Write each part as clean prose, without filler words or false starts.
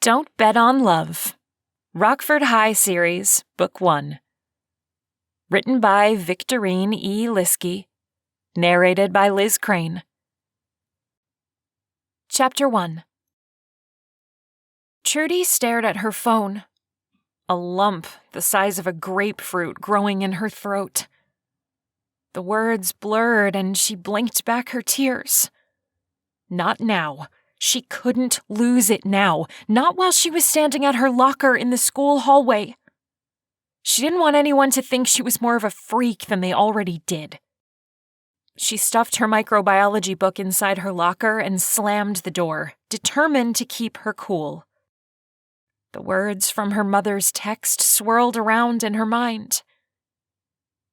Don't Bet on Love. Rockford High Series, Book 1. Written by Victorine E. Liskey. Narrated by Liz Crane. Chapter 1. Trudy stared at her phone. A lump the size of a grapefruit growing in her throat. The words blurred and she blinked back her tears. Not now. She couldn't lose it now, not while she was standing at her locker in the school hallway. She didn't want anyone to think she was more of a freak than they already did. She stuffed her microbiology book inside her locker and slammed the door, determined to keep her cool. The words from her mother's text swirled around in her mind.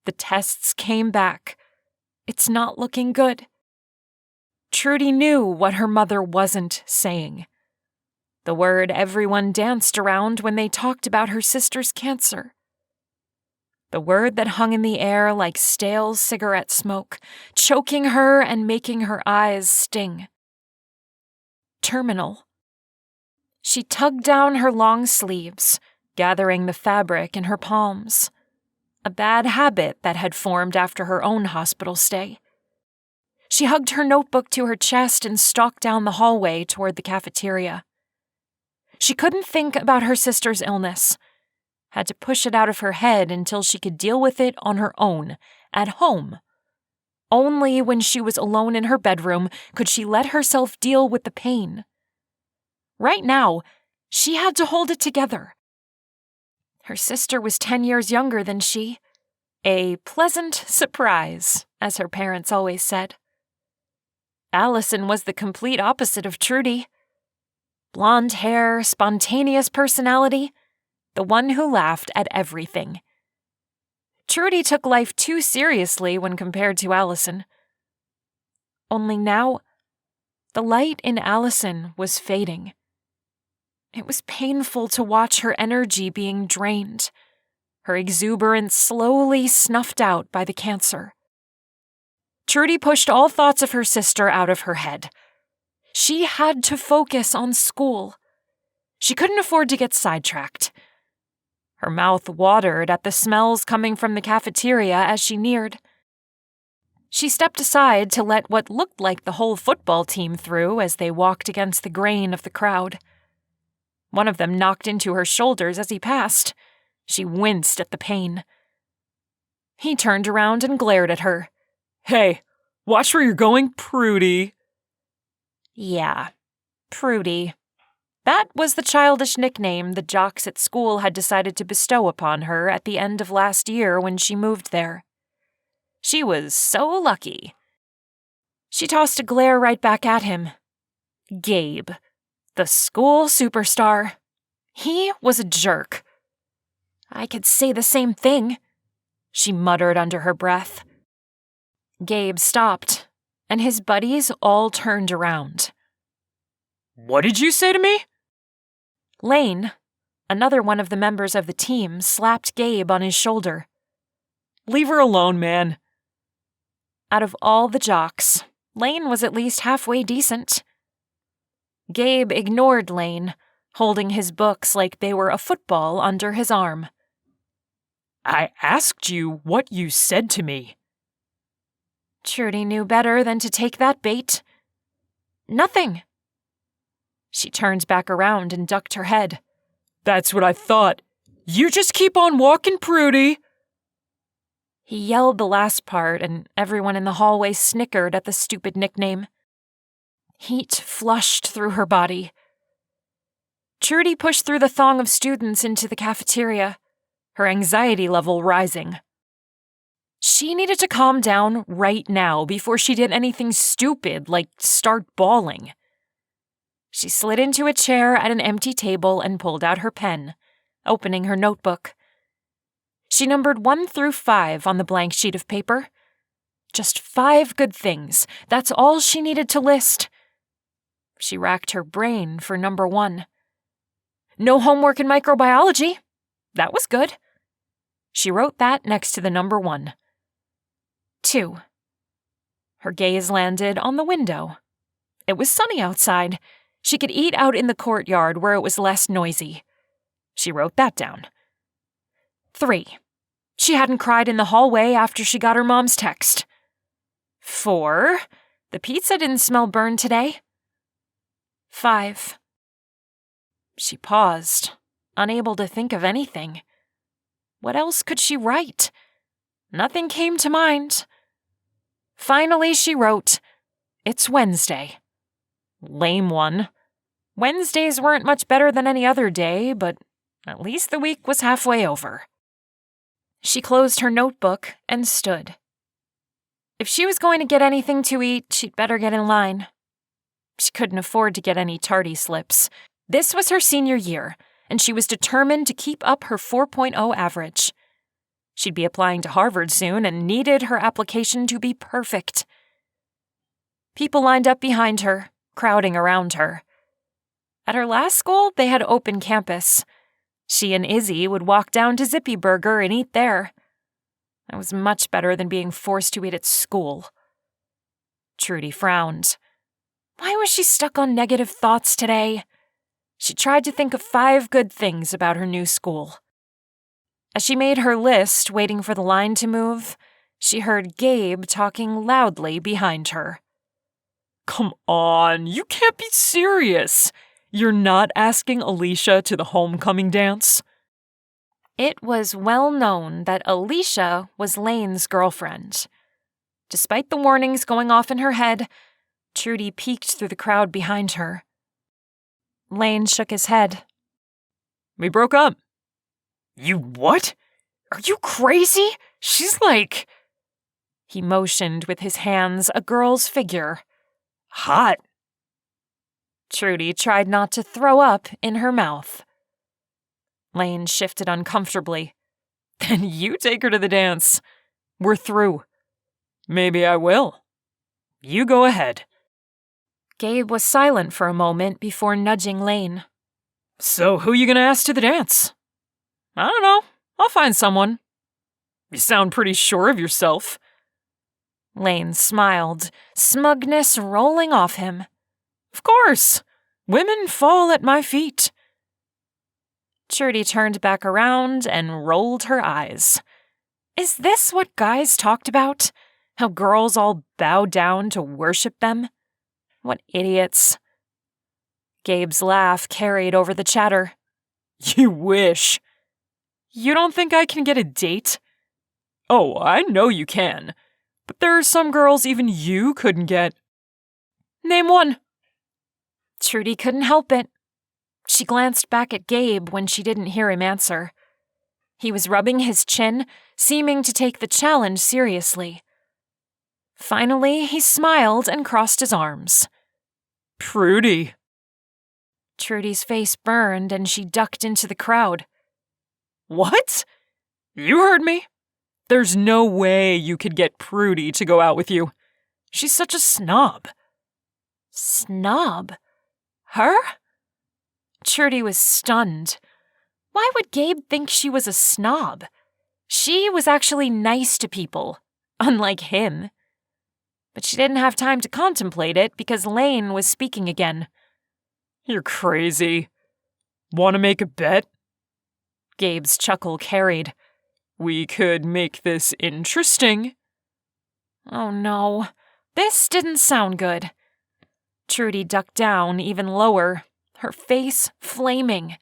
The tests came back. It's not looking good. Trudy knew what her mother wasn't saying. The word everyone danced around when they talked about her sister's cancer. The word that hung in the air like stale cigarette smoke, choking her and making her eyes sting. Terminal. She tugged down her long sleeves, gathering the fabric in her palms. A bad habit that had formed after her own hospital stay. She hugged her notebook to her chest and stalked down the hallway toward the cafeteria. She couldn't think about her sister's illness. Had to push it out of her head until she could deal with it on her own, at home. Only when she was alone in her bedroom could she let herself deal with the pain. Right now, she had to hold it together. Her sister was 10 years younger than she. A pleasant surprise, as her parents always said. Alison was the complete opposite of Trudy. Blonde hair, spontaneous personality, the one who laughed at everything. Trudy took life too seriously when compared to Alison. Only now, the light in Alison was fading. It was painful to watch her energy being drained, her exuberance slowly snuffed out by the cancer. Trudy pushed all thoughts of her sister out of her head. She had to focus on school. She couldn't afford to get sidetracked. Her mouth watered at the smells coming from the cafeteria as she neared. She stepped aside to let what looked like the whole football team through as they walked against the grain of the crowd. One of them knocked into her shoulders as he passed. She winced at the pain. He turned around and glared at her. "Hey, watch where you're going, Prudy." Yeah, Prudy. That was the childish nickname the jocks at school had decided to bestow upon her at the end of last year when she moved there. She was so lucky. She tossed a glare right back at him. Gabe, the school superstar. He was a jerk. I could say the same thing, she muttered under her breath. Gabe stopped, and his buddies all turned around. "What did you say to me?" Lane, another one of the members of the team, slapped Gabe on his shoulder. "Leave her alone, man." Out of all the jocks, Lane was at least halfway decent. Gabe ignored Lane, holding his books like they were a football under his arm. "I asked you what you said to me." Trudy knew better than to take that bait. "Nothing." She turned back around and ducked her head. "That's what I thought. You just keep on walking, Prudy." He yelled the last part, and everyone in the hallway snickered at the stupid nickname. Heat flushed through her body. Trudy pushed through the throng of students into the cafeteria, her anxiety level rising. She needed to calm down right now before she did anything stupid like start bawling. She slid into a chair at an empty table and pulled out her pen, opening her notebook. She numbered 1 through 5 on the blank sheet of paper. Just 5 good things. That's all she needed to list. She racked her brain for number 1. No homework in microbiology. That was good. She wrote that next to the number 1. 2. Her gaze landed on the window. It was sunny outside. She could eat out in the courtyard where it was less noisy. She wrote that down. 3. She hadn't cried in the hallway after she got her mom's text. 4. The pizza didn't smell burned today. 5. She paused, unable to think of anything. What else could she write? Nothing came to mind. Finally, she wrote, "It's Wednesday." Lame one. Wednesdays weren't much better than any other day, but at least the week was halfway over. She closed her notebook and stood. If she was going to get anything to eat, she'd better get in line. She couldn't afford to get any tardy slips. This was her senior year, and she was determined to keep up her 4.0 average. She'd be applying to Harvard soon and needed her application to be perfect. People lined up behind her, crowding around her. At her last school, they had open campus. She and Izzy would walk down to Zippy Burger and eat there. That was much better than being forced to eat at school. Trudy frowned. Why was she stuck on negative thoughts today? She tried to think of 5 good things about her new school. As she made her list, waiting for the line to move, she heard Gabe talking loudly behind her. Come on, you can't be serious. You're not asking Alicia to the homecoming dance? It was well known that Alicia was Lane's girlfriend. Despite the warnings going off in her head, Trudy peeked through the crowd behind her. Lane shook his head. We broke up. You what? Are you crazy? She's like... He motioned with his hands a girl's figure. Hot. Trudy tried not to throw up in her mouth. Lane shifted uncomfortably. Then you take her to the dance. We're through. Maybe I will. You go ahead. Gabe was silent for a moment before nudging Lane. So who you gonna ask to the dance? I don't know. I'll find someone. You sound pretty sure of yourself. Lane smiled, smugness rolling off him. Of course. Women fall at my feet. Trudy turned back around and rolled her eyes. Is this what guys talked about? How girls all bow down to worship them? What idiots. Gabe's laugh carried over the chatter. You wish. You don't think I can get a date? Oh, I know you can. But there are some girls even you couldn't get. Name one. Trudy couldn't help it. She glanced back at Gabe when she didn't hear him answer. He was rubbing his chin, seeming to take the challenge seriously. Finally, he smiled and crossed his arms. Trudy. Trudy's face burned and she ducked into the crowd. What? You heard me. There's no way you could get Trudy to go out with you. She's such a snob. Snob? Her? Trudy was stunned. Why would Gabe think she was a snob? She was actually nice to people, unlike him. But she didn't have time to contemplate it because Lane was speaking again. You're crazy. Want to make a bet? Gabe's chuckle carried. We could make this interesting. Oh no, this didn't sound good. Trudy ducked down even lower, her face flaming.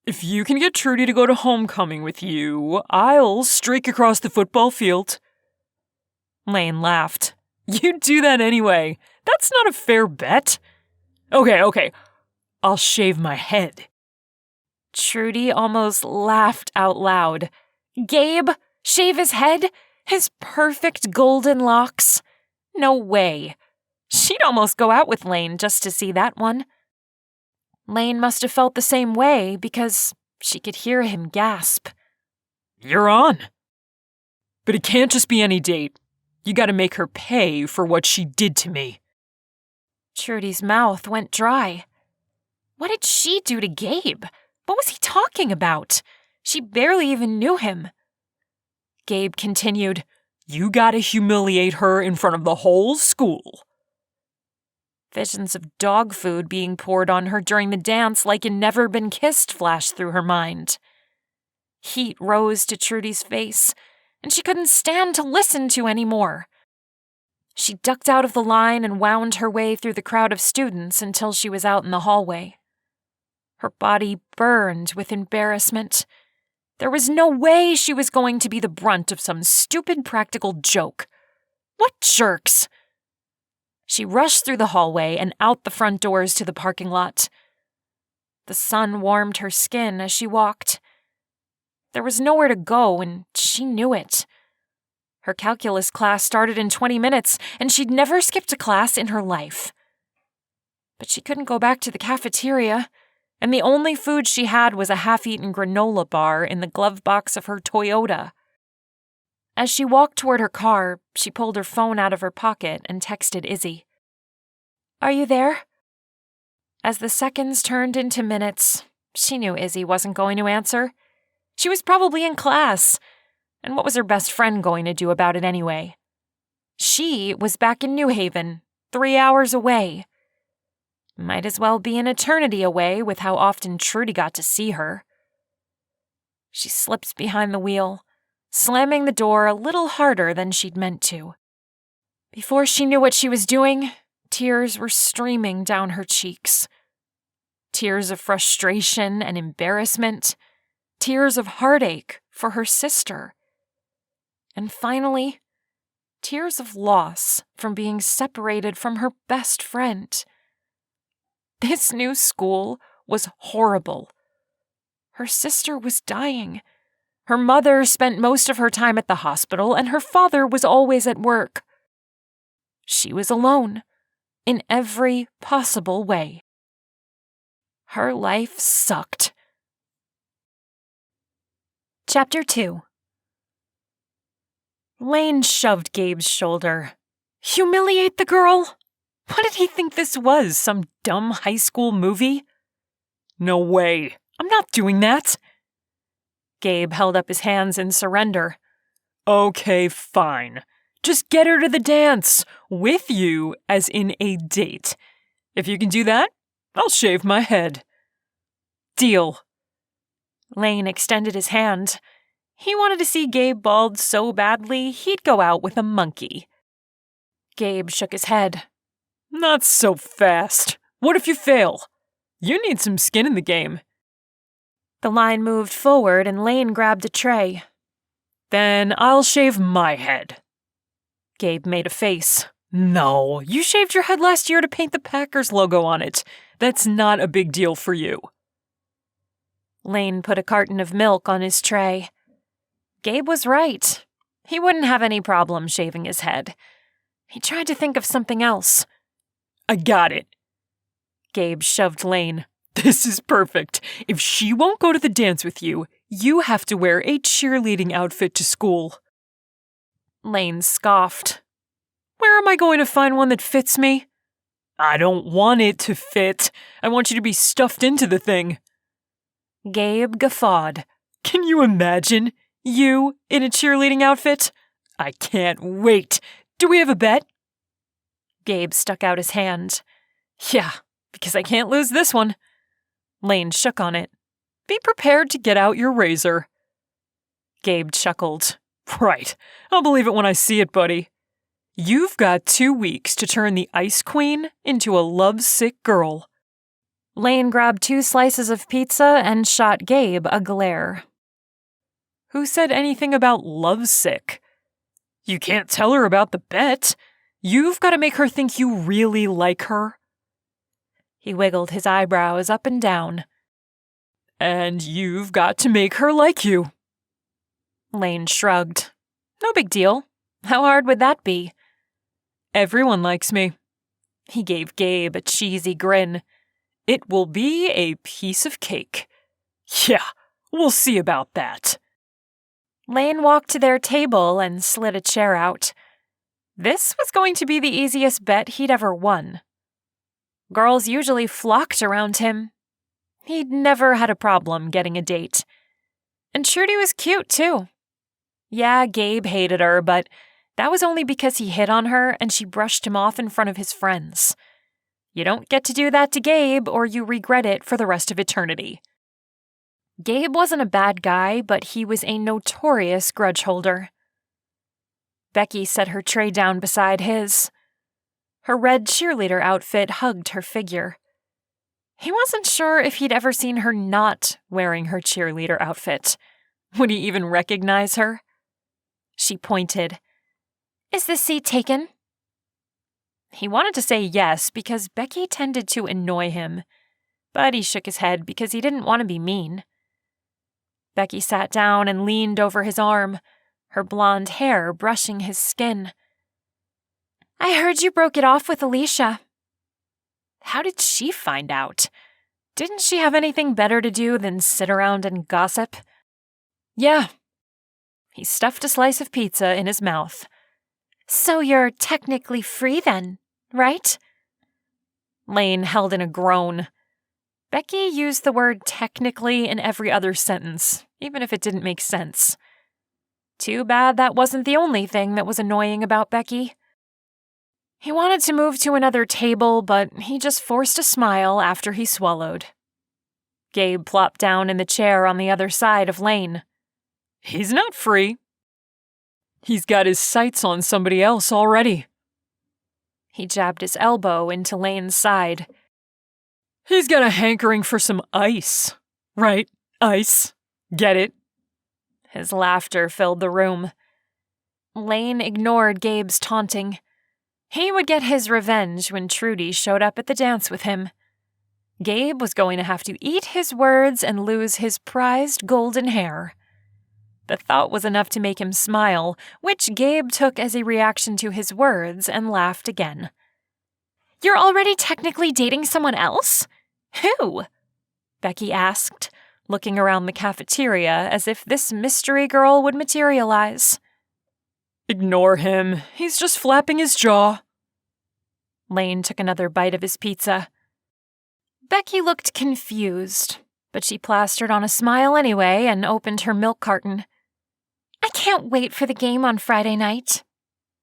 If you can get Trudy to go to homecoming with you, I'll streak across the football field. Lane laughed. You'd do that anyway. That's not a fair bet. Okay. I'll shave my head. Trudy almost laughed out loud. Gabe, shave his head? His perfect golden locks? No way. She'd almost go out with Lane just to see that one. Lane must have felt the same way because she could hear him gasp. You're on. But it can't just be any date. You gotta make her pay for what she did to me. Trudy's mouth went dry. What did she do to Gabe? What was he talking about? She barely even knew him. Gabe continued, You gotta humiliate her in front of the whole school. Visions of dog food being poured on her during the dance like it never been kissed flashed through her mind. Heat rose to Trudy's face, and she couldn't stand to listen to any more. She ducked out of the line and wound her way through the crowd of students until she was out in the hallway. Her body burned with embarrassment. There was no way she was going to be the brunt of some stupid practical joke. What jerks! She rushed through the hallway and out the front doors to the parking lot. The sun warmed her skin as she walked. There was nowhere to go, and she knew it. Her calculus class started in 20 minutes, and she'd never skipped a class in her life. But she couldn't go back to the cafeteria, and the only food she had was a half-eaten granola bar in the glove box of her Toyota. As she walked toward her car, she pulled her phone out of her pocket and texted Izzy. "Are you there?" As the seconds turned into minutes, she knew Izzy wasn't going to answer. She was probably in class, and what was her best friend going to do about it anyway? She was back in New Haven, 3 hours away. Might as well be an eternity away with how often Trudy got to see her. She slipped behind the wheel, slamming the door a little harder than she'd meant to. Before she knew what she was doing, tears were streaming down her cheeks. Tears of frustration and embarrassment, tears of heartache for her sister. And finally, tears of loss from being separated from her best friend. This new school was horrible. Her sister was dying. Her mother spent most of her time at the hospital, and her father was always at work. She was alone, in every possible way. Her life sucked. Chapter 2. Lane shoved Gabe's shoulder. Humiliate the girl? What did he think this was, some dumb high school movie? No way. I'm not doing that. Gabe held up his hands in surrender. Okay, fine. Just get her to the dance, with you, as in a date. If you can do that, I'll shave my head. Deal. Lane extended his hand. He wanted to see Gabe bald so badly, he'd go out with a monkey. Gabe shook his head. Not so fast. What if you fail? You need some skin in the game. The line moved forward and Lane grabbed a tray. Then I'll shave my head. Gabe made a face. No, you shaved your head last year to paint the Packers logo on it. That's not a big deal for you. Lane put a carton of milk on his tray. Gabe was right. He wouldn't have any problem shaving his head. He tried to think of something else. I got it. Gabe shoved Lane. This is perfect. If she won't go to the dance with you, you have to wear a cheerleading outfit to school. Lane scoffed. Where am I going to find one that fits me? I don't want it to fit. I want you to be stuffed into the thing. Gabe guffawed. Can you imagine? You in a cheerleading outfit? I can't wait. Do we have a bet? Gabe stuck out his hand. Yeah, because I can't lose this one. Lane shook on it. Be prepared to get out your razor. Gabe chuckled. Right, I'll believe it when I see it, buddy. You've got 2 weeks to turn the Ice Queen into a lovesick girl. Lane grabbed 2 slices of pizza and shot Gabe a glare. Who said anything about lovesick? You can't tell her about the bet. You've got to make her think you really like her. He wiggled his eyebrows up and down. And you've got to make her like you. Lane shrugged. No big deal. How hard would that be? Everyone likes me. He gave Gabe a cheesy grin. It will be a piece of cake. Yeah, we'll see about that. Lane walked to their table and slid a chair out. This was going to be the easiest bet he'd ever won. Girls usually flocked around him. He'd never had a problem getting a date. And Trudy was cute, too. Yeah, Gabe hated her, but that was only because he hit on her and she brushed him off in front of his friends. You don't get to do that to Gabe, or you regret it for the rest of eternity. Gabe wasn't a bad guy, but he was a notorious grudge holder. Becky set her tray down beside his. Her red cheerleader outfit hugged her figure. He wasn't sure if he'd ever seen her not wearing her cheerleader outfit. Would he even recognize her? She pointed. "Is this seat taken?" He wanted to say yes because Becky tended to annoy him, but he shook his head because he didn't want to be mean. Becky sat down and leaned over his arm, her blonde hair brushing his skin. "I heard you broke it off with Alicia." How did she find out? Didn't she have anything better to do than sit around and gossip? Yeah. He stuffed a slice of pizza in his mouth. "So you're technically free then, right?" Lane held in a groan. Becky used the word technically in every other sentence, even if it didn't make sense. Too bad that wasn't the only thing that was annoying about Becky. He wanted to move to another table, but he just forced a smile after he swallowed. Gabe plopped down in the chair on the other side of Lane. He's not free. He's got his sights on somebody else already. He jabbed his elbow into Lane's side. He's got a hankering for some ice. Right, ice. Get it? His laughter filled the room. Lane ignored Gabe's taunting. He would get his revenge when Trudy showed up at the dance with him. Gabe was going to have to eat his words and lose his prized golden hair. The thought was enough to make him smile, which Gabe took as a reaction to his words and laughed again. "You're already technically dating someone else? Who?" Becky asked, looking around the cafeteria as if this mystery girl would materialize. Ignore him. He's just flapping his jaw. Lane took another bite of his pizza. Becky looked confused, but she plastered on a smile anyway and opened her milk carton. "I can't wait for the game on Friday night."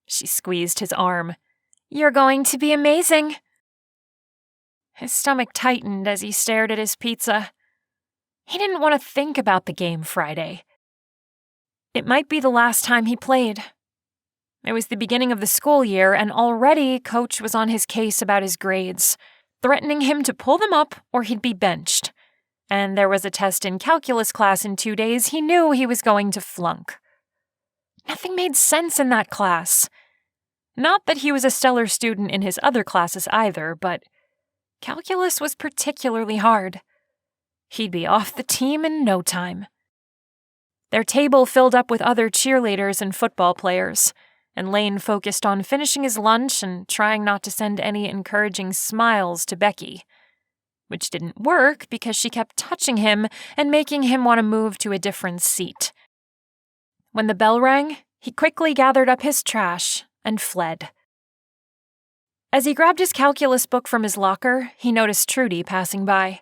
She squeezed his arm. "You're going to be amazing." His stomach tightened as he stared at his pizza. He didn't want to think about the game Friday. It might be the last time he played. It was the beginning of the school year, and already Coach was on his case about his grades, threatening him to pull them up or he'd be benched. And there was a test in calculus class in 2 days he knew he was going to flunk. Nothing made sense in that class. Not that he was a stellar student in his other classes either, but calculus was particularly hard. He'd be off the team in no time. Their table filled up with other cheerleaders and football players, and Lane focused on finishing his lunch and trying not to send any encouraging smiles to Becky, which didn't work because she kept touching him and making him want to move to a different seat. When the bell rang, he quickly gathered up his trash and fled. As he grabbed his calculus book from his locker, he noticed Trudy passing by.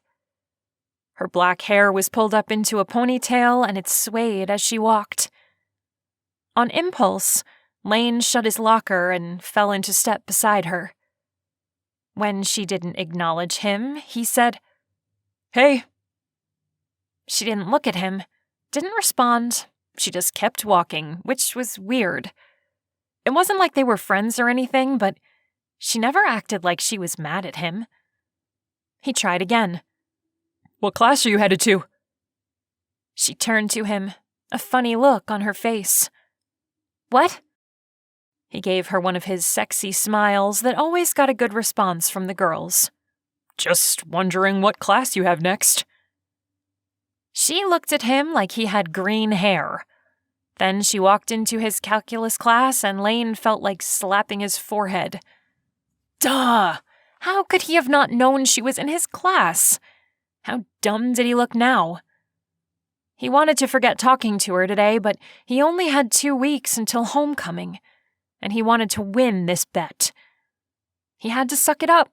Her black hair was pulled up into a ponytail and it swayed as she walked. On impulse, Lane shut his locker and fell into step beside her. When she didn't acknowledge him, he said, "Hey." She didn't look at him, didn't respond. She just kept walking, which was weird. It wasn't like they were friends or anything, but she never acted like she was mad at him. He tried again. "What class are you headed to?" She turned to him, a funny look on her face. "What?" He gave her one of his sexy smiles that always got a good response from the girls. "Just wondering what class you have next." She looked at him like he had green hair. Then she walked into his calculus class and Lane felt like slapping his forehead. Duh! How could he have not known she was in his class? How dumb did he look now? He wanted to forget talking to her today, but he only had 2 weeks until homecoming, and he wanted to win this bet. He had to suck it up.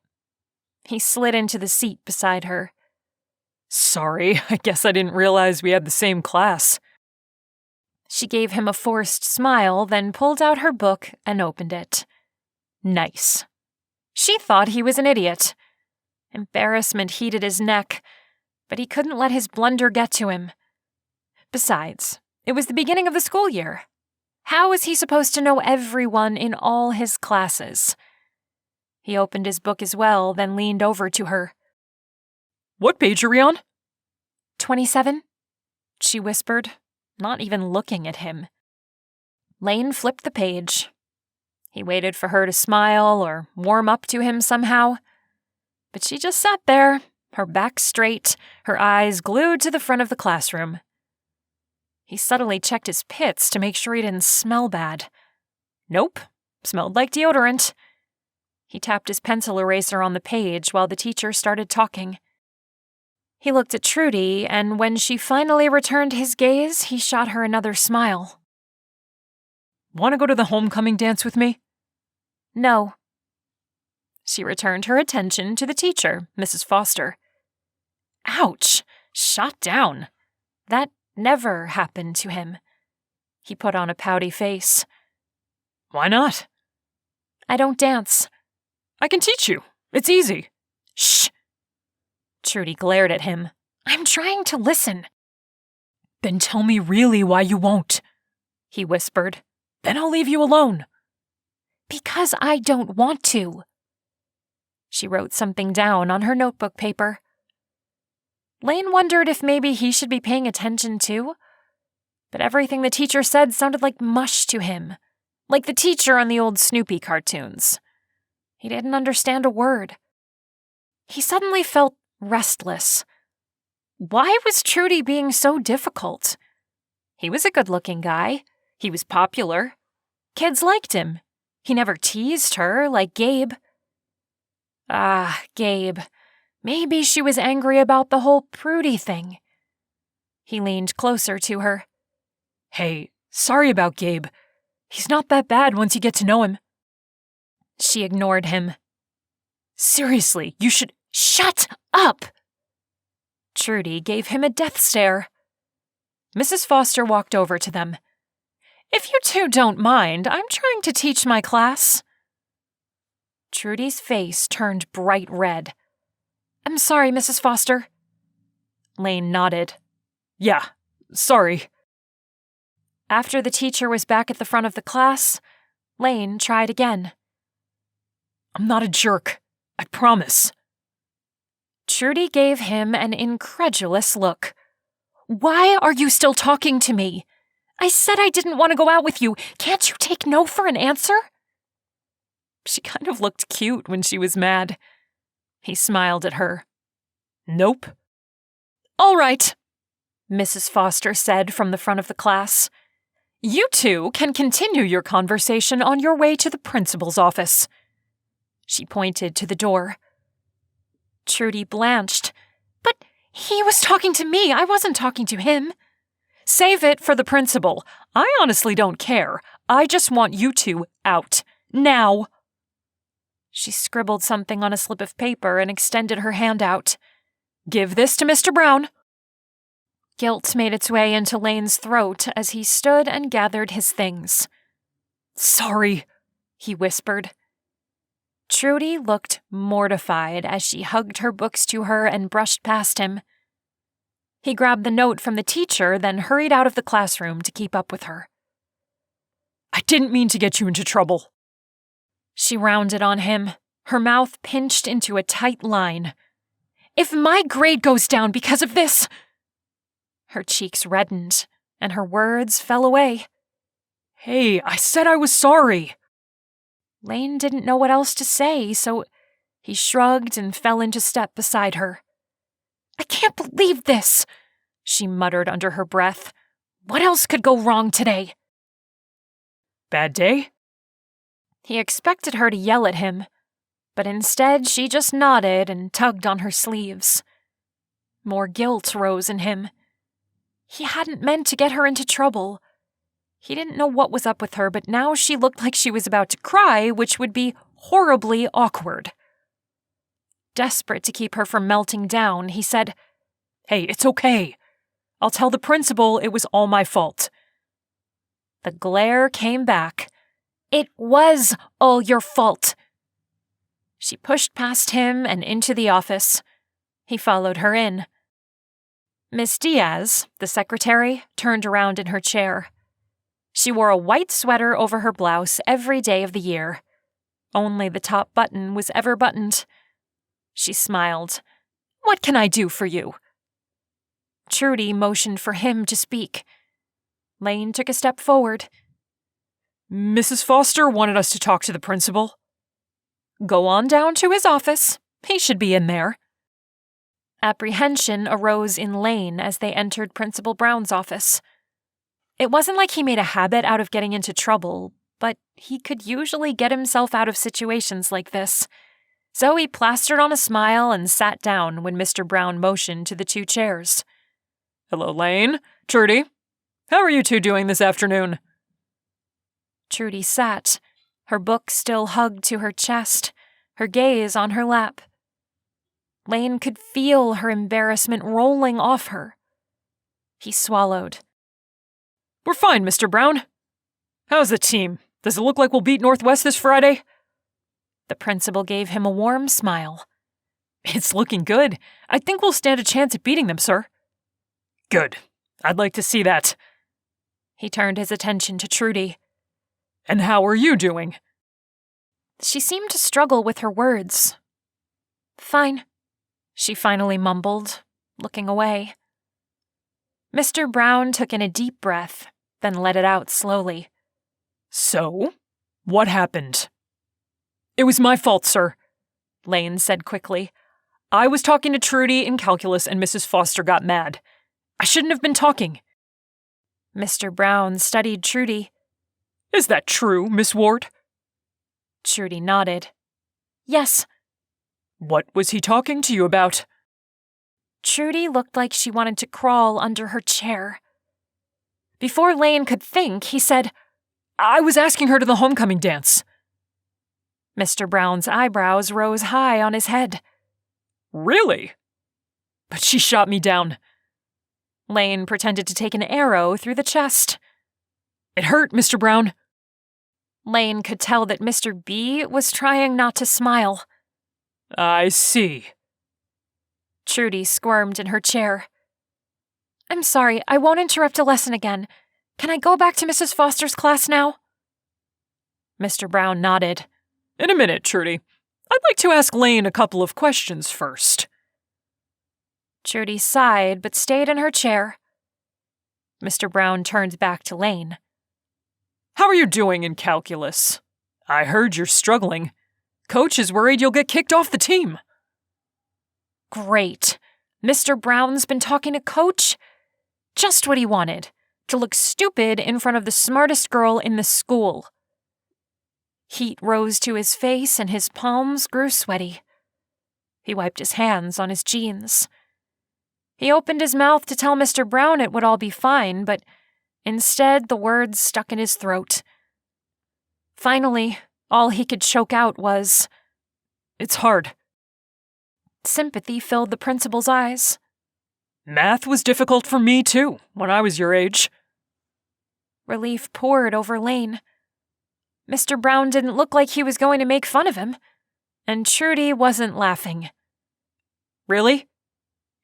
He slid into the seat beside her. "Sorry, I guess I didn't realize we had the same class." She gave him a forced smile, then pulled out her book and opened it. Nice. She thought he was an idiot. Embarrassment heated his neck, but he couldn't let his blunder get to him. Besides, it was the beginning of the school year. How was he supposed to know everyone in all his classes? He opened his book as well, then leaned over to her. What page are we on? 27, she whispered, not even looking at him. Lane flipped the page. He waited for her to smile or warm up to him somehow. But she just sat there, her back straight, her eyes glued to the front of the classroom. He subtly checked his pits to make sure he didn't smell bad. Nope, smelled like deodorant. He tapped his pencil eraser on the page while the teacher started talking. He looked at Trudy, and when she finally returned his gaze, he shot her another smile. Want to go to the homecoming dance with me? No. She returned her attention to the teacher, Mrs. Foster. Ouch! Shot down. That never happened to him. He put on a pouty face. Why not? I don't dance. I can teach you. It's easy. Shh! Trudy glared at him. I'm trying to listen. Then tell me really why you won't, he whispered. Then I'll leave you alone. Because I don't want to. She wrote something down on her notebook paper. Lane wondered if maybe he should be paying attention too, but everything the teacher said sounded like mush to him, like the teacher on the old Snoopy cartoons. He didn't understand a word. He suddenly felt restless. Why was Trudy being so difficult? He was a good-looking guy. He was popular. Kids liked him. He never teased her like Gabe. Ah, Gabe. Maybe she was angry about the whole Prudy thing. He leaned closer to her. Hey, sorry about Gabe. He's not that bad once you get to know him. She ignored him. Seriously, you should— Shut up! Trudy gave him a death stare. Mrs. Foster walked over to them. If you two don't mind, I'm trying to teach my class. Trudy's face turned bright red. I'm sorry, Mrs. Foster. Lane nodded. Yeah, sorry. After the teacher was back at the front of the class, Lane tried again. I'm not a jerk. I promise. Trudy gave him an incredulous look. Why are you still talking to me? I said I didn't want to go out with you. Can't you take no for an answer? She kind of looked cute when she was mad. He smiled at her. Nope. All right, Mrs. Foster said from the front of the class. You two can continue your conversation on your way to the principal's office. She pointed to the door. Trudy blanched. But he was talking to me. I wasn't talking to him. Save it for the principal. I honestly don't care. I just want you two out. Now. She scribbled something on a slip of paper and extended her hand out. Give this to Mr. Brown. Guilt made its way into Lane's throat as he stood and gathered his things. Sorry, he whispered. Trudy looked mortified as she hugged her books to her and brushed past him. He grabbed the note from the teacher, then hurried out of the classroom to keep up with her. I didn't mean to get you into trouble. She rounded on him, her mouth pinched into a tight line. If my grade goes down because of this— Her cheeks reddened, and her words fell away. Hey, I said I was sorry. Lane didn't know what else to say, so he shrugged and fell into step beside her. I can't believe this, she muttered under her breath. What else could go wrong today? Bad day? He expected her to yell at him, but instead she just nodded and tugged on her sleeves. More guilt rose in him. He hadn't meant to get her into trouble. He didn't know what was up with her, but now she looked like she was about to cry, which would be horribly awkward. Desperate to keep her from melting down, he said, Hey, it's okay. I'll tell the principal it was all my fault. The glare came back. It was all your fault. She pushed past him and into the office. He followed her in. Miss Diaz, the secretary, turned around in her chair. She wore a white sweater over her blouse every day of the year. Only the top button was ever buttoned. She smiled. "What can I do for you?" Trudy motioned for him to speak. Lane took a step forward. Mrs. Foster wanted us to talk to the principal. "Go on down to his office. He should be in there." Apprehension arose in Lane as they entered Principal Brown's office. It wasn't like he made a habit out of getting into trouble, but he could usually get himself out of situations like this. So he plastered on a smile and sat down when Mr. Brown motioned to the two chairs. Hello, Lane. Trudy. How are you two doing this afternoon? Trudy sat, her book still hugged to her chest, her gaze on her lap. Lane could feel her embarrassment rolling off her. He swallowed. We're fine, Mr. Brown. How's the team? Does it look like we'll beat Northwest this Friday? The principal gave him a warm smile. It's looking good. I think we'll stand a chance at beating them, sir. Good. I'd like to see that. He turned his attention to Trudy. And how are you doing? She seemed to struggle with her words. Fine, she finally mumbled, looking away. Mr. Brown took in a deep breath, then let it out slowly. So, what happened? It was my fault, sir, Lane said quickly. I was talking to Trudy in calculus and Mrs. Foster got mad. I shouldn't have been talking. Mr. Brown studied Trudy. Is that true, Miss Ward? Trudy nodded. Yes. What was he talking to you about? Trudy looked like she wanted to crawl under her chair. Before Lane could think, he said, I was asking her to the homecoming dance. Mr. Brown's eyebrows rose high on his head. Really? But she shot me down. Lane pretended to take an arrow through the chest. It hurt, Mr. Brown. Lane could tell that Mr. B was trying not to smile. I see. Trudy squirmed in her chair. I'm sorry, I won't interrupt a lesson again. Can I go back to Mrs. Foster's class now? Mr. Brown nodded. In a minute, Trudy. I'd like to ask Lane a couple of questions first. Trudy sighed but stayed in her chair. Mr. Brown turned back to Lane. How are you doing in calculus? I heard you're struggling. Coach is worried you'll get kicked off the team. Great. Mr. Brown's been talking to Coach? Just what he wanted, to look stupid in front of the smartest girl in the school. Heat rose to his face and his palms grew sweaty. He wiped his hands on his jeans. He opened his mouth to tell Mr. Brown it would all be fine, but instead the words stuck in his throat. Finally, all he could choke out was, It's hard. Sympathy filled the principal's eyes. Math was difficult for me, too, when I was your age. Relief poured over Lane. Mr. Brown didn't look like he was going to make fun of him, and Trudy wasn't laughing. Really?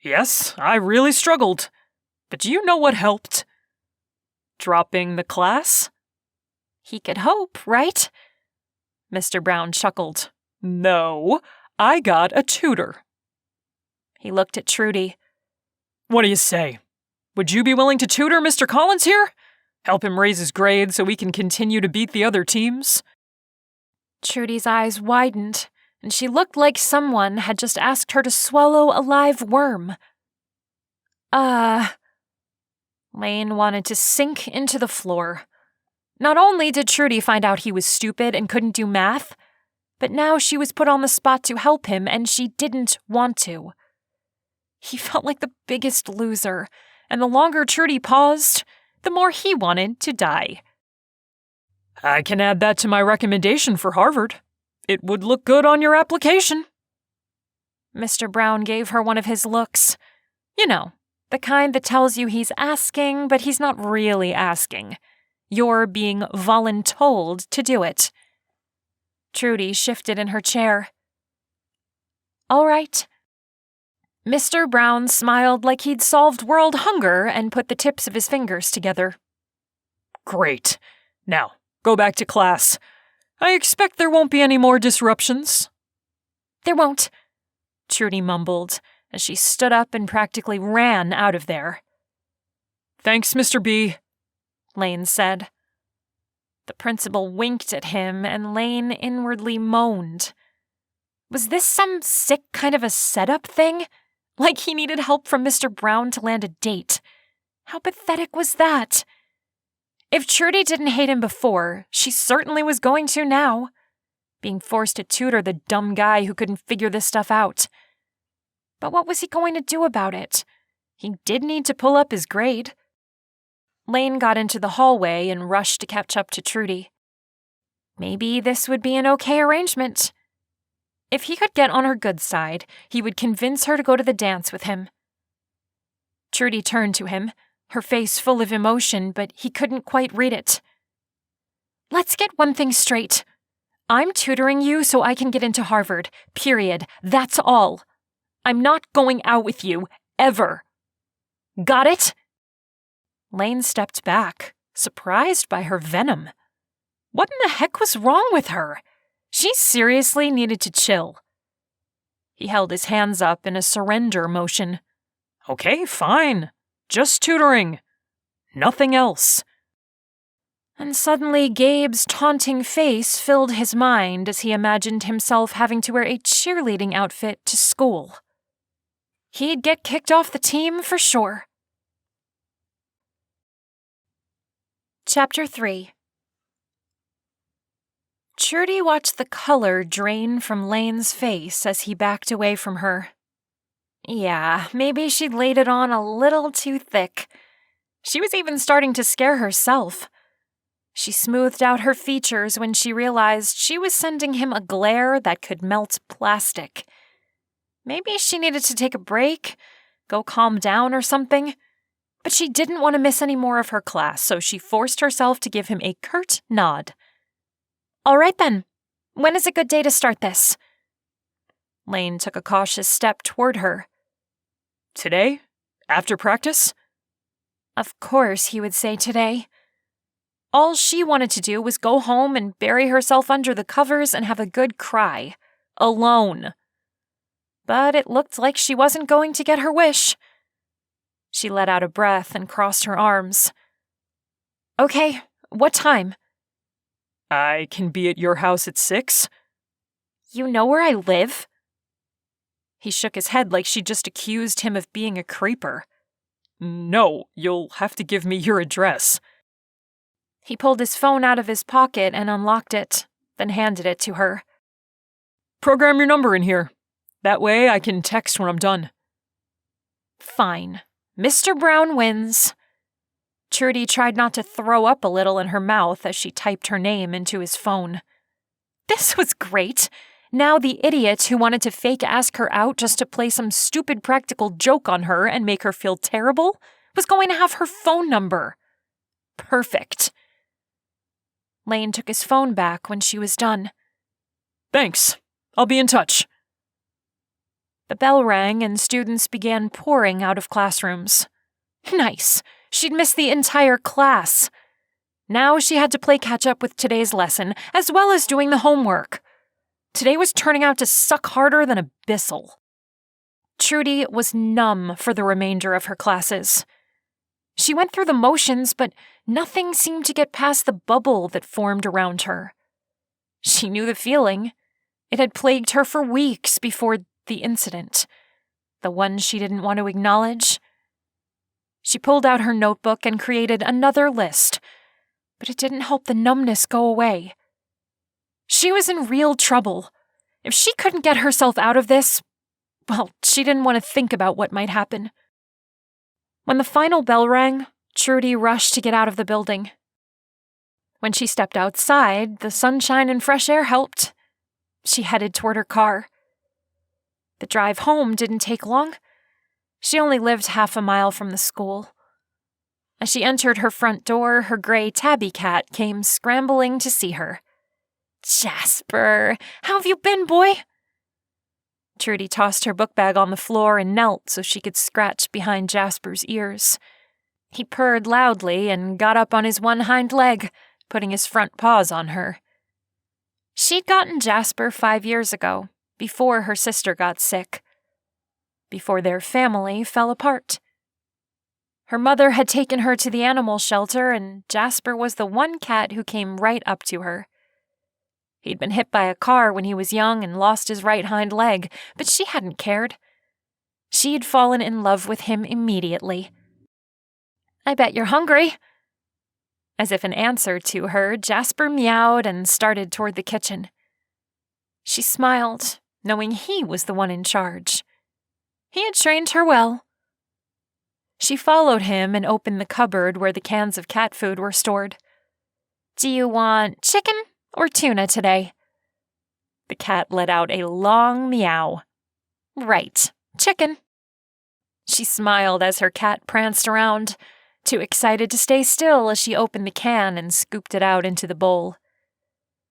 Yes, I really struggled. But do you know what helped? Dropping the class? He could hope, right? Mr. Brown chuckled. No, I got a tutor. He looked at Trudy. What do you say? Would you be willing to tutor Mr. Collins here? Help him raise his grade so we can continue to beat the other teams? Trudy's eyes widened, and she looked like someone had just asked her to swallow a live worm. Lane wanted to sink into the floor. Not only did Trudy find out he was stupid and couldn't do math, but now she was put on the spot to help him and she didn't want to. He felt like the biggest loser, and the longer Trudy paused, the more he wanted to die. I can add that to my recommendation for Harvard. It would look good on your application. Mr. Brown gave her one of his looks. You know, the kind that tells you he's asking, but he's not really asking. You're being voluntold to do it. Trudy shifted in her chair. All right. Mr. Brown smiled like he'd solved world hunger and put the tips of his fingers together. Great. Now, go back to class. I expect there won't be any more disruptions. There won't, Trudy mumbled as she stood up and practically ran out of there. Thanks, Mr. B, Lane said. The principal winked at him, and Lane inwardly moaned. Was this some sick kind of a setup thing? Like he needed help from Mr. Brown to land a date. How pathetic was that? If Trudy didn't hate him before, she certainly was going to now. Being forced to tutor the dumb guy who couldn't figure this stuff out. But what was he going to do about it? He did need to pull up his grade. Lane got into the hallway and rushed to catch up to Trudy. Maybe this would be an okay arrangement. If he could get on her good side, he would convince her to go to the dance with him. Trudy turned to him, her face full of emotion, but he couldn't quite read it. Let's get one thing straight. I'm tutoring you so I can get into Harvard, period. That's all. I'm not going out with you, ever. Got it? Lane stepped back, surprised by her venom. What in the heck was wrong with her? She seriously needed to chill. He held his hands up in a surrender motion. Okay, fine. Just tutoring. Nothing else. And suddenly Gabe's taunting face filled his mind as he imagined himself having to wear a cheerleading outfit to school. He'd get kicked off the team for sure. Chapter 3. Trudy watched the color drain from Lane's face as he backed away from her. Yeah, maybe she'd laid it on a little too thick. She was even starting to scare herself. She smoothed out her features when she realized she was sending him a glare that could melt plastic. Maybe she needed to take a break, go calm down or something. But she didn't want to miss any more of her class, so she forced herself to give him a curt nod. All right then, when is a good day to start this? Lane took a cautious step toward her. Today? After practice? Of course he would say today. All she wanted to do was go home and bury herself under the covers and have a good cry. Alone. But it looked like she wasn't going to get her wish. She let out a breath and crossed her arms. Okay, what time? I can be at your house at 6. You know where I live? He shook his head like she just accused him of being a creeper. No, you'll have to give me your address. He pulled his phone out of his pocket and unlocked it, then handed it to her. Program your number in here. That way I can text when I'm done. Fine. Mr. Brown wins. Trudy tried not to throw up a little in her mouth as she typed her name into his phone. This was great. Now the idiot who wanted to fake ask her out just to play some stupid practical joke on her and make her feel terrible was going to have her phone number. Perfect. Lane took his phone back when she was done. Thanks. I'll be in touch. The bell rang and students began pouring out of classrooms. Nice. She'd missed the entire class. Now she had to play catch-up with today's lesson, as well as doing the homework. Today was turning out to suck harder than a Bissell. Trudy was numb for the remainder of her classes. She went through the motions, but nothing seemed to get past the bubble that formed around her. She knew the feeling. It had plagued her for weeks before the incident, the one she didn't want to acknowledge. She pulled out her notebook and created another list, but it didn't help the numbness go away. She was in real trouble. If she couldn't get herself out of this, well, she didn't want to think about what might happen. When the final bell rang, Trudy rushed to get out of the building. When she stepped outside, the sunshine and fresh air helped. She headed toward her car. The drive home didn't take long. She only lived half a mile from the school. As she entered her front door, her gray tabby cat came scrambling to see her. Jasper, how have you been, boy? Trudy tossed her book bag on the floor and knelt so she could scratch behind Jasper's ears. He purred loudly and got up on his one hind leg, putting his front paws on her. She'd gotten Jasper 5 years ago, before her sister got sick. Before their family fell apart. Her mother had taken her to the animal shelter, and Jasper was the one cat who came right up to her. He'd been hit by a car when he was young and lost his right hind leg, but she hadn't cared. She'd fallen in love with him immediately. "I bet you're hungry." As if in answer to her, Jasper meowed and started toward the kitchen. She smiled, knowing he was the one in charge. He had trained her well. She followed him and opened the cupboard where the cans of cat food were stored. "Do you want chicken or tuna today?" The cat let out a long meow. "Right, chicken." She smiled as her cat pranced around, too excited to stay still as she opened the can and scooped it out into the bowl.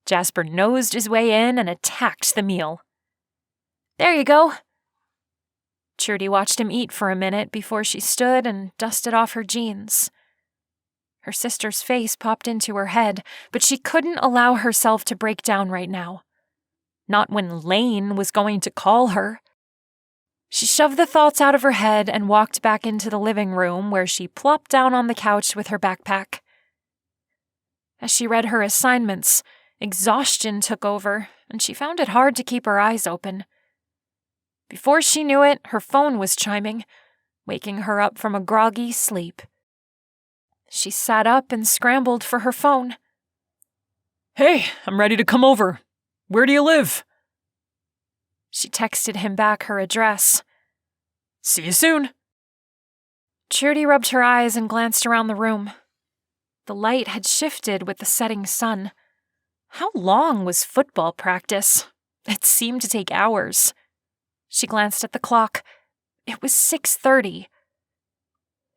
Jasper nosed his way in and attacked the meal. "There you go." Trudy watched him eat for a minute before she stood and dusted off her jeans. Her sister's face popped into her head, but she couldn't allow herself to break down right now. Not when Lane was going to call her. She shoved the thoughts out of her head and walked back into the living room where she plopped down on the couch with her backpack. As she read her assignments, exhaustion took over, and she found it hard to keep her eyes open. Before she knew it, her phone was chiming, waking her up from a groggy sleep. She sat up and scrambled for her phone. "Hey, I'm ready to come over. Where do you live?" She texted him back her address. "See you soon." Trudy rubbed her eyes and glanced around the room. The light had shifted with the setting sun. How long was football practice? It seemed to take hours. She glanced at the clock. It was 6:30.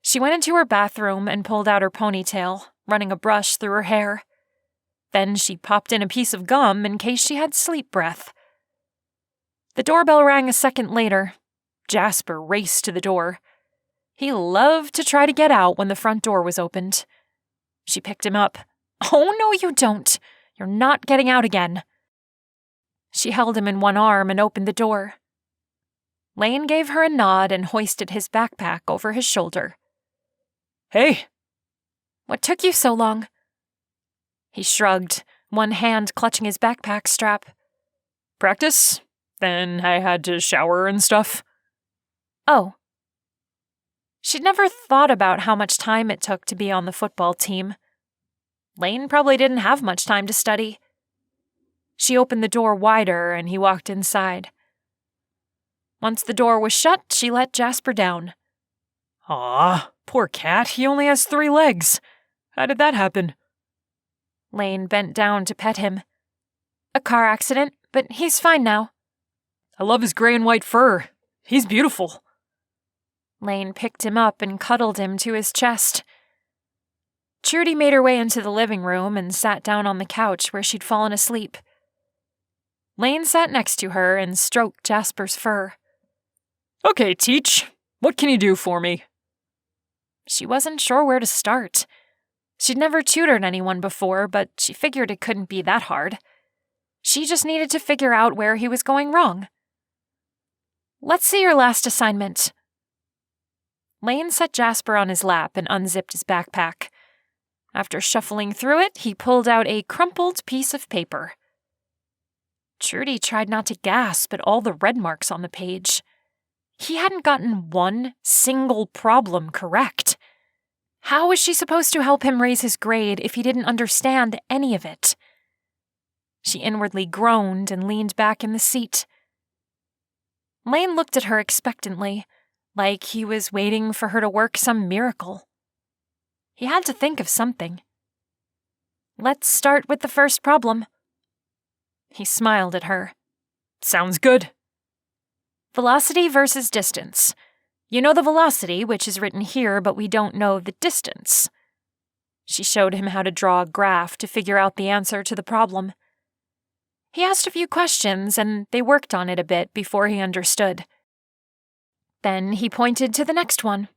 She went into her bathroom and pulled out her ponytail, running a brush through her hair. Then she popped in a piece of gum in case she had sleep breath. The doorbell rang a second later. Jasper raced to the door. He loved to try to get out when the front door was opened. She picked him up. "Oh, no, you don't. You're not getting out again." She held him in one arm and opened the door. Lane gave her a nod and hoisted his backpack over his shoulder. "Hey." "What took you so long?" He shrugged, one hand clutching his backpack strap. "Practice. Then I had to shower and stuff." "Oh." She'd never thought about how much time it took to be on the football team. Lane probably didn't have much time to study. She opened the door wider and he walked inside. Once the door was shut, she let Jasper down. "Aw, poor cat, he only has 3 legs. How did that happen?" Lane bent down to pet him. "A car accident, but he's fine now." "I love his gray and white fur. He's beautiful." Lane picked him up and cuddled him to his chest. Trudy made her way into the living room and sat down on the couch where she'd fallen asleep. Lane sat next to her and stroked Jasper's fur. "Okay, Teach. What can you do for me?" She wasn't sure where to start. She'd never tutored anyone before, but she figured it couldn't be that hard. She just needed to figure out where he was going wrong. "Let's see your last assignment." Lane set Jasper on his lap and unzipped his backpack. After shuffling through it, he pulled out a crumpled piece of paper. Trudy tried not to gasp at all the red marks on the page. He hadn't gotten one single problem correct. How was she supposed to help him raise his grade if he didn't understand any of it? She inwardly groaned and leaned back in the seat. Lane looked at her expectantly, like he was waiting for her to work some miracle. He had to think of something. "Let's start with the first problem." He smiled at her. "Sounds good." Velocity versus distance. You know the velocity, which is written here, but we don't know the distance. She showed him how to draw a graph to figure out the answer to the problem. He asked a few questions, and they worked on it a bit before he understood. Then he pointed to the next one.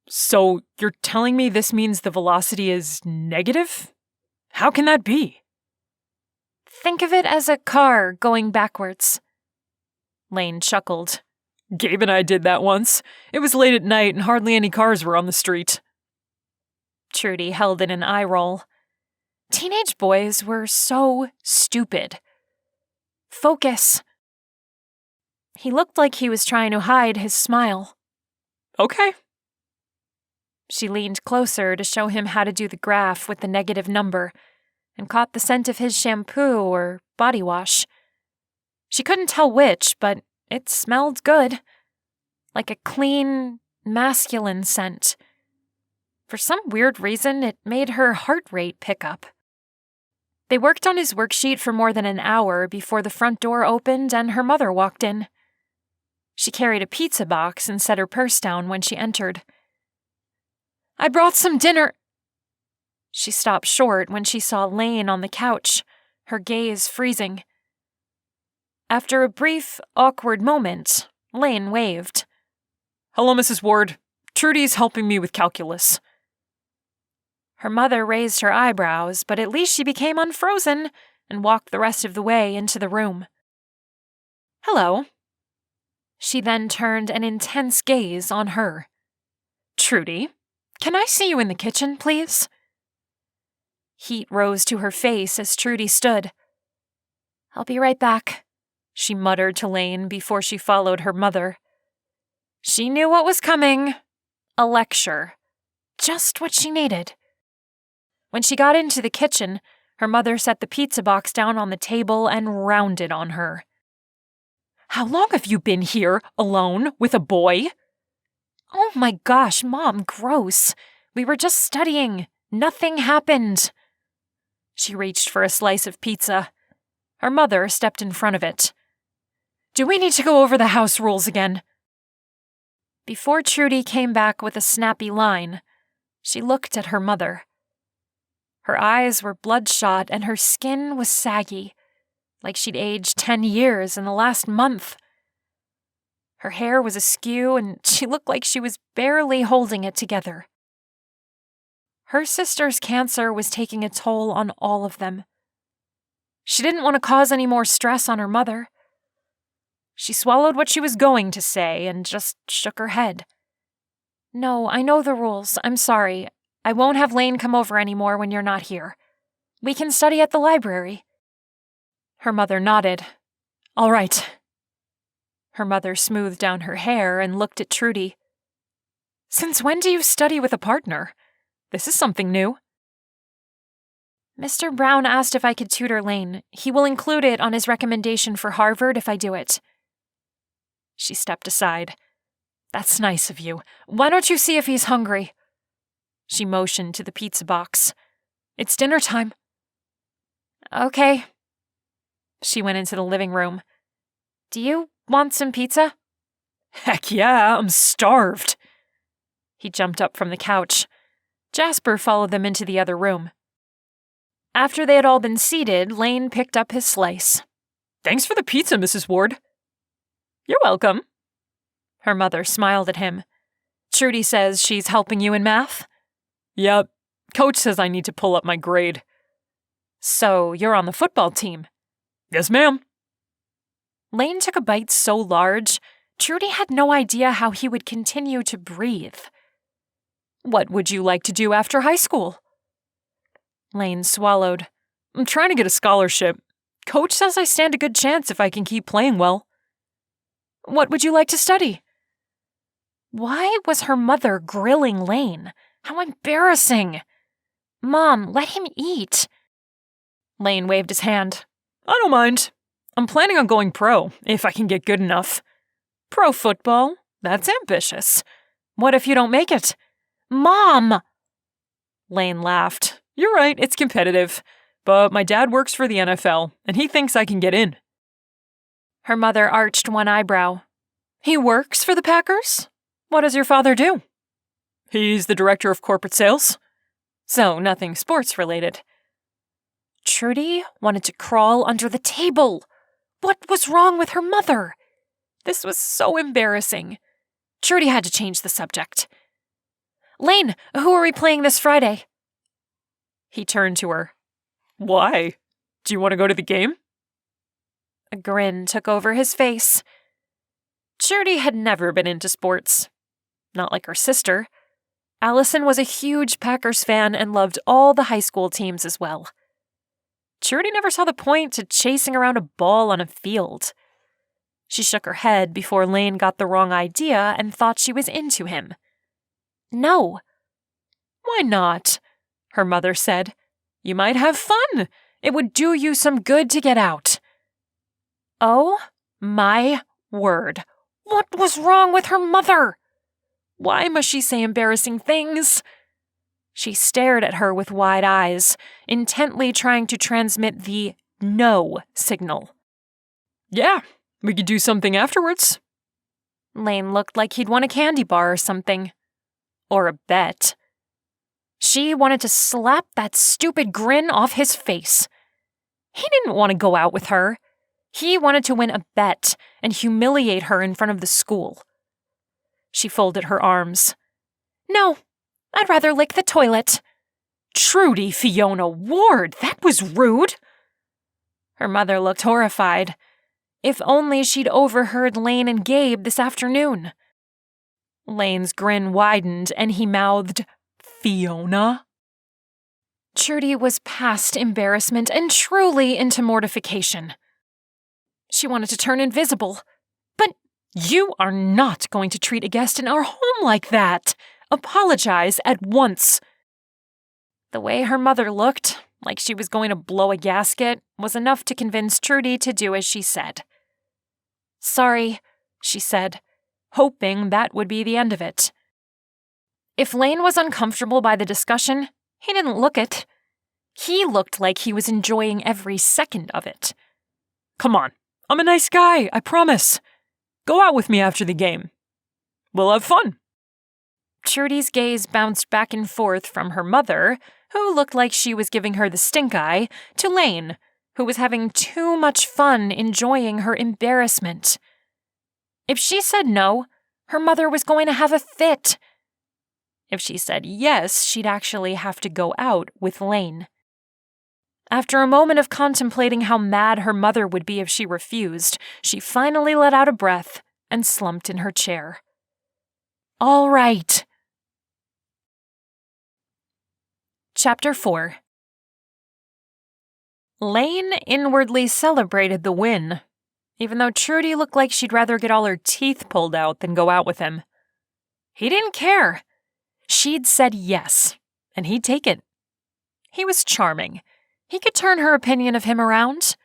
So, you're telling me this means the velocity is negative? How can that be? Think of it as a car going backwards. Lane chuckled. Gabe and I did that once. It was late at night and hardly any cars were on the street. Trudy held in an eye roll. Teenage boys were so stupid. Focus. He looked like he was trying to hide his smile. Okay. She leaned closer to show him how to do the graph with the negative number and caught the scent of his shampoo or body wash. She couldn't tell which, but it smelled good. Like a clean, masculine scent. For some weird reason, it made her heart rate pick up. They worked on his worksheet for more than an hour before the front door opened and her mother walked in. She carried a pizza box and set her purse down when she entered. I brought some dinner. She stopped short when she saw Lane on the couch, her gaze freezing. After a brief, awkward moment, Lane waved. Hello, Mrs. Ward. Trudy's helping me with calculus. Her mother raised her eyebrows, but at least she became unfrozen and walked the rest of the way into the room. Hello. She then turned an intense gaze on her. Trudy, can I see you in the kitchen, please? Heat rose to her face as Trudy stood. I'll be right back, she muttered to Lane before she followed her mother. She knew what was coming. A lecture. Just what she needed. When she got into the kitchen, her mother set the pizza box down on the table and rounded on her. How long have you been here, alone, with a boy? Oh my gosh, Mom, gross. We were just studying. Nothing happened. She reached for a slice of pizza. Her mother stepped in front of it. Do we need to go over the house rules again? Before Trudy came back with a snappy line, she looked at her mother. Her eyes were bloodshot and her skin was saggy, like she'd aged 10 years in the last month. Her hair was askew and she looked like she was barely holding it together. Her sister's cancer was taking a toll on all of them. She didn't want to cause any more stress on her mother. She swallowed what she was going to say and just shook her head. No, I know the rules. I'm sorry. I won't have Lane come over anymore when you're not here. We can study at the library. Her mother nodded. All right. Her mother smoothed down her hair and looked at Trudy. Since when do you study with a partner? This is something new. Mr. Brown asked if I could tutor Lane. He will include it on his recommendation for Harvard if I do it. She stepped aside. That's nice of you. Why don't you see if he's hungry? She motioned to the pizza box. It's dinner time. Okay. She went into the living room. Do you want some pizza? Heck yeah, I'm starved. He jumped up from the couch. Jasper followed them into the other room. After they had all been seated, Lane picked up his slice. Thanks for the pizza, Mrs. Ward. You're welcome. Her mother smiled at him. Trudy says she's helping you in math? Yep. Coach says I need to pull up my grade. So, you're on the football team? Yes, ma'am. Lane took a bite so large, Trudy had no idea how he would continue to breathe. What would you like to do after high school? Lane swallowed. I'm trying to get a scholarship. Coach says I stand a good chance if I can keep playing well. What would you like to study? Why was her mother grilling Lane? How embarrassing! Mom, let him eat. Lane waved his hand. I don't mind. I'm planning on going pro, if I can get good enough. Pro football? That's ambitious. What if you don't make it? Mom! Lane laughed. You're right, it's competitive. But my dad works for the NFL, and he thinks I can get in. Her mother arched one eyebrow. He works for the Packers? What does your father do? He's the director of corporate sales. So nothing sports-related. Trudy wanted to crawl under the table. What was wrong with her mother? This was so embarrassing. Trudy had to change the subject. Lane, who are we playing this Friday? He turned to her. Why? Do you want to go to the game? A grin took over his face. Trudy had never been into sports. Not like her sister. Alison was a huge Packers fan and loved all the high school teams as well. Trudy never saw the point to chasing around a ball on a field. She shook her head before Lane got the wrong idea and thought she was into him. No. Why not? Her mother said. You might have fun. It would do you some good to get out. Oh, my word. What was wrong with her mother? Why must she say embarrassing things? She stared at her with wide eyes, intently trying to transmit the no signal. Yeah, we could do something afterwards. Lane looked like he'd won a candy bar or something. Or a bet. She wanted to slap that stupid grin off his face. He didn't want to go out with her. He wanted to win a bet and humiliate her in front of the school. She folded her arms. No, I'd rather lick the toilet. Trudy Fiona Ward, that was rude. Her mother looked horrified. If only she'd overheard Lane and Gabe this afternoon. Lane's grin widened and he mouthed, Fiona? Trudy was past embarrassment and truly into mortification. She wanted to turn invisible. But you are not going to treat a guest in our home like that. Apologize at once. The way her mother looked, like she was going to blow a gasket, was enough to convince Trudy to do as she said. Sorry, she said, hoping that would be the end of it. If Lane was uncomfortable by the discussion, he didn't look it. He looked like he was enjoying every second of it. Come on, I'm a nice guy, I promise. Go out with me after the game. We'll have fun. Trudy's gaze bounced back and forth from her mother, who looked like she was giving her the stink eye, to Lane, who was having too much fun enjoying her embarrassment. If she said no, her mother was going to have a fit. If she said yes, she'd actually have to go out with Lane. After a moment of contemplating how mad her mother would be if she refused, she finally let out a breath and slumped in her chair. All right. Chapter 4. Lane inwardly celebrated the win, even though Trudy looked like she'd rather get all her teeth pulled out than go out with him. He didn't care. She'd said yes, and he'd take it. He was charming. He could turn her opinion of him around.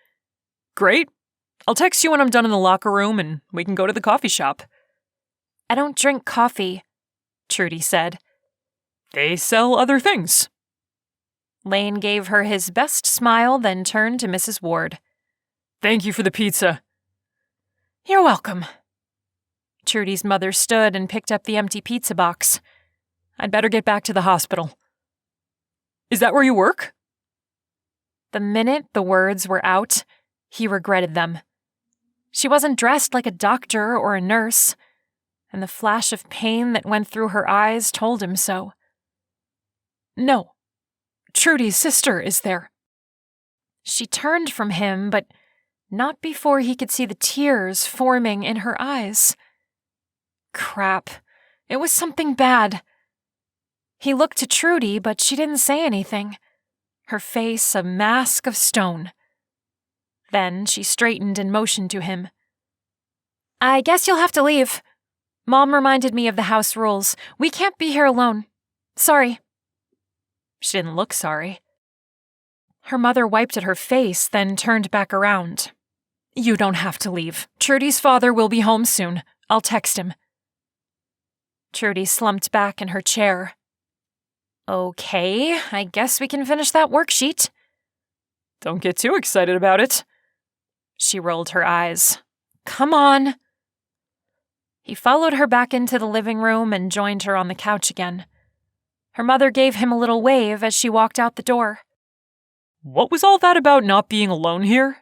Great. I'll text you when I'm done in the locker room and we can go to the coffee shop. I don't drink coffee, Trudy said. They sell other things. Lane gave her his best smile, then turned to Mrs. Ward. Thank you for the pizza. You're welcome. Trudy's mother stood and picked up the empty pizza box. I'd better get back to the hospital. Is that where you work? The minute the words were out, he regretted them. She wasn't dressed like a doctor or a nurse, and the flash of pain that went through her eyes told him so. No, Trudy's sister is there. She turned from him, but not before he could see the tears forming in her eyes. Crap, it was something bad. He looked to Trudy, but she didn't say anything. Her face a mask of stone. Then she straightened and motioned to him. I guess you'll have to leave. Mom reminded me of the house rules. We can't be here alone. Sorry. She didn't look sorry. Her mother wiped at her face, then turned back around. You don't have to leave. Trudy's father will be home soon. I'll text him. Trudy slumped back in her chair. Okay, I guess we can finish that worksheet. Don't get too excited about it. She rolled her eyes. Come on. He followed her back into the living room and joined her on the couch again. Her mother gave him a little wave as she walked out the door. What was all that about not being alone here?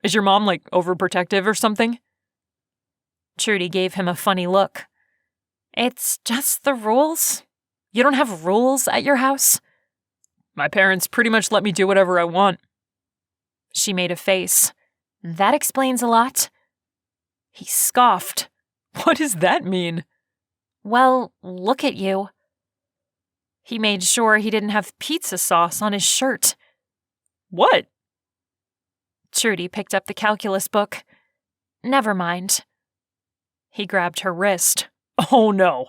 Is your mom, overprotective or something? Trudy gave him a funny look. It's just the rules. You don't have rules at your house? My parents pretty much let me do whatever I want. She made a face. That explains a lot. He scoffed. What does that mean? Well, look at you. He made sure he didn't have pizza sauce on his shirt. What? Trudy picked up the calculus book. Never mind. He grabbed her wrist. Oh no.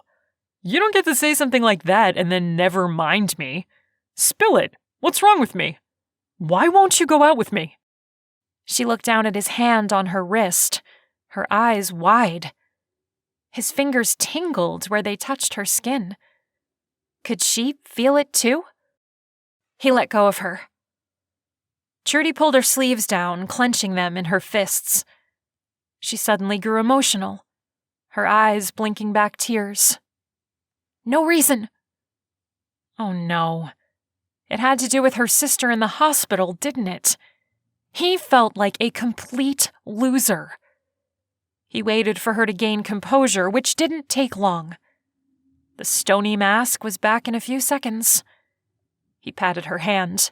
You don't get to say something like that and then never mind me. Spill it. What's wrong with me? Why won't you go out with me? She looked down at his hand on her wrist, her eyes wide. His fingers tingled where they touched her skin. Could she feel it too? He let go of her. Trudy pulled her sleeves down, clenching them in her fists. She suddenly grew emotional, her eyes blinking back tears. No reason. Oh no. It had to do with her sister in the hospital, didn't it? He felt like a complete loser. He waited for her to gain composure, which didn't take long. The stony mask was back in a few seconds. He patted her hand.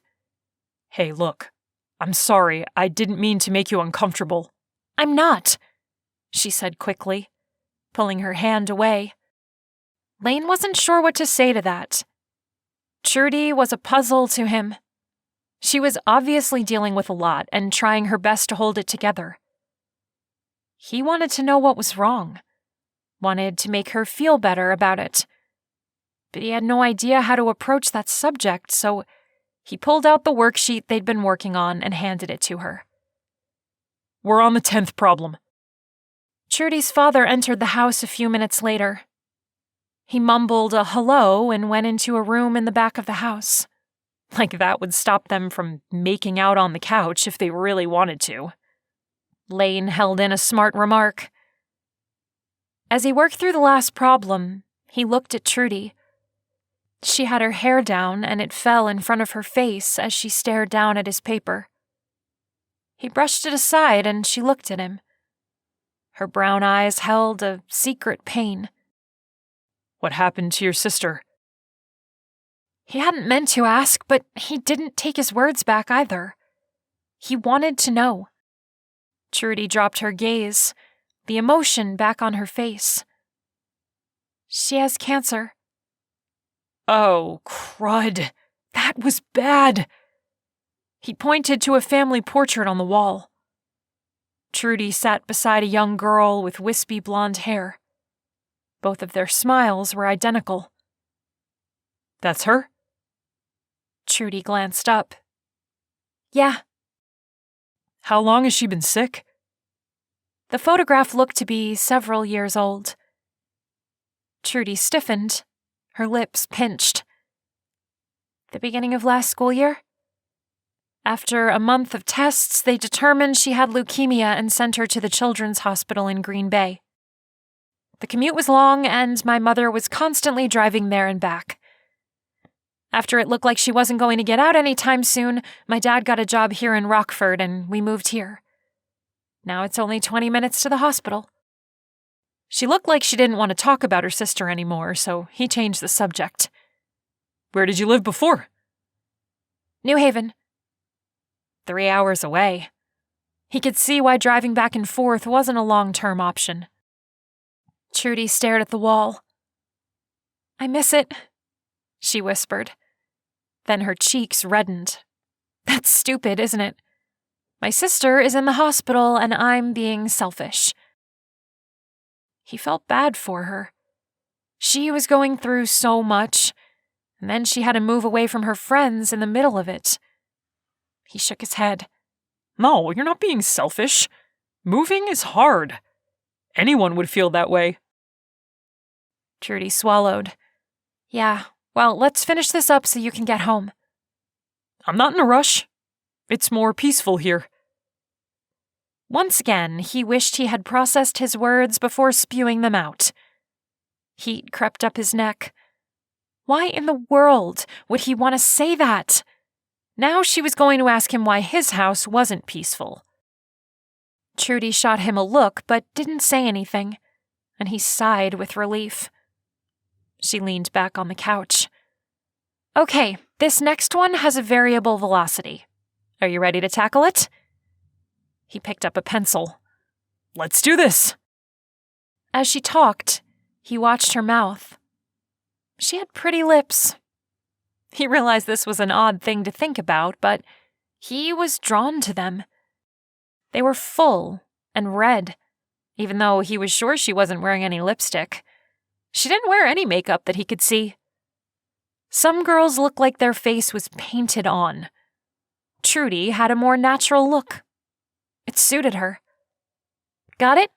Hey, look. I'm sorry. I didn't mean to make you uncomfortable. I'm not, she said quickly, pulling her hand away. Lane wasn't sure what to say to that. Trudy was a puzzle to him. She was obviously dealing with a lot and trying her best to hold it together. He wanted to know what was wrong, wanted to make her feel better about it. But he had no idea how to approach that subject, so he pulled out the worksheet they'd been working on and handed it to her. We're on the 10th problem. Trudy's father entered the house a few minutes later. He mumbled a hello and went into a room in the back of the house. Like that would stop them from making out on the couch if they really wanted to. Lane held in a smart remark. As he worked through the last problem, he looked at Trudy. She had her hair down and it fell in front of her face as she stared down at his paper. He brushed it aside and she looked at him. Her brown eyes held a secret pain. What happened to your sister? He hadn't meant to ask, but he didn't take his words back either. He wanted to know. Trudy dropped her gaze, the emotion back on her face. She has cancer. Oh, crud. That was bad. He pointed to a family portrait on the wall. Trudy sat beside a young girl with wispy blonde hair. Both of their smiles were identical. That's her? Trudy glanced up. Yeah. How long has she been sick? The photograph looked to be several years old. Trudy stiffened, her lips pinched. The beginning of last school year? After a month of tests, they determined she had leukemia and sent her to the Children's Hospital in Green Bay. The commute was long, and my mother was constantly driving there and back. After it looked like she wasn't going to get out anytime soon, my dad got a job here in Rockford, and we moved here. Now it's only 20 minutes to the hospital. She looked like she didn't want to talk about her sister anymore, so he changed the subject. Where did you live before? New Haven. 3 hours away. He could see why driving back and forth wasn't a long-term option. Trudy stared at the wall. I miss it, she whispered. Then her cheeks reddened. That's stupid, isn't it? My sister is in the hospital and I'm being selfish. He felt bad for her. She was going through so much, and then she had to move away from her friends in the middle of it. He shook his head. No, you're not being selfish. Moving is hard. Anyone would feel that way. Trudy swallowed. Yeah, well, let's finish this up so you can get home. I'm not in a rush. It's more peaceful here. Once again, he wished he had processed his words before spewing them out. Heat crept up his neck. Why in the world would he want to say that? Now she was going to ask him why his house wasn't peaceful. Trudy shot him a look but didn't say anything, and he sighed with relief. She leaned back on the couch. Okay, this next one has a variable velocity. Are you ready to tackle it? He picked up a pencil. Let's do this. As she talked, he watched her mouth. She had pretty lips. He realized this was an odd thing to think about, but he was drawn to them. They were full and red, even though he was sure she wasn't wearing any lipstick. She didn't wear any makeup that he could see. Some girls looked like their face was painted on. Trudy had a more natural look. It suited her. Got it?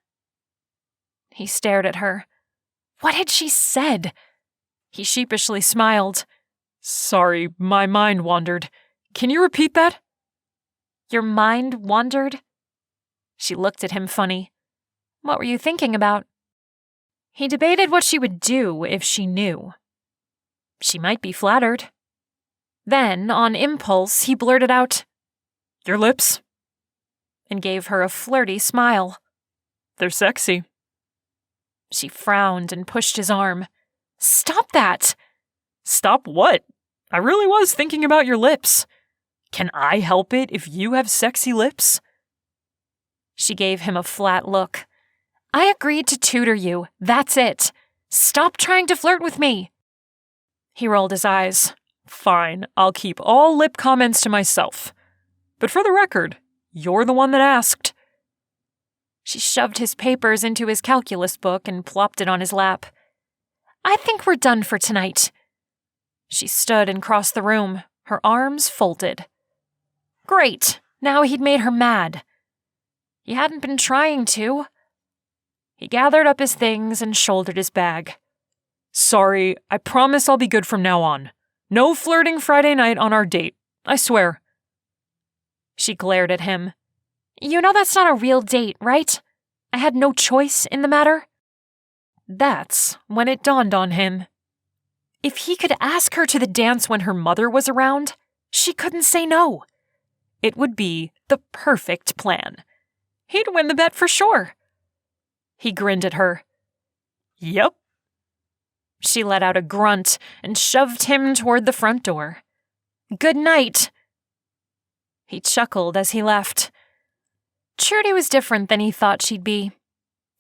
He stared at her. What had she said? He sheepishly smiled. Sorry, my mind wandered. Can you repeat that? Your mind wandered? She looked at him funny. What were you thinking about? He debated what she would do if she knew. She might be flattered. Then, on impulse, he blurted out, Your lips? And gave her a flirty smile. They're sexy. She frowned and pushed his arm. Stop that! Stop what? I really was thinking about your lips. Can I help it if you have sexy lips? She gave him a flat look. I agreed to tutor you. That's it. Stop trying to flirt with me. He rolled his eyes. Fine, I'll keep all lip comments to myself. But for the record, you're the one that asked. She shoved his papers into his calculus book and plopped it on his lap. I think we're done for tonight. She stood and crossed the room, her arms folded. Great, now he'd made her mad. He hadn't been trying to. He gathered up his things and shouldered his bag. Sorry, I promise I'll be good from now on. No flirting Friday night on our date, I swear. She glared at him. You know that's not a real date, right? I had no choice in the matter. That's when it dawned on him. If he could ask her to the dance when her mother was around, she couldn't say no. It would be the perfect plan. He'd win the bet for sure. He grinned at her. Yep. She let out a grunt and shoved him toward the front door. Good night. He chuckled as he left. Trudy was different than he thought she'd be.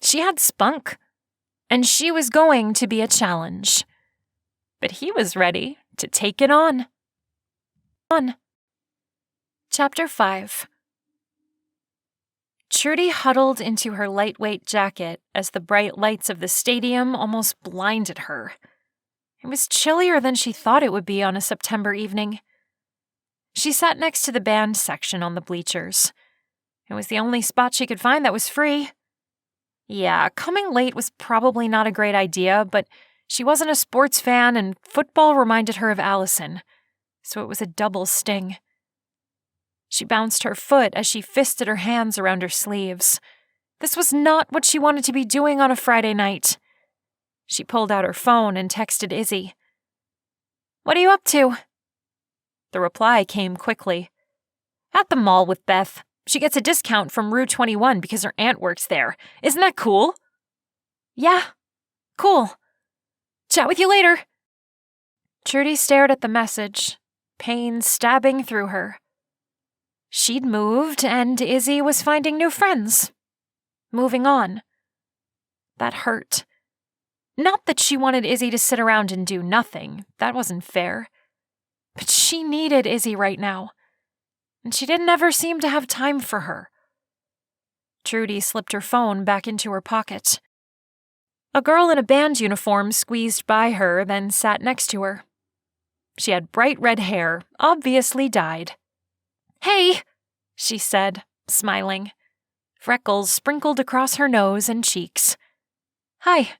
She had spunk, and she was going to be a challenge. But he was ready to take it on. Chapter 5. Trudy huddled into her lightweight jacket as the bright lights of the stadium almost blinded her. It was chillier than she thought it would be on a September evening. She sat next to the band section on the bleachers. It was the only spot she could find that was free. Yeah, coming late was probably not a great idea, but she wasn't a sports fan and football reminded her of Alison, so it was a double sting. She bounced her foot as she fisted her hands around her sleeves. This was not what she wanted to be doing on a Friday night. She pulled out her phone and texted Izzy. What are you up to? The reply came quickly. At the mall with Beth. She gets a discount from Rue 21 because her aunt works there. Isn't that cool? Yeah, cool. Chat with you later. Trudy stared at the message, pain stabbing through her. She'd moved, and Izzy was finding new friends. Moving on. That hurt. Not that she wanted Izzy to sit around and do nothing. That wasn't fair. But she needed Izzy right now. And she didn't ever seem to have time for her. Trudy slipped her phone back into her pocket. A girl in a band uniform squeezed by her, then sat next to her. She had bright red hair, obviously dyed. Hey, she said, smiling. Freckles sprinkled across her nose and cheeks. Hi.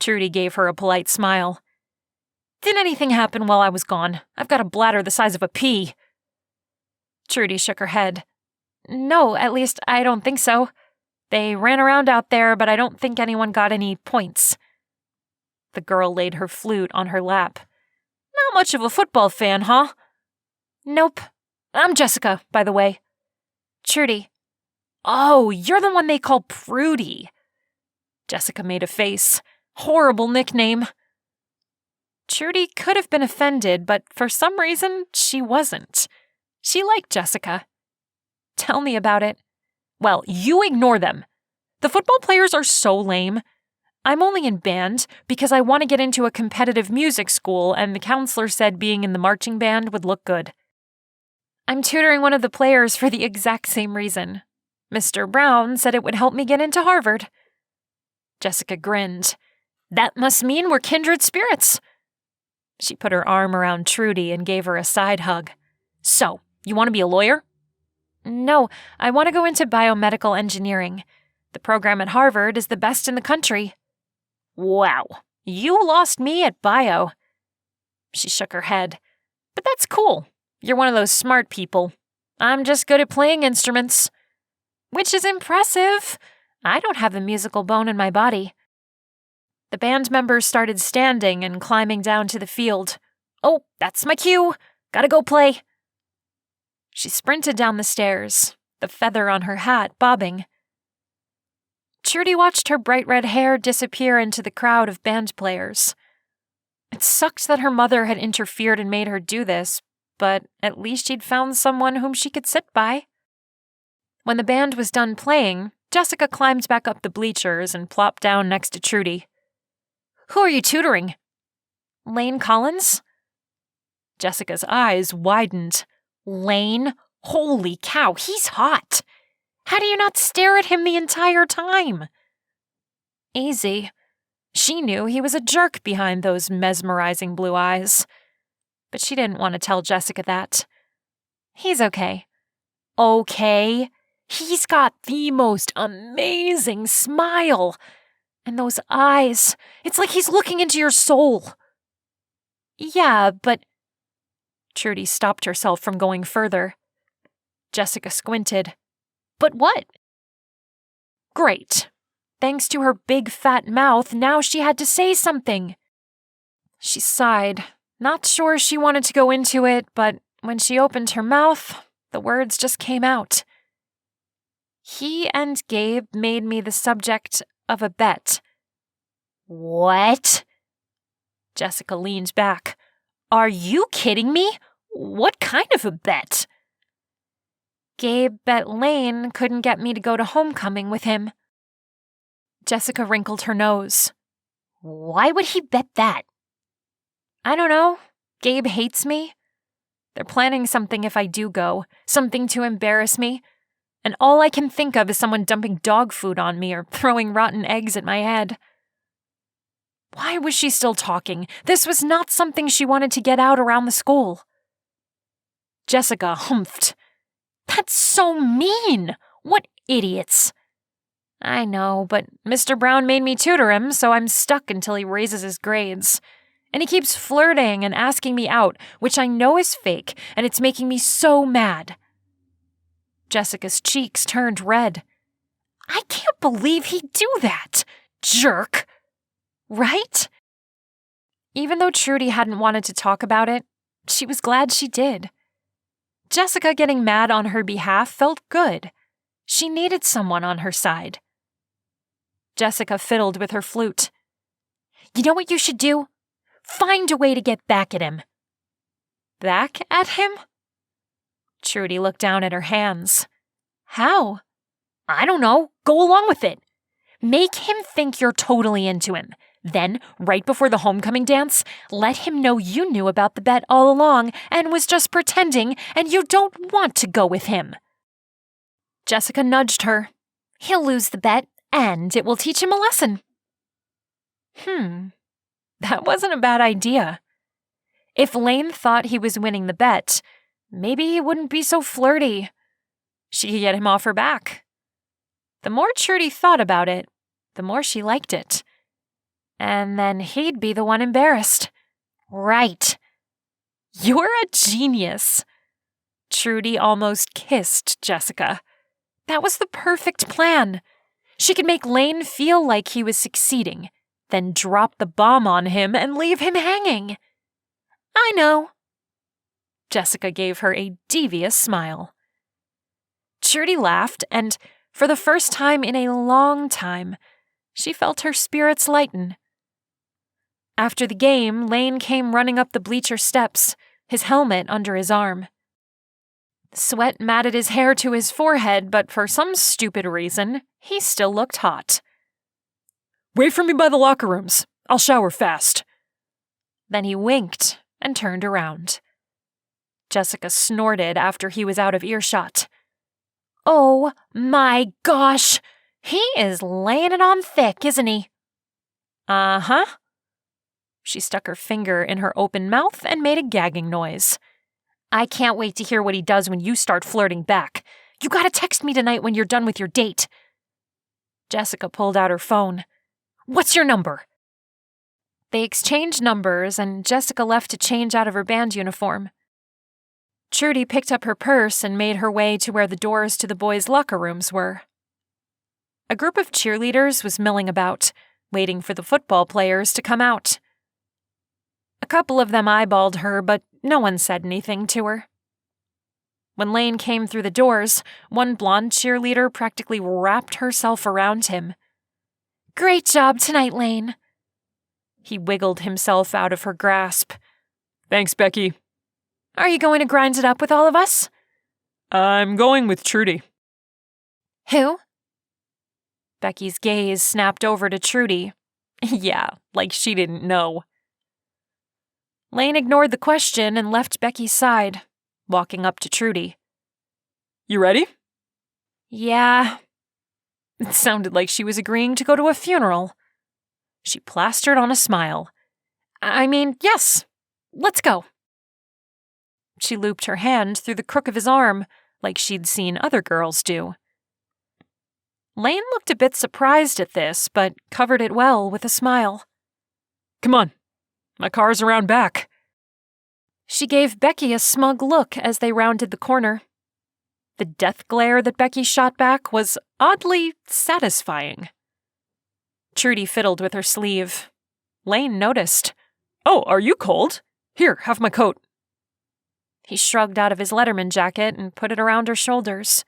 Trudy gave her a polite smile. Did anything happen while I was gone? I've got a bladder the size of a pea. Trudy shook her head. No, at least I don't think so. They ran around out there, but I don't think anyone got any points. The girl laid her flute on her lap. Not much of a football fan, huh? Nope. I'm Jessica, by the way. Trudy. Oh, you're the one they call Prudy. Jessica made a face. Horrible nickname. Trudy could have been offended, but for some reason, she wasn't. She liked Jessica. Tell me about it. Well, you ignore them. The football players are so lame. I'm only in band because I want to get into a competitive music school, and the counselor said being in the marching band would look good. I'm tutoring one of the players for the exact same reason. Mr. Brown said it would help me get into Harvard. Jessica grinned. That must mean we're kindred spirits. She put her arm around Trudy and gave her a side hug. So, you want to be a lawyer? No, I want to go into biomedical engineering. The program at Harvard is the best in the country. Wow, you lost me at bio. She shook her head. But that's cool. You're one of those smart people. I'm just good at playing instruments. Which is impressive. I don't have the musical bone in my body. The band members started standing and climbing down to the field. Oh, that's my cue. Gotta go play. She sprinted down the stairs, the feather on her hat bobbing. Trudy watched her bright red hair disappear into the crowd of band players. It sucked that her mother had interfered and made her do this, but at least she'd found someone whom she could sit by. When the band was done playing, Jessica climbed back up the bleachers and plopped down next to Trudy. Who are you tutoring? Lane Collins? Jessica's eyes widened. Lane? Holy cow, he's hot! How do you not stare at him the entire time? Izzy. She knew he was a jerk behind those mesmerizing blue eyes. But she didn't want to tell Jessica that. He's okay. Okay? He's got the most amazing smile. And those eyes, it's like he's looking into your soul. Yeah, but... Trudy stopped herself from going further. Jessica squinted. But what? Great. Thanks to her big fat mouth, now she had to say something. She sighed, not sure she wanted to go into it, but when she opened her mouth, the words just came out. He and Gabe made me the subject of a bet. What? Jessica leaned back. Are you kidding me? What kind of a bet? Gabe bet Lane couldn't get me to go to homecoming with him. Jessica wrinkled her nose. Why would he bet that? I don't know. Gabe hates me. They're planning something if I do go, something to embarrass me. And all I can think of is someone dumping dog food on me or throwing rotten eggs at my head. Why was she still talking? This was not something she wanted to get out around the school. Jessica humphed. That's so mean! What idiots! I know, but Mr. Brown made me tutor him, so I'm stuck until he raises his grades. And he keeps flirting and asking me out, which I know is fake, and it's making me so mad. Jessica's cheeks turned red. I can't believe he'd do that! Jerk! Right? Even though Trudy hadn't wanted to talk about it, she was glad she did. Jessica getting mad on her behalf felt good. She needed someone on her side. Jessica fiddled with her flute. You know what you should do? Find a way to get back at him. Back at him? Trudy looked down at her hands. How? I don't know. Go along with it. Make him think you're totally into him. Then, right before the homecoming dance, let him know you knew about the bet all along and was just pretending and you don't want to go with him. Jessica nudged her. He'll lose the bet, and it will teach him a lesson. That wasn't a bad idea. If Lane thought he was winning the bet, maybe he wouldn't be so flirty. She could get him off her back. The more Trudy thought about it, the more she liked it. And then he'd be the one embarrassed. Right. You're a genius. Trudy almost kissed Jessica. That was the perfect plan. She could make Lane feel like he was succeeding, then drop the bomb on him and leave him hanging. I know. Jessica gave her a devious smile. Trudy laughed, and for the first time in a long time, she felt her spirits lighten. After the game, Lane came running up the bleacher steps, his helmet under his arm. Sweat matted his hair to his forehead, but for some stupid reason, he still looked hot. Wait for me by the locker rooms. I'll shower fast. Then he winked and turned around. Jessica snorted after he was out of earshot. Oh my gosh! He is laying it on thick, isn't he? Uh-huh. She stuck her finger in her open mouth and made a gagging noise. I can't wait to hear what he does when you start flirting back. You gotta text me tonight when you're done with your date. Jessica pulled out her phone. What's your number? They exchanged numbers, and Jessica left to change out of her band uniform. Trudy picked up her purse and made her way to where the doors to the boys' locker rooms were. A group of cheerleaders was milling about, waiting for the football players to come out. A couple of them eyeballed her, but no one said anything to her. When Lane came through the doors, one blonde cheerleader practically wrapped herself around him. Great job tonight, Lane. He wiggled himself out of her grasp. Thanks, Becky. Are you going to grind it up with all of us? I'm going with Trudy. Who? Becky's gaze snapped over to Trudy. Yeah, like she didn't know. Lane ignored the question and left Becky's side, walking up to Trudy. You ready? Yeah. It sounded like she was agreeing to go to a funeral. She plastered on a smile. I mean, yes. Let's go. She looped her hand through the crook of his arm, like she'd seen other girls do. Lane looked a bit surprised at this, but covered it well with a smile. Come on. My car's around back. She gave Becky a smug look as they rounded the corner. The death glare that Becky shot back was oddly satisfying. Trudy fiddled with her sleeve. Lane noticed. Oh, are you cold? Here, have my coat. He shrugged out of his Letterman jacket and put it around her shoulders.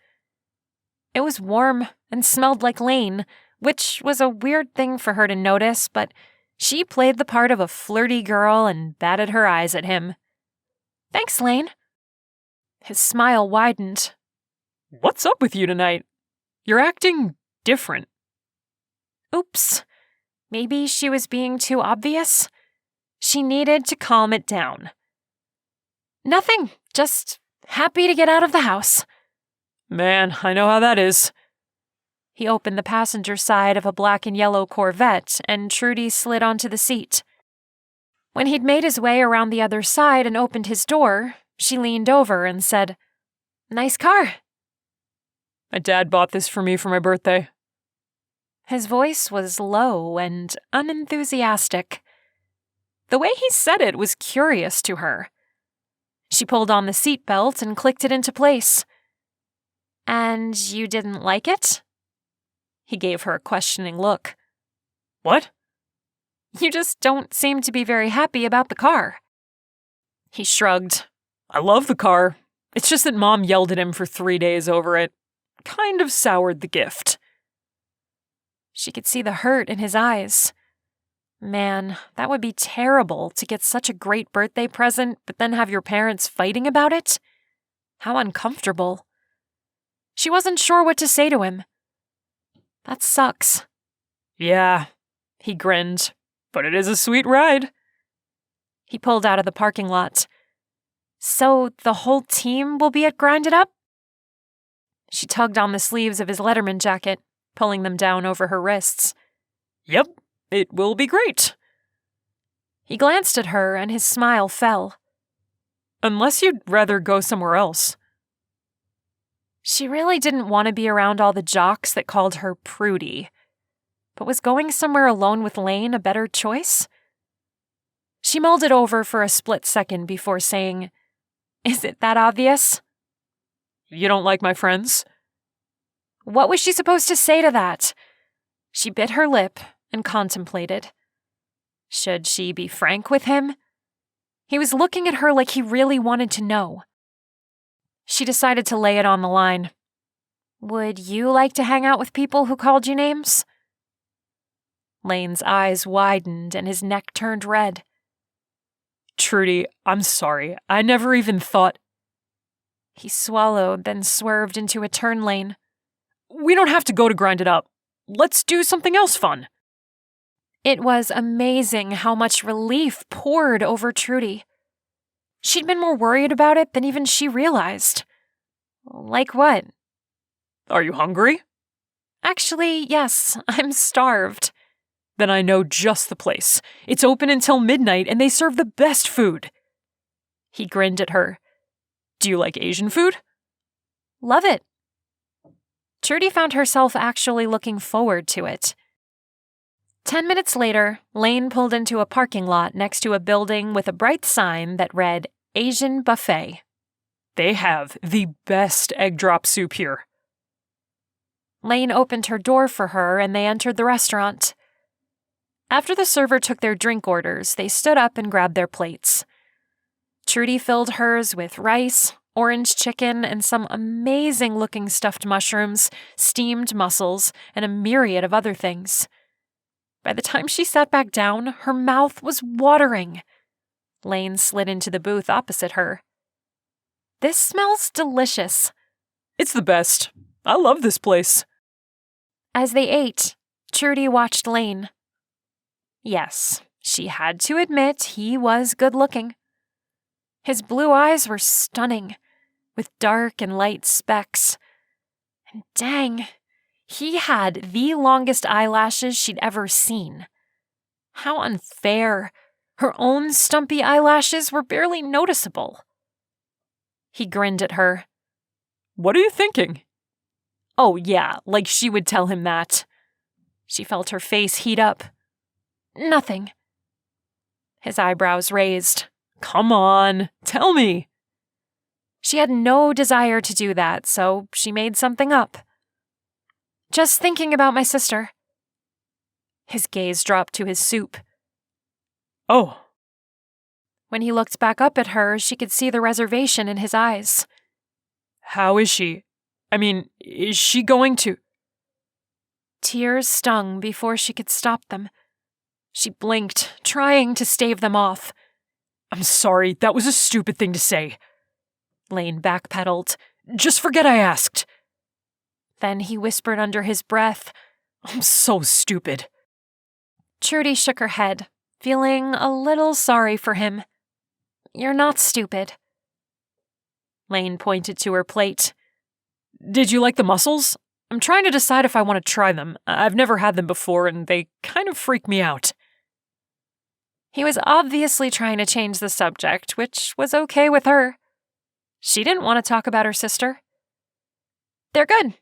It was warm and smelled like Lane, which was a weird thing for her to notice, but she played the part of a flirty girl and batted her eyes at him. Thanks, Lane. His smile widened. What's up with you tonight? You're acting different. Oops. Maybe she was being too obvious? She needed to calm it down. Nothing. Just happy to get out of the house. Man, I know how that is. He opened the passenger side of a black and yellow Corvette, and Trudy slid onto the seat. When he'd made his way around the other side and opened his door, she leaned over and said, Nice car. My dad bought this for me for my birthday. His voice was low and unenthusiastic. The way he said it was curious to her. She pulled on the seatbelt and clicked it into place. And you didn't like it? He gave her a questioning look. What? You just don't seem to be very happy about the car. He shrugged. I love the car. It's just that Mom yelled at him for 3 days over it. Kind of soured the gift. She could see the hurt in his eyes. Man, that would be terrible to get such a great birthday present, but then have your parents fighting about it. How uncomfortable. She wasn't sure what to say to him. That sucks. Yeah, he grinned, but it is a sweet ride. He pulled out of the parking lot. So the whole team will be at Grind It Up? She tugged on the sleeves of his Letterman jacket, pulling them down over her wrists. Yep, it will be great. He glanced at her and his smile fell. Unless you'd rather go somewhere else. She really didn't want to be around all the jocks that called her prudy. But was going somewhere alone with Lane a better choice? She mulled it over for a split second before saying, Is it that obvious? You don't like my friends? What was she supposed to say to that? She bit her lip and contemplated. Should she be frank with him? He was looking at her like he really wanted to know. She decided to lay it on the line. Would you like to hang out with people who called you names? Lane's eyes widened and his neck turned red. Trudy, I'm sorry. I never even thought. He swallowed, then swerved into a turn lane. We don't have to go to grind it up. Let's do something else fun. It was amazing how much relief poured over Trudy. She'd been more worried about it than even she realized. Like what? Are you hungry? Actually, yes, I'm starved. Then I know just the place. It's open until midnight and they serve the best food. He grinned at her. Do you like Asian food? Love it. Trudy found herself actually looking forward to it. 10 minutes later, Lane pulled into a parking lot next to a building with a bright sign that read Asian Buffet. They have the best egg drop soup here. Lane opened her door for her and they entered the restaurant. After the server took their drink orders, they stood up and grabbed their plates. Trudy filled hers with rice, orange chicken, and some amazing-looking stuffed mushrooms, steamed mussels, and a myriad of other things. By the time she sat back down, her mouth was watering. Lane slid into the booth opposite her. This smells delicious. It's the best. I love this place. As they ate, Trudy watched Lane. Yes, she had to admit he was good-looking. His blue eyes were stunning, with dark and light specks. And dang, he had the longest eyelashes she'd ever seen. How unfair. Her own stumpy eyelashes were barely noticeable. He grinned at her. What are you thinking? Oh yeah, like she would tell him that. She felt her face heat up. Nothing. His eyebrows raised. Come on, tell me. She had no desire to do that, so she made something up. Just thinking about my sister. His gaze dropped to his soup. Oh. When he looked back up at her, she could see the reservation in his eyes. How is she? I mean, is she going to? Tears stung before she could stop them. She blinked, trying to stave them off. I'm sorry, that was a stupid thing to say. Lane backpedaled. Just forget I asked. Then he whispered under his breath, I'm so stupid. Trudy shook her head, feeling a little sorry for him. You're not stupid. Lane pointed to her plate. Did you like the mussels? I'm trying to decide if I want to try them. I've never had them before, and they kind of freak me out. He was obviously trying to change the subject, which was okay with her. She didn't want to talk about her sister. They're good.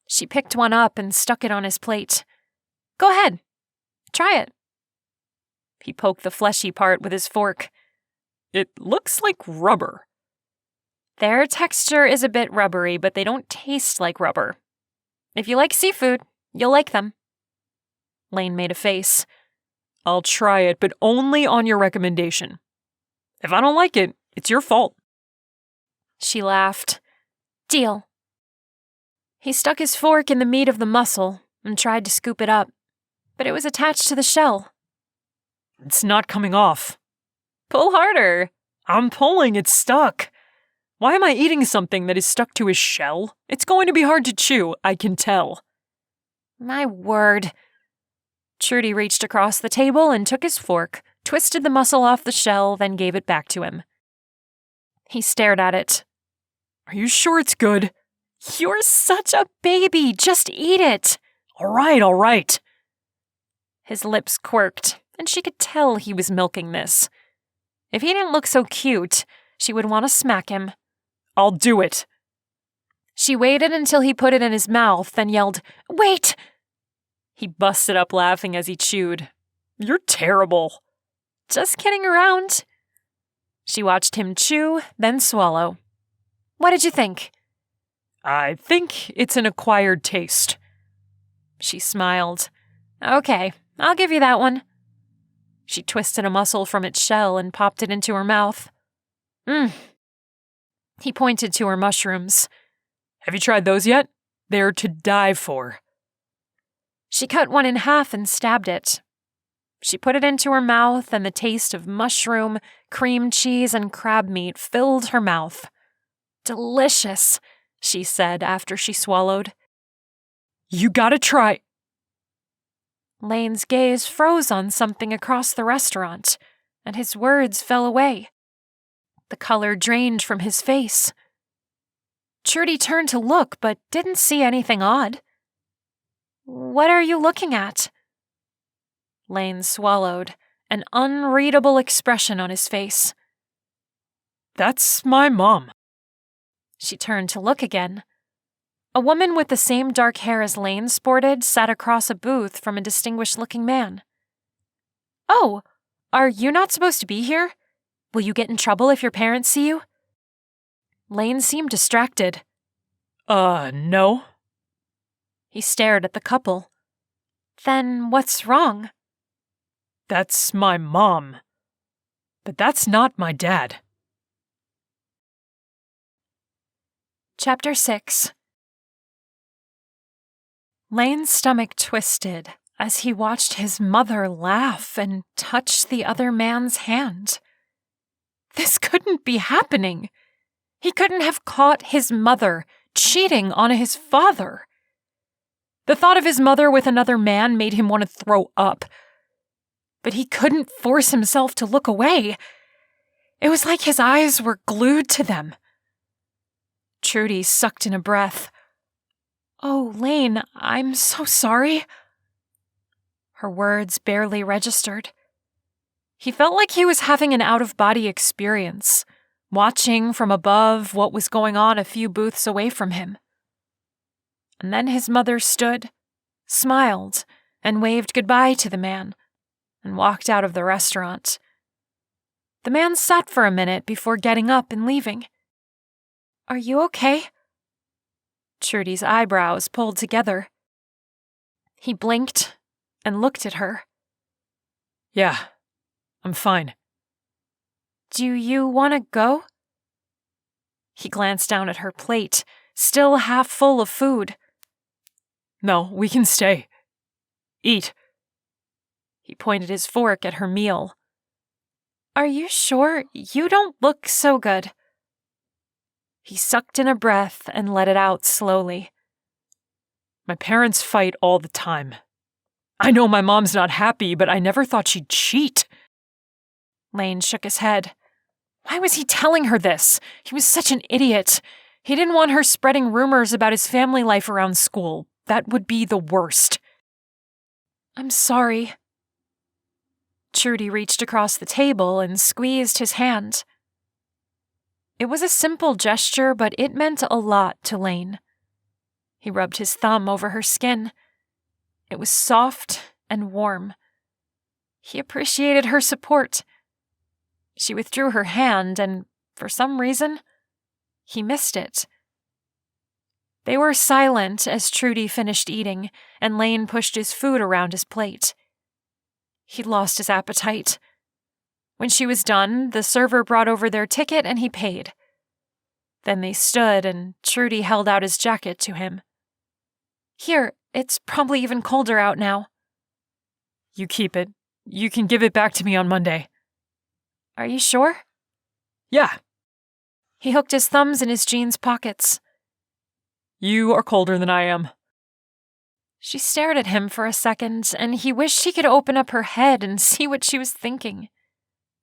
She picked one up and stuck it on his plate. Go ahead. Try it. He poked the fleshy part with his fork. It looks like rubber. Their texture is a bit rubbery, but they don't taste like rubber. If you like seafood, you'll like them. Lane made a face. I'll try it, but only on your recommendation. If I don't like it, it's your fault. She laughed. Deal. He stuck his fork in the meat of the mussel and tried to scoop it up, but it was attached to the shell. It's not coming off. Pull harder. I'm pulling, it's stuck. Why am I eating something that is stuck to his shell? It's going to be hard to chew, I can tell. My word. Trudy reached across the table and took his fork, twisted the mussel off the shell, then gave it back to him. He stared at it. Are you sure it's good? You're such a baby. Just eat it. All right. His lips quirked, and she could tell he was milking this. If he didn't look so cute, she would want to smack him. I'll do it. She waited until he put it in his mouth, then yelled, Wait! He busted up laughing as he chewed. You're terrible. Just kidding around. She watched him chew, then swallow. What did you think? I think it's an acquired taste. She smiled. Okay, I'll give you that one. She twisted a mussel from its shell and popped it into her mouth. He pointed to her mushrooms. Have you tried those yet? They're to die for. She cut one in half and stabbed it. She put it into her mouth, and the taste of mushroom, cream cheese, and crab meat filled her mouth. Delicious, she said after she swallowed. You gotta try. Lane's gaze froze on something across the restaurant, and his words fell away. The color drained from his face. Trudy turned to look, but didn't see anything odd. What are you looking at? Lane swallowed, an unreadable expression on his face. That's my mom. She turned to look again. A woman with the same dark hair as Lane sported sat across a booth from a distinguished-looking man. Oh, are you not supposed to be here? Will you get in trouble if your parents see you? Lane seemed distracted. No. He stared at the couple. Then what's wrong? That's my mom. But that's not my dad. Chapter 6. Lane's stomach twisted as he watched his mother laugh and touch the other man's hand. This couldn't be happening. He couldn't have caught his mother cheating on his father. The thought of his mother with another man made him want to throw up. But he couldn't force himself to look away. It was like his eyes were glued to them. Trudy sucked in a breath. Oh, Lane, I'm so sorry. Her words barely registered. He felt like he was having an out-of-body experience, watching from above what was going on a few booths away from him. And then his mother stood, smiled, and waved goodbye to the man, and walked out of the restaurant. The man sat for a minute before getting up and leaving. Are you okay? Trudy's eyebrows pulled together. He blinked and looked at her. Yeah, I'm fine. Do you want to go? He glanced down at her plate, still half full of food. No, we can stay. Eat. He pointed his fork at her meal. Are you sure? You don't look so good. He sucked in a breath and let it out slowly. My parents fight all the time. I know my mom's not happy, but I never thought she'd cheat. Lane shook his head. Why was he telling her this? He was such an idiot. He didn't want her spreading rumors about his family life around school. That would be the worst. I'm sorry. Trudy reached across the table and squeezed his hand. It was a simple gesture, but it meant a lot to Lane. He rubbed his thumb over her skin. It was soft and warm. He appreciated her support. She withdrew her hand, and for some reason, he missed it. They were silent as Trudy finished eating, and Lane pushed his food around his plate. He'd lost his appetite. When she was done, the server brought over their ticket and he paid. Then they stood, and Trudy held out his jacket to him. Here, it's probably even colder out now. You keep it. You can give it back to me on Monday. Are you sure? Yeah. He hooked his thumbs in his jeans pockets. You are colder than I am. She stared at him for a second, and he wished she could open up her head and see what she was thinking.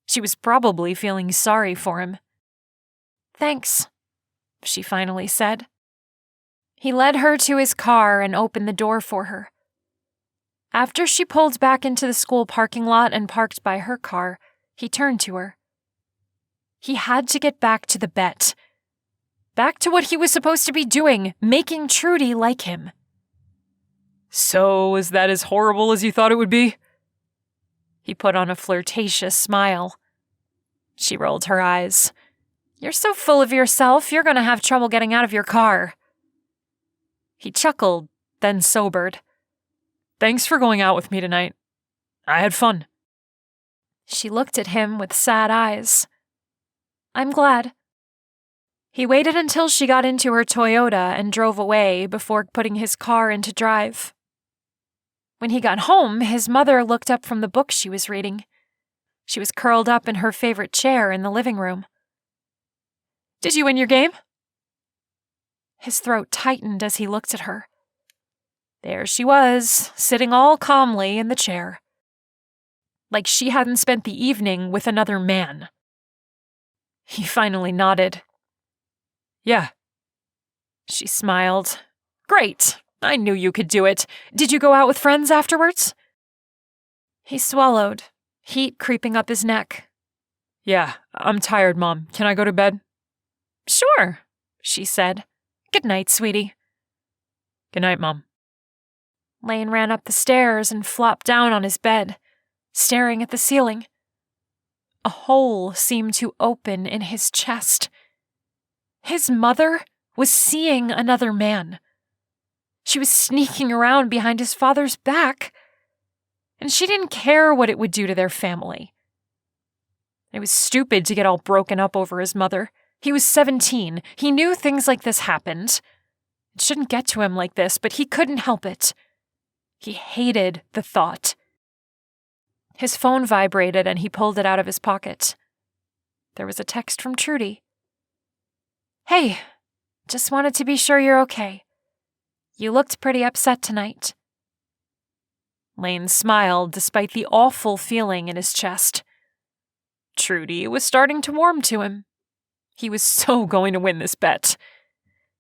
She was probably feeling sorry for him. Thanks, she finally said. He led her to his car and opened the door for her. After she pulled back into the school parking lot and parked by her car, he turned to her. He had to get back to the bet. Back to what he was supposed to be doing, making Trudy like him. So, is that as horrible as you thought it would be? He put on a flirtatious smile. She rolled her eyes. You're so full of yourself, you're going to have trouble getting out of your car. He chuckled, then sobered. Thanks for going out with me tonight. I had fun. She looked at him with sad eyes. I'm glad. He waited until she got into her Toyota and drove away before putting his car into drive. When he got home, his mother looked up from the book she was reading. She was curled up in her favorite chair in the living room. Did you win your game? His throat tightened as he looked at her. There she was, sitting all calmly in the chair. Like she hadn't spent the evening with another man. He finally nodded. Yeah. She smiled. Great. I knew you could do it. Did you go out with friends afterwards? He swallowed, heat creeping up his neck. Yeah, I'm tired, Mom. Can I go to bed? Sure, she said. Good night, sweetie. Good night, Mom. Lane ran up the stairs and flopped down on his bed, staring at the ceiling. A hole seemed to open in his chest. His mother was seeing another man. She was sneaking around behind his father's back, and she didn't care what it would do to their family. It was stupid to get all broken up over his mother. He was 17. He knew things like this happened. It shouldn't get to him like this, but he couldn't help it. He hated the thought. His phone vibrated and he pulled it out of his pocket. There was a text from Trudy. Hey, just wanted to be sure you're okay. You looked pretty upset tonight. Lane smiled despite the awful feeling in his chest. Trudy was starting to warm to him. He was so going to win this bet.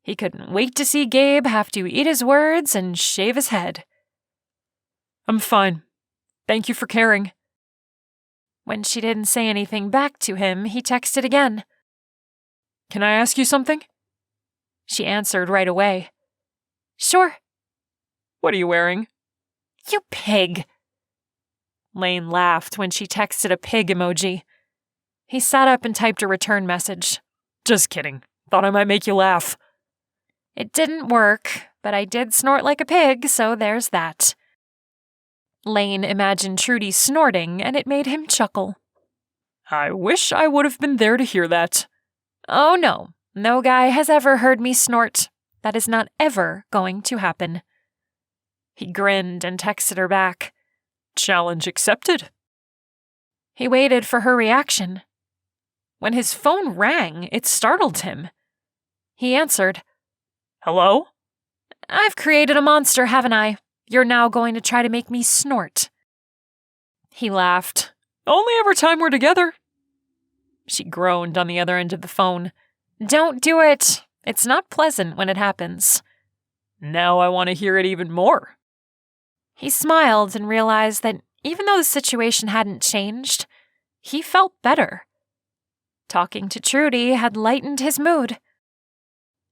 He couldn't wait to see Gabe have to eat his words and shave his head. I'm fine. Thank you for caring. When she didn't say anything back to him, he texted again. Can I ask you something? She answered right away. Sure. What are you wearing? You pig. Lane laughed when she texted a pig emoji. He sat up and typed a return message. Just kidding. Thought I might make you laugh. It didn't work, but I did snort like a pig, so there's that. Lane imagined Trudy snorting, and it made him chuckle. I wish I would have been there to hear that. Oh no, no guy has ever heard me snort. That is not ever going to happen. He grinned and texted her back. Challenge accepted. He waited for her reaction. When his phone rang, it startled him. He answered. Hello? I've created a monster, haven't I? You're now going to try to make me snort. He laughed. Only every time we're together. She groaned on the other end of the phone. Don't do it. It's not pleasant when it happens. Now I want to hear it even more. He smiled and realized that even though the situation hadn't changed, he felt better. Talking to Trudy had lightened his mood.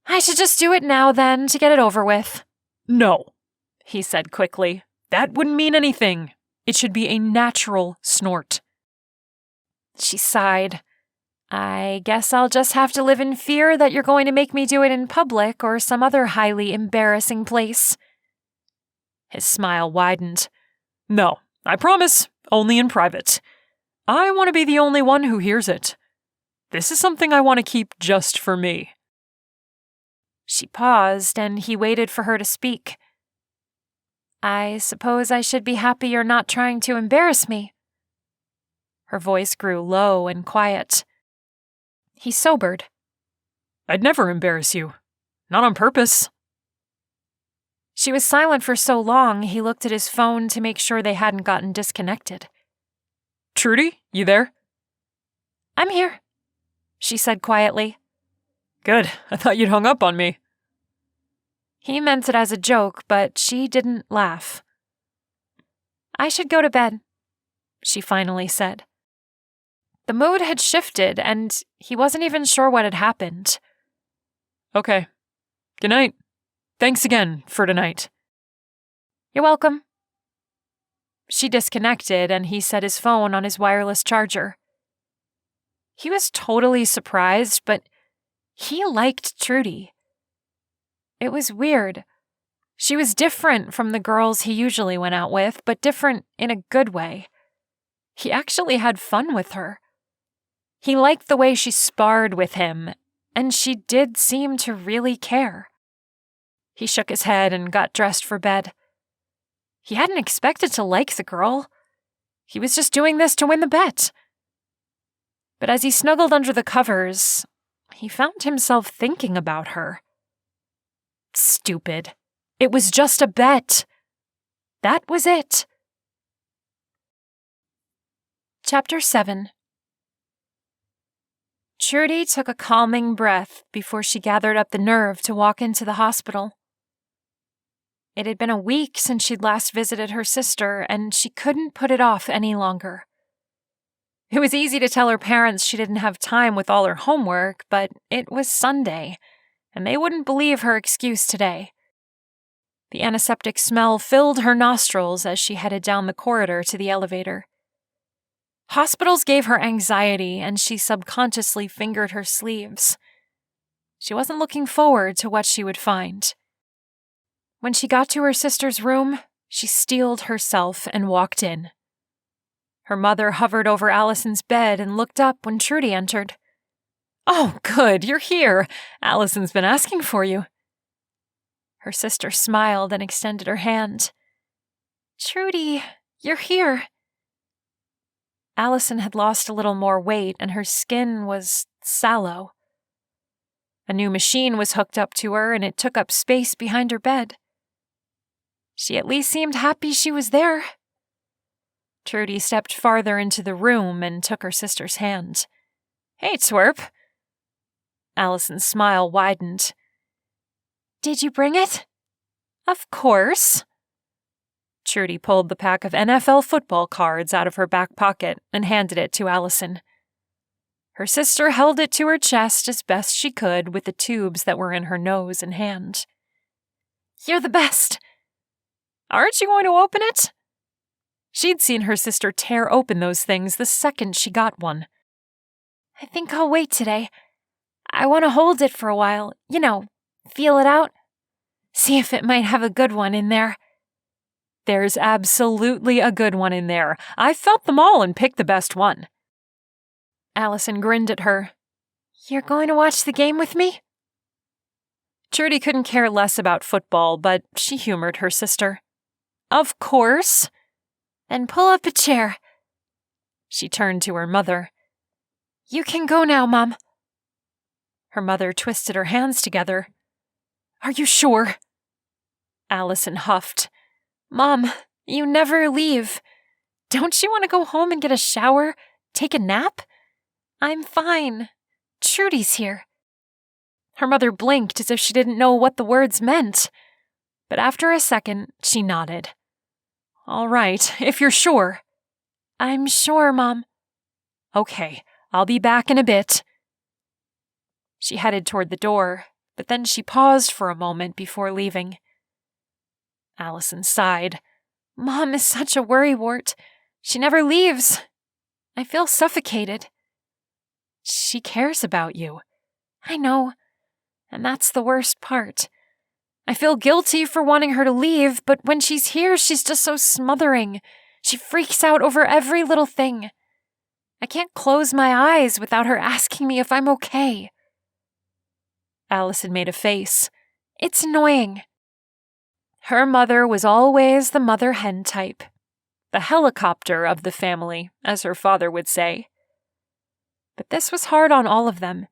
I should just do it now then to get it over with. No, he said quickly. That wouldn't mean anything. It should be a natural snort. She sighed. I guess I'll just have to live in fear that you're going to make me do it in public or some other highly embarrassing place. His smile widened. No, I promise, only in private. I want to be the only one who hears it. This is something I want to keep just for me. She paused, and he waited for her to speak. I suppose I should be happy you're not trying to embarrass me. Her voice grew low and quiet. He sobered. I'd never embarrass you. Not on purpose. She was silent for so long, he looked at his phone to make sure they hadn't gotten disconnected. Trudy, you there? I'm here, she said quietly. Good. I thought you'd hung up on me. He meant it as a joke, but she didn't laugh. I should go to bed, she finally said. The mood had shifted, and he wasn't even sure what had happened. Okay. Good night. Thanks again for tonight. You're welcome. She disconnected, and he set his phone on his wireless charger. He was totally surprised, but he liked Trudy. It was weird. She was different from the girls he usually went out with, but different in a good way. He actually had fun with her. He liked the way she sparred with him, and she did seem to really care. He shook his head and got dressed for bed. He hadn't expected to like the girl. He was just doing this to win the bet. But as he snuggled under the covers, he found himself thinking about her. Stupid. It was just a bet. That was it. Chapter 7. Trudy took a calming breath before she gathered up the nerve to walk into the hospital. It had been a week since she'd last visited her sister, and she couldn't put it off any longer. It was easy to tell her parents she didn't have time with all her homework, but it was Sunday, and they wouldn't believe her excuse today. The antiseptic smell filled her nostrils as she headed down the corridor to the elevator. Hospitals gave her anxiety, and she subconsciously fingered her sleeves. She wasn't looking forward to what she would find. When she got to her sister's room, she steeled herself and walked in. Her mother hovered over Alison's bed and looked up when Trudy entered. "Oh, good, you're here. Alison's been asking for you." Her sister smiled and extended her hand. "Trudy, you're here." Alison had lost a little more weight and her skin was sallow. A new machine was hooked up to her and it took up space behind her bed. She at least seemed happy she was there. Trudy stepped farther into the room and took her sister's hand. "Hey, twerp." Alison's smile widened. "Did you bring it?" "Of course." Trudy pulled the pack of NFL football cards out of her back pocket and handed it to Alison. Her sister held it to her chest as best she could with the tubes that were in her nose and hand. "You're the best." "Aren't you going to open it?" She'd seen her sister tear open those things the second she got one. "I think I'll wait today. I want to hold it for a while, feel it out. See if it might have a good one in there." "There's absolutely a good one in there. I felt them all and picked the best one." Alison grinned at her. "You're going to watch the game with me?" Trudy couldn't care less about football, but she humored her sister. "Of course." "Then pull up a chair." She turned to her mother. "You can go now, Mom." Her mother twisted her hands together. "Are you sure?" Alison huffed. "Mom, you never leave. Don't you want to go home and get a shower? Take a nap?" "I'm fine. Trudy's here." Her mother blinked as if she didn't know what the words meant. But after a second, she nodded. "All right, if you're sure." "I'm sure, Mom." "Okay, I'll be back in a bit." She headed toward the door, but then she paused for a moment before leaving. Alison sighed. "Mom is such a worrywart. She never leaves. I feel suffocated." "She cares about you." "I know, and that's the worst part. I feel guilty for wanting her to leave, but when she's here, she's just so smothering. She freaks out over every little thing. I can't close my eyes without her asking me if I'm okay." Alison made a face. "It's annoying." Her mother was always the mother hen type. The helicopter of the family, as her father would say. But this was hard on all of them.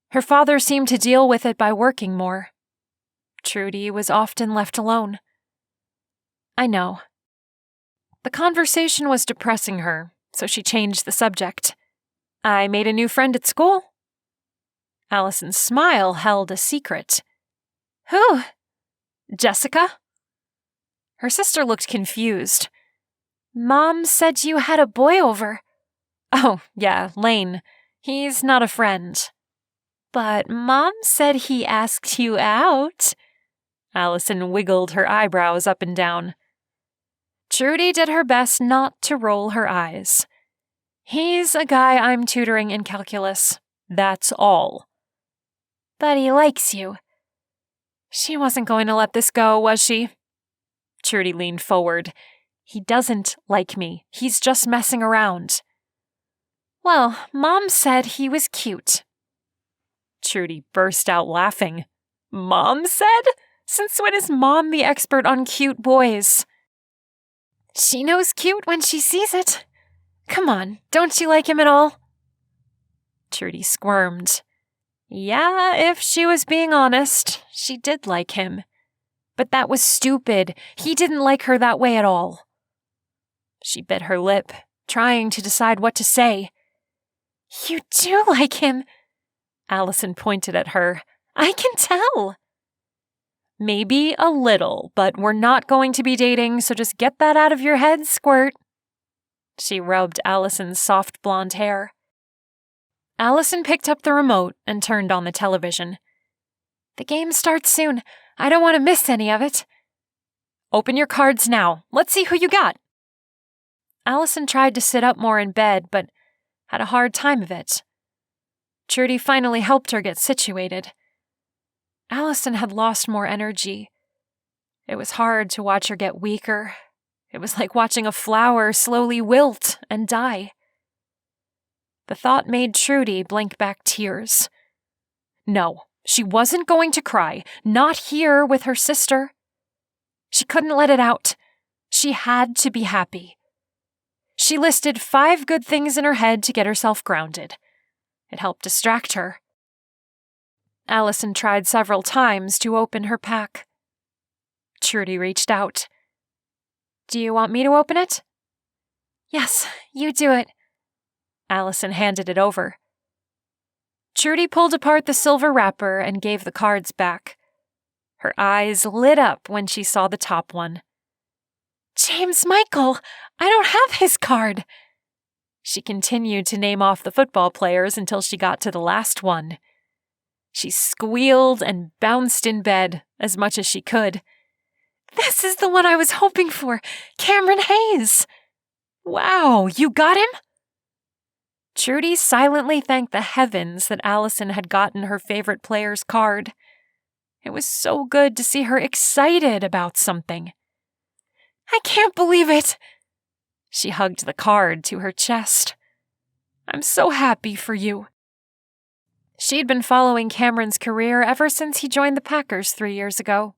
Her father seemed to deal with it by working more. Trudy was often left alone. I know. The conversation was depressing her, so she changed the subject. "I made a new friend at school." Alison's smile held a secret. "Who?" "Jessica." Her sister looked confused. "Mom said you had a boy over." "Oh, yeah, Lane. He's not a friend." "But Mom said he asked you out." Alison wiggled her eyebrows up and down. Trudy did her best not to roll her eyes. "He's a guy I'm tutoring in calculus. That's all." "But he likes you." She wasn't going to let this go, was she? Trudy leaned forward. He doesn't like me. He's just messing around. Well, Mom said he was cute. Trudy burst out laughing. Mom said? Since when is Mom the expert on cute boys? She knows cute when she sees it. Come on, don't you like him at all? Trudy squirmed. Yeah, if she was being honest, she did like him. But that was stupid. He didn't like her that way at all. She bit her lip, trying to decide what to say. You do like him. Alison pointed at her. I can tell. Maybe a little, but we're not going to be dating, so just get that out of your head, Squirt. She rubbed Alison's soft blonde hair. Alison picked up the remote and turned on the television. The game starts soon. I don't want to miss any of it. Open your cards now. Let's see who you got. Alison tried to sit up more in bed, but had a hard time of it. Trudy finally helped her get situated. Alison had lost more energy. It was hard to watch her get weaker. It was like watching a flower slowly wilt and die. The thought made Trudy blink back tears. No, she wasn't going to cry, not here with her sister. She couldn't let it out. She had to be happy. She listed 5 good things in her head to get herself grounded. It helped distract her. Alison tried several times to open her pack. Trudy reached out. Do you want me to open it? Yes, you do it. Alison handed it over. Trudy pulled apart the silver wrapper and gave the cards back. Her eyes lit up when she saw the top one. James Michael! I don't have his card! She continued to name off the football players until she got to the last one. She squealed and bounced in bed as much as she could. This is the one I was hoping for! Cameron Hayes! Wow, you got him? Trudy silently thanked the heavens that Alison had gotten her favorite player's card. It was so good to see her excited about something. I can't believe it! She hugged the card to her chest. I'm so happy for you. She'd been following Cameron's career ever since he joined the Packers 3 years ago.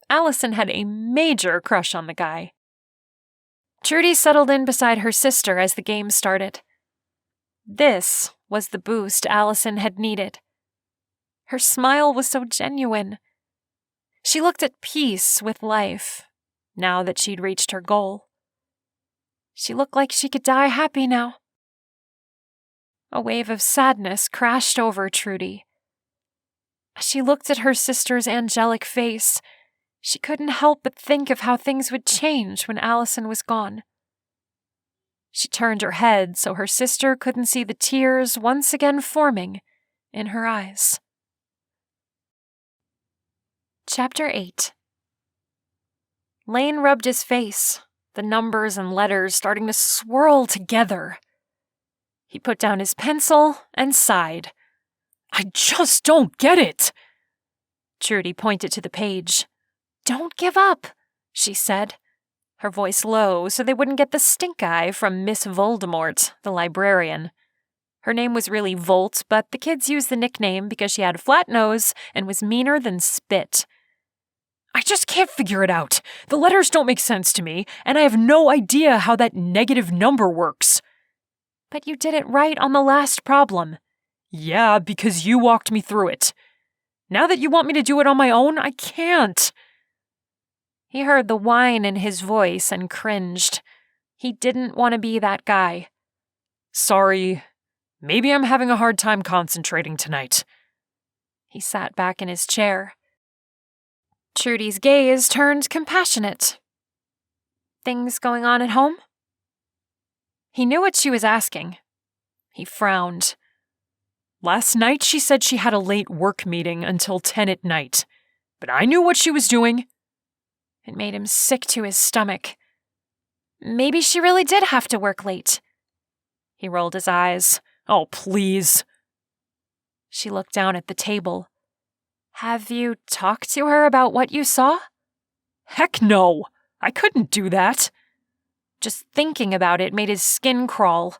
Alison had a major crush on the guy. Trudy settled in beside her sister as the game started. This was the boost Alison had needed. Her smile was so genuine. She looked at peace with life, now that she'd reached her goal. She looked like she could die happy now. A wave of sadness crashed over Trudy. As she looked at her sister's angelic face, she couldn't help but think of how things would change when Alison was gone. She turned her head so her sister couldn't see the tears once again forming in her eyes. Chapter 8. Lane rubbed his face, the numbers and letters starting to swirl together. He put down his pencil and sighed. I just don't get it! Trudy pointed to the page. Don't give up, she said, her voice low so they wouldn't get the stink eye from Miss Voldemort, the librarian. Her name was really Volt, but the kids used the nickname because she had a flat nose and was meaner than spit. I just can't figure it out. The letters don't make sense to me, and I have no idea how that negative number works. But you did it right on the last problem. Yeah, because you walked me through it. Now that you want me to do it on my own, I can't. He heard the whine in his voice and cringed. He didn't want to be that guy. Sorry. Maybe I'm having a hard time concentrating tonight. He sat back in his chair. Trudy's gaze turned compassionate. Things going on at home? He knew what she was asking. He frowned. Last night she said she had a late work meeting until 10 at night, but I knew what she was doing. It made him sick to his stomach. Maybe she really did have to work late. He rolled his eyes. Oh, please. She looked down at the table. Have you talked to her about what you saw? Heck no! I couldn't do that. Just thinking about it made his skin crawl.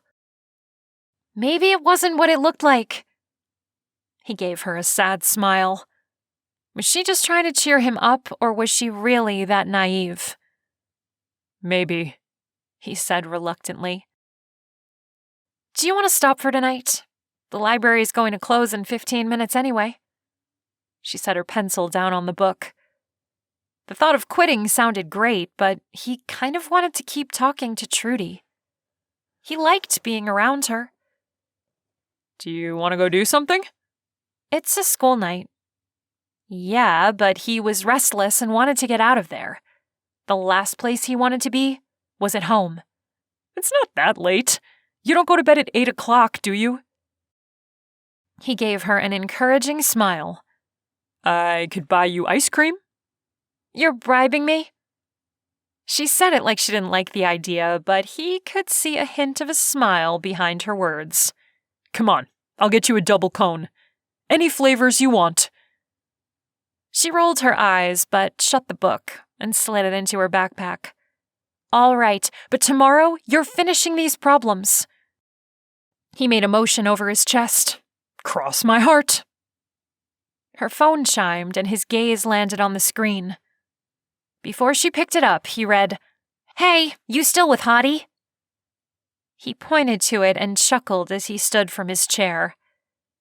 Maybe it wasn't what it looked like. He gave her a sad smile. Was she just trying to cheer him up, or was she really that naive? Maybe, he said reluctantly. Do you want to stop for tonight? The library is going to close in 15 minutes anyway. She set her pencil down on the book. The thought of quitting sounded great, but he kind of wanted to keep talking to Trudy. He liked being around her. Do you want to go do something? It's a school night. Yeah, but he was restless and wanted to get out of there. The last place he wanted to be was at home. It's not that late. You don't go to bed at 8 o'clock, do you? He gave her an encouraging smile. I could buy you ice cream? You're bribing me? She said it like she didn't like the idea, but he could see a hint of a smile behind her words. Come on, I'll get you a double cone. Any flavors you want. She rolled her eyes, but shut the book and slid it into her backpack. All right, but tomorrow you're finishing these problems. He made a motion over his chest. Cross my heart. Her phone chimed and his gaze landed on the screen. Before she picked it up, he read, "Hey, you still with Hottie?" He pointed to it and chuckled as he stood from his chair.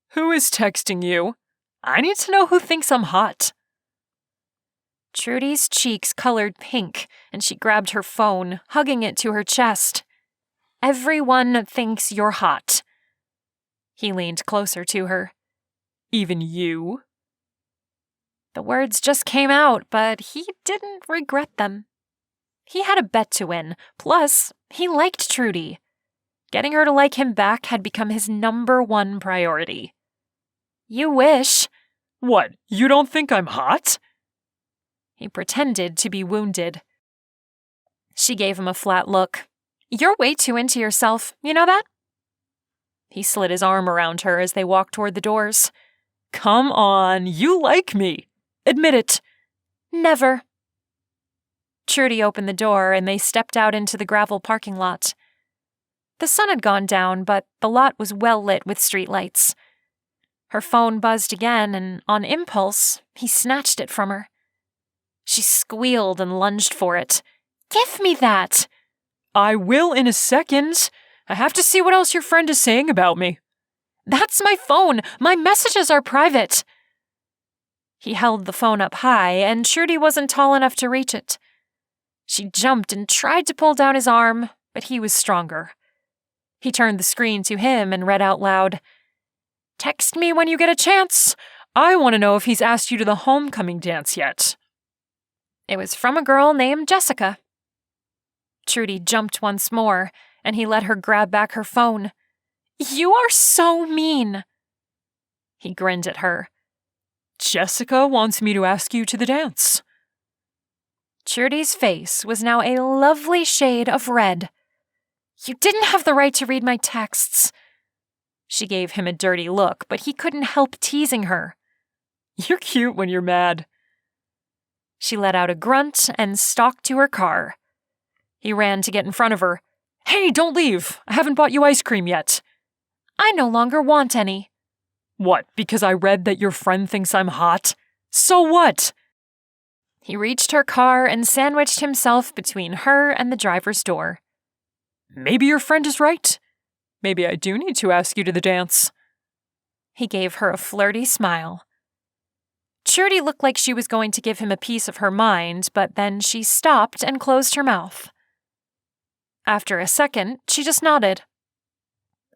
Who is texting you? I need to know who thinks I'm hot. Trudy's cheeks colored pink, and she grabbed her phone, hugging it to her chest. Everyone thinks you're hot. He leaned closer to her. Even you? The words just came out, but he didn't regret them. He had a bet to win, plus he liked Trudy. Getting her to like him back had become his #1 priority. You wish. What, you don't think I'm hot? He pretended to be wounded. She gave him a flat look. You're way too into yourself, you know that? He slid his arm around her as they walked toward the doors. Come on, you like me. Admit it. Never. Trudy opened the door and they stepped out into the gravel parking lot. The sun had gone down, but the lot was well lit with streetlights. Her phone buzzed again, and on impulse, he snatched it from her. She squealed and lunged for it. Give me that! I will in a second. I have to see what else your friend is saying about me. That's my phone! My messages are private! He held the phone up high, and Trudy wasn't tall enough to reach it. She jumped and tried to pull down his arm, but he was stronger. He turned the screen to him and read out loud, "Text me when you get a chance. I want to know if he's asked you to the homecoming dance yet." It was from a girl named Jessica. Trudy jumped once more, and he let her grab back her phone. You are so mean. He grinned at her. Jessica wants me to ask you to the dance. Trudy's face was now a lovely shade of red. You didn't have the right to read my texts. She gave him a dirty look, but he couldn't help teasing her. You're cute when you're mad. She let out a grunt and stalked to her car. He ran to get in front of her. Hey, don't leave. I haven't bought you ice cream yet. I no longer want any. What, because I read that your friend thinks I'm hot? So what? He reached her car and sandwiched himself between her and the driver's door. Maybe your friend is right. Maybe I do need to ask you to the dance. He gave her a flirty smile. Trudy looked like she was going to give him a piece of her mind, but then she stopped and closed her mouth. After a second, she just nodded.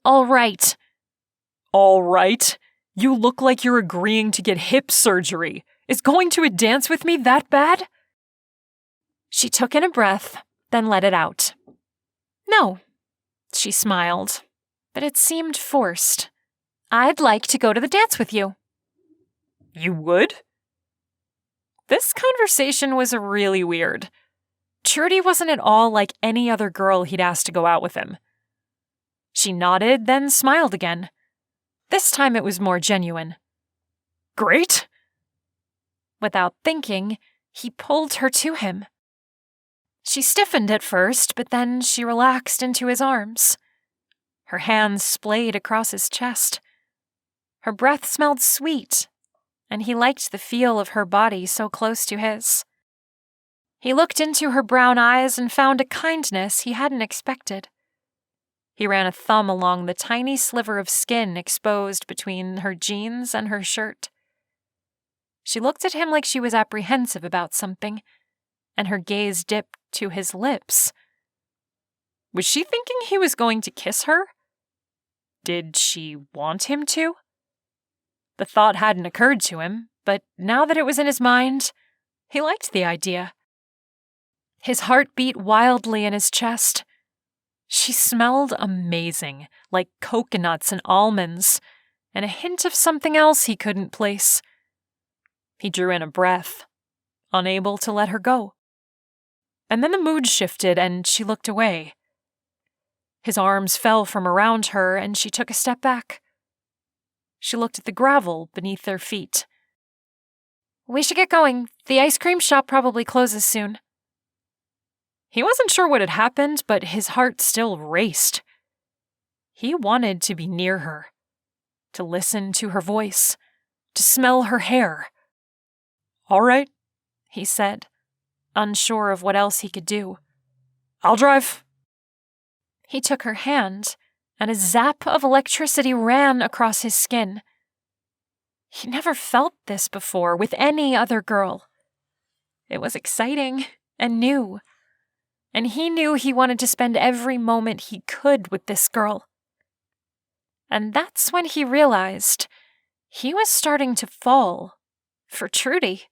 All right. All right? You look like you're agreeing to get hip surgery. Is going to a dance with me that bad? She took in a breath, then let it out. No, she smiled, but it seemed forced. I'd like to go to the dance with you. You would? This conversation was really weird. Trudy wasn't at all like any other girl he'd asked to go out with him. She nodded, then smiled again. This time it was more genuine. Great. Without thinking, he pulled her to him. She stiffened at first, but then she relaxed into his arms. Her hands splayed across his chest. Her breath smelled sweet, and he liked the feel of her body so close to his. He looked into her brown eyes and found a kindness he hadn't expected. He ran a thumb along the tiny sliver of skin exposed between her jeans and her shirt. She looked at him like she was apprehensive about something, and her gaze dipped to his lips. Was she thinking he was going to kiss her? Did she want him to? The thought hadn't occurred to him, but now that it was in his mind, he liked the idea. His heart beat wildly in his chest. She smelled amazing, like coconuts and almonds, and a hint of something else he couldn't place. He drew in a breath, unable to let her go. And then the mood shifted and she looked away. His arms fell from around her and she took a step back. She looked at the gravel beneath their feet. "We should get going. The ice cream shop probably closes soon." He wasn't sure what had happened, but his heart still raced. He wanted to be near her, to listen to her voice, to smell her hair. "All right," he said, unsure of what else he could do. "I'll drive." He took her hand, and a zap of electricity ran across his skin. He never felt this before with any other girl. It was exciting and new, and he knew he wanted to spend every moment he could with this girl. And that's when he realized he was starting to fall for Trudy.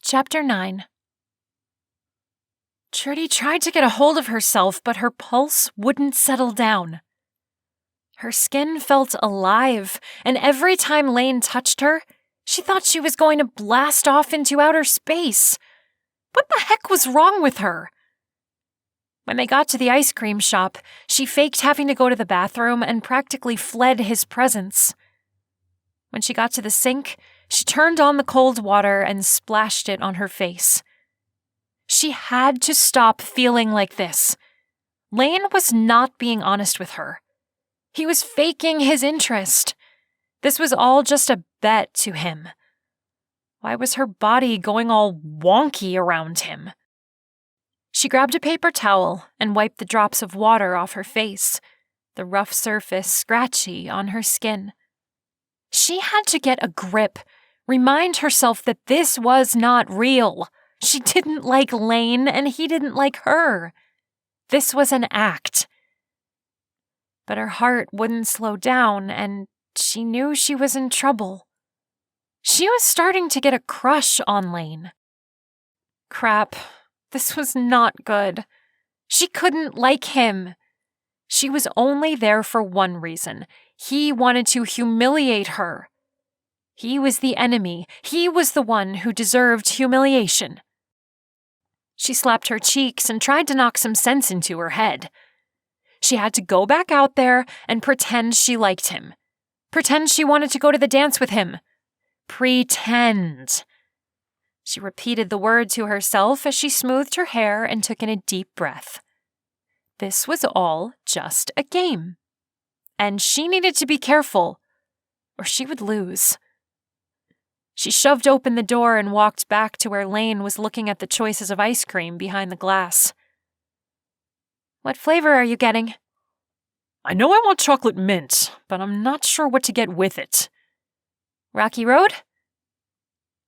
Chapter 9. Trudy tried to get a hold of herself, but her pulse wouldn't settle down. Her skin felt alive, and every time Lane touched her, she thought she was going to blast off into outer space. What the heck was wrong with her? When they got to the ice cream shop, she faked having to go to the bathroom and practically fled his presence. When she got to the sink, she turned on the cold water and splashed it on her face. She had to stop feeling like this. Lane was not being honest with her. He was faking his interest. This was all just a bet to him. Why was her body going all wonky around him? She grabbed a paper towel and wiped the drops of water off her face, the rough surface scratchy on her skin. She had to get a grip, remind herself that this was not real. She didn't like Lane, and he didn't like her. This was an act. But her heart wouldn't slow down, and she knew she was in trouble. She was starting to get a crush on Lane. Crap, this was not good. She couldn't like him. She was only there for one reason. He wanted to humiliate her. He was the enemy. He was the one who deserved humiliation. She slapped her cheeks and tried to knock some sense into her head. She had to go back out there and pretend she liked him. Pretend she wanted to go to the dance with him. Pretend. She repeated the word to herself as she smoothed her hair and took in a deep breath. This was all just a game. And she needed to be careful, or she would lose. She shoved open the door and walked back to where Lane was looking at the choices of ice cream behind the glass. "What flavor are you getting?" "I know I want chocolate mint, but I'm not sure what to get with it." "Rocky Road?"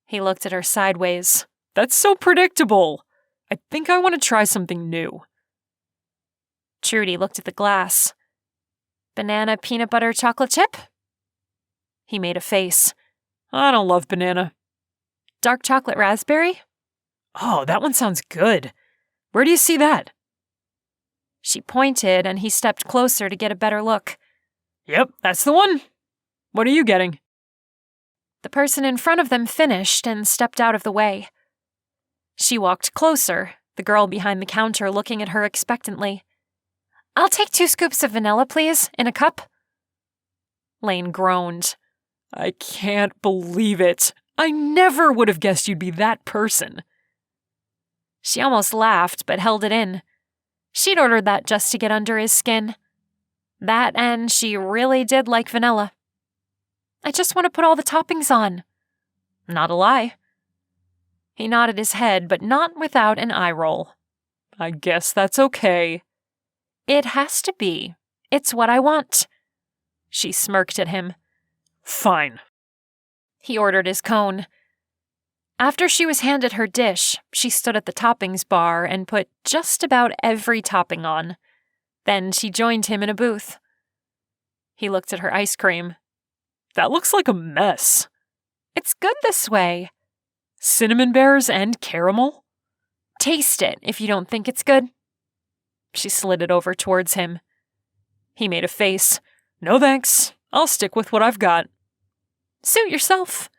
He looked at her sideways. "That's so predictable. I think I want to try something new." Trudy looked at the glass. "Banana peanut butter chocolate chip?" He made a face. "I don't love banana." "Dark chocolate raspberry?" "Oh, that one sounds good. Where do you see that?" She pointed, and he stepped closer to get a better look. "Yep, that's the one. What are you getting?" The person in front of them finished and stepped out of the way. She walked closer, the girl behind the counter looking at her expectantly. "I'll take 2 scoops of vanilla, please, in a cup." Lane groaned. "I can't believe it. I never would have guessed you'd be that person." She almost laughed, but held it in. She'd ordered that just to get under his skin. That, and she really did like vanilla. I just want to put all the toppings on. Not a lie. He nodded his head, but not without an eye roll. I guess that's okay. It has to be. It's what I want. She smirked at him. Fine. He ordered his cone. After she was handed her dish, she stood at the toppings bar and put just about every topping on. Then she joined him in a booth. He looked at her ice cream. That looks like a mess. It's good this way. Cinnamon bears and caramel? Taste it if you don't think it's good. She slid it over towards him. He made a face. No thanks. I'll stick with what I've got. Suit yourself.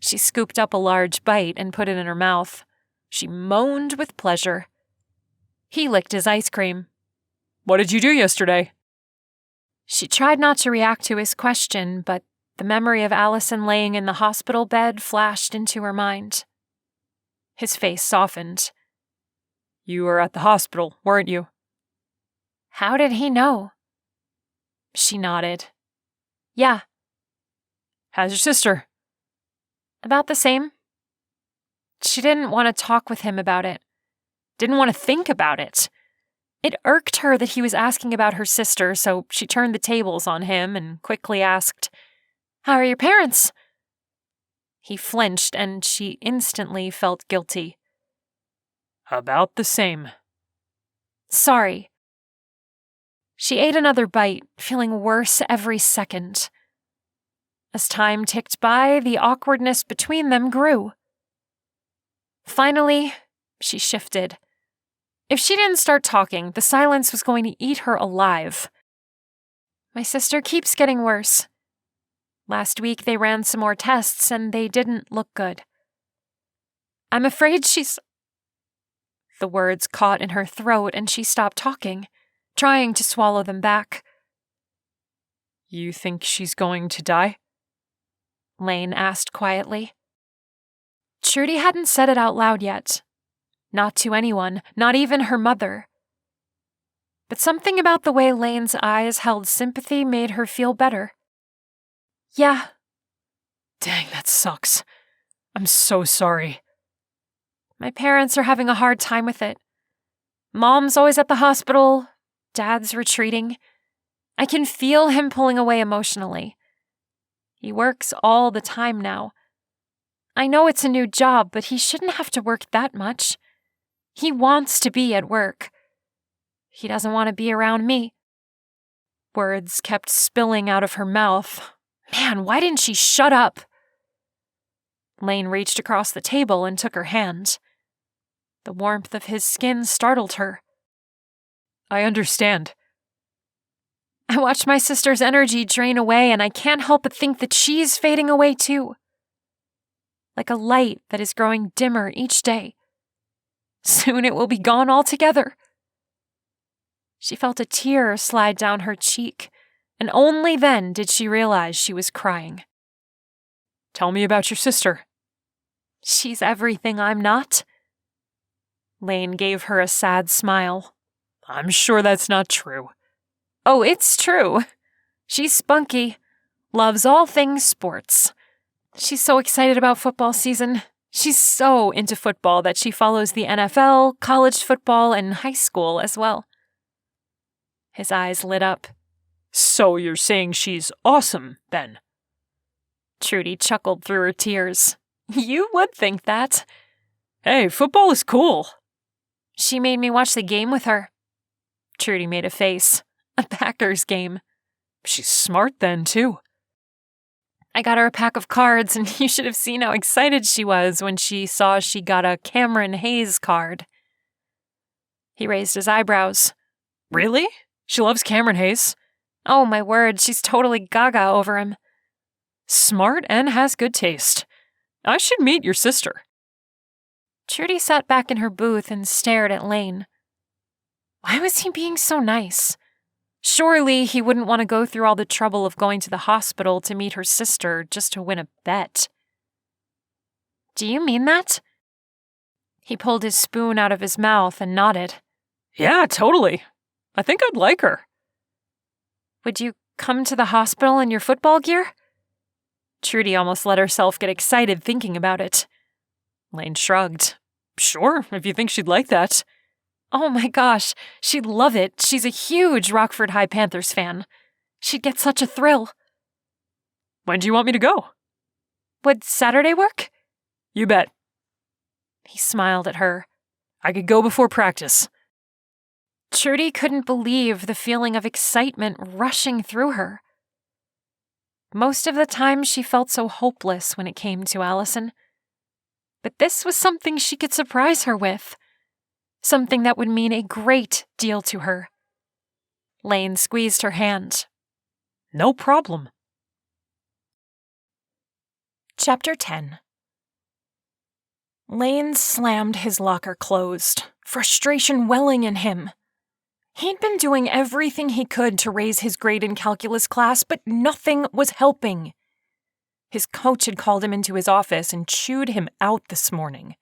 She scooped up a large bite and put it in her mouth. She moaned with pleasure. He licked his ice cream. What did you do yesterday? She tried not to react to his question, but the memory of Alison laying in the hospital bed flashed into her mind. His face softened. You were at the hospital, weren't you? How did he know? She nodded. Yeah. How's your sister? About the same. She didn't want to talk with him about it. Didn't want to think about it. It irked her that he was asking about her sister, so she turned the tables on him and quickly asked, How are your parents? He flinched, and she instantly felt guilty. About the same. Sorry. She ate another bite, feeling worse every second. As time ticked by, the awkwardness between them grew. Finally, she shifted. If she didn't start talking, the silence was going to eat her alive. My sister keeps getting worse. Last week they ran some more tests and they didn't look good. I'm afraid she's... The words caught in her throat and she stopped talking, trying to swallow them back. You think she's going to die? Lane asked quietly. Trudy hadn't said it out loud yet. Not to anyone, not even her mother. But something about the way Lane's eyes held sympathy made her feel better. Yeah. Dang, that sucks. I'm so sorry. My parents are having a hard time with it. Mom's always at the hospital. Dad's retreating. I can feel him pulling away emotionally. He works all the time now. I know it's a new job, but he shouldn't have to work that much. He wants to be at work. He doesn't want to be around me. Words kept spilling out of her mouth. Man, why didn't she shut up? Lane reached across the table and took her hand. The warmth of his skin startled her. I understand. I watched my sister's energy drain away, and I can't help but think that she's fading away too. Like a light that is growing dimmer each day. Soon it will be gone altogether. She felt a tear slide down her cheek, and only then did she realize she was crying. Tell me about your sister. She's everything I'm not. Lane gave her a sad smile. I'm sure that's not true. Oh, it's true. She's spunky, loves all things sports. She's so excited about football season. She's so into football that she follows the NFL, college football, and high school as well. His eyes lit up. So you're saying she's awesome, then? Trudy chuckled through her tears. You would think that. Hey, football is cool. She made me watch the game with her. Trudy made a face. A Packers game. She's smart then, too. I got her a pack of cards, and you should have seen how excited she was when she saw she got a Cameron Hayes card. He raised his eyebrows. Really? She loves Cameron Hayes? Oh, my word, she's totally gaga over him. Smart and has good taste. I should meet your sister. Trudy sat back in her booth and stared at Lane. Why was he being so nice? Surely he wouldn't want to go through all the trouble of going to the hospital to meet her sister just to win a bet. Do you mean that? He pulled his spoon out of his mouth and nodded. Yeah, totally. I think I'd like her. Would you come to the hospital in your football gear? Trudy almost let herself get excited thinking about it. Lane shrugged. Sure, if you think she'd like that. Oh my gosh, she'd love it. She's a huge Rockford High Panthers fan. She'd get such a thrill. When do you want me to go? Would Saturday work? You bet. He smiled at her. I could go before practice. Trudy couldn't believe the feeling of excitement rushing through her. Most of the time, she felt so hopeless when it came to Alison. But this was something she could surprise her with. Something that would mean a great deal to her. Lane squeezed her hand. No problem. Chapter 10. Lane slammed his locker closed, frustration welling in him. He'd been doing everything he could to raise his grade in calculus class, but nothing was helping. His coach had called him into his office and chewed him out this morning.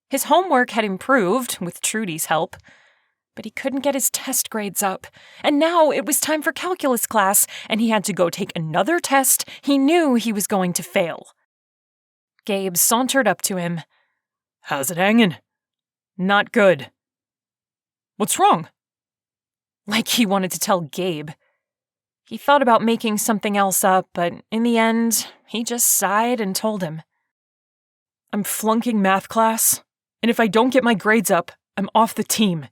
His homework had improved, with Trudy's help, but he couldn't get his test grades up, and now it was time for calculus class, and he had to go take another test he knew he was going to fail. Gabe sauntered up to him. How's it hanging? Not good. What's wrong? Like he wanted to tell Gabe. He thought about making something else up, but in the end, he just sighed and told him. I'm flunking math class, and if I don't get my grades up, I'm off the team.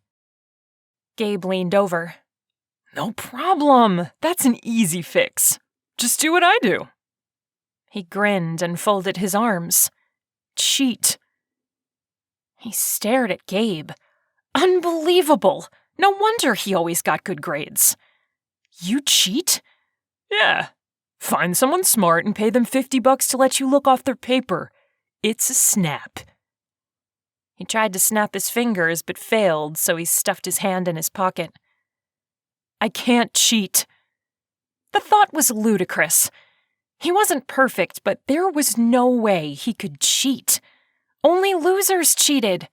Gabe leaned over. No problem. That's an easy fix. Just do what I do. He grinned and folded his arms. Cheat. He stared at Gabe. Unbelievable. No wonder he always got good grades. You cheat? Yeah. Find someone smart and pay them $50 to let you look off their paper. It's a snap. He tried to snap his fingers but failed, so he stuffed his hand in his pocket. I can't cheat. The thought was ludicrous. He wasn't perfect, but there was no way he could cheat. Only losers cheated.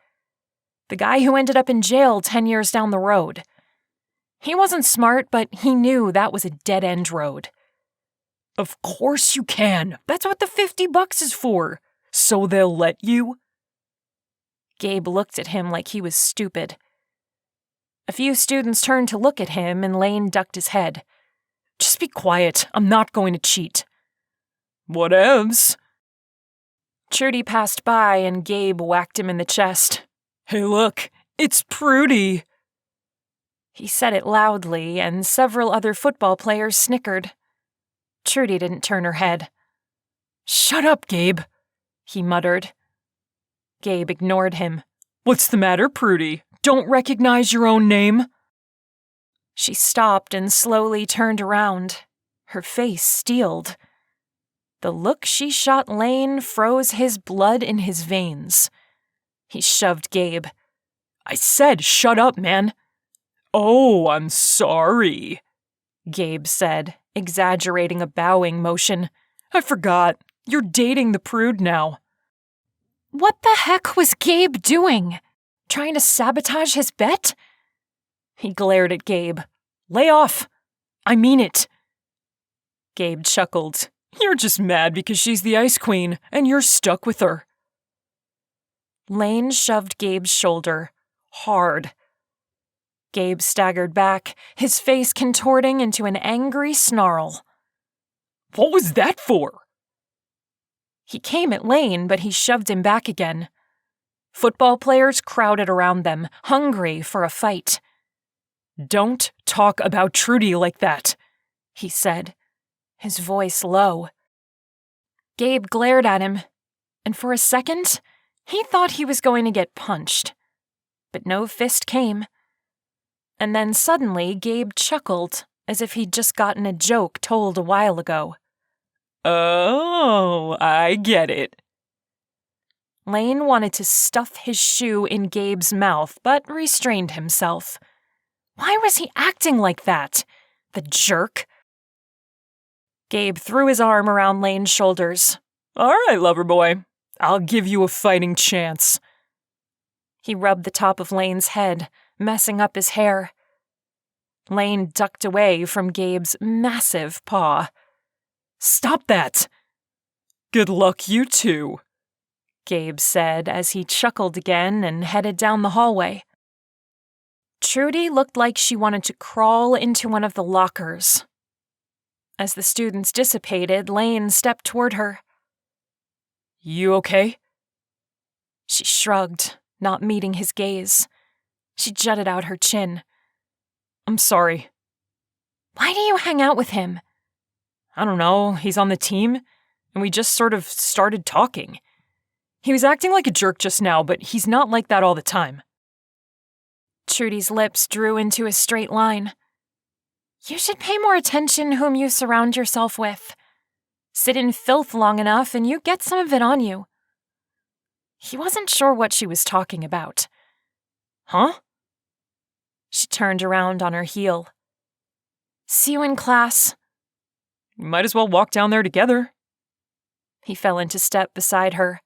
The guy who ended up in jail 10 years down the road. He wasn't smart, but he knew that was a dead-end road. Of course you can. That's what the $50 is for. So they'll let you? Gabe looked at him like he was stupid. A few students turned to look at him, and Lane ducked his head. Just be quiet. I'm not going to cheat. Whatevs. Trudy passed by, and Gabe whacked him in the chest. Hey, look, it's Trudy. He said it loudly, and several other football players snickered. Trudy didn't turn her head. Shut up, Gabe, he muttered. Gabe ignored him. What's the matter, Trudy? Don't recognize your own name? She stopped and slowly turned around, her face steeled. The look she shot Lane froze his blood in his veins. He shoved Gabe. I said shut up, man. Oh, I'm sorry, Gabe said, exaggerating a bowing motion. I forgot. You're dating the prude now. What the heck was Gabe doing? Trying to sabotage his bet? He glared at Gabe. Lay off. I mean it. Gabe chuckled. You're just mad because she's the ice queen, and you're stuck with her. Lane shoved Gabe's shoulder, hard. Gabe staggered back, his face contorting into an angry snarl. What was that for? He came at Lane, but he shoved him back again. Football players crowded around them, hungry for a fight. Don't talk about Trudy like that, he said, his voice low. Gabe glared at him, and for a second, he thought he was going to get punched. But no fist came. And then suddenly, Gabe chuckled, as if he'd just gotten a joke told a while ago. Oh, I get it. Lane wanted to stuff his shoe in Gabe's mouth, but restrained himself. Why was he acting like that? The jerk. Gabe threw his arm around Lane's shoulders. All right, lover boy. I'll give you a fighting chance. He rubbed the top of Lane's head, messing up his hair. Lane ducked away from Gabe's massive paw. Stop that! Good luck, you two, Gabe said as he chuckled again and headed down the hallway. Trudy looked like she wanted to crawl into one of the lockers. As the students dissipated, Lane stepped toward her. You okay? She shrugged, not meeting his gaze. She jutted out her chin. I'm sorry. Why do you hang out with him? I don't know, he's on the team, and we just sort of started talking. He was acting like a jerk just now, but he's not like that all the time. Trudy's lips drew into a straight line. You should pay more attention whom you surround yourself with. Sit in filth long enough and you get some of it on you. He wasn't sure what she was talking about. Huh? She turned around on her heel. See you in class. We might as well walk down there together. He fell into step beside her.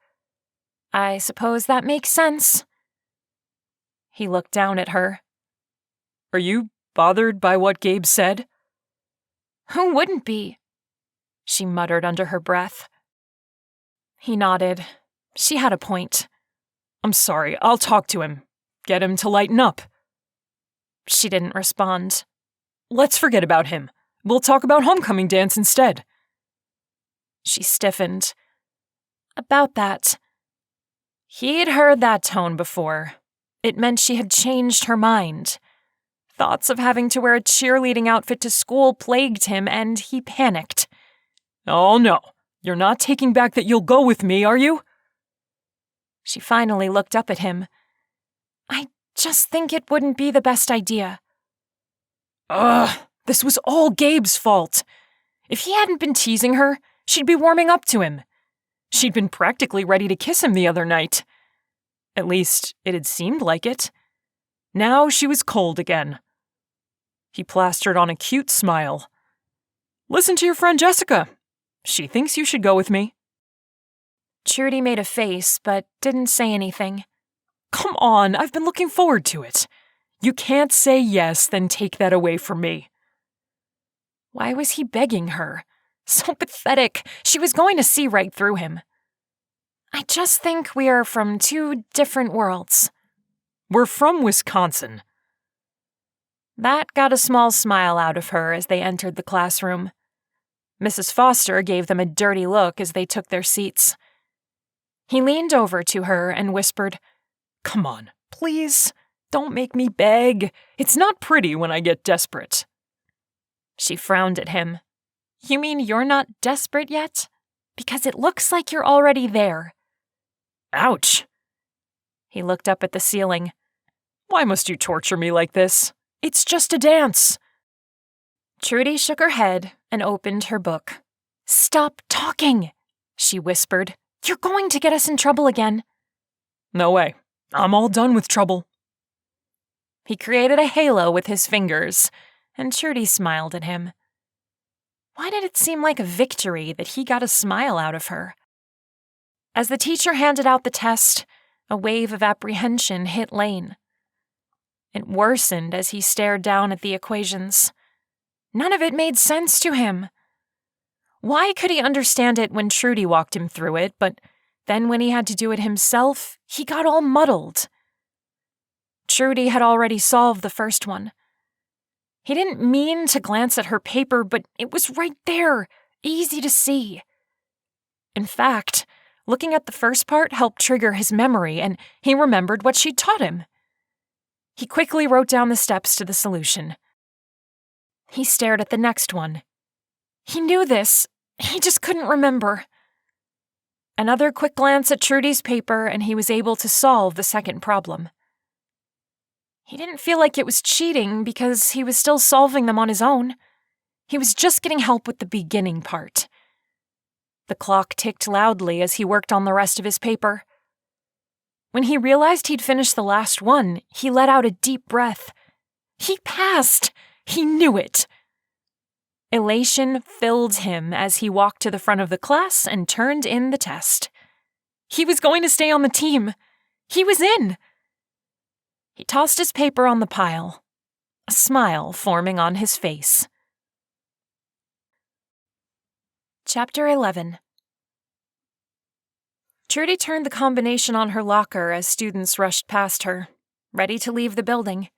I suppose that makes sense. He looked down at her. Are you bothered by what Gabe said? Who wouldn't be? She muttered under her breath. He nodded. She had a point. I'm sorry, I'll talk to him. Get him to lighten up. She didn't respond. Let's forget about him. We'll talk about homecoming dance instead. She stiffened. About that. He'd heard that tone before. It meant she had changed her mind. Thoughts of having to wear a cheerleading outfit to school plagued him, and he panicked. Oh no, you're not taking back that you'll go with me, are you? She finally looked up at him. I just think it wouldn't be the best idea. Ugh, this was all Gabe's fault. If he hadn't been teasing her, she'd be warming up to him. She'd been practically ready to kiss him the other night. At least, it had seemed like it. Now she was cold again. He plastered on a cute smile. Listen to your friend Jessica. She thinks you should go with me. Trudy made a face, but didn't say anything. Come on, I've been looking forward to it. You can't say yes, then take that away from me. Why was he begging her? So pathetic. She was going to see right through him. I just think we are from two different worlds. We're from Wisconsin. That got a small smile out of her as they entered the classroom. Mrs. Foster gave them a dirty look as they took their seats. He leaned over to her and whispered, Come on, please, don't make me beg. It's not pretty when I get desperate. She frowned at him. You mean you're not desperate yet? Because it looks like you're already there. Ouch. He looked up at the ceiling. Why must you torture me like this? It's just a dance. Trudy shook her head and opened her book. Stop talking, she whispered. You're going to get us in trouble again. No way. I'm all done with trouble. He created a halo with his fingers, and Trudy smiled at him. Why did it seem like a victory that he got a smile out of her? As the teacher handed out the test, a wave of apprehension hit Lane. It worsened as he stared down at the equations. None of it made sense to him. Why could he understand it when Trudy walked him through it, but then when he had to do it himself, he got all muddled? Trudy had already solved the first one. He didn't mean to glance at her paper, but it was right there, easy to see. In fact, looking at the first part helped trigger his memory, and he remembered what she'd taught him. He quickly wrote down the steps to the solution. He stared at the next one. He knew this, he just couldn't remember. Another quick glance at Trudy's paper, and he was able to solve the second problem. He didn't feel like it was cheating because he was still solving them on his own. He was just getting help with the beginning part. The clock ticked loudly as he worked on the rest of his paper. When he realized he'd finished the last one, he let out a deep breath. He passed! He knew it! Elation filled him as he walked to the front of the class and turned in the test. He was going to stay on the team. He was in! He tossed his paper on the pile, a smile forming on his face. Chapter 11. Trudy turned the combination on her locker as students rushed past her, ready to leave the building.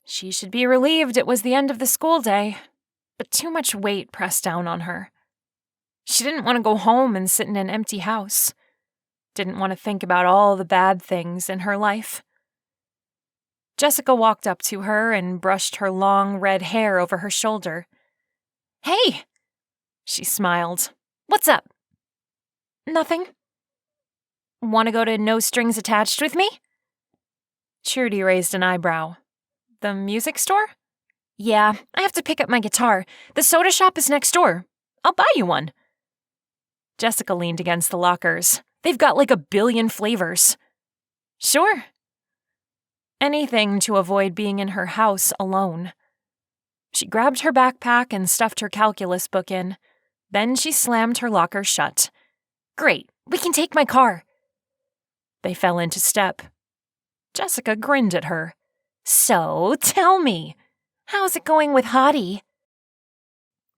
She should be relieved it was the end of the school day, but too much weight pressed down on her. She didn't want to go home and sit in an empty house. Didn't want to think about all the bad things in her life. Jessica walked up to her and brushed her long red hair over her shoulder. "Hey!" She smiled. "What's up?" "Nothing." "Want to go to No Strings Attached with me?" Trudy raised an eyebrow. "The music store?" "Yeah, I have to pick up my guitar. The soda shop is next door. I'll buy you one." Jessica leaned against the lockers. "They've got like 1,000,000,000 flavors." "Sure." Anything to avoid being in her house alone. She grabbed her backpack and stuffed her calculus book in. Then she slammed her locker shut. "Great, we can take my car." They fell into step. Jessica grinned at her. "So, tell me, how's it going with Hottie?"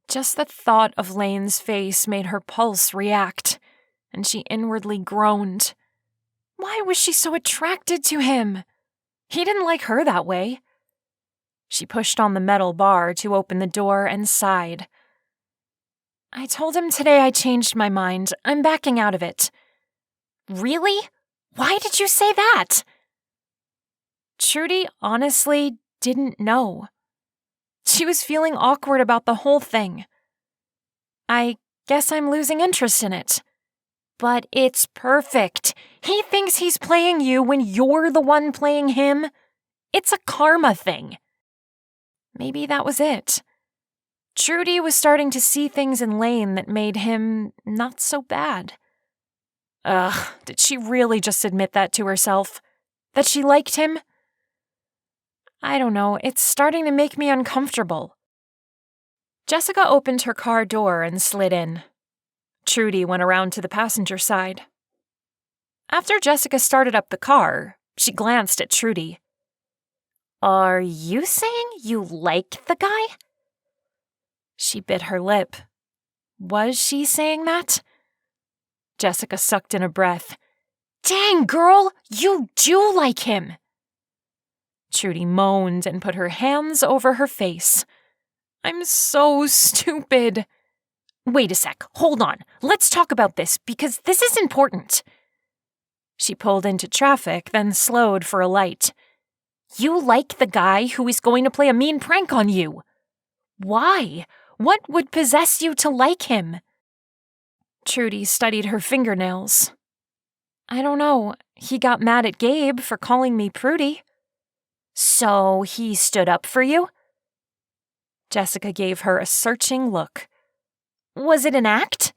Just the thought of Lane's face made her pulse react, and she inwardly groaned. Why was she so attracted to him? He didn't like her that way. She pushed on the metal bar to open the door and sighed. "I told him today I changed my mind. I'm backing out of it." "Really? Why did you say that?" Trudy honestly didn't know. She was feeling awkward about the whole thing. "I guess I'm losing interest in it." "But it's perfect. He thinks he's playing you when you're the one playing him. It's a karma thing." Maybe that was it. Trudy was starting to see things in Lane that made him not so bad. Ugh, did she really just admit that to herself? That she liked him? I don't know, it's starting to make me uncomfortable. Jessica opened her car door and slid in. Trudy went around to the passenger side. After Jessica started up the car, she glanced at Trudy. "Are you saying you like the guy?" She bit her lip. Was she saying that? Jessica sucked in a breath. "Dang, girl, you do like him!" Trudy moaned and put her hands over her face. "I'm so stupid." "Wait a sec, hold on. Let's talk about this, because this is important." She pulled into traffic, then slowed for a light. "You like the guy who is going to play a mean prank on you. Why? What would possess you to like him?" Trudy studied her fingernails. "I don't know. He got mad at Gabe for calling me Prudy." "So he stood up for you?" Jessica gave her a searching look. "Was it an act?"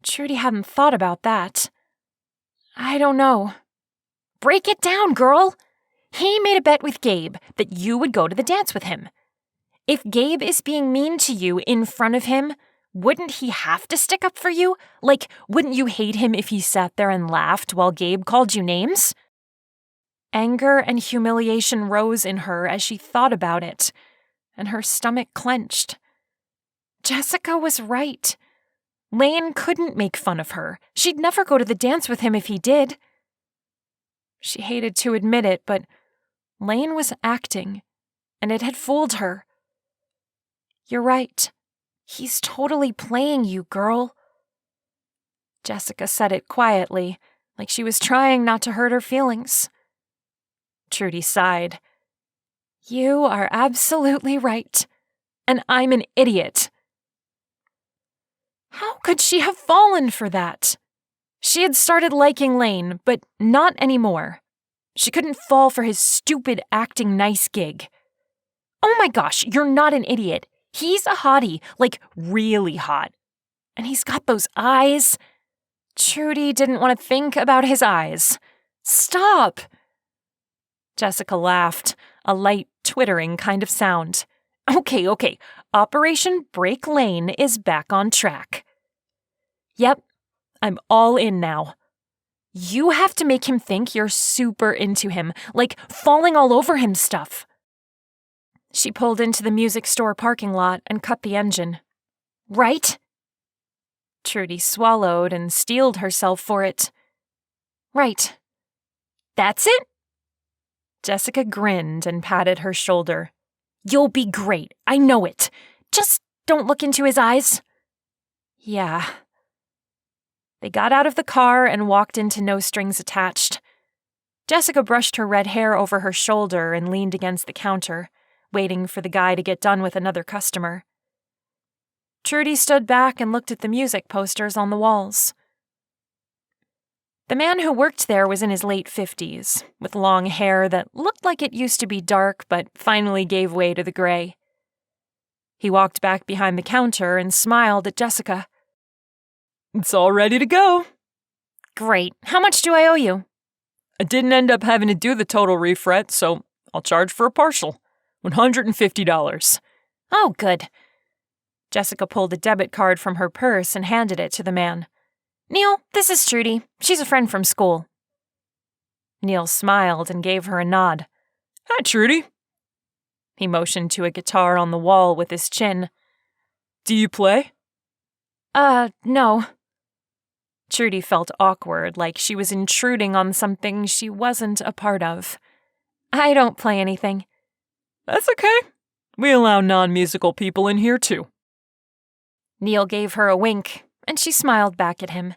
Trudy hadn't thought about that. "I don't know." "Break it down, girl. He made a bet with Gabe that you would go to the dance with him. If Gabe is being mean to you in front of him, wouldn't he have to stick up for you? Like, wouldn't you hate him if he sat there and laughed while Gabe called you names?" Anger and humiliation rose in her as she thought about it, and her stomach clenched. Jessica was right. Lane couldn't make fun of her. She'd never go to the dance with him if he did. She hated to admit it, but Lane was acting, and it had fooled her. "You're right. He's totally playing you, girl." Jessica said it quietly, like she was trying not to hurt her feelings. Trudy sighed. "You are absolutely right, and I'm an idiot." How could she have fallen for that? She had started liking Lane, but not anymore. She couldn't fall for his stupid acting nice gig. Oh my gosh, you're not an idiot. He's a hottie, like really hot. And he's got those eyes. Trudy didn't want to think about his eyes. Stop! Jessica laughed, a light twittering kind of sound. Okay, Operation Break Lane is back on track. Yep, I'm all in now. You have to make him think you're super into him, like falling all over him stuff. She pulled into the music store parking lot and cut the engine. Right? Trudy swallowed and steeled herself for it. Right. That's it? Jessica grinned and patted her shoulder. You'll be great, I know it. Just don't look into his eyes. Yeah. They got out of the car and walked into No Strings Attached. Jessica brushed her red hair over her shoulder and leaned against the counter, waiting for the guy to get done with another customer. Trudy stood back and looked at the music posters on the walls. The man who worked there was in his late 50s, with long hair that looked like it used to be dark but finally gave way to the gray. He walked back behind the counter and smiled at Jessica. It's all ready to go. Great. How much do I owe you? I didn't end up having to do the total refret, so I'll charge for a partial. $150. Oh, good. Jessica pulled a debit card from her purse and handed it to the man. Neil, this is Trudy. She's a friend from school. Neil smiled and gave her a nod. Hi, Trudy. He motioned to a guitar on the wall with his chin. Do you play? No. Trudy felt awkward, like she was intruding on something she wasn't a part of. I don't play anything. That's okay. We allow non-musical people in here, too. Neil gave her a wink, and she smiled back at him.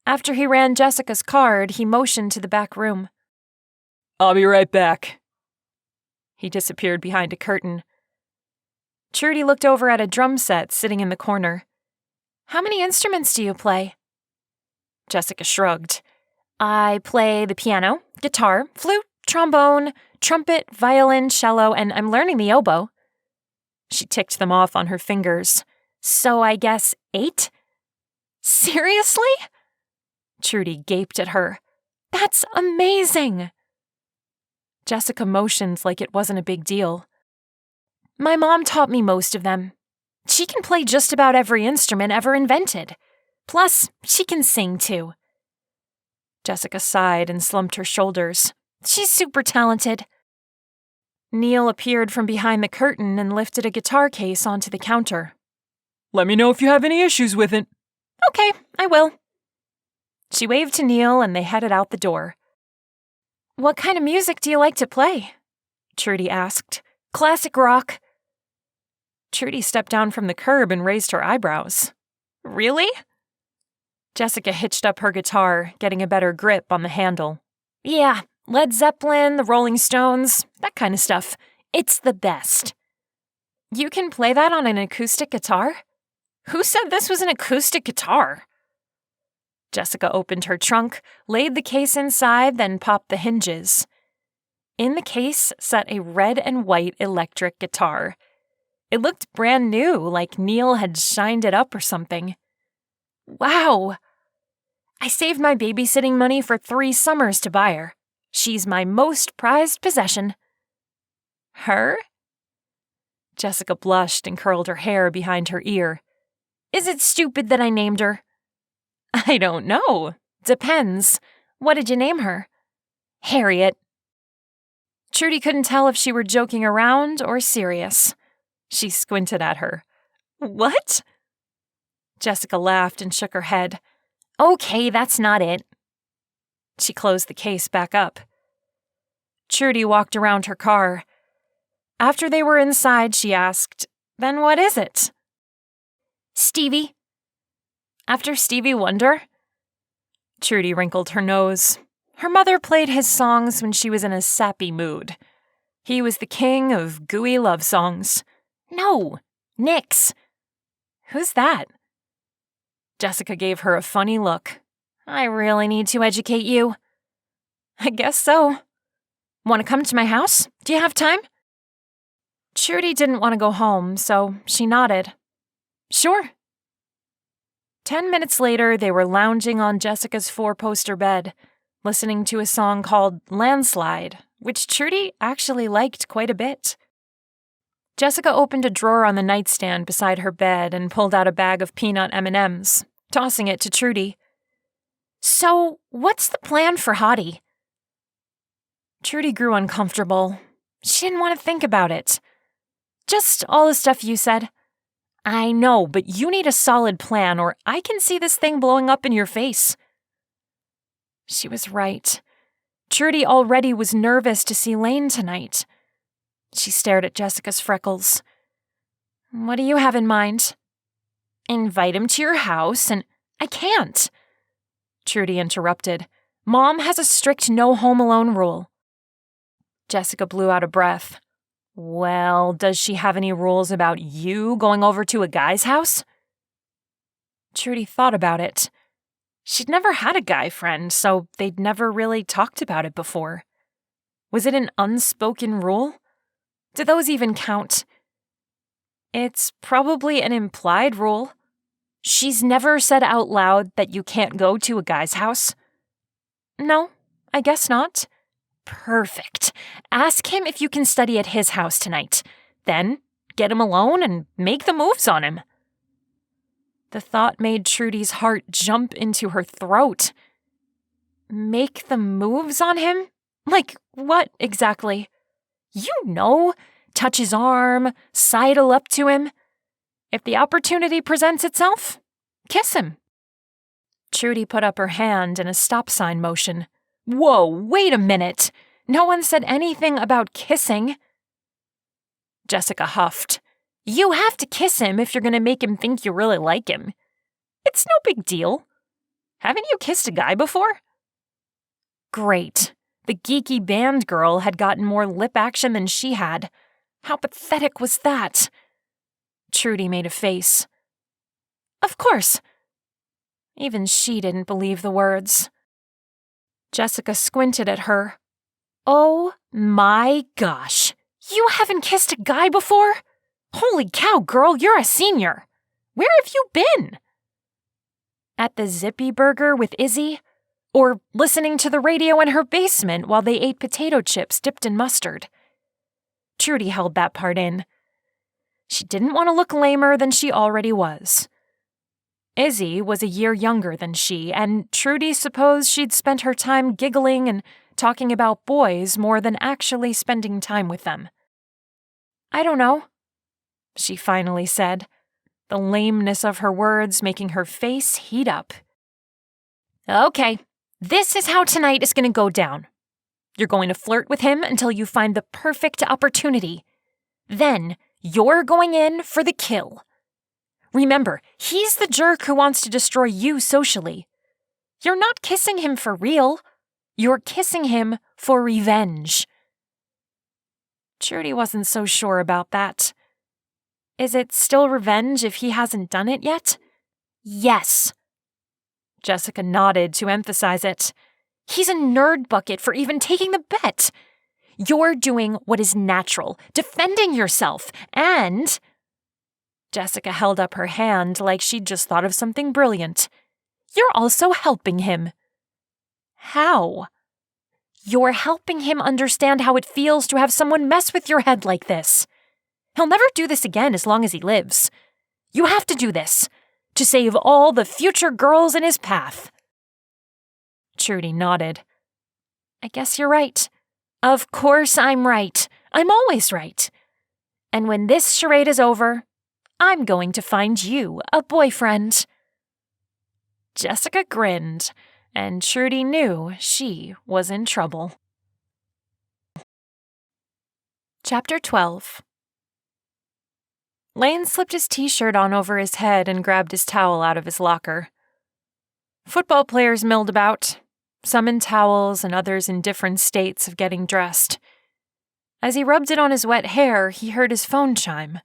After he ran Jessica's card, he motioned to the back room. I'll be right back. He disappeared behind a curtain. Trudy looked over at a drum set sitting in the corner. How many instruments do you play? Jessica shrugged. I play the piano, guitar, flute, trombone, trumpet, violin, cello, and I'm learning the oboe. She ticked them off on her fingers. So I guess 8? Seriously? Trudy gaped at her. That's amazing! Jessica motioned like it wasn't a big deal. My mom taught me most of them. She can play just about every instrument ever invented. Plus, she can sing too. Jessica sighed and slumped her shoulders. She's super talented. Neil appeared from behind the curtain and lifted a guitar case onto the counter. Let me know if you have any issues with it. Okay, I will. She waved to Neil and they headed out the door. What kind of music do you like to play? Trudy asked. Classic rock. Trudy stepped down from the curb and raised her eyebrows. Really? Jessica hitched up her guitar, getting a better grip on the handle. Yeah, Led Zeppelin, the Rolling Stones, that kind of stuff. It's the best. You can play that on an acoustic guitar? Who said this was an acoustic guitar? Jessica opened her trunk, laid the case inside, then popped the hinges. In the case sat a red and white electric guitar. It looked brand new, like Neil had shined it up or something. Wow! I saved my babysitting money for 3 summers to buy her. She's my most prized possession. Her? Jessica blushed and curled her hair behind her ear. Is it stupid that I named her? I don't know. Depends. What did you name her? Harriet. Trudy couldn't tell if she were joking around or serious. She squinted at her. What? Jessica laughed and shook her head. Okay, that's not it. She closed the case back up. Trudy walked around her car. After they were inside, she asked, Then what is it? Stevie. After Stevie Wonder? Trudy wrinkled her nose. Her mother played his songs when she was in a sappy mood. He was the king of gooey love songs. No, Nix. Who's that? Jessica gave her a funny look. I really need to educate you. I guess so. Want to come to my house? Do you have time? Trudy didn't want to go home, so she nodded. Sure. 10 minutes later, they were lounging on Jessica's 4-poster bed, listening to a song called Landslide, which Trudy actually liked quite a bit. Jessica opened a drawer on the nightstand beside her bed and pulled out a bag of peanut M&Ms, tossing it to Trudy. So, what's the plan for Hottie? Trudy grew uncomfortable. She didn't want to think about it. Just all the stuff you said. I know, but you need a solid plan or I can see this thing blowing up in your face. She was right. Trudy already was nervous to see Lane tonight. She stared at Jessica's freckles. What do you have in mind? Invite him to your house and I can't. Trudy interrupted. Mom has a strict no home alone rule. Jessica blew out a breath. Well, does she have any rules about you going over to a guy's house? Trudy thought about it. She'd never had a guy friend, so they'd never really talked about it before. Was it an unspoken rule? Do those even count? It's probably an implied rule. She's never said out loud that you can't go to a guy's house. No, I guess not. Perfect. Ask him if you can study at his house tonight. Then get him alone and make the moves on him. The thought made Trudy's heart jump into her throat. Make the moves on him? Like what exactly? You know, touch his arm, sidle up to him. If the opportunity presents itself, kiss him. Trudy put up her hand in a stop sign motion. Whoa, wait a minute. No one said anything about kissing. Jessica huffed. You have to kiss him if you're going to make him think you really like him. It's no big deal. Haven't you kissed a guy before? Great. The geeky band girl had gotten more lip action than she had. How pathetic was that? Trudy made a face. Of course. Even she didn't believe the words. Jessica squinted at her. Oh my gosh. You haven't kissed a guy before? Holy cow, girl, you're a senior. Where have you been? At the Zippy Burger with Izzy? Or listening to the radio in her basement while they ate potato chips dipped in mustard? Trudy held that part in. She didn't want to look lamer than she already was. Izzy was a year younger than she, and Trudy supposed she'd spent her time giggling and talking about boys more than actually spending time with them. I don't know, she finally said, the lameness of her words making her face heat up. Okay, this is how tonight is going to go down. You're going to flirt with him until you find the perfect opportunity. Then you're going in for the kill. Remember, he's the jerk who wants to destroy you socially. You're not kissing him for real. You're kissing him for revenge. Trudy wasn't so sure about that. Is it still revenge if he hasn't done it yet? Yes. Jessica nodded to emphasize it. He's a nerd bucket for even taking the bet. You're doing what is natural, defending yourself, and... Jessica held up her hand like she'd just thought of something brilliant. You're also helping him. How? You're helping him understand how it feels to have someone mess with your head like this. He'll never do this again as long as he lives. You have to do this, to save all the future girls in his path. Trudy nodded. I guess you're right. Of course I'm right. I'm always right. And when this charade is over, I'm going to find you a boyfriend. Jessica grinned, and Trudy knew she was in trouble. Chapter 12. Lane slipped his t-shirt on over his head and grabbed his towel out of his locker. Football players milled about, some in towels and others in different states of getting dressed. As he rubbed it on his wet hair, he heard his phone chime.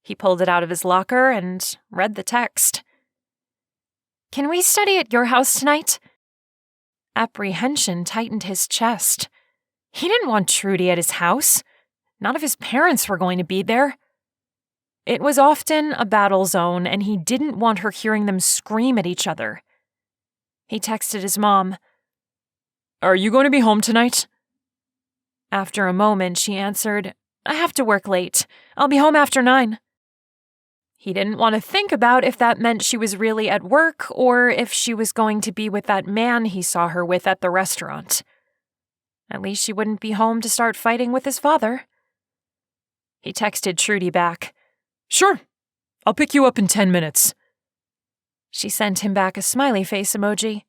He pulled it out of his locker and read the text. Can we study at your house tonight? Apprehension tightened his chest. He didn't want Trudy at his house. None of his parents were going to be there. It was often a battle zone, and he didn't want her hearing them scream at each other. He texted his mom. Are you going to be home tonight? After a moment, she answered, I have to work late. I'll be home after 9. He didn't want to think about if that meant she was really at work or if she was going to be with that man he saw her with at the restaurant. At least she wouldn't be home to start fighting with his father. He texted Trudy back. Sure, I'll pick you up in 10 minutes. She sent him back a smiley face emoji.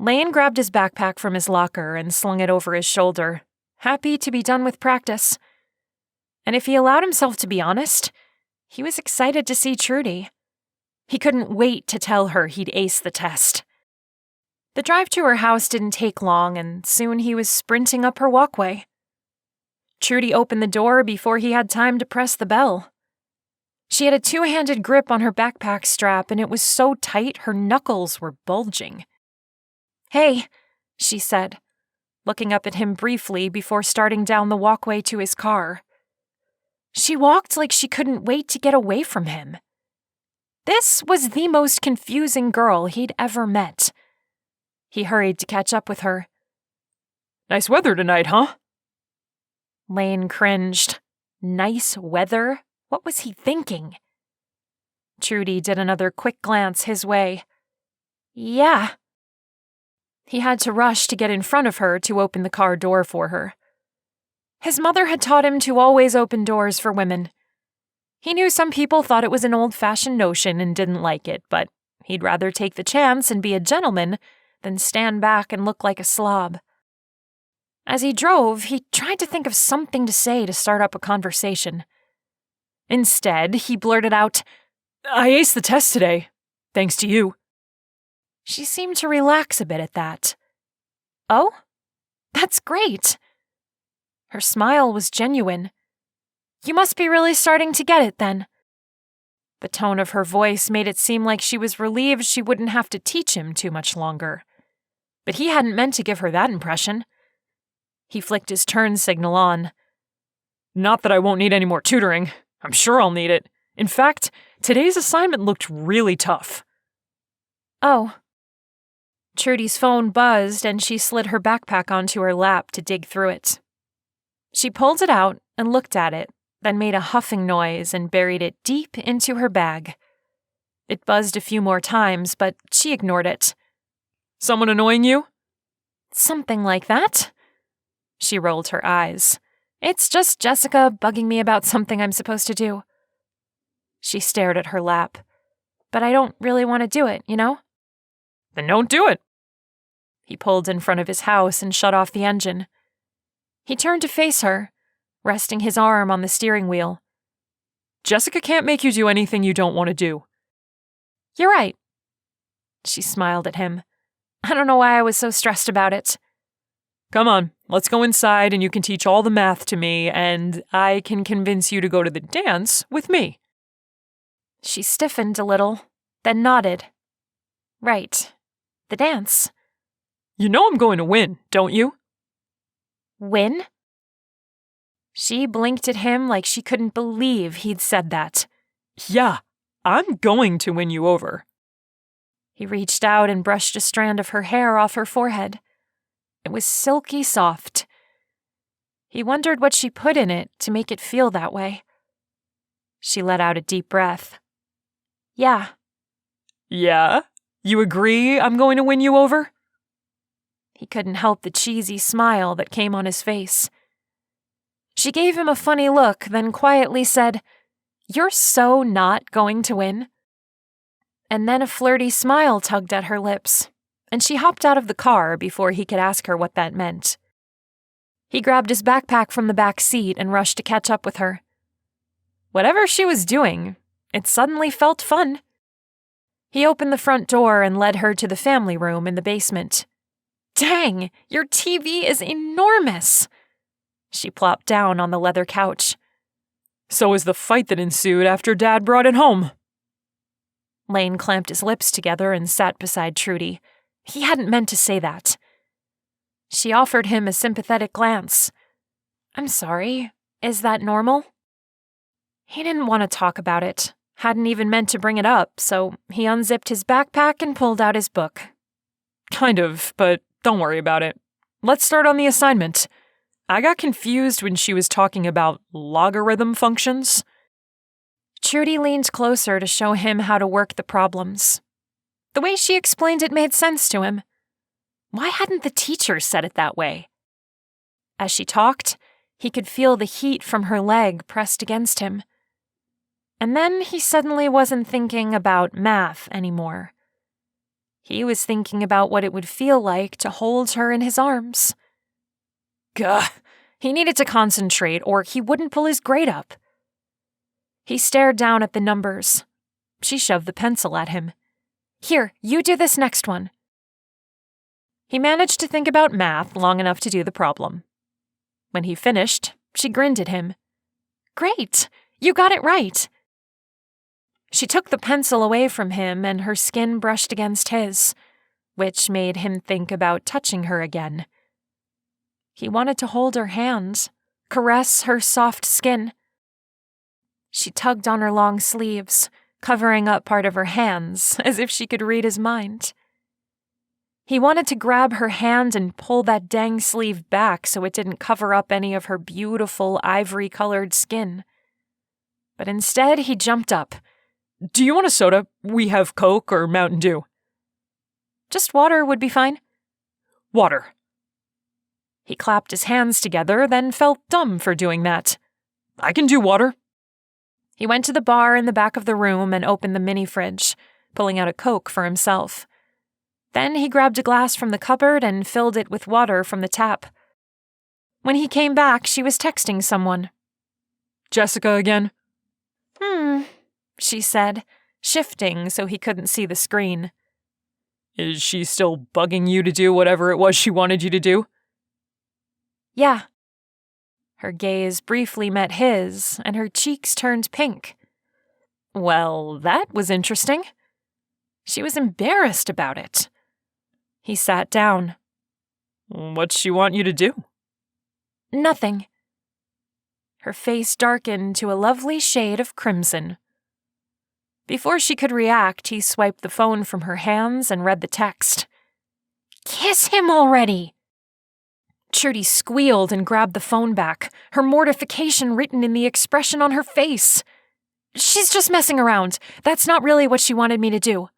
Lane grabbed his backpack from his locker and slung it over his shoulder, happy to be done with practice. And if he allowed himself to be honest, he was excited to see Trudy. He couldn't wait to tell her he'd aced the test. The drive to her house didn't take long, and soon he was sprinting up her walkway. Trudy opened the door before he had time to press the bell. She had a two-handed grip on her backpack strap, and it was so tight her knuckles were bulging. "Hey," she said, looking up at him briefly before starting down the walkway to his car. She walked like she couldn't wait to get away from him. This was the most confusing girl he'd ever met. He hurried to catch up with her. Nice weather tonight, huh? Lane cringed. Nice weather? What was he thinking? Trudy did another quick glance his way. Yeah. He had to rush to get in front of her to open the car door for her. His mother had taught him to always open doors for women. He knew some people thought it was an old-fashioned notion and didn't like it, but he'd rather take the chance and be a gentleman than stand back and look like a slob. As he drove, he tried to think of something to say to start up a conversation. Instead, he blurted out, I aced the test today, thanks to you. She seemed to relax a bit at that. Oh? That's great. Her smile was genuine. You must be really starting to get it, then. The tone of her voice made it seem like she was relieved she wouldn't have to teach him too much longer. But he hadn't meant to give her that impression. He flicked his turn signal on. Not that I won't need any more tutoring. I'm sure I'll need it. In fact, today's assignment looked really tough. Oh. Trudy's phone buzzed and she slid her backpack onto her lap to dig through it. She pulled it out and looked at it, then made a huffing noise and buried it deep into her bag. It buzzed a few more times, but she ignored it. Someone annoying you? Something like that. She rolled her eyes. It's just Jessica bugging me about something I'm supposed to do. She stared at her lap. But I don't really want to do it, you know? Then don't do it. He pulled in front of his house and shut off the engine. He turned to face her, resting his arm on the steering wheel. Jessica can't make you do anything you don't want to do. You're right. She smiled at him. I don't know why I was so stressed about it. Come on, let's go inside and you can teach all the math to me and I can convince you to go to the dance with me. She stiffened a little, then nodded. Right. The dance. You know I'm going to win, don't you? Win? She blinked at him like she couldn't believe he'd said that. Yeah, I'm going to win you over. He reached out and brushed a strand of her hair off her forehead. It was silky soft. He wondered what she put in it to make it feel that way. She let out a deep breath. Yeah. Yeah? You agree I'm going to win you over? He couldn't help the cheesy smile that came on his face. She gave him a funny look, then quietly said, You're so not going to win. And then a flirty smile tugged at her lips, and she hopped out of the car before he could ask her what that meant. He grabbed his backpack from the back seat and rushed to catch up with her. Whatever she was doing, it suddenly felt fun. He opened the front door and led her to the family room in the basement. Dang, your TV is enormous! She plopped down on the leather couch. So is the fight that ensued after Dad brought it home. Lane clamped his lips together and sat beside Trudy. He hadn't meant to say that. She offered him a sympathetic glance. I'm sorry, is that normal? He didn't want to talk about it, hadn't even meant to bring it up, so he unzipped his backpack and pulled out his book. Kind of, but don't worry about it. Let's start on the assignment. I got confused when she was talking about logarithm functions. Trudy leaned closer to show him how to work the problems. The way she explained it made sense to him. Why hadn't the teacher said it that way? As she talked, he could feel the heat from her leg pressed against him. And then he suddenly wasn't thinking about math anymore. He was thinking about what it would feel like to hold her in his arms. Gah! He needed to concentrate or he wouldn't pull his grade up. He stared down at the numbers. She shoved the pencil at him. Here, you do this next one. He managed to think about math long enough to do the problem. When he finished, she grinned at him. Great! You got it right! She took the pencil away from him and her skin brushed against his, which made him think about touching her again. He wanted to hold her hand, caress her soft skin. She tugged on her long sleeves, covering up part of her hands, as if she could read his mind. He wanted to grab her hand and pull that dang sleeve back so it didn't cover up any of her beautiful ivory-colored skin. But instead, he jumped up. Do you want a soda? We have Coke or Mountain Dew. Just water would be fine. Water. He clapped his hands together, then felt dumb for doing that. I can do water. He went to the bar in the back of the room and opened the mini fridge, pulling out a Coke for himself. Then he grabbed a glass from the cupboard and filled it with water from the tap. When he came back, she was texting someone. Jessica again? She said, shifting so he couldn't see the screen. Is she still bugging you to do whatever it was she wanted you to do? Yeah. Her gaze briefly met his, and her cheeks turned pink. Well, that was interesting. She was embarrassed about it. He sat down. What's she want you to do? Nothing. Her face darkened to a lovely shade of crimson. Before she could react, he swiped the phone from her hands and read the text. Kiss him already! Trudy squealed and grabbed the phone back, her mortification written in the expression on her face. She's just messing around. That's not really what she wanted me to do.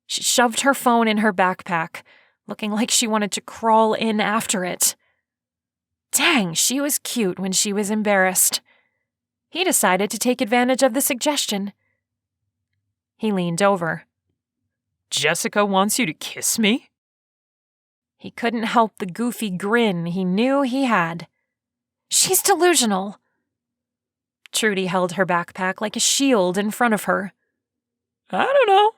She shoved her phone in her backpack, looking like she wanted to crawl in after it. Dang, she was cute when she was embarrassed. He decided to take advantage of the suggestion. He leaned over. Jessica wants you to kiss me? He couldn't help the goofy grin he knew he had. She's delusional. Trudy held her backpack like a shield in front of her. I don't know.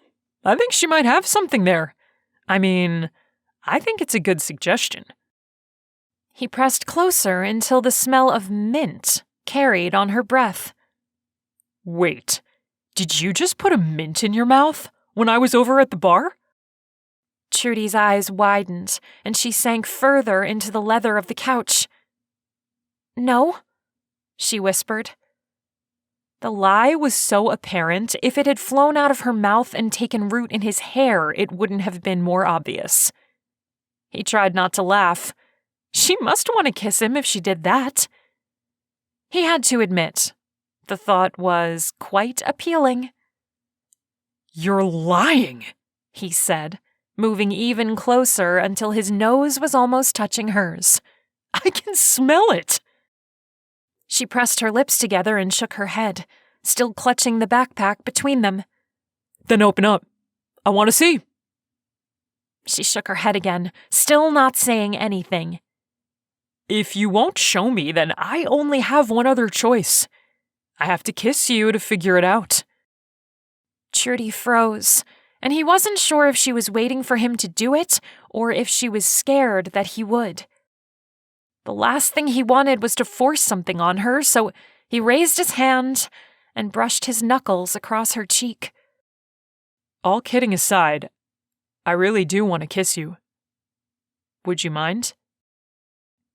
I think she might have something there. I mean, I think it's a good suggestion. He pressed closer until the smell of mint carried on her breath. Wait, did you just put a mint in your mouth when I was over at the bar? Trudy's eyes widened, and she sank further into the leather of the couch. No, she whispered. The lie was so apparent, if it had flown out of her mouth and taken root in his hair, it wouldn't have been more obvious. He tried not to laugh. She must want to kiss him if she did that. He had to admit, the thought was quite appealing. You're lying, he said, moving even closer until his nose was almost touching hers. I can smell it. She pressed her lips together and shook her head, still clutching the backpack between them. Then open up. I want to see. She shook her head again, still not saying anything. If you won't show me, then I only have one other choice. I have to kiss you to figure it out. Trudy froze, and he wasn't sure if she was waiting for him to do it or if she was scared that he would. The last thing he wanted was to force something on her, so he raised his hand and brushed his knuckles across her cheek. All kidding aside, I really do want to kiss you. Would you mind?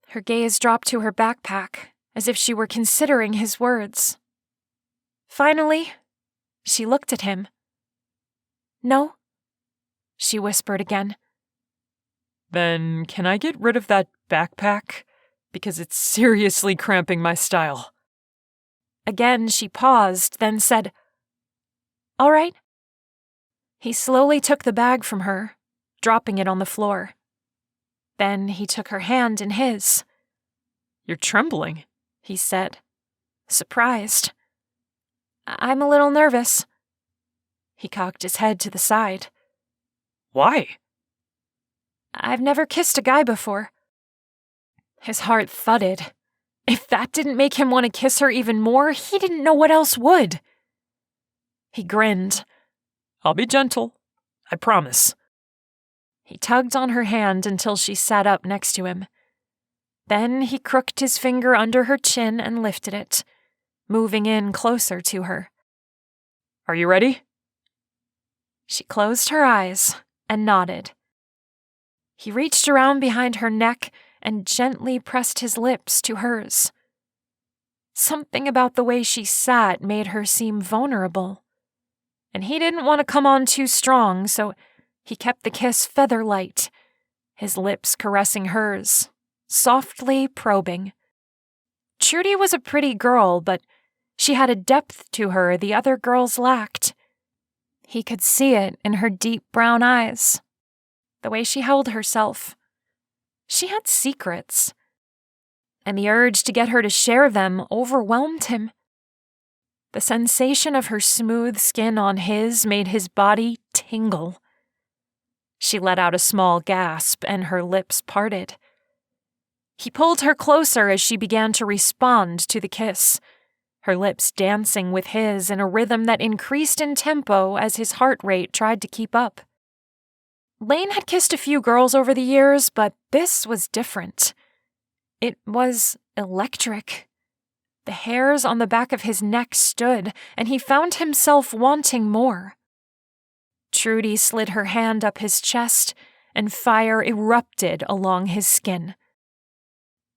Her gaze dropped to her backpack, as if she were considering his words. Finally, she looked at him. No, she whispered again. Then can I get rid of that backpack? Because it's seriously cramping my style. Again she paused, then said, "All right." He slowly took the bag from her, dropping it on the floor. Then he took her hand in his. "You're trembling," he said, surprised. "I'm a little nervous." He cocked his head to the side. "Why?" "I've never kissed a guy before." His heart thudded. If that didn't make him want to kiss her even more, he didn't know what else would. He grinned. "I'll be gentle. I promise." He tugged on her hand until she sat up next to him. Then he crooked his finger under her chin and lifted it, moving in closer to her. "Are you ready?" She closed her eyes and nodded. He reached around behind her neck and gently pressed his lips to hers. Something about the way she sat made her seem vulnerable, and he didn't want to come on too strong, so he kept the kiss feather-light, his lips caressing hers, softly probing. Trudy was a pretty girl, but she had a depth to her the other girls lacked. He could see it in her deep brown eyes, the way she held herself. She had secrets, and the urge to get her to share them overwhelmed him. The sensation of her smooth skin on his made his body tingle. She let out a small gasp, and her lips parted. He pulled her closer as she began to respond to the kiss, her lips dancing with his in a rhythm that increased in tempo as his heart rate tried to keep up. Lane had kissed a few girls over the years, but this was different. It was electric. The hairs on the back of his neck stood, and he found himself wanting more. Trudy slid her hand up his chest, and fire erupted along his skin.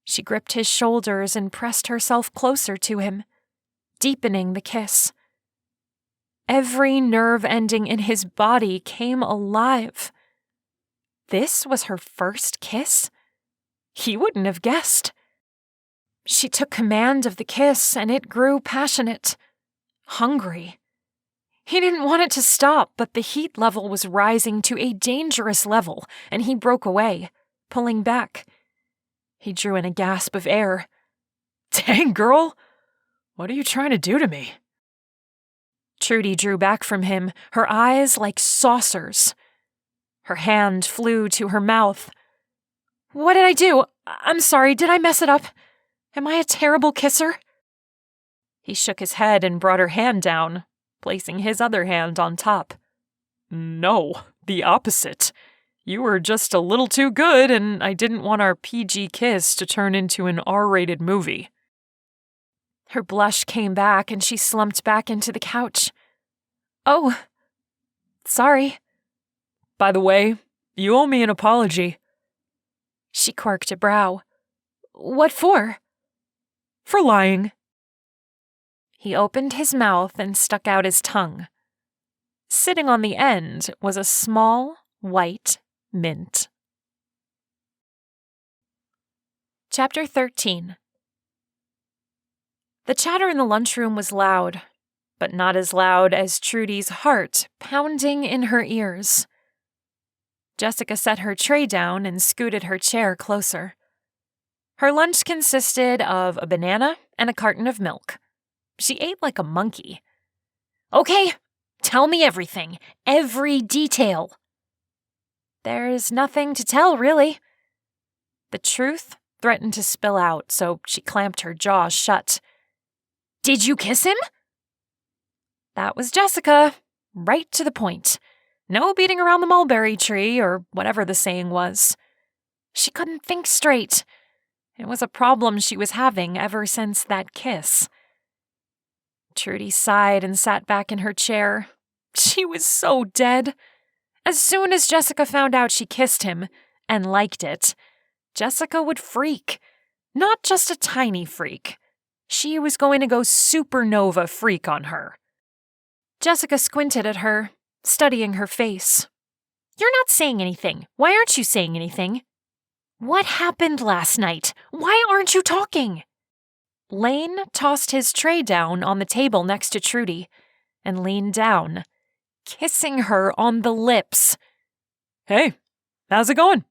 She gripped his shoulders and pressed herself closer to him, deepening the kiss. Every nerve ending in his body came alive. This was her first kiss? He wouldn't have guessed. She took command of the kiss, and it grew passionate, hungry. He didn't want it to stop, but the heat level was rising to a dangerous level, and he broke away, pulling back. He drew in a gasp of air. "Dang, girl! What are you trying to do to me?" Trudy drew back from him, her eyes like saucers. Her hand flew to her mouth. "What did I do? I'm sorry, did I mess it up? Am I a terrible kisser?" He shook his head and brought her hand down, placing his other hand on top. "No, the opposite. You were just a little too good, and I didn't want our PG kiss to turn into an R-rated movie." Her blush came back, and she slumped back into the couch. "Oh, sorry." "By the way, you owe me an apology." She quirked a brow. "What for?" "For lying." He opened his mouth and stuck out his tongue. Sitting on the end was a small, white mint. Chapter 13. The chatter in the lunchroom was loud, but not as loud as Trudy's heart pounding in her ears. Jessica set her tray down and scooted her chair closer. Her lunch consisted of a banana and a carton of milk. She ate like a monkey. "Okay, tell me everything. Every detail." "There's nothing to tell, really." The truth threatened to spill out, so she clamped her jaw shut. "Did you kiss him?" That was Jessica, right to the point. No beating around the mulberry tree, or whatever the saying was. She couldn't think straight. It was a problem she was having ever since that kiss. Trudy sighed and sat back in her chair. She was so dead. As soon as Jessica found out she kissed him, and liked it, Jessica would freak. Not just a tiny freak. She was going to go supernova freak on her. Jessica squinted at her, studying her face. "You're not saying anything. Why aren't you saying anything? What happened last night? Why aren't you talking?" Lane tossed his tray down on the table next to Trudy and leaned down, kissing her on the lips. Hey, how's it going?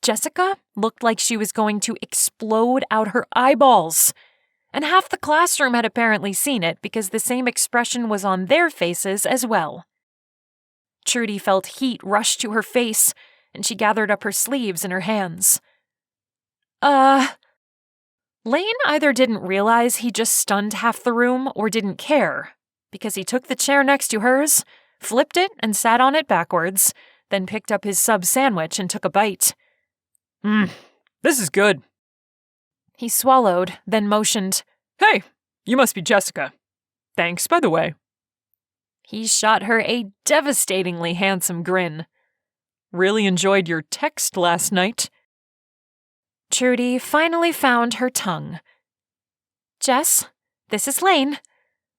Jessica looked like she was going to explode out her eyeballs, and half the classroom had apparently seen it because the same expression was on their faces as well. Trudy felt heat rush to her face, and she gathered up her sleeves in her hands. Lane either didn't realize he just stunned half the room or didn't care, because he took the chair next to hers, flipped it and sat on it backwards, then picked up his sub sandwich and took a bite. This is good. He swallowed, then motioned. Hey, you must be Jessica. Thanks, by the way. He shot her a devastatingly handsome grin. Really enjoyed your text last night. Trudy finally found her tongue. Jess, this is Lane.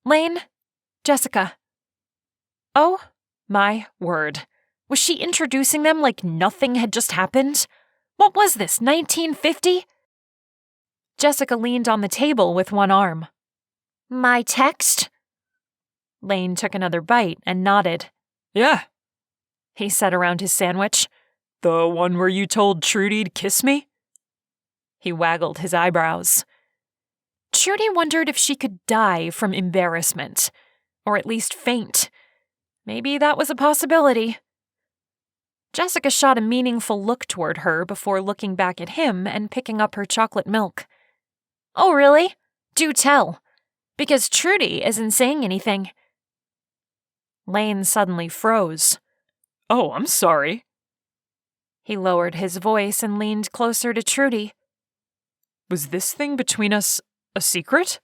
Lane, Jessica. Oh, my word. Was she introducing them like nothing had just happened? What was this, 1950? Jessica leaned on the table with one arm. My text? Lane took another bite and nodded. Yeah. He said around his sandwich. The one where you told Trudy to kiss me? He waggled his eyebrows. Trudy wondered if she could die from embarrassment, or at least faint. Maybe that was a possibility. Jessica shot a meaningful look toward her before looking back at him and picking up her chocolate milk. Oh, really? Do tell. Because Trudy isn't saying anything. Lane suddenly froze. Oh, I'm sorry. He lowered his voice and leaned closer to Trudy. Was this thing between us a secret?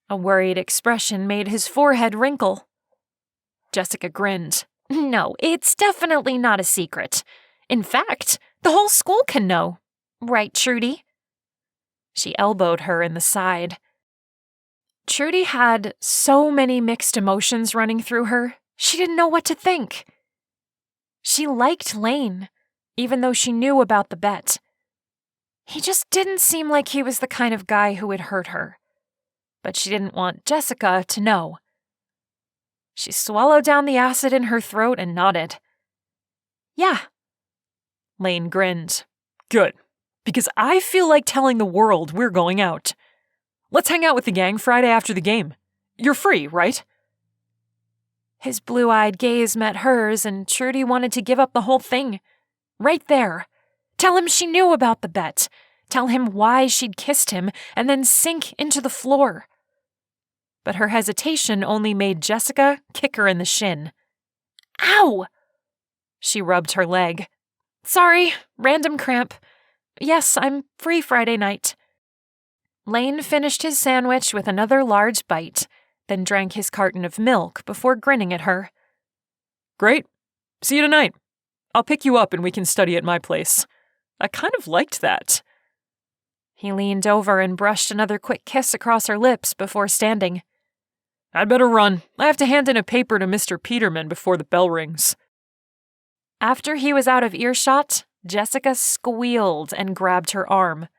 A worried expression made his forehead wrinkle. Jessica grinned. No, it's definitely not a secret. In fact, the whole school can know. Right, Trudy? She elbowed her in the side. Trudy had so many mixed emotions running through her, she didn't know what to think. She liked Lane, even though she knew about the bet. He just didn't seem like he was the kind of guy who would hurt her. But she didn't want Jessica to know. She swallowed down the acid in her throat and nodded. Yeah. Lane grinned. Good, because I feel like telling the world we're going out. Let's hang out with the gang Friday after the game. You're free, right? His blue-eyed gaze met hers, and Trudy wanted to give up the whole thing. Right there. Tell him she knew about the bet. Tell him why she'd kissed him, and then sink into the floor. But her hesitation only made Jessica kick her in the shin. Ow! She rubbed her leg. Sorry, random cramp. Yes, I'm free Friday night. Lane finished his sandwich with another large bite, then drank his carton of milk before grinning at her. Great. See you tonight. I'll pick you up and we can study at my place. I kind of liked that. He leaned over and brushed another quick kiss across her lips before standing. I'd better run. I have to hand in a paper to Mr. Peterman before the bell rings. After he was out of earshot, Jessica squealed and grabbed her arm.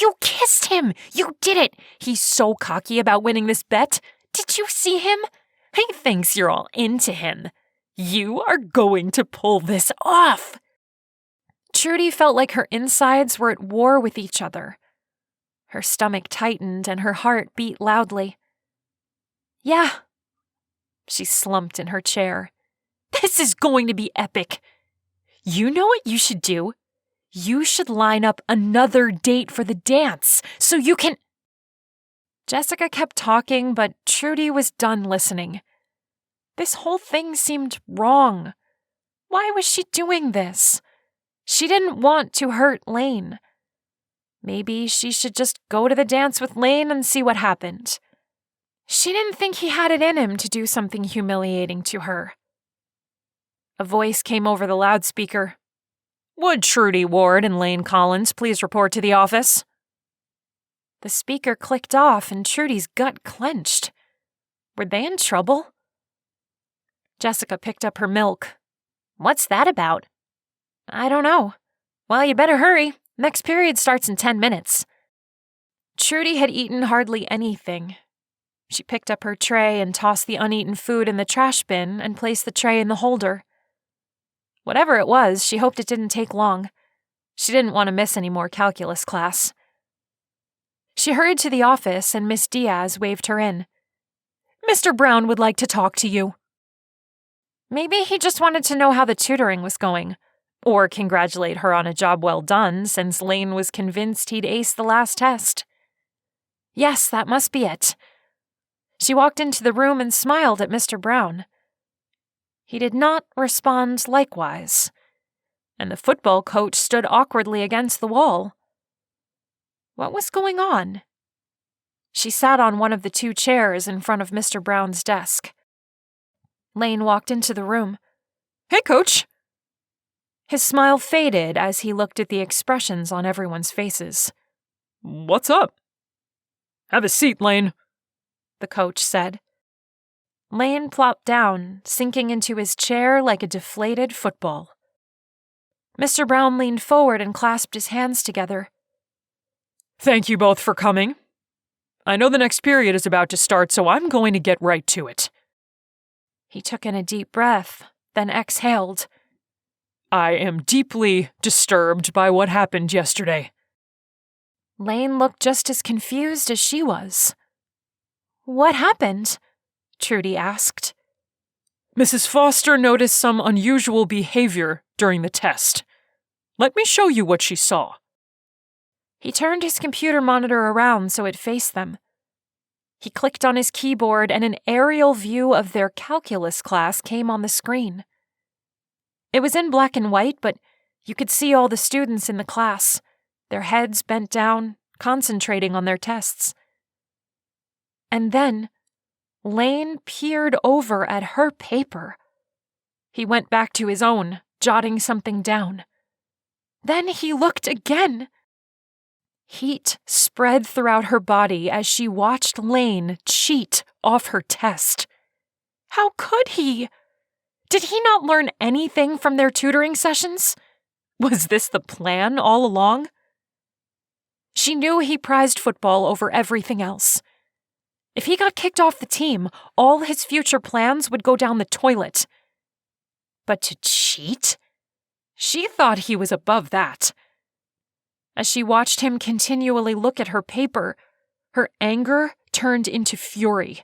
You kissed him! You did it! He's so cocky about winning this bet. Did you see him? He thinks you're all into him. You are going to pull this off. Trudy felt like her insides were at war with each other. Her stomach tightened and her heart beat loudly. Yeah. She slumped in her chair. This is going to be epic. You know what you should do? You should line up another date for the dance so you can... Jessica kept talking, but Trudy was done listening. This whole thing seemed wrong. Why was she doing this? She didn't want to hurt Lane. Maybe she should just go to the dance with Lane and see what happened. She didn't think he had it in him to do something humiliating to her. A voice came over the loudspeaker. Would Trudy Ward and Lane Collins please report to the office? The speaker clicked off and Trudy's gut clenched. Were they in trouble? Jessica picked up her milk. What's that about? I don't know. Well, you better hurry. Next period starts in 10 minutes. Trudy had eaten hardly anything. She picked up her tray and tossed the uneaten food in the trash bin and placed the tray in the holder. Whatever it was, she hoped it didn't take long. She didn't want to miss any more calculus class. She hurried to the office and Miss Diaz waved her in. "Mr. Brown would like to talk to you." Maybe he just wanted to know how the tutoring was going, or congratulate her on a job well done since Lane was convinced he'd aced the last test. Yes, that must be it. She walked into the room and smiled at Mr. Brown. He did not respond likewise, and the football coach stood awkwardly against the wall. What was going on? She sat on one of the 2 chairs in front of Mr. Brown's desk. Lane walked into the room. "Hey, Coach!" His smile faded as he looked at the expressions on everyone's faces. "What's up?" "Have a seat, Lane," the coach said. Lane plopped down, sinking into his chair like a deflated football. Mr. Brown leaned forward and clasped his hands together. "Thank you both for coming. I know the next period is about to start, so I'm going to get right to it." He took in a deep breath, then exhaled. "I am deeply disturbed by what happened yesterday." Lane looked just as confused as she was. "What happened?" Trudy asked. "Mrs. Foster noticed some unusual behavior during the test. Let me show you what she saw." He turned his computer monitor around so it faced them. He clicked on his keyboard and an aerial view of their calculus class came on the screen. It was in black and white, but you could see all the students in the class, their heads bent down, concentrating on their tests. And then, Lane peered over at her paper. He went back to his own, jotting something down. Then he looked again. Heat spread throughout her body as she watched Lane cheat off her test. How could he? Did he not learn anything from their tutoring sessions? Was this the plan all along? She knew he prized football over everything else. If he got kicked off the team, all his future plans would go down the toilet. But to cheat? She thought he was above that. As she watched him continually look at her paper, her anger turned into fury.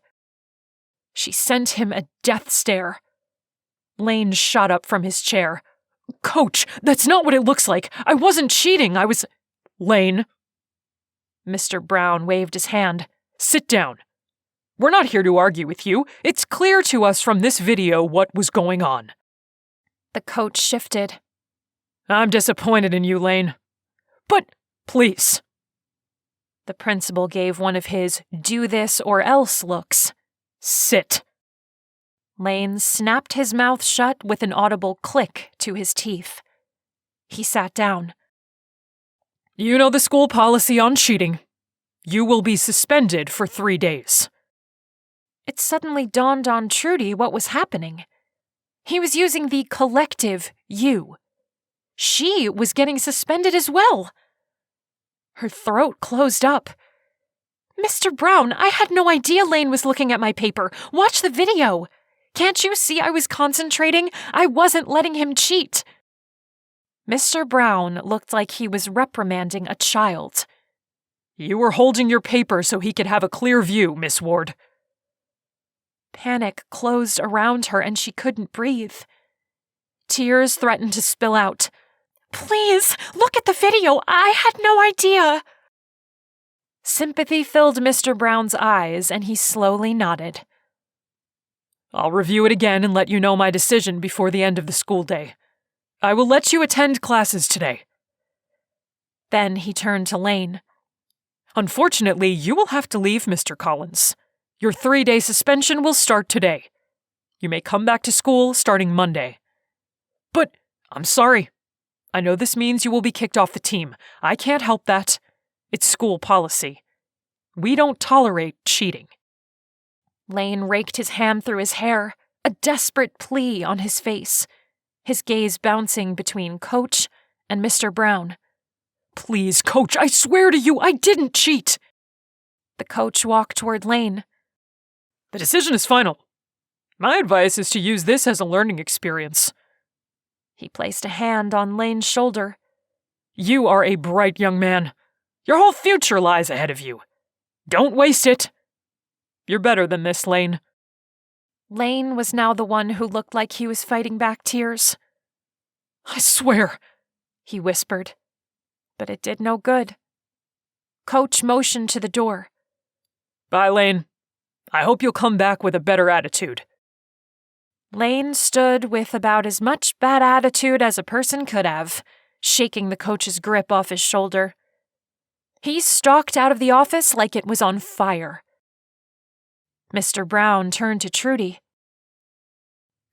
She sent him a death stare. Lane shot up from his chair. "Coach, that's not what it looks like. I wasn't cheating, I was—" "Lane." Mr. Brown waved his hand. "Sit down. We're not here to argue with you. It's clear to us from this video what was going on." The coach shifted. "I'm disappointed in you, Lane. But, please." The principal gave one of his do this or else looks. "Sit." Lane snapped his mouth shut with an audible click to his teeth. He sat down. "You know the school policy on cheating. You will be suspended for 3 days. It suddenly dawned on Trudy what was happening. He was using the collective you. She was getting suspended as well. Her throat closed up. "Mr. Brown, I had no idea Lane was looking at my paper. Watch the video. Can't you see I was concentrating? I wasn't letting him cheat." Mr. Brown looked like he was reprimanding a child. "You were holding your paper so he could have a clear view, Miss Ward." Panic closed around her and she couldn't breathe. Tears threatened to spill out. "Please, look at the video. I had no idea." Sympathy filled Mr. Brown's eyes and he slowly nodded. "I'll review it again and let you know my decision before the end of the school day. I will let you attend classes today." Then he turned to Lane. "Unfortunately, you will have to leave, Mr. Collins. Your 3-day suspension will start today. You may come back to school starting Monday." "But, I'm sorry. I know this means you will be kicked off the team. I can't help that. It's school policy. We don't tolerate cheating." Lane raked his hand through his hair, a desperate plea on his face, his gaze bouncing between Coach and Mr. Brown. "Please, Coach, I swear to you, I didn't cheat." The coach walked toward Lane. The decision is final. My advice is to use this as a learning experience. He placed a hand on Lane's shoulder. You are a bright young man. Your whole future lies ahead of you. Don't waste it. You're better than this, Lane. Lane was now the one who looked like he was fighting back tears. I swear, he whispered. But it did no good. Coach motioned to the door. Bye, Lane. I hope you'll come back with a better attitude. Lane stood with about as much bad attitude as a person could have, shaking the coach's grip off his shoulder. He stalked out of the office like it was on fire. Mr. Brown turned to Trudy.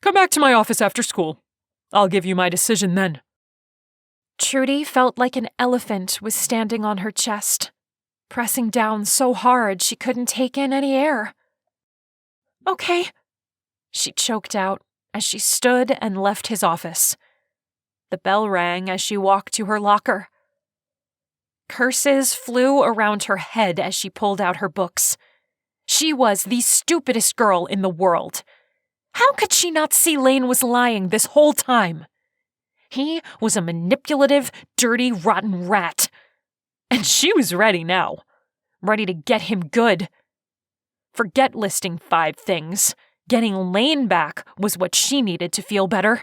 Come back to my office after school. I'll give you my decision then. Trudy felt like an elephant was standing on her chest, pressing down so hard she couldn't take in any air. Okay, she choked out as she stood and left his office. The bell rang as she walked to her locker. Curses flew around her head as she pulled out her books. She was the stupidest girl in the world. How could she not see Lane was lying this whole time? He was a manipulative, dirty, rotten rat. And she was ready now. Ready to get him good. Forget listing 5 things. Getting Lane back was what she needed to feel better.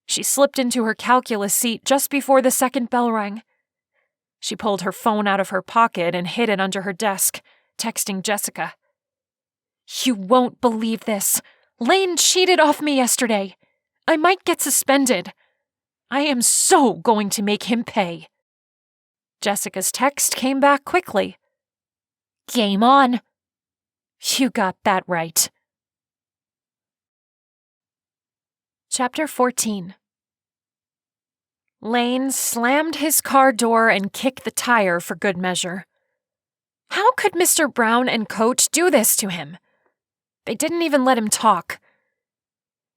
She slipped into her calculus seat just before the second bell rang. She pulled her phone out of her pocket and hid it under her desk, texting Jessica. You won't believe this. Lane cheated off me yesterday. I might get suspended. I am so going to make him pay. Jessica's text came back quickly. Game on. You got that right. Chapter 14. Lane slammed his car door and kicked the tire for good measure. How could Mr. Brown and Coach do this to him? They didn't even let him talk.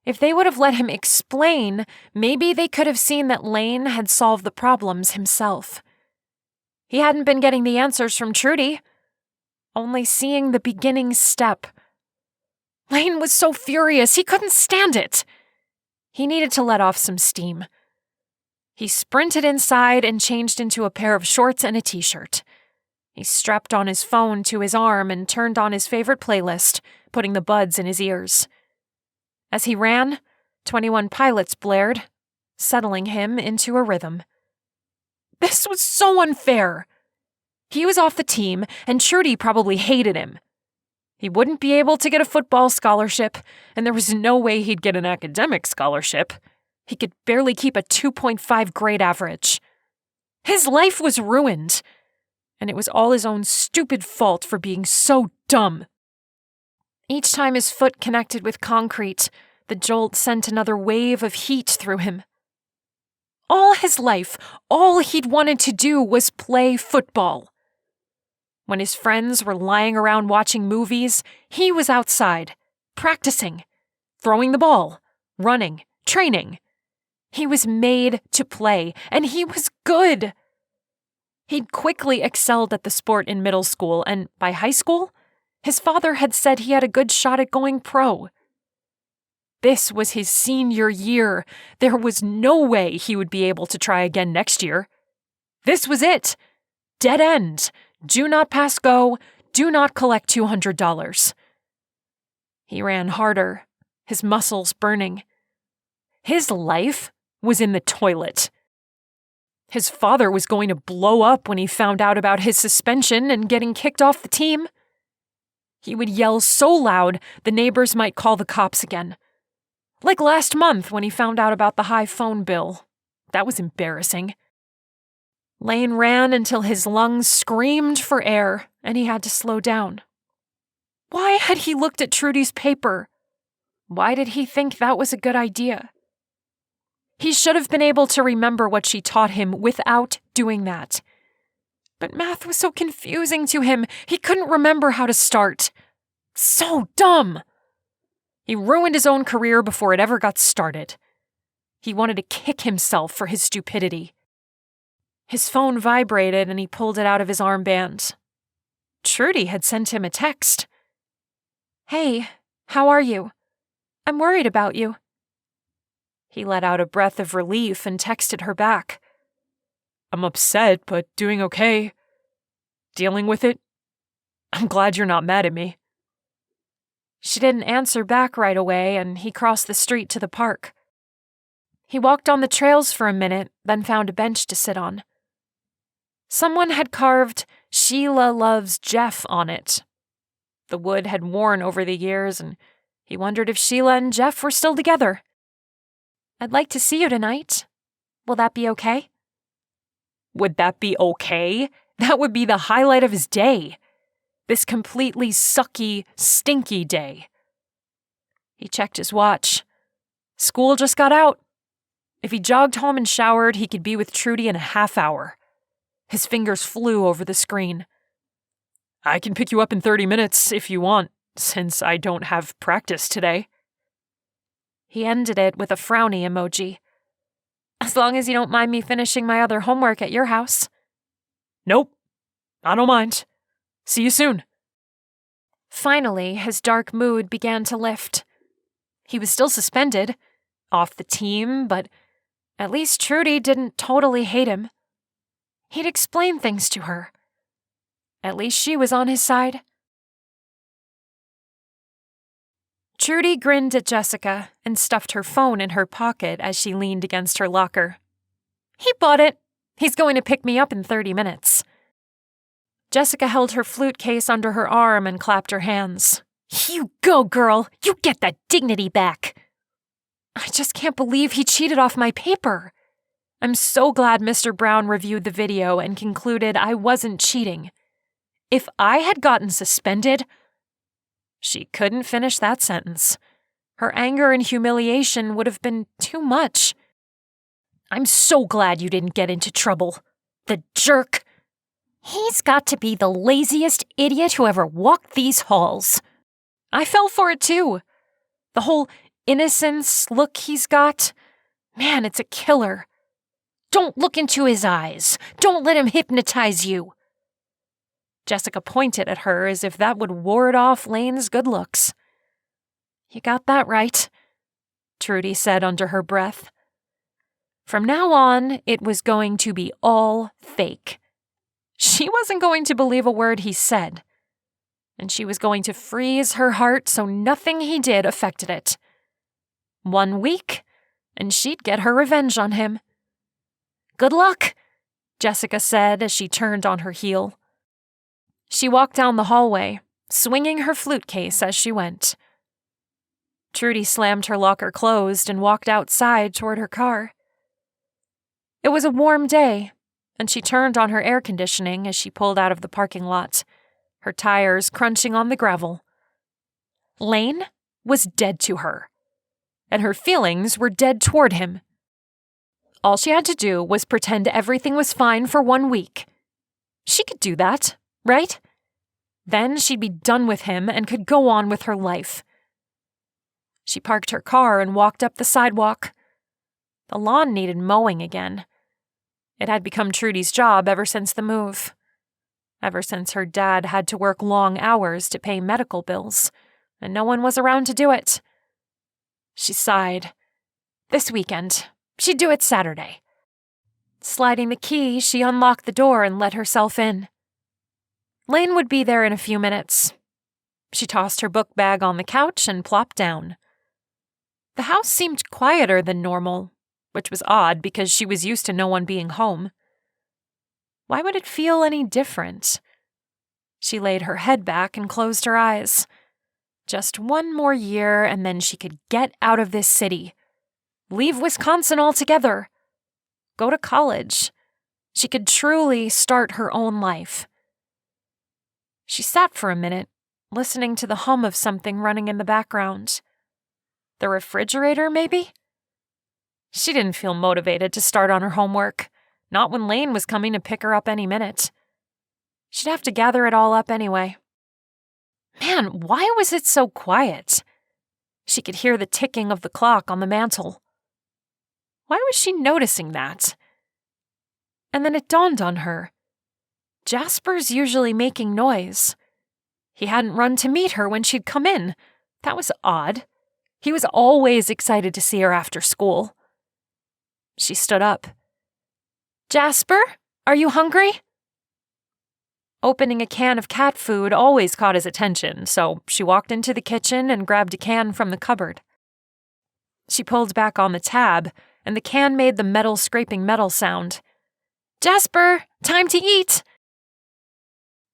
If they would have let him explain, maybe they could have seen that Lane had solved the problems himself. He hadn't been getting the answers from Trudy, only seeing the beginning step. Lane was so furious, he couldn't stand it. He needed to let off some steam. He sprinted inside and changed into a pair of shorts and a t-shirt. He strapped on his phone to his arm and turned on his favorite playlist, putting the buds in his ears. As he ran, 21 Pilots blared, settling him into a rhythm. This was so unfair. He was off the team, and Trudy probably hated him. He wouldn't be able to get a football scholarship, and there was no way he'd get an academic scholarship. He could barely keep a 2.5 grade average. His life was ruined, and it was all his own stupid fault for being so dumb. Each time his foot connected with concrete, the jolt sent another wave of heat through him. All his life, all he'd wanted to do was play football. When his friends were lying around watching movies, he was outside, practicing, throwing the ball, running, training. He was made to play, and he was good. He'd quickly excelled at the sport in middle school, and by high school, his father had said he had a good shot at going pro. This was his senior year. There was no way he would be able to try again next year. This was it. Dead end. Do not pass go. Do not collect $200. He ran harder, his muscles burning. His life was in the toilet. His father was going to blow up when he found out about his suspension and getting kicked off the team. He would yell so loud the neighbors might call the cops again. Like last month when he found out about the high phone bill. That was embarrassing. Lane ran until his lungs screamed for air, and he had to slow down. Why had he looked at Trudy's paper? Why did he think that was a good idea? He should have been able to remember what she taught him without doing that. But math was so confusing to him, he couldn't remember how to start. So dumb! He ruined his own career before it ever got started. He wanted to kick himself for his stupidity. His phone vibrated and he pulled it out of his armband. Trudy had sent him a text. "Hey, how are you? I'm worried about you." He let out a breath of relief and texted her back. "I'm upset, but doing okay. Dealing with it. I'm glad you're not mad at me." She didn't answer back right away, and he crossed the street to the park. He walked on the trails for a minute, then found a bench to sit on. Someone had carved "Sheila loves Jeff" on it. The wood had worn over the years, and he wondered if Sheila and Jeff were still together. "I'd like to see you tonight. Will that be okay?" Would that be okay? That would be the highlight of his day. This completely sucky, stinky day. He checked his watch. School just got out. If he jogged home and showered, he could be with Trudy in a half hour. His fingers flew over the screen. "I can pick you up in 30 minutes if you want, since I don't have practice today." He ended it with a frowny emoji. "As long as you don't mind me finishing my other homework at your house." "Nope, I don't mind. See you soon." Finally, his dark mood began to lift. He was still suspended, off the team, but at least Trudy didn't totally hate him. He'd explain things to her. At least she was on his side. Trudy grinned at Jessica and stuffed her phone in her pocket as she leaned against her locker. "He bought it. He's going to pick me up in 30 minutes. Jessica held her flute case under her arm and clapped her hands. "You go, girl. You get that dignity back." "I just can't believe he cheated off my paper. I'm so glad Mr. Brown reviewed the video and concluded I wasn't cheating. If I had gotten suspended..." She couldn't finish that sentence. Her anger and humiliation would have been too much. "I'm so glad you didn't get into trouble. The jerk. He's got to be the laziest idiot who ever walked these halls." I fell for it too. The whole innocence look he's got. Man, it's a killer. "Don't look into his eyes. Don't let him hypnotize you." Jessica pointed at her as if that would ward off Lane's good looks. "You got that right," Trudy said under her breath. From now on, it was going to be all fake. She wasn't going to believe a word he said, and she was going to freeze her heart so nothing he did affected it. 1 week, and she'd get her revenge on him. "Good luck," Jessica said as she turned on her heel. She walked down the hallway, swinging her flute case as she went. Trudy slammed her locker closed and walked outside toward her car. It was a warm day, and she turned on her air conditioning as she pulled out of the parking lot, her tires crunching on the gravel. Lane was dead to her, and her feelings were dead toward him. All she had to do was pretend everything was fine for 1 week. She could do that, right? Then she'd be done with him and could go on with her life. She parked her car and walked up the sidewalk. The lawn needed mowing again. It had become Trudy's job ever since the move. Ever since her dad had to work long hours to pay medical bills, and no one was around to do it. She sighed. This weekend. She'd do it Saturday. Sliding the key, she unlocked the door and let herself in. Lane would be there in a few minutes. She tossed her book bag on the couch and plopped down. The house seemed quieter than normal, which was odd because she was used to no one being home. Why would it feel any different? She laid her head back and closed her eyes. Just 1 more year and then she could get out of this city. Leave Wisconsin altogether. Go to college. She could truly start her own life. She sat for a minute, listening to the hum of something running in the background. The refrigerator, maybe? She didn't feel motivated to start on her homework, not when Lane was coming to pick her up any minute. She'd have to gather it all up anyway. Man, why was it so quiet? She could hear the ticking of the clock on the mantel. Why was she noticing that? And then it dawned on her. Jasper's usually making noise. He hadn't run to meet her when she'd come in. That was odd. He was always excited to see her after school. She stood up. "Jasper, are you hungry?" Opening a can of cat food always caught his attention, so she walked into the kitchen and grabbed a can from the cupboard. She pulled back on the tab, and the can made the metal scraping metal sound. "Jasper, time to eat!"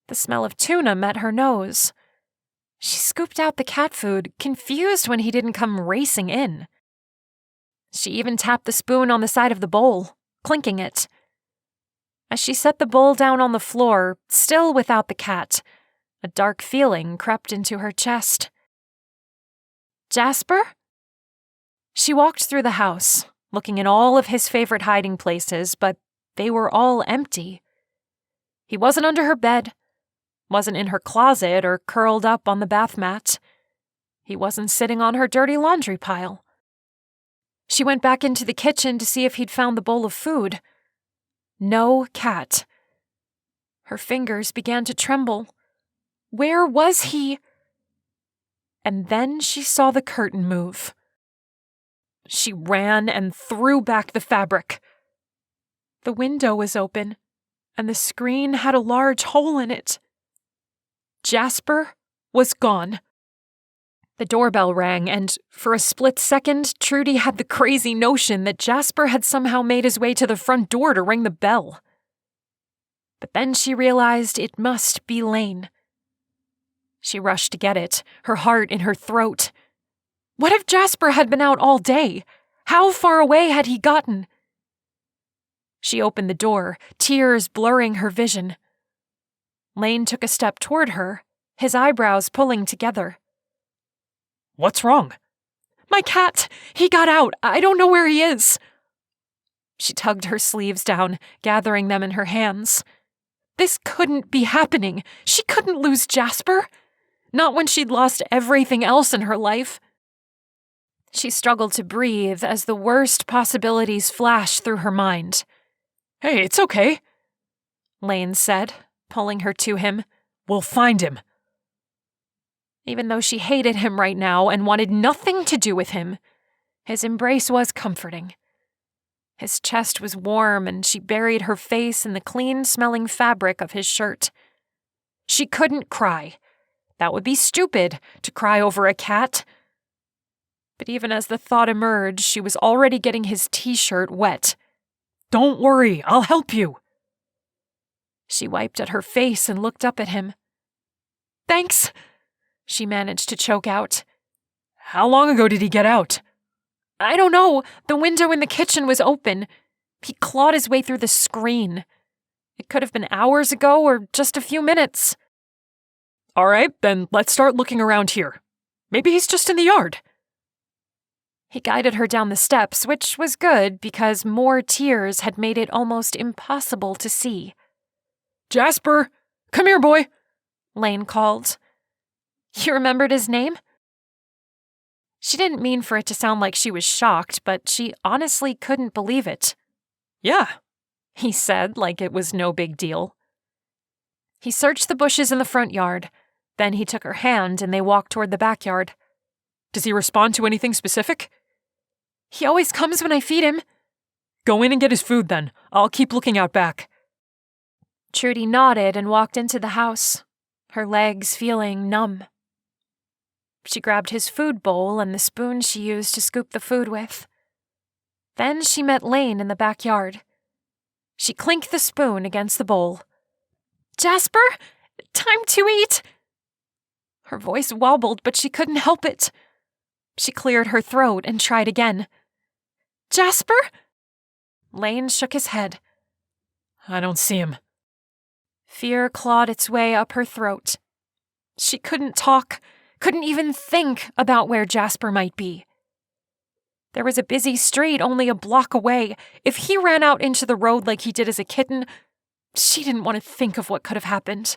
The smell of tuna met her nose. She scooped out the cat food, confused when he didn't come racing in. She even tapped the spoon on the side of the bowl, clinking it. As she set the bowl down on the floor, still without the cat, a dark feeling crept into her chest. "Jasper?" She walked through the house, looking in all of his favorite hiding places, but they were all empty. He wasn't under her bed, wasn't in her closet or curled up on the bath mat. He wasn't sitting on her dirty laundry pile. She went back into the kitchen to see if he'd found the bowl of food. No cat. Her fingers began to tremble. Where was he? And then she saw the curtain move. She ran and threw back the fabric. The window was open, and the screen had a large hole in it. Jasper was gone. The doorbell rang, and for a split second, Trudy had the crazy notion that Jasper had somehow made his way to the front door to ring the bell. But then she realized it must be Lane. She rushed to get it, her heart in her throat. What if Jasper had been out all day? How far away had he gotten? She opened the door, tears blurring her vision. Lane took a step toward her, his eyebrows pulling together. What's wrong? "My cat! He got out! I don't know where he is!" She tugged her sleeves down, gathering them in her hands. This couldn't be happening. She couldn't lose Jasper. Not when she'd lost everything else in her life. She struggled to breathe as the worst possibilities flashed through her mind. "Hey, it's okay," Lane said, pulling her to him. "We'll find him." Even though she hated him right now and wanted nothing to do with him, his embrace was comforting. His chest was warm, and she buried her face in the clean-smelling fabric of his shirt. She couldn't cry. That would be stupid, to cry over a cat. But even as the thought emerged, she was already getting his t-shirt wet. "Don't worry, I'll help you." She wiped at her face and looked up at him. "Thanks," she managed to choke out. "How long ago did he get out?" "I don't know. The window in the kitchen was open. He clawed his way through the screen. It could have been hours ago or just a few minutes." "All right, then let's start looking around here. Maybe he's just in the yard." He guided her down the steps, which was good because more tears had made it almost impossible to see. "Jasper, come here, boy," Lane called. You remembered his name? She didn't mean for it to sound like she was shocked, but she honestly couldn't believe it. "Yeah," he said like it was no big deal. He searched the bushes in the front yard. Then he took her hand and they walked toward the backyard. "Does he respond to anything specific?" He always comes when I feed him. "Go in and get his food then. I'll keep looking out back." Trudy nodded and walked into the house, her legs feeling numb. She grabbed his food bowl and the spoon she used to scoop the food with. Then she met Lane in the backyard. She clinked the spoon against the bowl. "Jasper, time to eat!" Her voice wobbled, but she couldn't help it. She cleared her throat and tried again. "Jasper?" Lane shook his head. "I don't see him." Fear clawed its way up her throat. She couldn't talk, couldn't even think about where Jasper might be. There was a busy street only a block away. If he ran out into the road like he did as a kitten, she didn't want to think of what could have happened.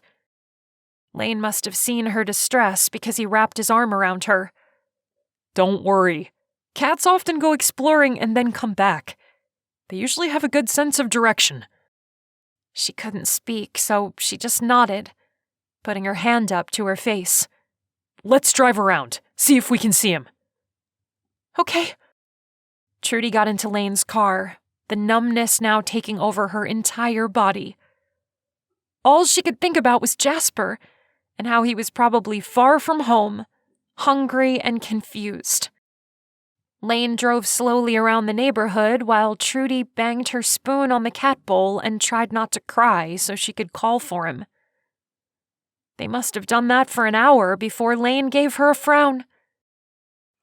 Lane must have seen her distress because he wrapped his arm around her. "Don't worry. Cats often go exploring and then come back. They usually have a good sense of direction." She couldn't speak, so she just nodded, putting her hand up to her face. Let's drive around, see if we can see him. Okay. Trudy got into Lane's car, the numbness now taking over her entire body. All she could think about was Jasper, and how he was probably far from home, hungry and confused. Lane drove slowly around the neighborhood while Trudy banged her spoon on the cat bowl and tried not to cry so she could call for him. They must have done that for an hour before Lane gave her a frown.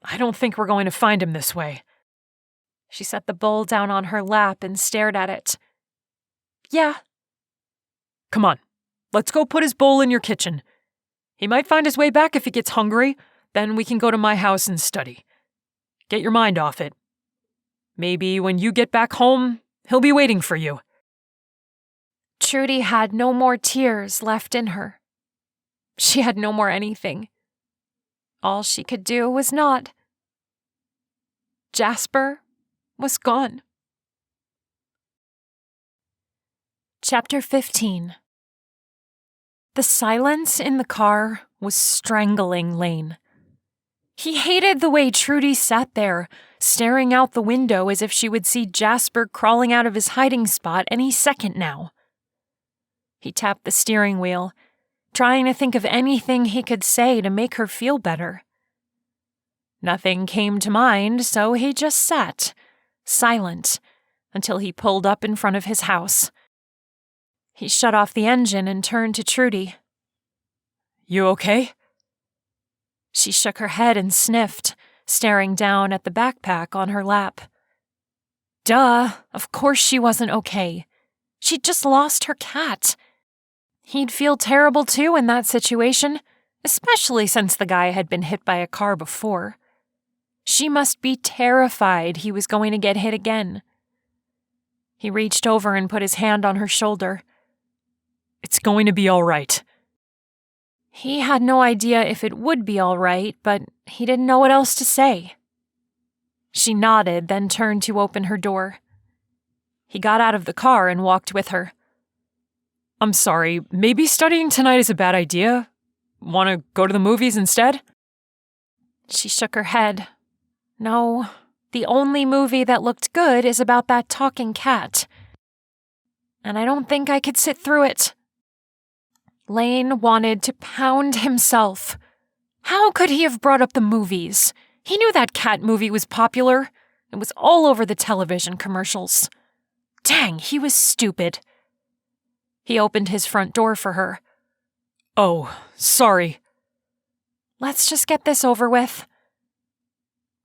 I don't think we're going to find him this way. She set the bowl down on her lap and stared at it. Yeah. Come on, let's go put his bowl in your kitchen. He might find his way back if he gets hungry, then we can go to my house and study. Get your mind off it. Maybe when you get back home, he'll be waiting for you. Trudy had no more tears left in her. She had no more anything. All she could do was nod. Jasper was gone. Chapter 15. The silence in the car was strangling Lane. He hated the way Trudy sat there, staring out the window as if she would see Jasper crawling out of his hiding spot any second now. He tapped the steering wheel, trying to think of anything he could say to make her feel better. Nothing came to mind, so he just sat, silent, until he pulled up in front of his house. He shut off the engine and turned to Trudy. You okay? She shook her head and sniffed, staring down at the backpack on her lap. Duh, of course she wasn't okay. She'd just lost her cat. He'd feel terrible too in that situation, especially since the guy had been hit by a car before. She must be terrified he was going to get hit again. He reached over and put his hand on her shoulder. It's going to be all right. He had no idea if it would be all right, but he didn't know what else to say. She nodded, then turned to open her door. He got out of the car and walked with her. I'm sorry, maybe studying tonight is a bad idea? Want to go to the movies instead? She shook her head. No, the only movie that looked good is about that talking cat. And I don't think I could sit through it. Lane wanted to pound himself. How could he have brought up the movies? He knew that cat movie was popular. It was all over the television commercials. Dang, he was stupid. He opened his front door for her. Oh, sorry. Let's just get this over with.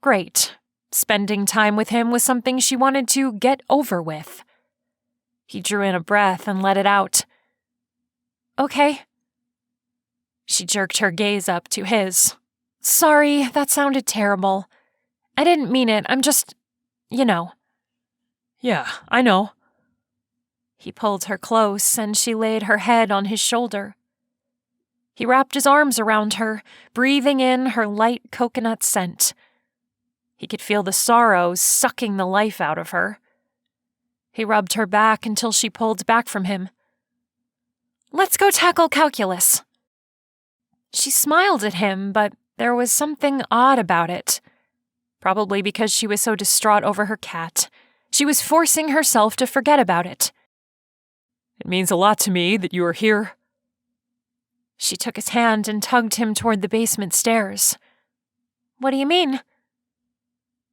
Great. Spending time with him was something she wanted to get over with. He drew in a breath and let it out. Okay. She jerked her gaze up to his. Sorry, that sounded terrible. I didn't mean it, I'm just, you know. Yeah, I know. He pulled her close, and she laid her head on his shoulder. He wrapped his arms around her, breathing in her light coconut scent. He could feel the sorrow sucking the life out of her. He rubbed her back until she pulled back from him. Let's go tackle calculus. She smiled at him, but there was something odd about it. Probably because she was so distraught over her cat. She was forcing herself to forget about it. It means a lot to me that you are here. She took his hand and tugged him toward the basement stairs. What do you mean?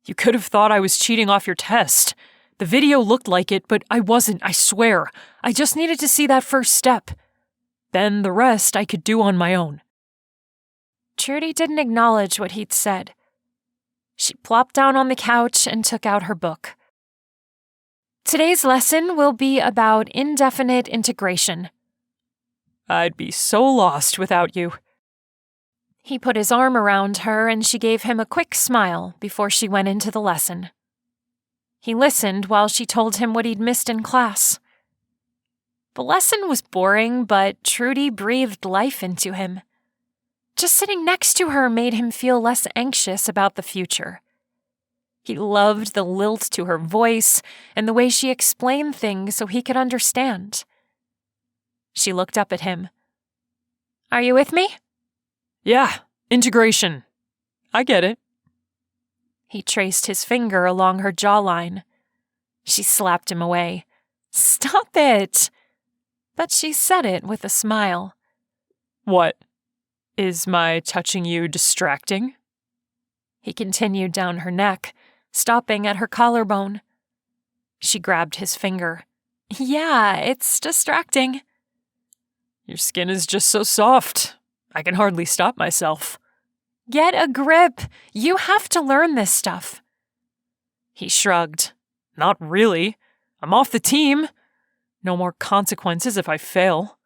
You could have thought I was cheating off your test. The video looked like it, but I wasn't, I swear. I just needed to see that first step. Then the rest I could do on my own. Trudy didn't acknowledge what he'd said. She plopped down on the couch and took out her book. Today's lesson will be about indefinite integration. I'd be so lost without you. He put his arm around her and she gave him a quick smile before she went into the lesson. He listened while she told him what he'd missed in class. The lesson was boring, but Trudy breathed life into him. Just sitting next to her made him feel less anxious about the future. He loved the lilt to her voice and the way she explained things so he could understand. She looked up at him. Are you with me? Yeah, integration. I get it. He traced his finger along her jawline. She slapped him away. Stop it! But she said it with a smile. What? Is my touching you distracting? He continued down her neck, stopping at her collarbone. She grabbed his finger. Yeah, it's distracting. Your skin is just so soft. I can hardly stop myself. Get a grip. You have to learn this stuff. He shrugged. Not really. I'm off the team. No more consequences if I fail.